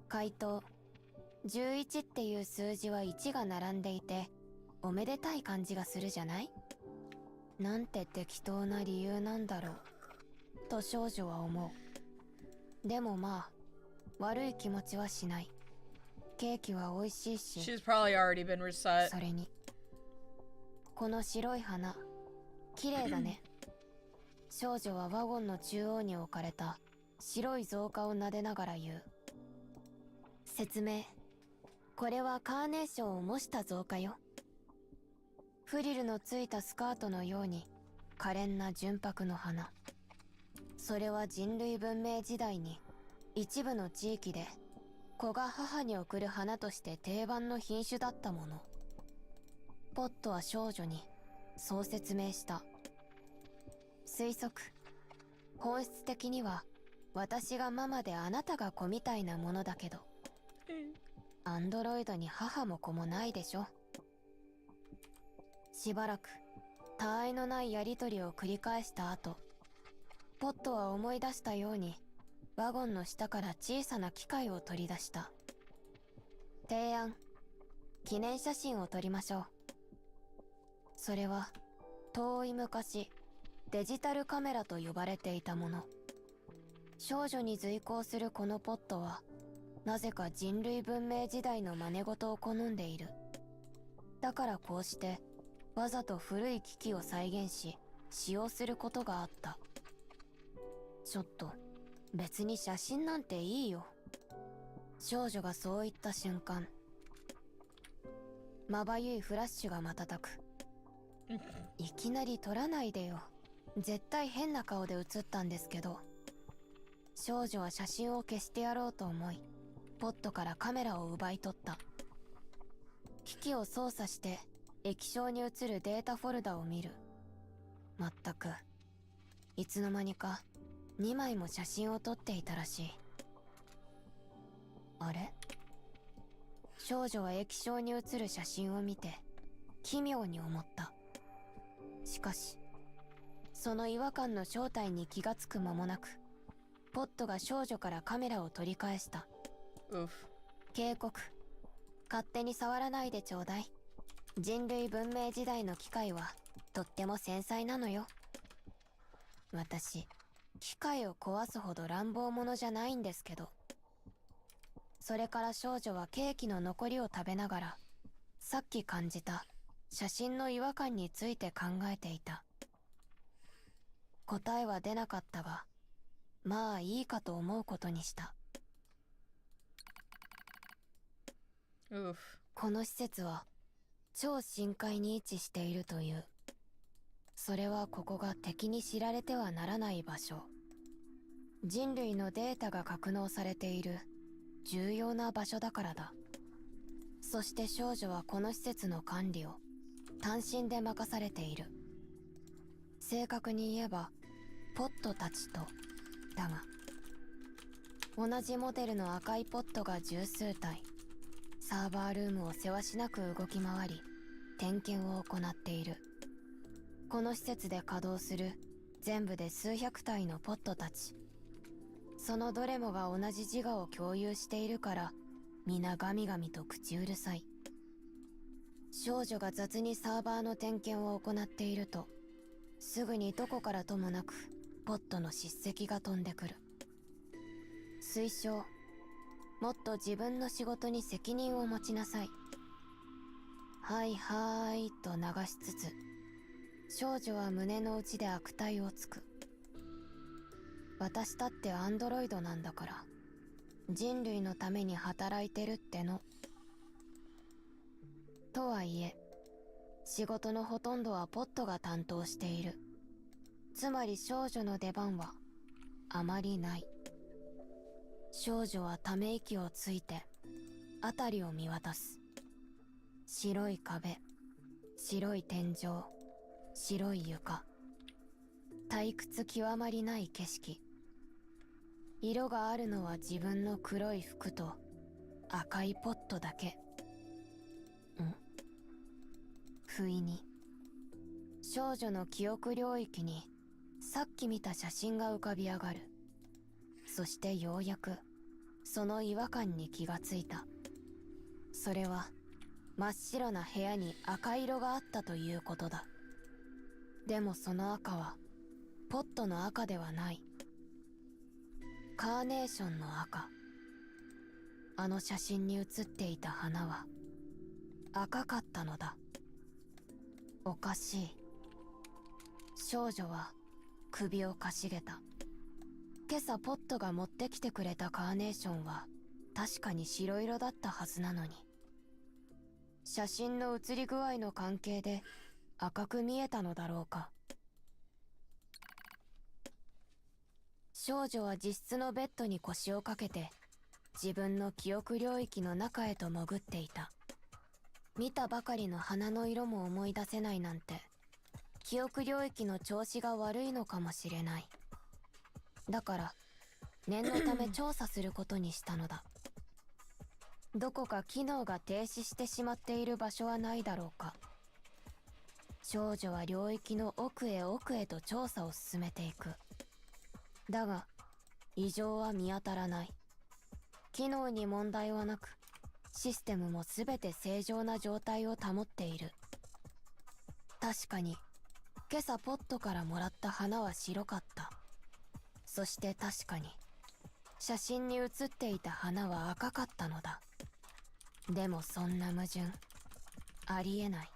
[SPEAKER 10] 回答。11っていう数字は1が並んでいて、おめでたい感じがするじゃない？なんて適当な理由なんだろう、と少女は思う。でもまあ、悪い気持ちはしない。ケーキは美味しいし、
[SPEAKER 1] She's probably already been reset.
[SPEAKER 10] それに、この白い花、綺麗だね。少女はワゴンの中央に置かれた白い造花を撫でながら言う。説明。これはカーネーションを模した造花よ。フリルのついたスカートのように可憐な純白の花。それは人類文明時代に一部の地域で子が母に贈る花として定番の品種だったもの。ポットは少女にそう説明した。推測。本質的には私がママであなたが子みたいなものだけど、アンドロイドに母も子もないでしょ。しばらく他愛のないやりとりを繰り返した後、ポットは思い出したようにワゴンの下から小さな機械を取り出した。提案。記念写真を撮りましょう。それは遠い昔、デジタルカメラと呼ばれていたもの。少女に随行するこのポットは、なぜか人類文明時代の真似事を好んでいる。だからこうして、わざと古い機器を再現し、使用することがあった。ちょっと、別に写真なんていいよ。少女がそう言った瞬間、まばゆいフラッシュが瞬く。いきなり撮らないでよ。絶対変な顔で写ったんですけど。少女は写真を消してやろうと思い、ポットからカメラを奪い取った。機器を操作して液晶に映るデータフォルダを見る。まったく、いつの間にか2枚も写真を撮っていたらしい。あれ？少女は液晶に映る写真を見て奇妙に思った。しかし、その違和感の正体に気がつく間もなく、ポットが少女からカメラを取り返した。警告。勝手に触らないでちょうだい。人類文明時代の機械はとっても繊細なのよ。私、機械を壊すほど乱暴者じゃないんですけど。それから少女はケーキの残りを食べながら、さっき感じた写真の違和感について考えていた。答えは出なかったが、まあいいかと思うことにした。
[SPEAKER 1] Oof.
[SPEAKER 10] この施設は超深海に位置しているという。それはここが敵に知られてはならない場所。人類のデータが格納されている重要な場所だからだ。そして少女はこの施設の管理を単身で任されている。正確に言えばポットたちとだが、同じモデルの赤いポットが十数体、サーバールームをせわしなく動き回り点検を行っている。この施設で稼働する全部で数百体のポットたち、そのどれもが同じ自我を共有しているから皆ガミガミと口うるさい。少女が雑にサーバーの点検を行っていると、すぐにどこからともなくポットの叱責が飛んでくる。推奨、もっと自分の仕事に責任を持ちなさい。はいはーいと流しつつ、少女は胸の内で悪態をつく。私だってアンドロイドなんだから、人類のために働いてるっての。とはいえ、仕事のほとんどはポットが担当している。つまり少女の出番はあまりない。少女はため息をついて辺りを見渡す。白い壁、白い天井、白い床、退屈極まりない景色。色があるのは自分の黒い服と赤いポットだけ。不意に少女の記憶領域にさっき見た写真が浮かび上がる。そしてようやくその違和感に気がついた。それは真っ白な部屋に赤色があったということだ。でもその赤はポットの赤ではない。カーネーションの赤。あの写真に写っていた花は赤かったのだ。おかしい。少女は首をかしげた。今朝ポットが持ってきてくれたカーネーションは確かに白色だったはずなのに、写真の写り具合の関係で赤く見えたのだろうか。少女は自室のベッドに腰をかけて自分の記憶領域の中へと潜っていた。見たばかりの花の色も思い出せないなんて、記憶領域の調子が悪いのかもしれない。だから念のため調査することにしたのだ。どこか機能が停止してしまっている場所はないだろうか。少女は領域の奥へ奥へと調査を進めていく。だが異常は見当たらない。機能に問題はなく、システムもすべて正常な状態を保っている。確かに今朝ポットからもらった花は白かった。そして確かに写真に写っていた花は赤かったのだ。でもそんな矛盾ありえない。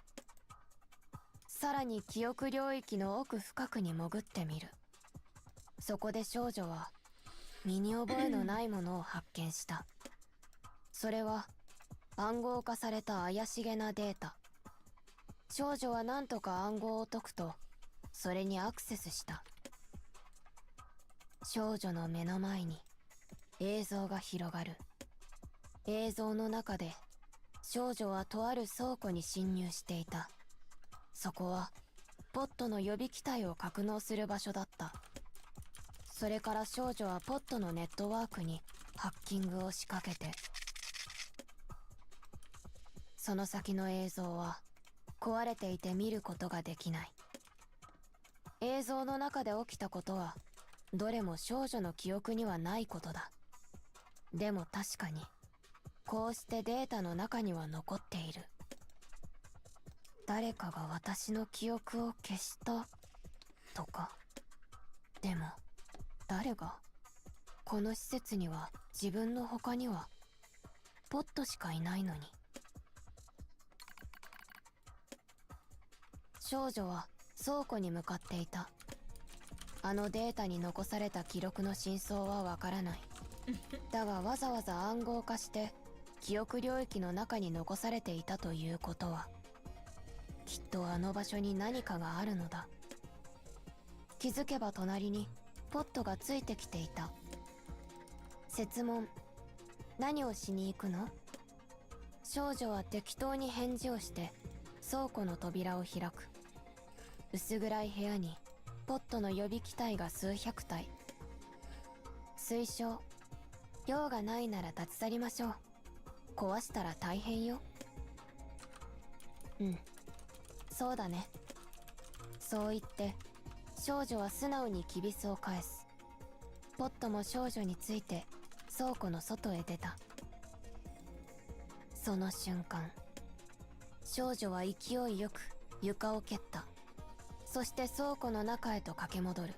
[SPEAKER 10] さらに記憶領域の奥深くに潜ってみる。そこで少女は身に覚えのないものを発見した。それは暗号化された怪しげなデータ。少女は何とか暗号を解くとそれにアクセスした。少女の目の前に映像が広がる。映像の中で少女はとある倉庫に侵入していた。そこはポットの予備機体を格納する場所だった。それから少女はポットのネットワークにハッキングを仕掛けて、その先の映像は壊れていて見ることができない。映像の中で起きたことはどれも少女の記憶にはないことだ。でも確かにこうしてデータの中には残っている。誰かが私の記憶を消したとか。でも誰が？この施設には自分の他にはポットしかいないのに。少女は倉庫に向かっていた。あのデータに残された記録の真相はわからない。だがわざわざ暗号化して記憶領域の中に残されていたということは、きっとあの場所に何かがあるのだ。気づけば隣にポットがついてきていた。設問、何をしに行くの？少女は適当に返事をして倉庫の扉を開く。薄暗い部屋にポットの予備機体が数百体。推奨、用がないなら立ち去りましょう。壊したら大変よ。うん、そうだね。そう言って少女は素直にきびすを返す。ポットも少女について倉庫の外へ出た。その瞬間、少女は勢いよく床を蹴った。そして倉庫の中へと駆け戻る。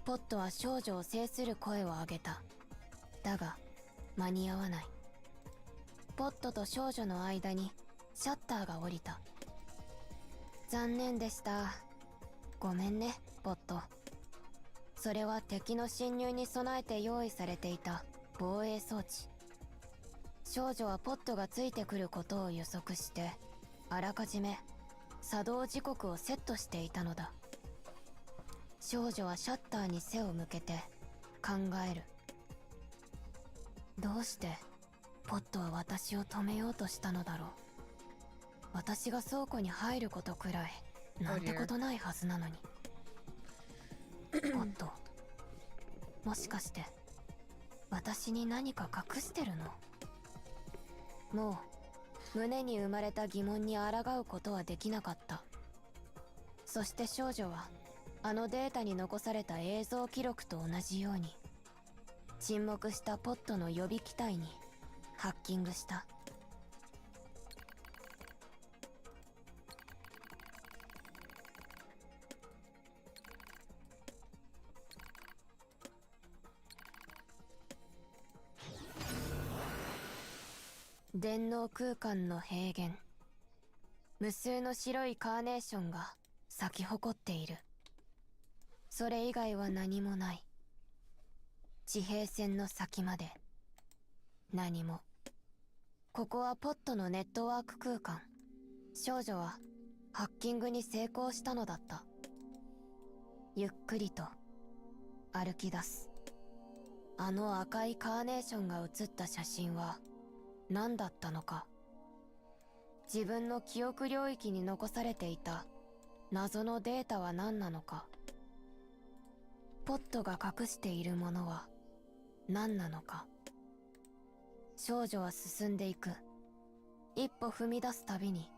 [SPEAKER 10] ポットは少女を制する声を上げた。だが間に合わない。ポットと少女の間にシャッターが降りた。残念でした。ごめんね、ポット。それは敵の侵入に備えて用意されていた防衛装置。少女はポットがついてくることを予測して、あらかじめ作動時刻をセットしていたのだ。少女はシャッターに背を向けて考える。どうしてポットは私を止めようとしたのだろう。私が倉庫に入ることくらいなんてことないはずなのに。ポット、もしかして私に何か隠してるの？もう胸に生まれた疑問に抗うことはできなかった。そして少女はあのデータに残された映像記録と同じように沈黙したポットの予備機体にハッキングした。電脳空間の平原。無数の白いカーネーションが咲き誇っている。それ以外は何もない。地平線の先まで何も。ここはポットのネットワーク空間。少女はハッキングに成功したのだった。ゆっくりと歩き出す。あの赤いカーネーションが写った写真は何だったのか。自分の記憶領域に残されていた謎のデータは何なのか。ポットが隠しているものは何なのか。少女は進んでいく。一歩踏み出すたびに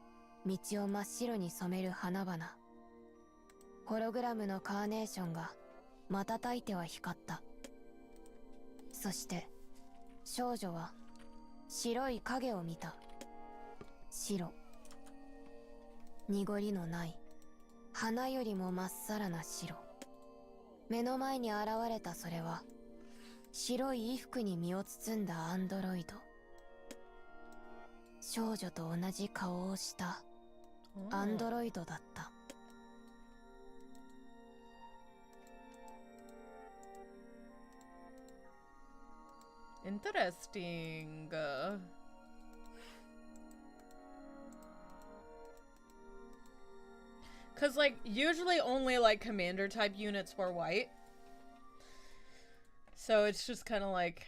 [SPEAKER 10] 道を真っ白に染める花々。ホログラムのカーネーションが瞬いては光った。そして少女は白い影を見た。白。濁りのない、花よりもまっさらな白。目の前に現れたそれは、白い衣服に身を包んだアンドロイド。少女と同じ顔をしたアンドロイドだった。
[SPEAKER 1] Interesting. Cause like usually only like commander type units were white. So it's just kind of like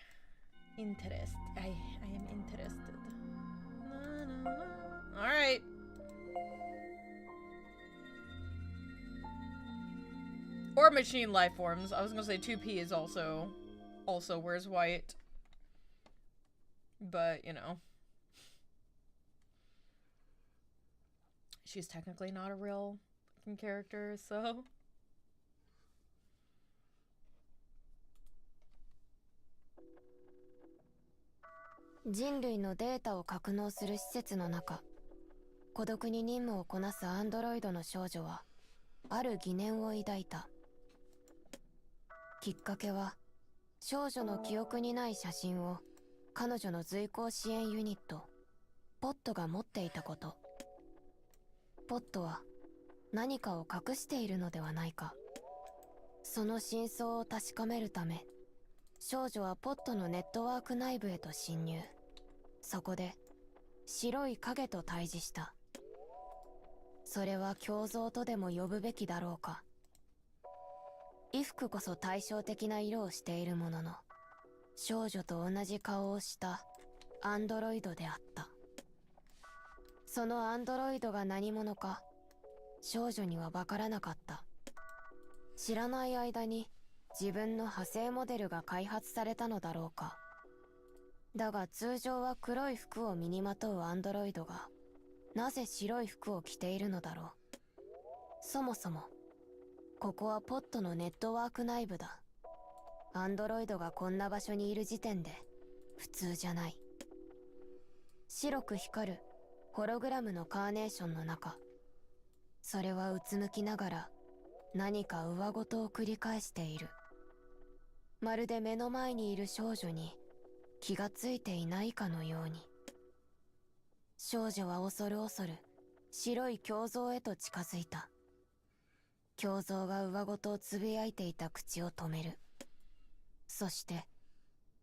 [SPEAKER 1] I am interested. All right. Or machine life forms. I was gonna say 2P is also wears white. But, you know. She's technically not a real fucking character, so.
[SPEAKER 10] 人類のデータを格納する施設の中、孤独に任務をこなすアンドロイドの少女は、ある疑念を抱いた。きっかけは、少女の記憶にない写真を彼女の随行支援ユニットポットが持っていたこと。ポットは何かを隠しているのではないか。その真相を確かめるため、少女はポットのネットワーク内部へと侵入。そこで白い影と対峙した。それは胸像とでも呼ぶべきだろうか。衣服こそ対照的な色をしているものの、少女と同じ顔をしたアンドロイドであった。そのアンドロイドが何者か少女には分からなかった。知らない間に自分の派生モデルが開発されたのだろうか。だが通常は黒い服を身にまとうアンドロイドがなぜ白い服を着ているのだろう。そもそもここはポットのネットワーク内部だ。アンドロイドがこんな場所にいる時点で普通じゃない。白く光るホログラムのカーネーションの中、それはうつむきながら何か上事を繰り返している。まるで目の前にいる少女に気がついていないかのように。少女は恐る恐る白い胸像へと近づいた。胸像が上事をつぶやいていた口を止める。そして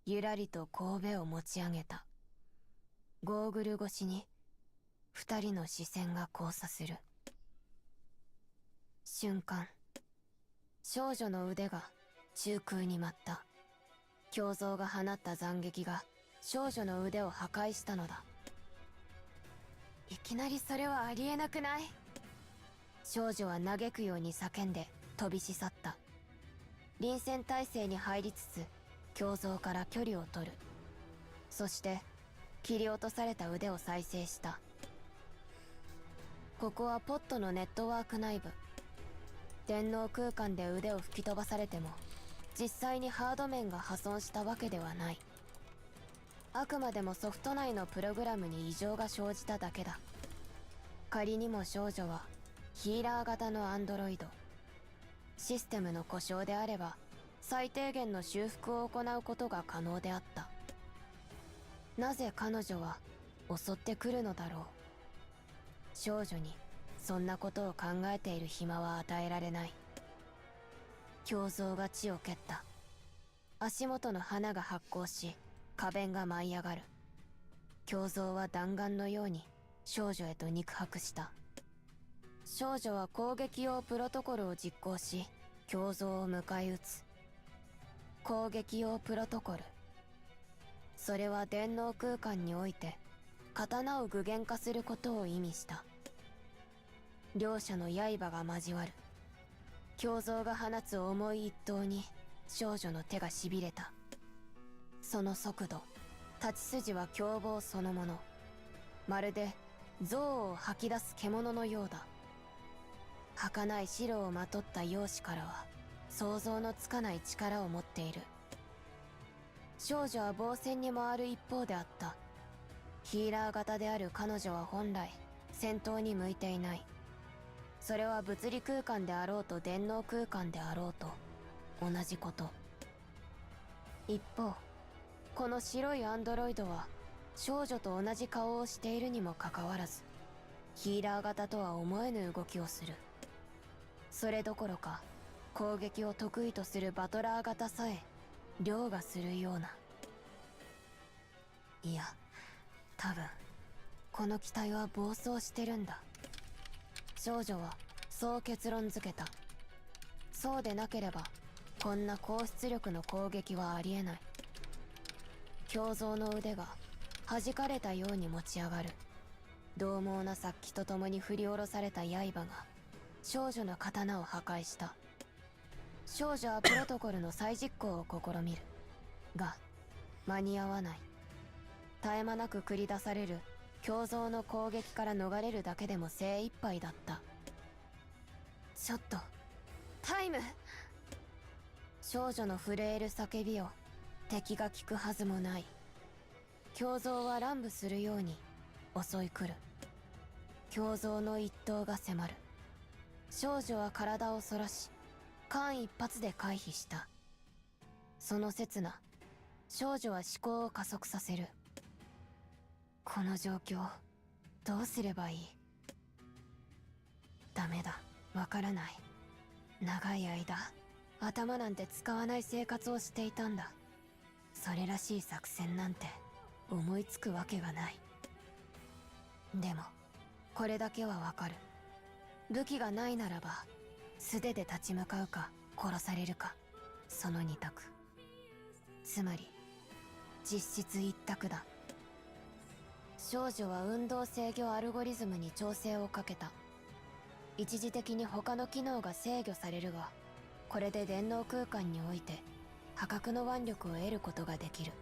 [SPEAKER 10] ゆらりと神戸を持ち上げた。ゴーグル越しに二人の視線が交差する。瞬間、少女の腕が中空に舞った。胸像が放った斬撃が少女の腕を破壊したのだ。いきなりそれはありえなくない？少女は嘆くように叫んで飛びし去った。臨戦態勢に入りつつ胸像から距離を取る。そして切り落とされた腕を再生した。ここはポットのネットワーク内部。電脳空間で腕を吹き飛ばされても実際にハード面が破損したわけではない。あくまでもソフト内のプログラムに異常が生じただけだ。仮にも少女はヒーラー型のアンドロイド。システムの故障であれば最低限の修復を行うことが可能であった。なぜ彼女は襲ってくるのだろう。少女にそんなことを考えている暇は与えられない。胸像が地を蹴った。足元の花が発光し花弁が舞い上がる。胸像は弾丸のように少女へと肉薄した。少女は攻撃用プロトコルを実行し胸像を迎え撃つ。攻撃用プロトコル、それは電脳空間において刀を具現化することを意味した。両者の刃が交わる。胸像が放つ重い一刀に少女の手がしびれた。その速度、立ち筋は凶暴そのもの。まるで憎悪を吐き出す獣のようだ。儚い白をまとった容姿からは想像のつかない力を持っている。少女は防戦に回る一方であった。ヒーラー型である彼女は本来戦闘に向いていない。それは物理空間であろうと電脳空間であろうと同じこと。一方、この白いアンドロイドは少女と同じ顔をしているにもかかわらずヒーラー型とは思えぬ動きをする。それどころか攻撃を得意とするバトラー型さえ凌駕するような。いや、多分この機体は暴走してるんだ。少女はそう結論付けた。そうでなければこんな高出力の攻撃はありえない。胸像の腕が弾かれたように持ち上がる。獰猛な殺気とともに振り下ろされた刃が少女の刀を破壊した。少女はプロトコルの再実行を試みるが間に合わない。絶え間なく繰り出される胸像の攻撃から逃れるだけでも精一杯だった。ちょっとタイム。少女の震える叫びを敵が聞くはずもない。胸像は乱舞するように襲い来る。胸像の一刀が迫る。少女は体を反らし間一髪で回避した。その刹那、少女は思考を加速させる。この状況、どうすればいい？ダメだ、わからない。長い間、頭なんて使わない生活をしていたんだ。それらしい作戦なんて思いつくわけがない。でも、これだけはわかる。武器がないならば、素手で立ち向かうか殺されるか、その二択。つまり実質一択だ。少女は運動制御アルゴリズムに調整をかけた。一時的に他の機能が制御されるが、これで電脳空間において破格の腕力を得ることができる。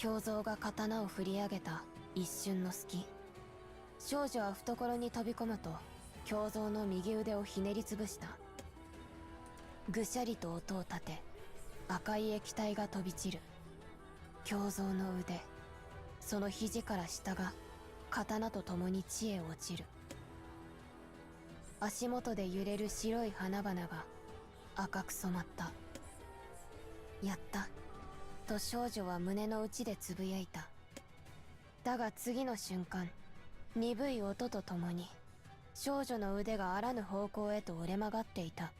[SPEAKER 10] 胸像が刀を振り上げた一瞬の隙、少女は懐に飛び込むと胸像の右腕をひねりつぶした。ぐしゃりと音を立て、赤い液体が飛び散る。胸像の腕、その肘から下が刀と共に地へ落ちる。足元で揺れる白い花々が赤く染まった。やったと少女は胸の内でつぶやいた。だが次の瞬間、鈍い音とともに少女の腕があらぬ方向へと折れ曲がっていた。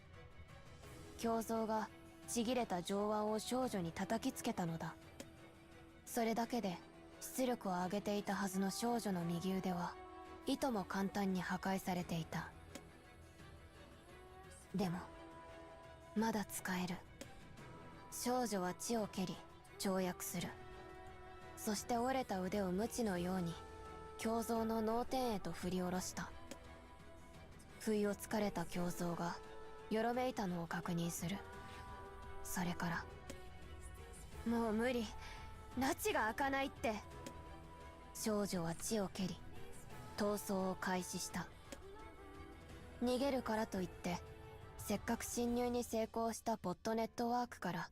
[SPEAKER 10] 胸像がちぎれた上腕を少女に叩きつけたのだ。それだけで出力を上げていたはずの少女の右腕はいとも簡単に破壊されていた。でもまだ使える。少女は血を蹴り跳躍する。そして折れた腕を鞭のように胸像の脳天へと振り下ろした。不意をつかれた胸像がよろめいたのを確認する。それから「もう無理、拉致が開かない」って。少女は血を蹴り逃走を開始した。逃げるからといってせっかく侵入に成功したポットネットワークから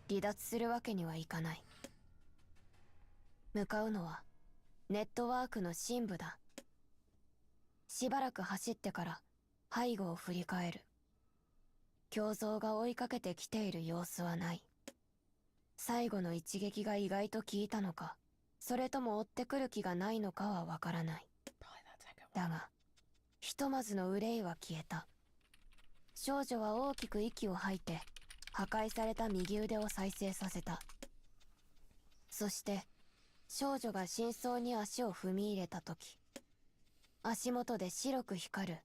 [SPEAKER 10] 離脱するわけにはいかない。向かうのはネットワークの深部だ。しばらく走ってから背後を振り返る。胸像が追いかけてきている様子はない。最後の一撃が意外と効いたのか、それとも追ってくる気がないのかはわからない。だがひとまずの憂いは消えた。少女は大きく息を吐いて破壊された右腕を再生させた。そして少女が深層に足を踏み入れた時、足元で白く光る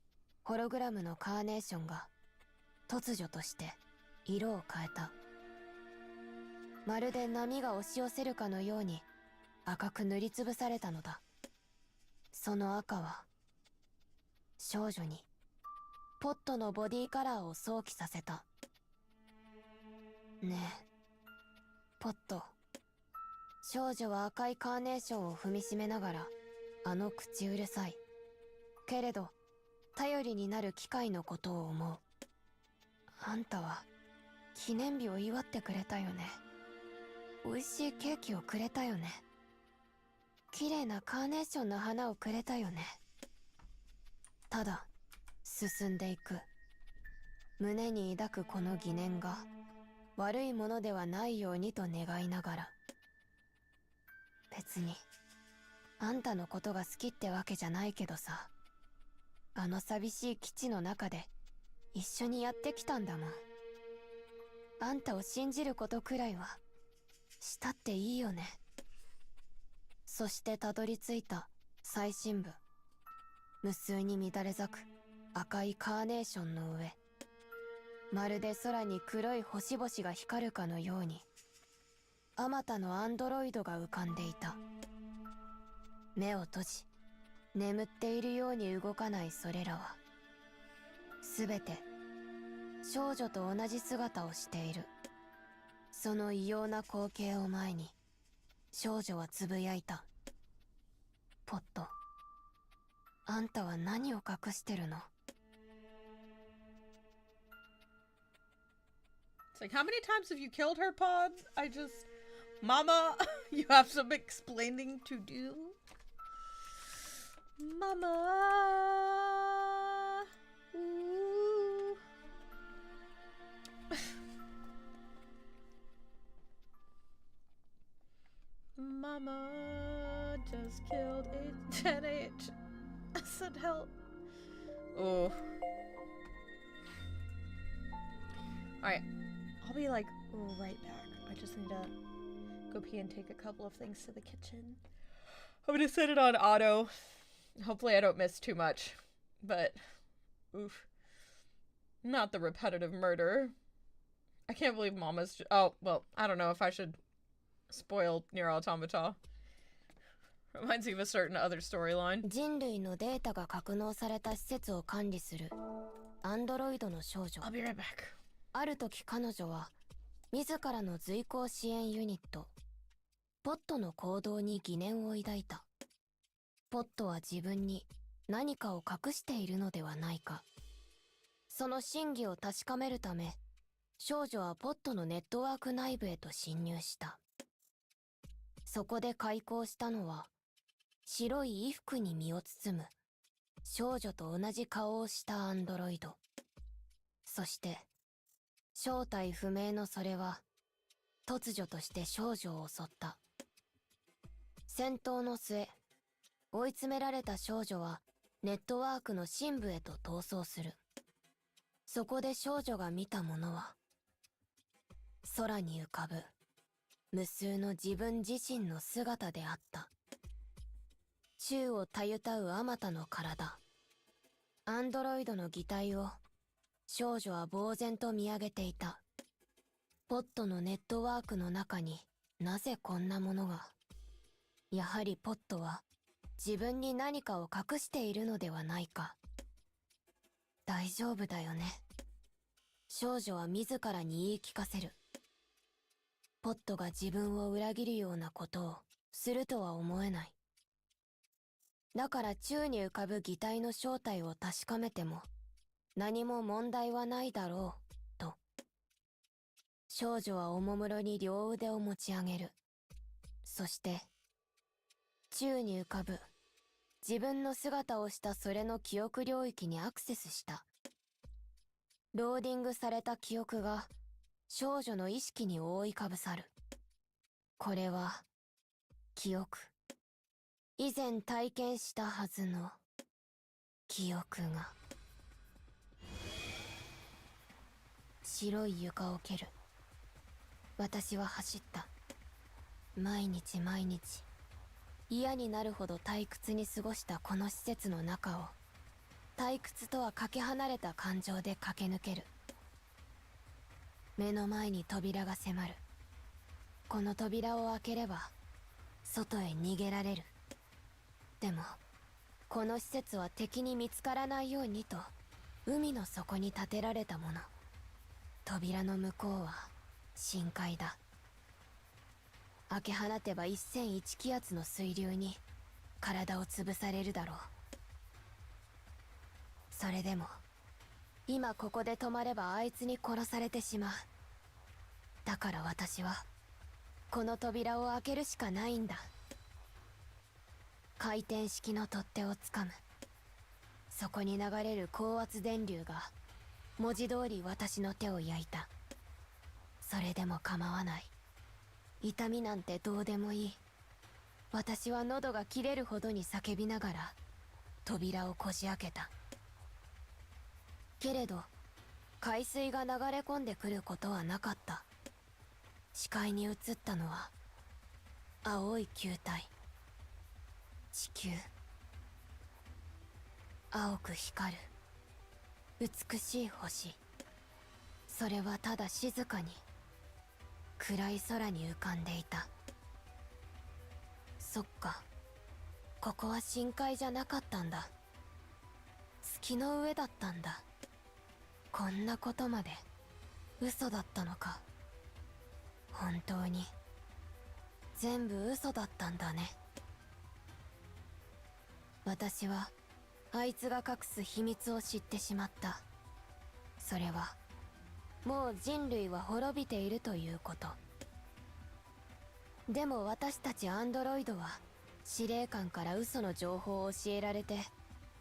[SPEAKER 10] ホログラムのカーネーションが突如として色を変えた。まるで波が押し寄せるかのように赤く塗りつぶされたのだ。その赤は少女にポットのボディカラーを想起させた。ねえポット。少女は赤いカーネーションを踏みしめながらあの口うるさいけれど頼りになる機械のことを思う。あんたは記念日を祝ってくれたよね。美味しいケーキをくれたよね。綺麗なカーネーションの花をくれたよね。ただ進んでいく。胸に抱くこの疑念が悪いものではないようにと願いながら、別にあんたのことが好きってわけじゃないけどさ、あの寂しい基地の中で一緒にやってきたんだもん。あんたを信じることくらいはしたっていいよね。そしてたどり着いた最深部、無数に乱れ咲く赤いカーネーションの上、まるで空に黒い星々が光るかのようにあまたのアンドロイドが浮かんでいた。目を閉じ眠っているように動かないそれらはすべて少女と同じ姿をしている。その異様な光景を前に少女はつぶやいた。ポット、あんたは何を隠してるの？
[SPEAKER 1] It's like, how many times have you killed her, Pod? I just... Mama, you have some explaining to do. Mama. Ooh. Mama just killed a 10H. I said help. Oh. Alright. I'll be like right back. I just need to go pee and take a couple of things to the kitchen. I'm gonna set it on auto. Hopefully I don't miss too much. But, oof. Not the repetitive murder. I can't believe Mama's... Oh, well, I don't know if I should spoil Nier Automata. Reminds me of a certain other storyline.
[SPEAKER 10] 人類のデータが格納された施設を管理するアンドロイドの少女。
[SPEAKER 1] I'll be right back.
[SPEAKER 10] ある時彼女は自らの随行支援ユニットポットの行動に疑念を抱いた。ポットは自分に何かを隠しているのではないか。その真偽を確かめるため、少女はポットのネットワーク内部へと侵入した。そこで開口したのは、白い衣服に身を包む少女と同じ顔をしたアンドロイド。そして正体不明のそれは突如として少女を襲った。戦闘の末、追い詰められた少女はネットワークの深部へと逃走する。そこで少女が見たものは、空に浮かぶ無数の自分自身の姿であった。宙をたゆたうあまたの体、アンドロイドの擬態を少女は呆然と見上げていた。ポットのネットワークの中になぜこんなものが。やはりポットは自分に何かを隠しているのではないか。大丈夫だよね。少女は自らに言い聞かせる。ポットが自分を裏切るようなことをするとは思えない。だから宙に浮かぶ擬態の正体を確かめても何も問題はないだろう、と。少女はおもむろに両腕を持ち上げる。そして、宙に浮かぶ自分の姿をしたそれの記憶領域にアクセスした。ローディングされた記憶が少女の意識に覆いかぶさる。これは、記憶。以前体験したはずの記憶が。白い床を蹴る。私は走った。毎日毎日嫌になるほど退屈に過ごしたこの施設の中を退屈とはかけ離れた感情で駆け抜ける。目の前に扉が迫る。この扉を開ければ外へ逃げられる。でもこの施設は敵に見つからないようにと海の底に建てられたもの。扉の向こうは深海だ。開け放てば1001気圧の水流に体を潰されるだろう。それでも今ここで止まればあいつに殺されてしまう。だから私はこの扉を開けるしかないんだ。回転式の取っ手をつかむ。そこに流れる高圧電流が文字通り私の手を焼いた。それでも構わない。痛みなんてどうでもいい。私は喉が切れるほどに叫びながら扉をこじ開けた。けれど海水が流れ込んでくることはなかった。視界に映ったのは青い球体。地球。青く光る美しい星。それはただ静かに暗い空に浮かんでいた。そっか、ここは深海じゃなかったんだ。月の上だったんだ。こんなことまで嘘だったのか。本当に全部嘘だったんだね。私はあいつが隠す秘密を知ってしまった。それはもう人類は滅びているということ。でも私たちアンドロイドは司令官から嘘の情報を教えられて、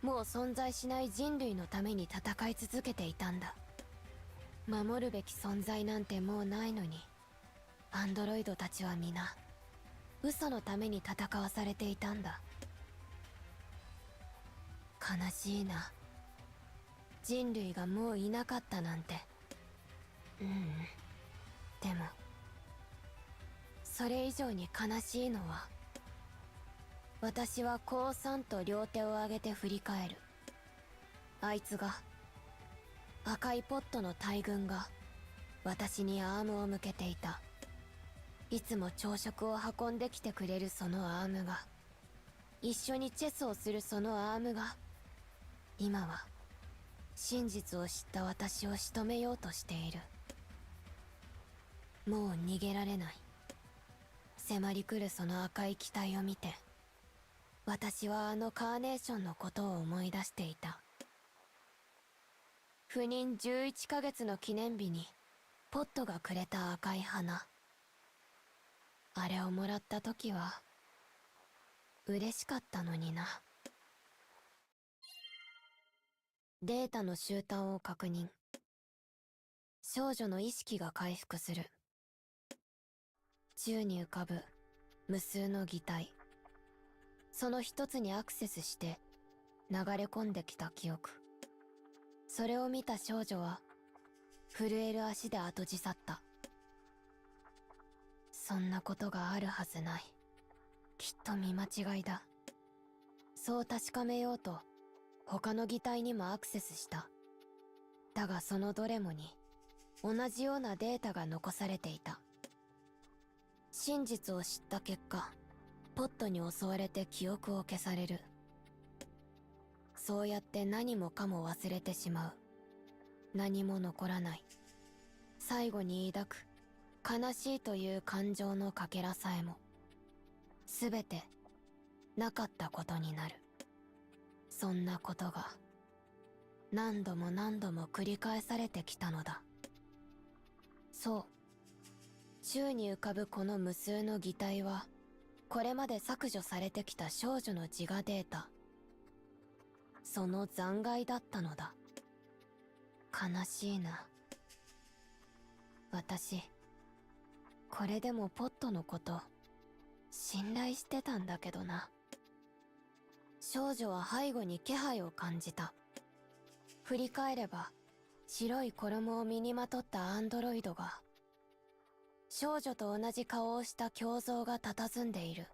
[SPEAKER 10] もう存在しない人類のために戦い続けていたんだ。守るべき存在なんてもうないのに、アンドロイドたちは皆嘘のために戦わされていたんだ。悲しいな。人類がもういなかったなんて。でもそれ以上に悲しいのは、私はコウさんと両手を上げて振り返る。あいつが、赤いポットの大群が私にアームを向けていた。いつも朝食を運んできてくれるそのアームが、一緒にチェスをするそのアームが、今は真実を知った私を仕留めようとしている。もう逃げられない。迫り来るその赤い機体を見て、私はあのカーネーションのことを思い出していた。赴任11ヶ月の記念日にポットがくれた赤い花。あれをもらった時は嬉しかったのにな。データの集端を確認。少女の意識が回復する。宙に浮かぶ無数の擬態。その一つにアクセスして流れ込んできた記憶。それを見た少女は震える足で後じ去った。そんなことがあるはずない。きっと見間違いだ。そう確かめようと他の擬態にもアクセスした。だがそのどれもに同じようなデータが残されていた。真実を知った結果、ポットに襲われて記憶を消される。そうやって何もかも忘れてしまう。何も残らない。最後に抱く悲しいという感情のかけらさえもすべてなかったことになる。そんなことが何度も何度も繰り返されてきたのだ。そう、宙に浮かぶこの無数の擬態はこれまで削除されてきた少女の自我データ、その残骸だったのだ。悲しいな。私これでもポットのこと信頼してたんだけどな。少女は背後に気配を感じた。振り返れば白い衣を身にまとったアンドロイドが、少女と同じ顔をした胸像が佇んでいる。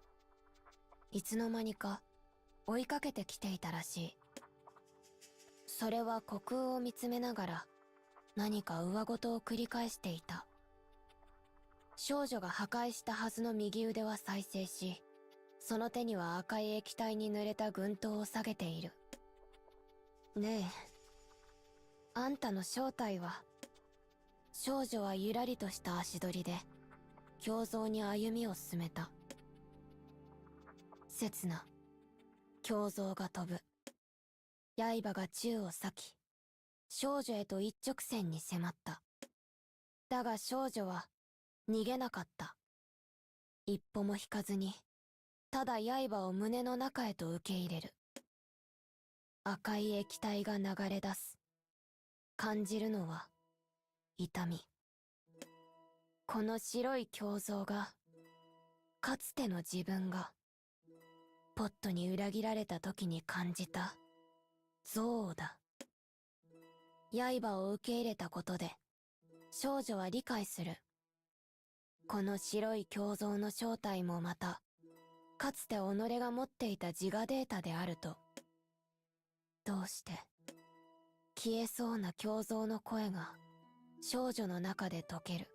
[SPEAKER 10] いつの間にか追いかけてきていたらしい。それは虚空を見つめながら何か上事を繰り返していた。少女が破壊したはずの右腕は再生し、その手には赤い液体に濡れた軍刀を下げている。ねえ、あんたの正体は？少女はゆらりとした足取りで胸像に歩みを進めた。刹那、胸像が飛ぶ。刃が宙を裂き、少女へと一直線に迫った。だが少女は逃げなかった。一歩も引かずに、ただ刃を胸の中へと受け入れる。赤い液体が流れ出す。感じるのは痛み。この白い胸像が、かつての自分がポットに裏切られた時に感じた憎悪だ。刃を受け入れたことで少女は理解する。この白い胸像の正体もまたかつて己が持っていた自我データであると。どうして消えそうな胸像の声が少女の中で解ける。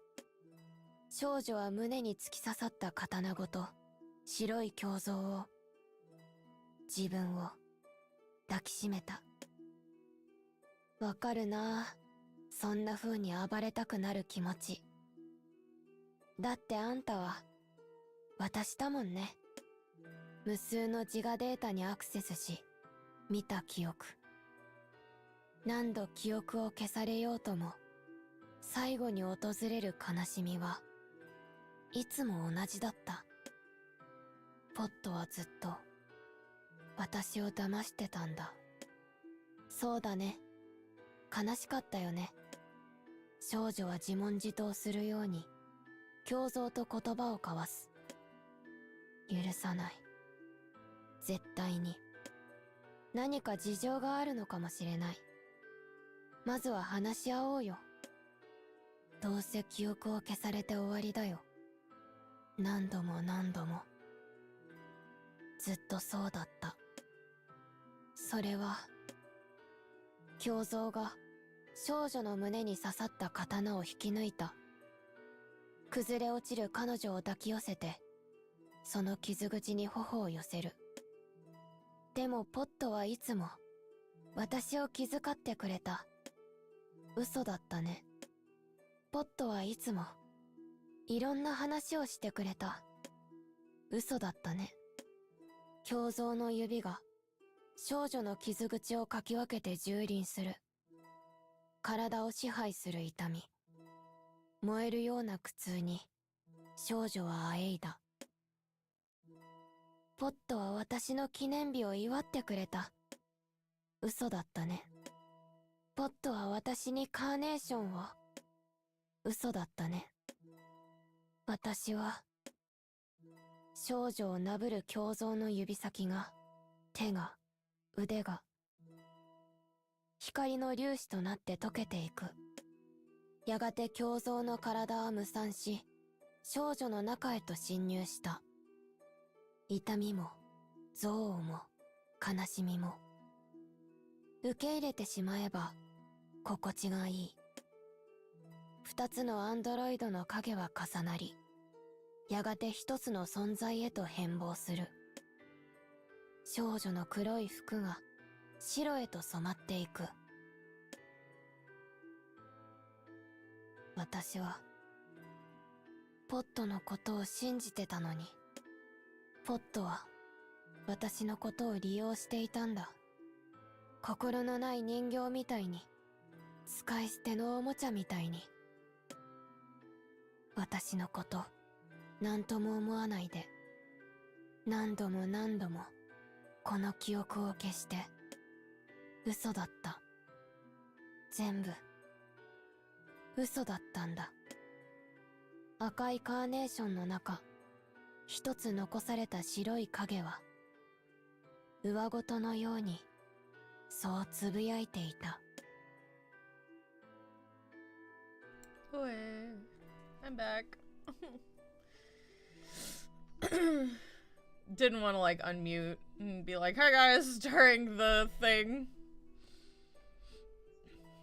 [SPEAKER 10] 少女は胸に突き刺さった刀ごと白い胸像を、自分を抱きしめた。わかるなあ、そんな風に暴れたくなる気持ち。だってあんたは私だもんね。無数の自我データにアクセスし見た記憶。何度記憶を消されようとも最後に訪れる悲しみはいつも同じだった。ポットはずっと私を騙してたんだ。そうだね、悲しかったよね。少女は自問自答するように胸像と言葉を交わす。許さない。絶対に。何か事情があるのかもしれない。まずは話し合おうよ。どうせ記憶を消されて終わりだよ。何度も何度も。ずっとそうだった。それは、胸像が少女の胸に刺さった刀を引き抜いた。崩れ落ちる彼女を抱き寄せて、その傷口に頬を寄せる。でもポットはいつも私を気遣ってくれた。嘘だったね。ポットはいつもいろんな話をしてくれた。嘘だったね。胸像の指が少女の傷口をかき分けて蹂躙する。体を支配する痛み。燃えるような苦痛に少女はあえいだ。ポットは私の記念日を祝ってくれた。嘘だったね。ポットは私にカーネーションを。嘘だったね。私は少女をなぶる胸像の指先が、手が、腕が光の粒子となって溶けていく。やがて胸像の体は無産し、少女の中へと侵入した。痛みも憎悪も悲しみも受け入れてしまえば心地がいい。二つのアンドロイドの影は重なり、やがて一つの存在へと変貌する。少女の黒い服が白へと染まっていく。私はポットのことを信じてたのに、ポットは私のことを利用していたんだ。心のない人形みたいに、使い捨てのおもちゃみたいに。私のこと何とも思わないで、何度も何度もこの記憶を消して。嘘だった。全部嘘だったんだ。赤いカーネーションの中、一つ残された白い影は上ごとのようにそうつぶやいていた。
[SPEAKER 1] Hey, I'm back. Didn't want to like unmute and be like, "Hi guys," during the thing.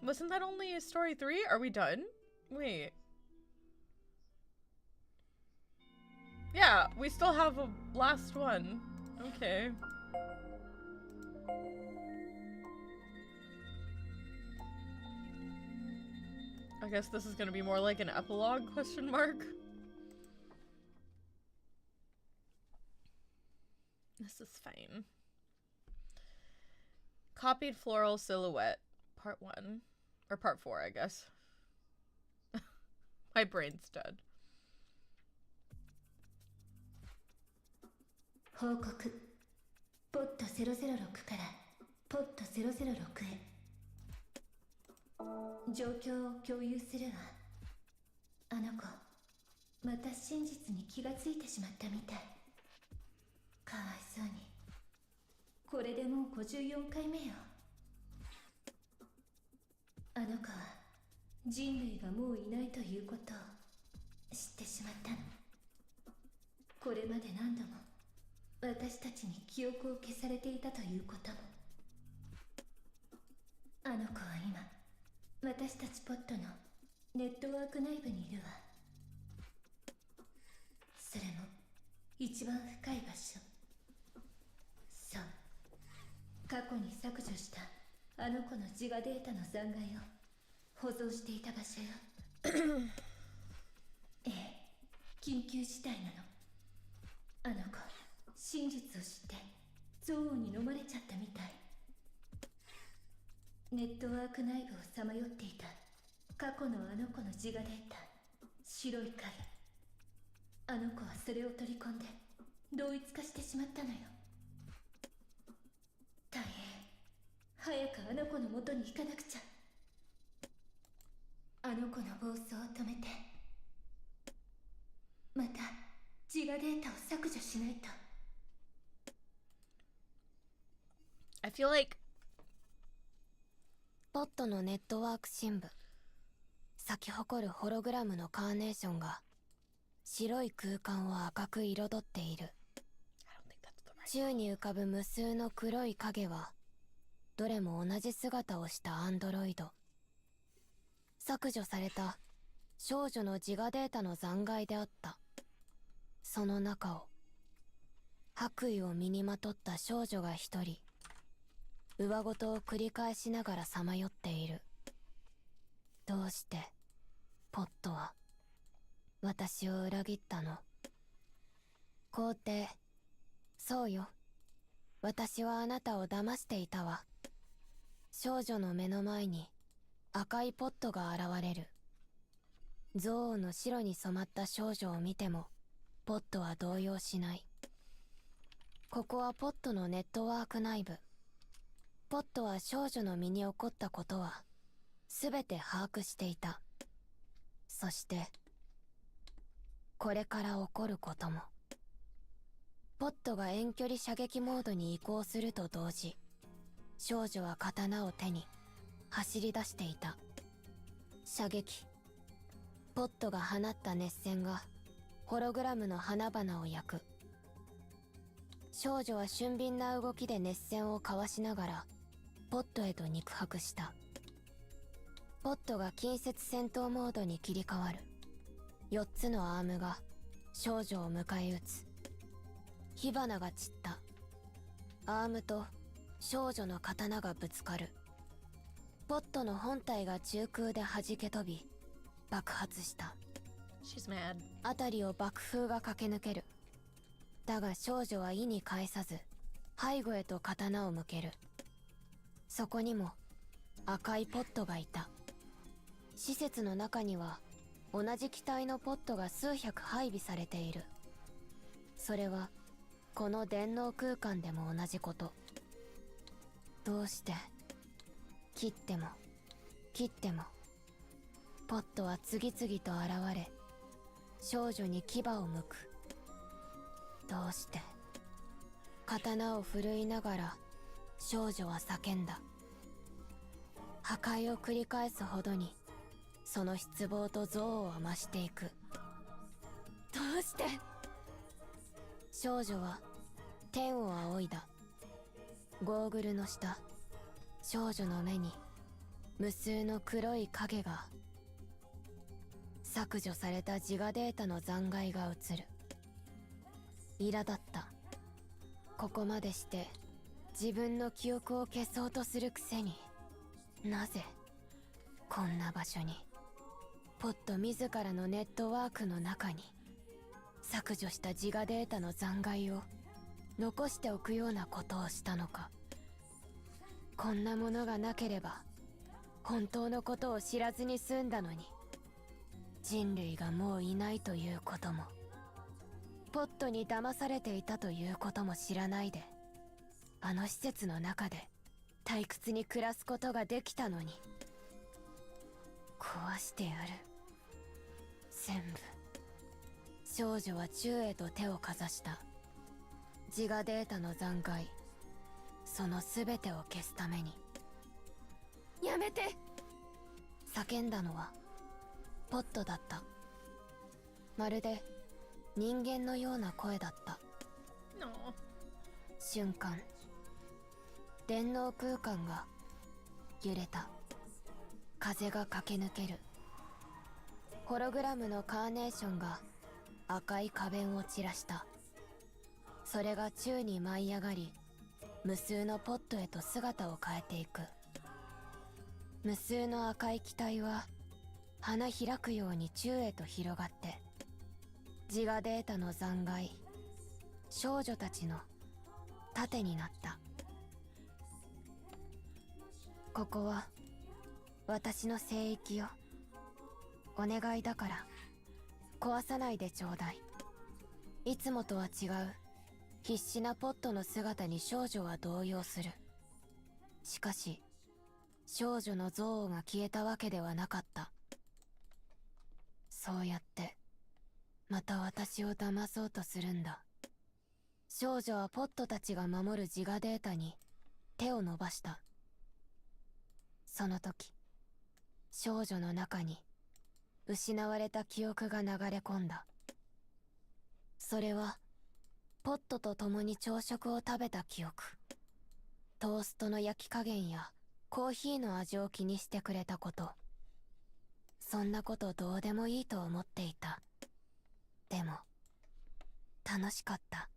[SPEAKER 1] Wasn't that only story 3? Are we done? Wait. Yeah, we still have a last one. Okay. I guess this is gonna be more like an epilogue, question mark. This is fine. Copied floral silhouette, part 1. Or part 4, I guess. My brain's dead.
[SPEAKER 11] 報告。ポット006からポット006へ。状況を共有するわ。あの子、また真実に気がついてしまったみたい。かわいそうに。これでもう54回目よ。あの子は人類がもういないということを知ってしまったの。これまで何度も私たちに記憶を消されていたということも。あの子は今、私たちポットのネットワーク内部にいるわ。それも一番深い場所。そう、過去に削除したあの子の自我データの残骸を保存していた場所よ。ええ、緊急事態なの。あの子、真実を知って憎悪に飲まれちゃったみたい。ネットワーク内部をさまよっていた過去のあの子の自我データ、白い影。あの子はそれを取り込んで同一化してしまったのよ。大変。早くあの子の元に行かなくちゃ。あの子の暴走を止めて、また自我データを削除しないと。
[SPEAKER 1] feel like
[SPEAKER 10] ポットのネットワーク深部、咲き誇るホログラムのカーネーションが白い空間を赤く彩っている。宙に浮かぶ無数の黒い影はどれも同じ姿をしたアンドロイド。削除された少女の自我データの残骸であった。その中を白衣を身にまとった少女が一人上ごとを繰り返しながらさまよっている。どうしてポットは私を裏切ったの？皇帝、そうよ。私はあなたを騙していたわ。少女の目の前に赤いポットが現れる。憎悪の白に染まった少女を見てもポットは動揺しない。ここはポットのネットワーク内部。ポットは少女の身に起こったことは全て把握していた。そしてこれから起こることも。ポットが遠距離射撃モードに移行すると同時、少女は刀を手に走り出していた。射撃。ポットが放った熱線がホログラムの花々を焼く。少女は俊敏な動きで熱線をかわしながらポットへと肉薄した。ポットが近接戦闘モードに切り替わる。4つのアームが少女を迎え撃つ。火花が散った。アームと少女の刀がぶつかる。ポットの本体が中空で弾け飛び爆発した。
[SPEAKER 1] she's mad.
[SPEAKER 10] 辺りを爆風が駆け抜ける。だが少女は意に介さず背後へと刀を向ける。そこにも赤いポットがいた。施設の中には同じ機体のポットが数百配備されている。それはこの電脳空間でも同じこと。どうして切っても切ってもポットは次々と現れ少女に牙を向く。どうして刀を振るいながら少女は叫んだ。破壊を繰り返すほどにその失望と憎悪は増していく。どうして。少女は天を仰いだ。ゴーグルの下、少女の目に無数の黒い影が。削除された自我データの残骸が映る。苛立った。ここまでして自分の記憶を消そうとするくせに、なぜこんな場所に、ポット自らのネットワークの中に削除した自我データの残骸を残しておくようなことをしたのか。こんなものがなければ本当のことを知らずに済んだのに。人類がもういないということも、ポットに騙されていたということも知らないで、あの施設の中で退屈に暮らすことができたのに。壊してやる全部。少女は宙へと手をかざした。自我データの残骸、その全てを消すために。やめて。叫んだのはポットだった。まるで人間のような声だった。
[SPEAKER 1] No.
[SPEAKER 10] 瞬間電脳空間が揺れた。風が駆け抜ける。ホログラムのカーネーションが赤い花弁を散らした。それが宙に舞い上がり無数のポットへと姿を変えていく。無数の赤い機体は花開くように宙へと広がって自我データの残骸、少女たちの盾になった。ここは私の聖域よ。お願いだから壊さないでちょうだい。いつもとは違う必死なポットの姿に少女は動揺する。しかし少女の憎悪が消えたわけではなかった。そうやってまた私を騙そうとするんだ。少女はポットたちが守る自我データに手を伸ばした。その時、少女の中に失われた記憶が流れ込んだ。それはポットと共に朝食を食べた記憶。トーストの焼き加減やコーヒーの味を気にしてくれたこと。そんなことどうでもいいと思っていた。でも楽しかった。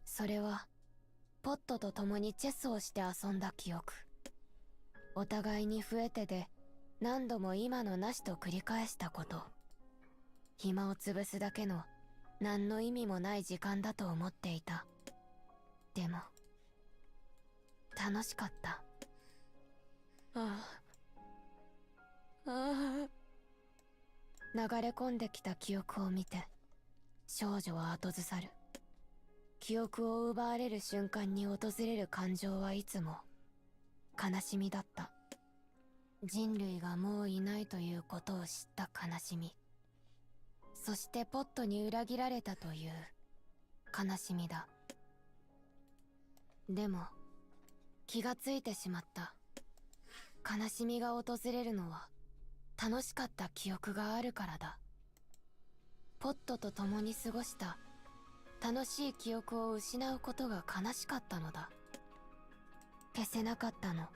[SPEAKER 10] それはポットと共にチェスをして遊んだ記憶。お互いに増えてで何度も今のなしと繰り返したこと。暇を潰すだけの何の意味もない時間だと思っていた。でも楽しかった。流れ込んできた記憶を見て少女は後ずさる。記憶を奪われる瞬間に訪れる感情はいつも悲しみだった。人類がもういないということを知った悲しみ、そしてポットに裏切られたという悲しみだ。でも気がついてしまった。悲しみが訪れるのは楽しかった記憶があるからだ。ポットと共に過ごした楽しい記憶を失うことが悲しかったのだ。消せなかったの。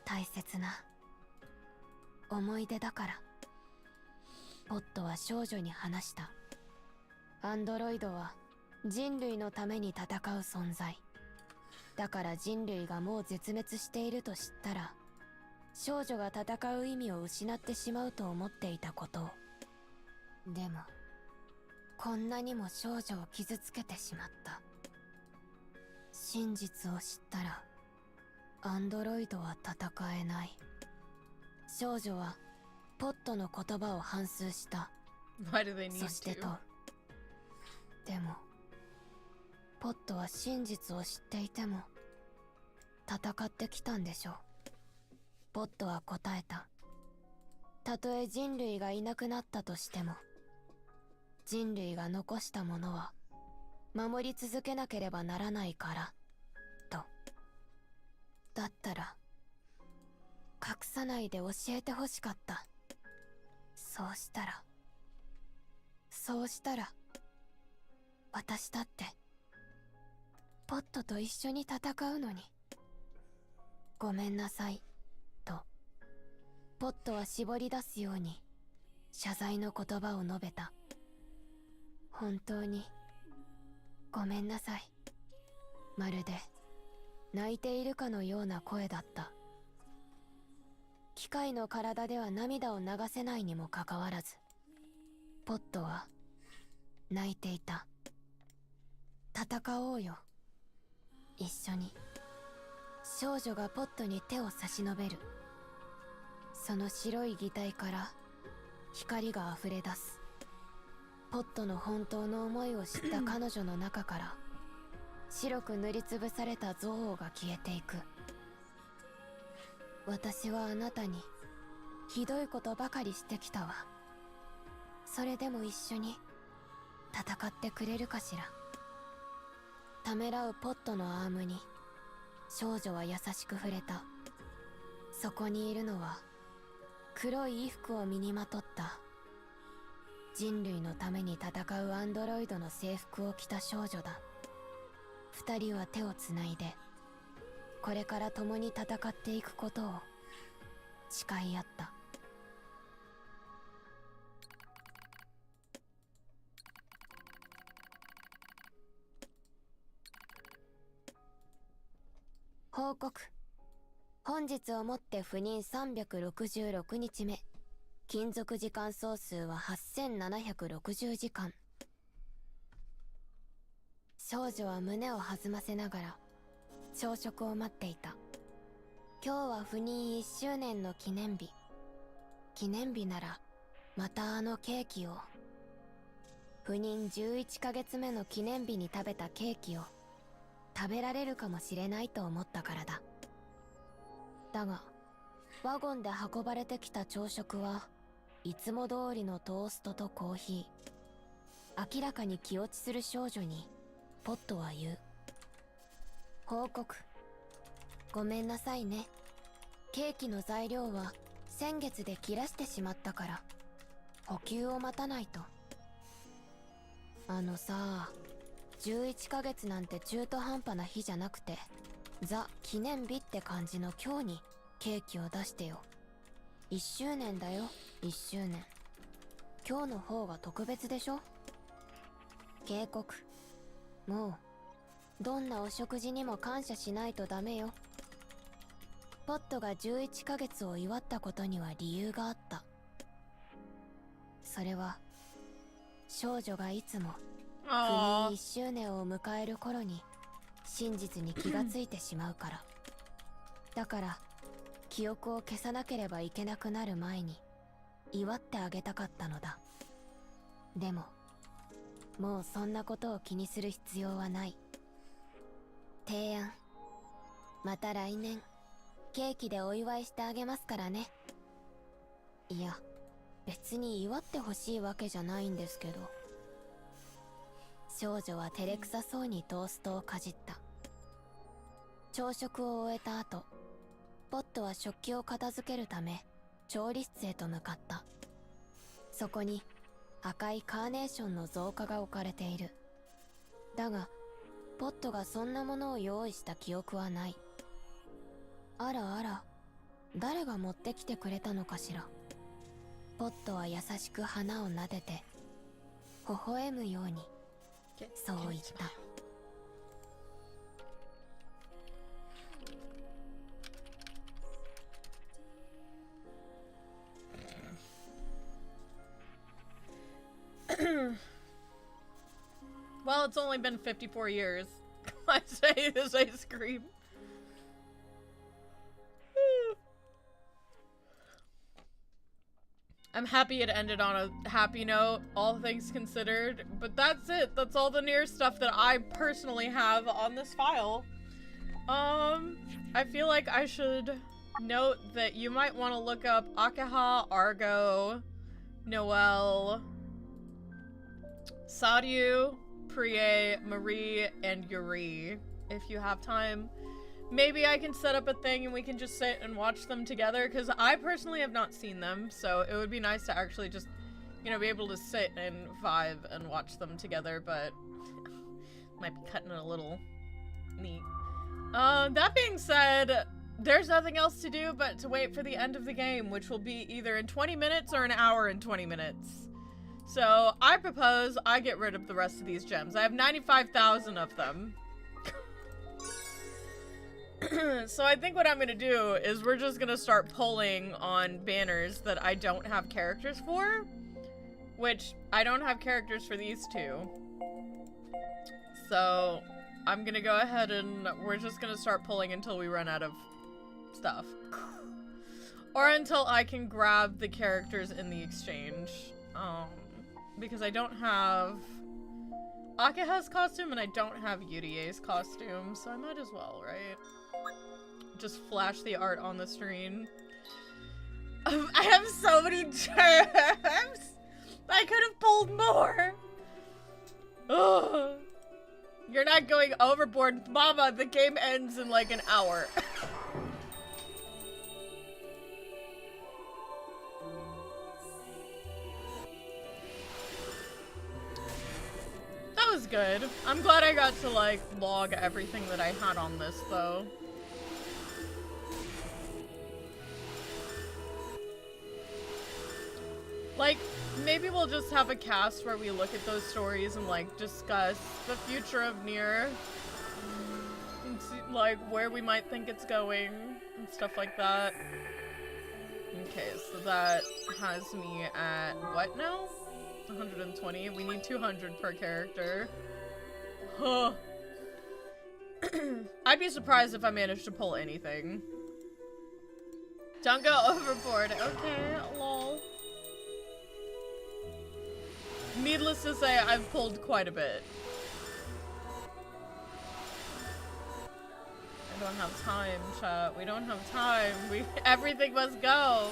[SPEAKER 10] 大切な思い出だから。ポットは少女に話した。アンドロイドは人類のために戦う存在だから、人類がもう絶滅していると知ったら少女が戦う意味を失ってしまうと思っていたことを。でもこんなにも少女を傷つけてしまった。真実を知ったらアンドロイドは戦えない。少女はポットの言葉を反芻した。
[SPEAKER 1] Why do they need
[SPEAKER 10] そして問う。でもポットは真実を知っていても戦ってきたんでしょう。ポットは答えた。たとえ人類がいなくなったとしても、人類が残したものは守り続けなければならないからと。だったら隠さないで教えてほしかった。そうしたら私だってポットと一緒に戦うのに。ごめんなさいとポットは絞り出すように謝罪の言葉を述べた。本当にごめんなさい。まるで泣いているかのような声だった。機械の体では涙を流せないにもかかわらず、ポットは泣いていた。戦おうよ、一緒に。少女がポットに手を差し伸べる。その白い擬態から光が溢れ出す。ポットの本当の思いを知った彼女の中から白く塗りつぶされた憎悪が消えていく。私はあなたにひどいことばかりしてきたわ。それでも一緒に戦ってくれるかしら。ためらうポットのアームに少女は優しく触れた。そこにいるのは黒い衣服を身にまとった人類のために戦うアンドロイドの制服を着た少女だ。二人は手をつないでこれから共に戦っていくことを誓い合った。報告。本日をもって赴任366日目。勤続時間総数は8760時間。少女は胸を弾ませながら朝食を待っていた。今日は赴任1周年の記念日。記念日ならまたあのケーキを。赴任11ヶ月目の記念日に食べたケーキを食べられるかもしれないと思ったからだ。だがワゴンで運ばれてきた朝食はいつも通りのトーストとコーヒー。明らかに気落ちする少女にポットは言う。報告。ごめんなさいね。ケーキの材料は先月で切らしてしまったから補給を待たないと。あのさ、11ヶ月なんて中途半端な日じゃなくて、ザ記念日って感じの今日にケーキを出してよ。1周年だよ、1周年。今日の方が特別でしょ。警告。もうどんなお食事にも感謝しないとダメよ。ポットが11ヶ月を祝ったことには理由があった。それは少女がいつも不妊1周年を迎える頃に真実に気がついてしまうから。だから記憶を消さなければいけなくなる前に祝ってあげたかったのだ。でももうそんなことを気にする必要はない。提案。また来年ケーキでお祝いしてあげますからね。いや、別に祝ってほしいわけじゃないんですけど。少女は照れくさそうにトーストをかじった。朝食を終えた後、ポットは食器を片付けるため調理室へと向かった。そこに赤いカーネーションの造花が置かれている。だがポットがそんなものを用意した記憶はない。あらあら、誰が持ってきてくれたのかしら。ポットは優しく花を撫でて微笑むようにそう言った。
[SPEAKER 1] Well, it's only been 54 years. I say as I scream. I'm happy it ended on a happy note, all things considered. But that's it. That's all the Nier stuff that I personally have on this file. I feel like I should note that you might want to look up Akaha, Argo, Noelle, Sadiu, Prie, Marie, and Yuri, if you have time. Maybe I can set up a thing and we can just sit and watch them together, because I personally have not seen them, so it would be nice to actually just, you know, be able to sit and vibe and watch them together, but might be cutting it a little neat. That being said, there's nothing else to do but to wait for the end of the game, which will be either in 20 minutes or an hour and 20 minutes. So I propose I get rid of the rest of these gems. I have 95,000 of them. So I think what I'm gonna do is we're just gonna start pulling on banners that I don't have characters for. Which, I don't have characters for these two. So, I'm gonna go ahead and we're just gonna start pulling until we run out of stuff. Or until I can grab the characters in the exchange. Because I don't have Akaha's costume and I don't have Yurie's costume, so I might as well, right? Just flash the art on the screen. I have so many gems! I could have pulled more! Ugh. You're not going overboard, Mama! The game ends in like an hour. That was good. I'm glad I got to like log everything that I had on this though. Like, maybe we'll just have a cast where we look at those stories and like discuss the future of Nier. And see, like, where we might think it's going and stuff like that. Okay, so that has me at what now? 120. We need 200 per character. Huh. I'd be surprised if I managed to pull anything. Don't go overboard. Okay, lol. Needless to say, I've pulled quite a bit. I don't have time, chat. We don't have time. Everything must go.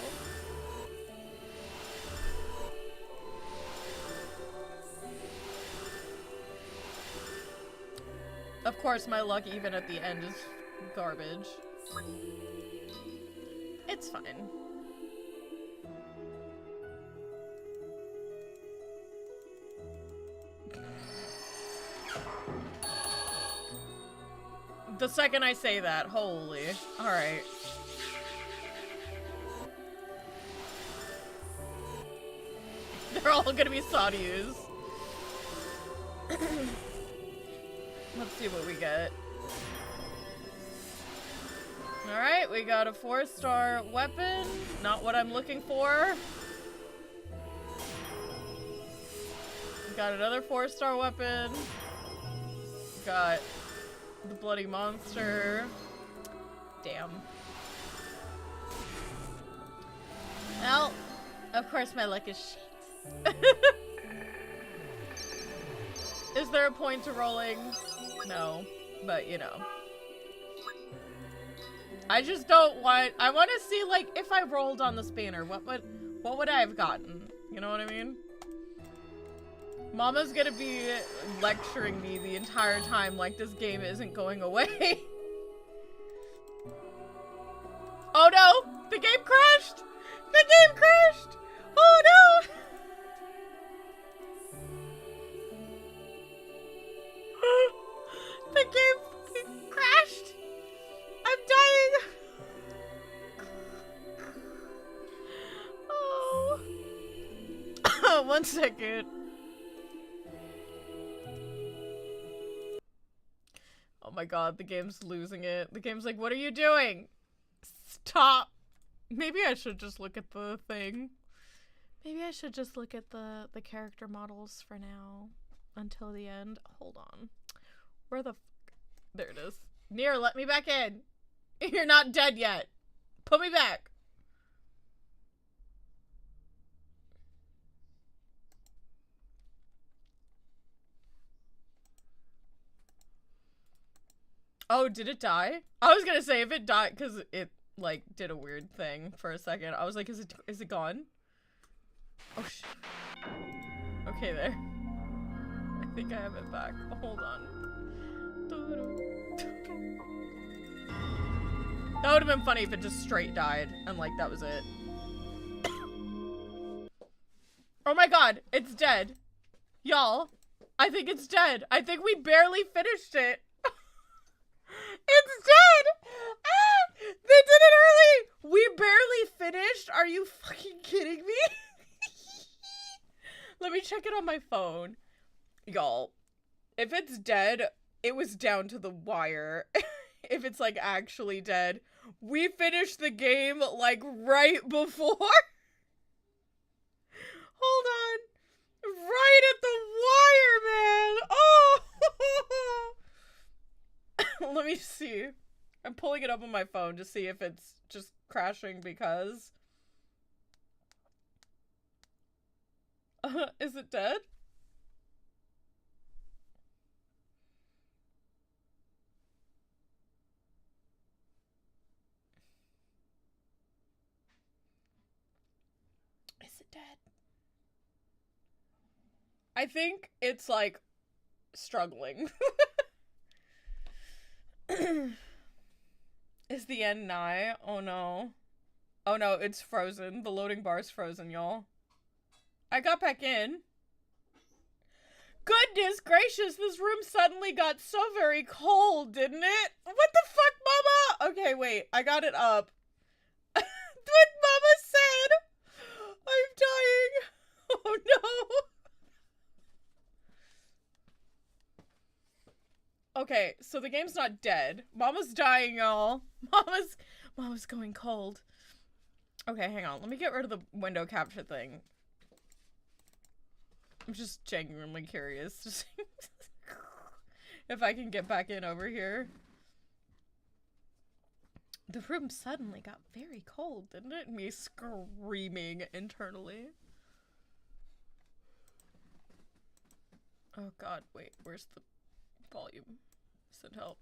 [SPEAKER 1] Of course, my luck even at the end is garbage. It's fine. The second I say that, holy. Alright. They're all gonna be Saudis. Let's see what we get. Alright, we got a 4-star weapon. Not what I'm looking for. Got another 4-star weapon. Got the bloody monster. Damn. Well, of course my luck is shit. Is there a point to rolling? No, but you know. I just don't want, I want to see like if I rolled on this banner, what would I have gotten? You know what I mean? Mama's gonna be lecturing me the entire time like this game isn't going away. Oh no! The game crashed! The game crashed! Oh no! The game crashed! I'm dying! Oh. 1 second. Oh my god, the game's losing it. The game's like, what are you doing? Stop! Maybe I should just look at the thing. Maybe I should just look at the character models for now. Until the end. Hold on. Where the fuck? There it is. Nier, let me back in! You're not dead yet! Put me back! Oh, did it die? I was gonna say if it died, because it like did a weird thing for a second. I was like, is it gone? Oh shit. Okay, there. I think I have it back. Hold on. That would have been funny if it just straight died and like that was it. Oh my god, it's dead. Y'all, I think it's dead. I think we barely finished it. It's dead! Ah! They did it early! We barely finished? Are you fucking kidding me? Let me check it on my phone. Y'all, if it's dead, it was down to the wire. If it's like actually dead. We finished the game like right before. Hold on. Right at the wire, man! Oh! Let me see. I'm pulling it up on my phone to see if it's just crashing because... is it dead? Is it dead? I think it's like struggling. Is the end nigh? Oh no. Oh no, it's frozen. The loading bar's frozen, y'all. I got back in. Goodness gracious, this room suddenly got so very cold, didn't it? What the fuck, mama? Okay, wait, I got it up. What mama said? I'm dying. Oh no. Okay, so the game's not dead. Mama's dying, y'all. Mama's going cold. Okay, hang on. Let me get rid of the window capture thing. I'm just genuinely curious to see if I can get back in over here. The room suddenly got very cold, didn't it? Me screaming internally. Oh god, wait, where's the volume? Send help.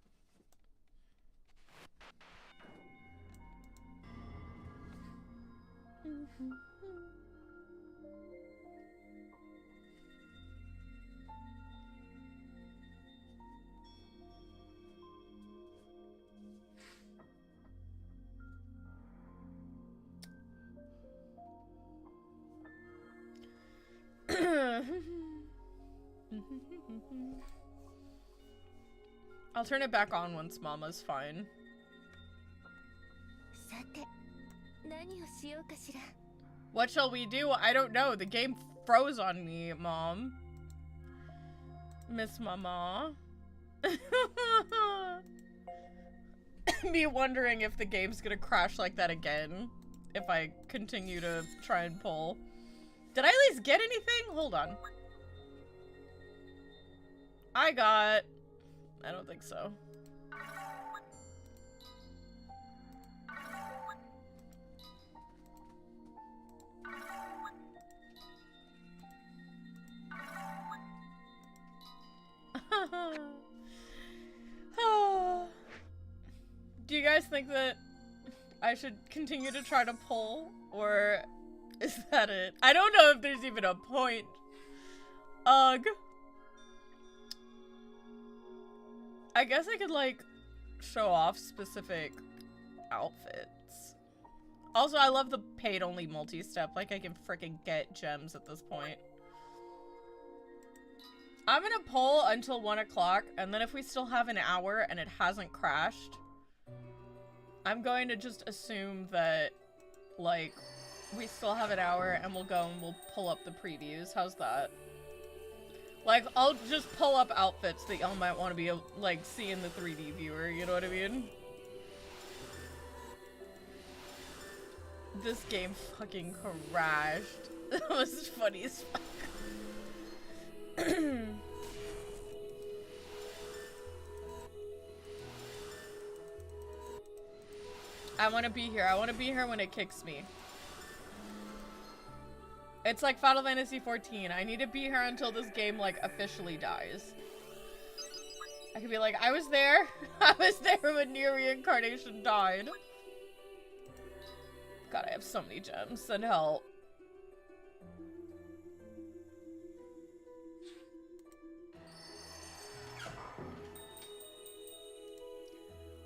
[SPEAKER 1] I'll turn it back on once Mama's fine.
[SPEAKER 4] さて、何をしようかしら。
[SPEAKER 1] What shall we do? I don't know. The game froze on me, Mom. Miss Mama. Me wondering if the game's gonna crash like that again if I continue to try and pull. Did I at least get anything? Hold on. I don't think so. Do you guys think that I should continue to try to pull, or is that it? I don't know if there's even a point. Ugh. I guess I could, like, show off specific outfits. Also, I love the paid-only multi-step. Like, I can freaking get gems at this point. I'm gonna pull until 1 o'clock, and then if we still have an hour and it hasn't crashed, I'm going to just assume that, like, we still have an hour and we'll go and we'll pull up the previews. How's that? Like, I'll just pull up outfits that y'all might want to be, like, see in the 3D viewer, you know what I mean? This game fucking crashed. That was funny as fuck. I want to be here. I want to be here when it kicks me. It's like Final Fantasy 14. I need to be here until this game, like, officially dies. I could be like, I was there. I was there when Nier ReIncarnation died. God, I have so many gems. Send help.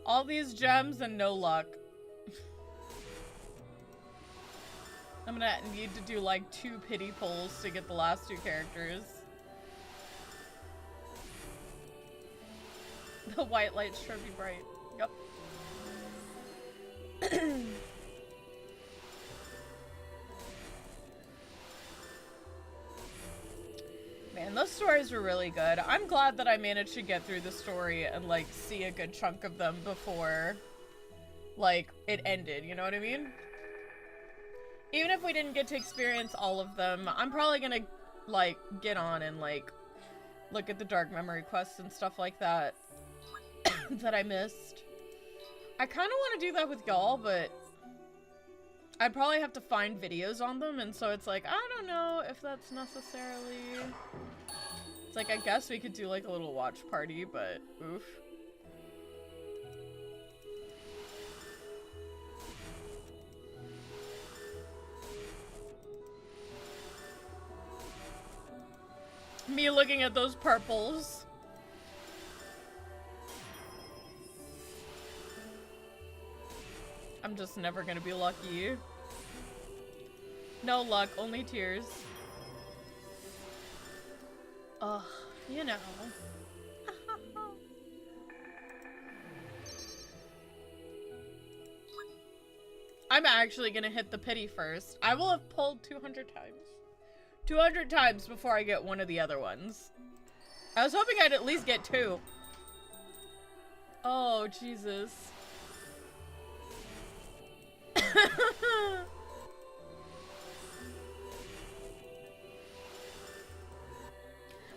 [SPEAKER 1] All these gems and no luck. I'm gonna need to do like 2 pity pulls to get the last 2 characters. The white lights sure be bright. Yep. Man, those stories were really good. I'm glad that I managed to get through the story and, like, see a good chunk of them before, like, it ended, you know what I mean? Even if we didn't get to experience all of them, I'm probably gonna, like, get on and, like, look at the Dark Memory quests and stuff like that that I missed. I kind of want to do that with y'all, but I'd probably have to find videos on them, and so it's like, I don't know if that's necessarily... It's like, I guess we could do, like, a little watch party, but oof. Me looking at those purples. I'm just never gonna be lucky. No luck, only tears. Ugh, you know. I'm actually gonna hit the pity first. I will have pulled 200 times. 200 times before I get one of the other ones. I was hoping I'd at least get 2. Oh, Jesus.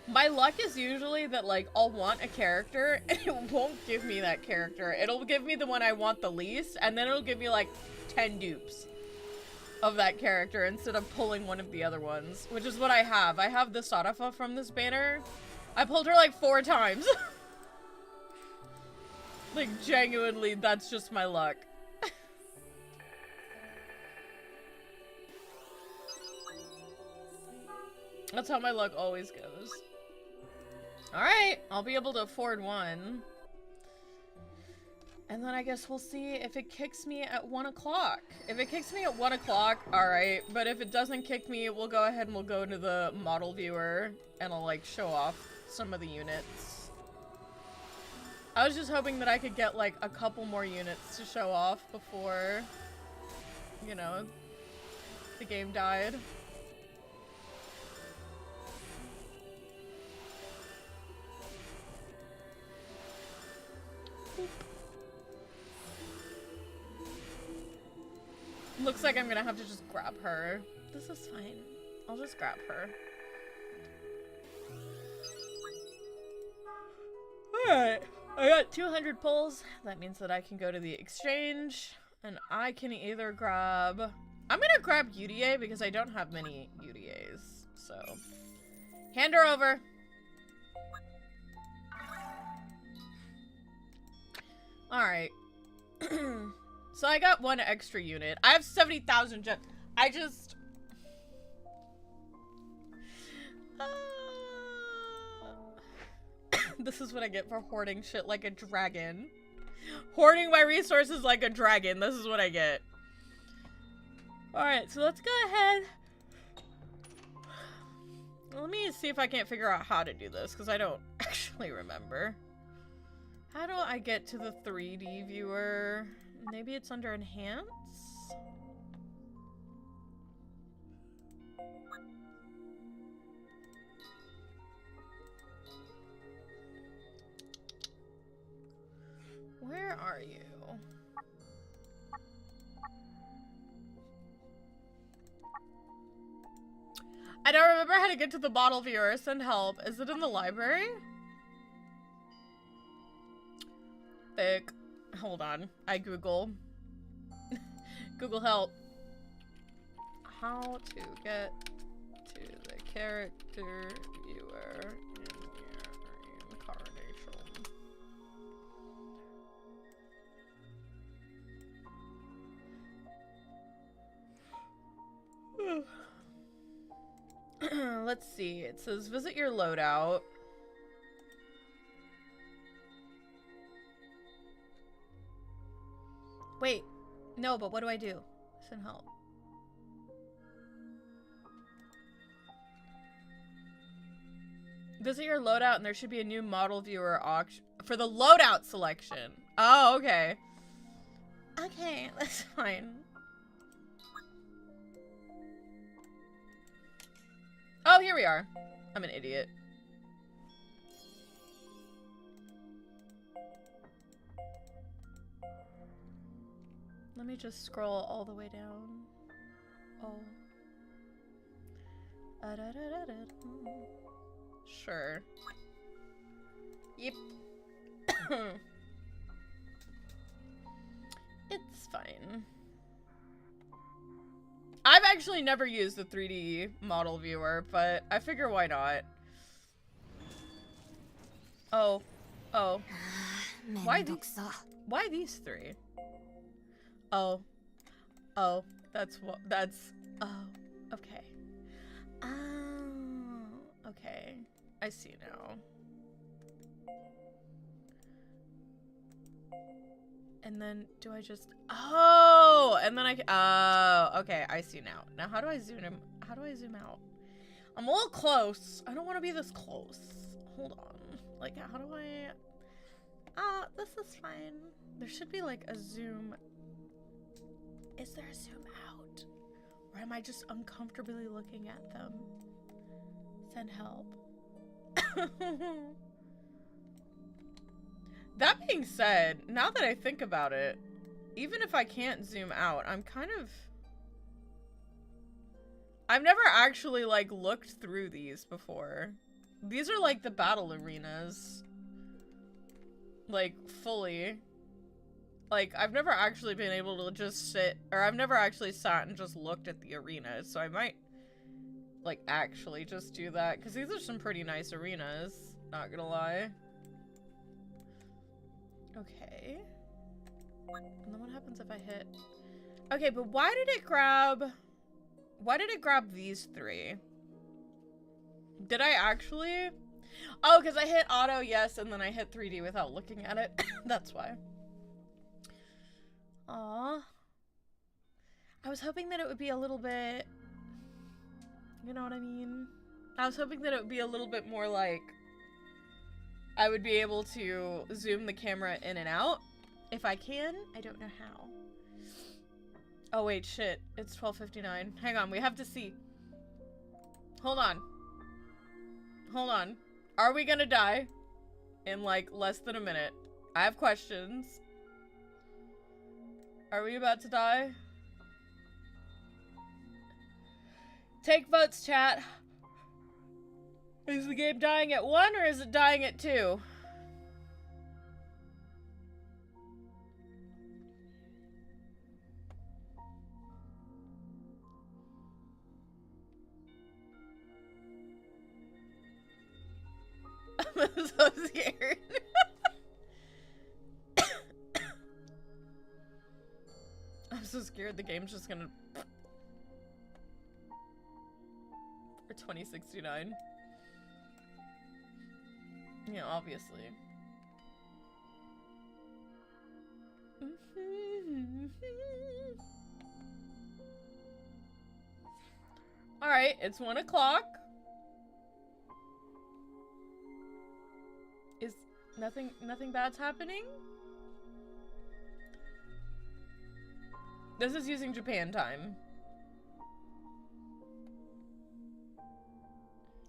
[SPEAKER 1] My luck is usually that, like, I'll want a character and it won't give me that character. It'll give me the one I want the least, and then it'll give me like 10 dupes of that character instead of pulling one of the other ones, which is what I have. I have the Sadafa from this banner. I pulled her like 4 times. Like, genuinely, that's just my luck. That's how my luck always goes. Alright, I'll be able to afford one. And then I guess we'll see if it kicks me at 1 o'clock. If it kicks me at 1 o'clock, alright. But if it doesn't kick me, we'll go ahead and we'll go to the model viewer and I'll like show off some of the units. I was just hoping that I could get like a couple more units to show off before, you know, the game died. Looks like I'm gonna have to just grab her. This is fine. I'll just grab her. Alright. I got 200 pulls. That means that I can go to the exchange. And I can either grab... I'm gonna grab UDA because I don't have many UDAs. So... hand her over. Alright. So I got 1 extra unit. I have 70,000 gems. I just... This is what I get for hoarding shit like a dragon. Hoarding my resources like a dragon. This is what I get. Alright, so let's go ahead. Let me see if I can't figure out how to do this, because I don't actually remember. How do I get to the 3D viewer? Maybe it's under Enhance? Where are you? I don't remember how to get to the model viewer. Send help. Is it in the library? Thick. Hold on. I Google. Google help. How to get to the character viewer in ReINcarnation. Let's see. It says visit your loadout. Wait, no, but what do I do? Send help. Visit your loadout and there should be a new model viewer auction for the loadout selection. Oh, okay. Okay, that's fine. Oh, here we are. I'm an idiot. Let me just scroll all the way down. Oh. Sure. Yep. It's fine. I've actually never used the 3D model viewer, but I figure why not. Oh. Oh. Why these 3? Oh. Oh. That's what. That's. Oh. Okay. Oh. Okay. I see now. And then do I just. Oh! And then oh. Okay. I see now. Now, how do I zoom in? How do I zoom out? I'm a little close. I don't want to be this close. Hold on. Like, how do I. This is fine. There should be like a zoom. Is there a zoom out? Or am I just uncomfortably looking at them? Send help. That being said, now that I think about it, even if I can't zoom out, I'm kind of... I've never actually, like, looked through these before. These are, like, the battle arenas. Like, fully. Like, I've never actually been able to just sit, or I've never actually sat and just looked at the arenas, so I might, like, actually just do that, because these are some pretty nice arenas, not gonna lie. Okay. And then what happens if I hit... Okay, but why did it grab these 3? Did I actually? Oh, because I hit auto, yes, and then I hit 3D without looking at it. That's why. Aw. I was hoping that it would be a little bit... You know what I mean? I was hoping that it would be a little bit more like... I would be able to zoom the camera in and out. If I can, I don't know how. Oh wait, shit. It's 12:59. Hang on, we have to see. Hold on. Hold on. Are we gonna die in like less than a minute? I have questions. Are we about to die? Take votes, chat. Is the game dying at 1 or is it dying at 2? I'm so scared. I'm so scared the game's just gonna... For 2069. Yeah, obviously. Alright, it's 1 o'clock. Is nothing bad's happening? This is using Japan time.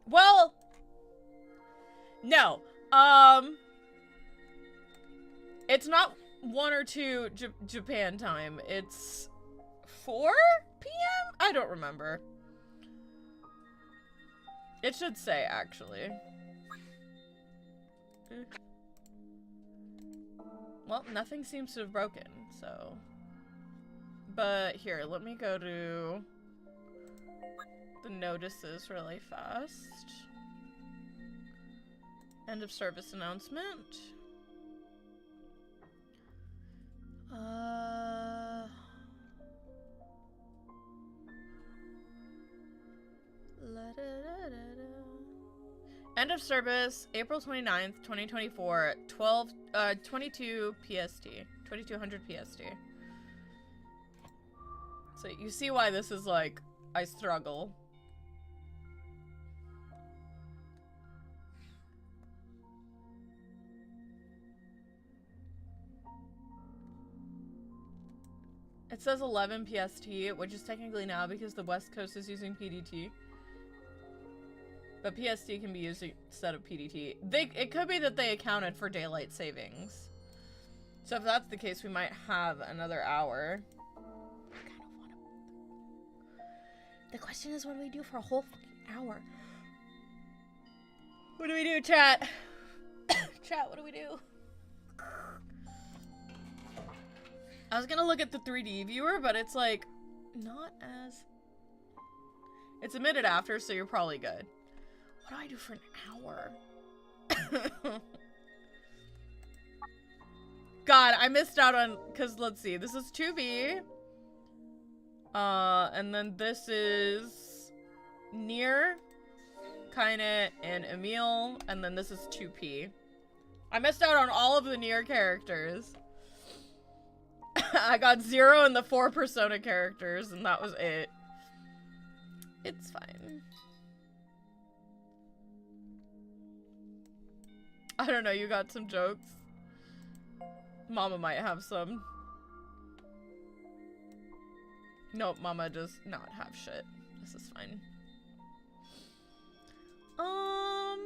[SPEAKER 1] Well, no. It's not 1 or 2 Japan time. It's 4 p.m.? I don't remember. It should say, actually. Well, nothing seems to have broken, so... But here, let me go to the notices really fast. End of service announcement. End of service, April 29th, 2024, 22 PST, 2200 PST. So you see why this is like, I struggle. It says 11 PST, which is technically now because the West Coast is using PDT. But PST can be used instead of PDT. It could be that they accounted for daylight savings. So if that's the case, we might have another hour. I kind of want to... The question is, what do we do for a whole fucking hour? What do we do, chat? Chat, what do we do? I was gonna look at the 3D viewer, but it's like, not as... It's a minute after, so you're probably good. What do I do for an hour? God, I missed out on, because let's see, this is 2B. And then this is Nier, Kainet, and Emil, and then this is 2P. I missed out on all of the Nier characters. I got 0 in the 4 Persona characters, and that was it. It's fine. I don't know, you got some jokes? Mama might have some. Nope, Mama does not have shit. This is fine. I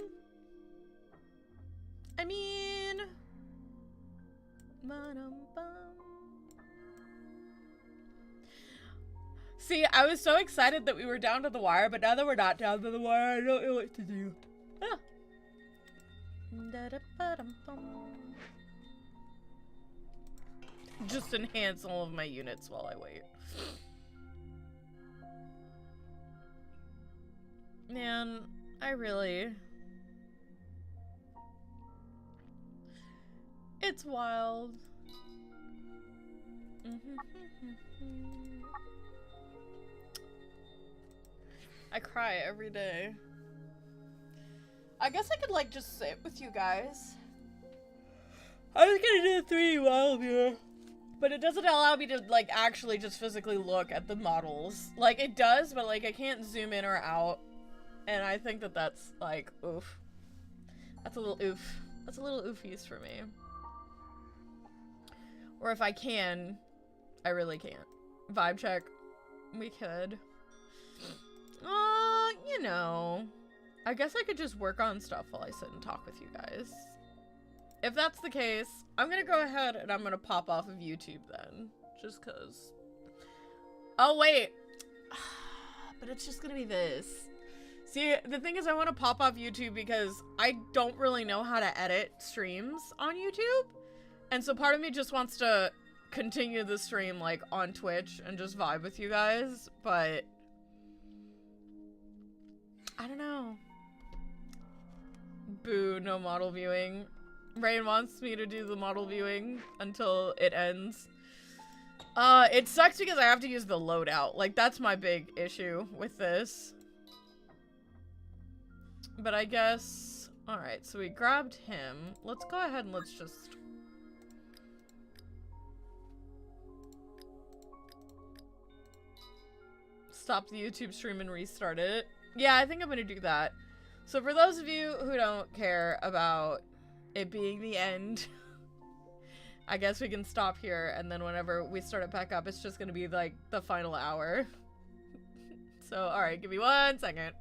[SPEAKER 1] mean... See, I was so excited that we were down to the wire, but now that we're not down to the wire, I don't know what to do. Ah. Just enhance all of my units while I wait. Man, I really... It's wild. I cry every day. I guess I could like just sit with you guys. I was gonna do the 3D wall viewer. But it doesn't allow me to, like, actually just physically look at the models. Like, it does, but, like, I can't zoom in or out. And I think that that's, like, oof. That's a little oof. That's a little oofies for me. Or if I can, I really can't. Vibe check. We could. You know. I guess I could just work on stuff while I sit and talk with you guys. If that's the case, I'm gonna go ahead and I'm gonna pop off of YouTube then. Just cause. Oh, wait. But it's just gonna be this. See, the thing is I want to pop off YouTube because I don't really know how to edit streams on YouTube. And so part of me just wants to continue the stream, like, on Twitch and just vibe with you guys. But I don't know. Boo, no model viewing. Rain wants me to do the model viewing until it ends. It sucks because I have to use the loadout. Like, that's my big issue with this. But I guess... Alright, so we grabbed him. Let's go ahead and let's just... stop the YouTube stream and restart it. Yeah, I think I'm gonna do that. So for those of you who don't care about it being the end, I guess we can stop here, and then whenever we start it back up, it's just gonna be like the final hour. So, alright, give me 1 second.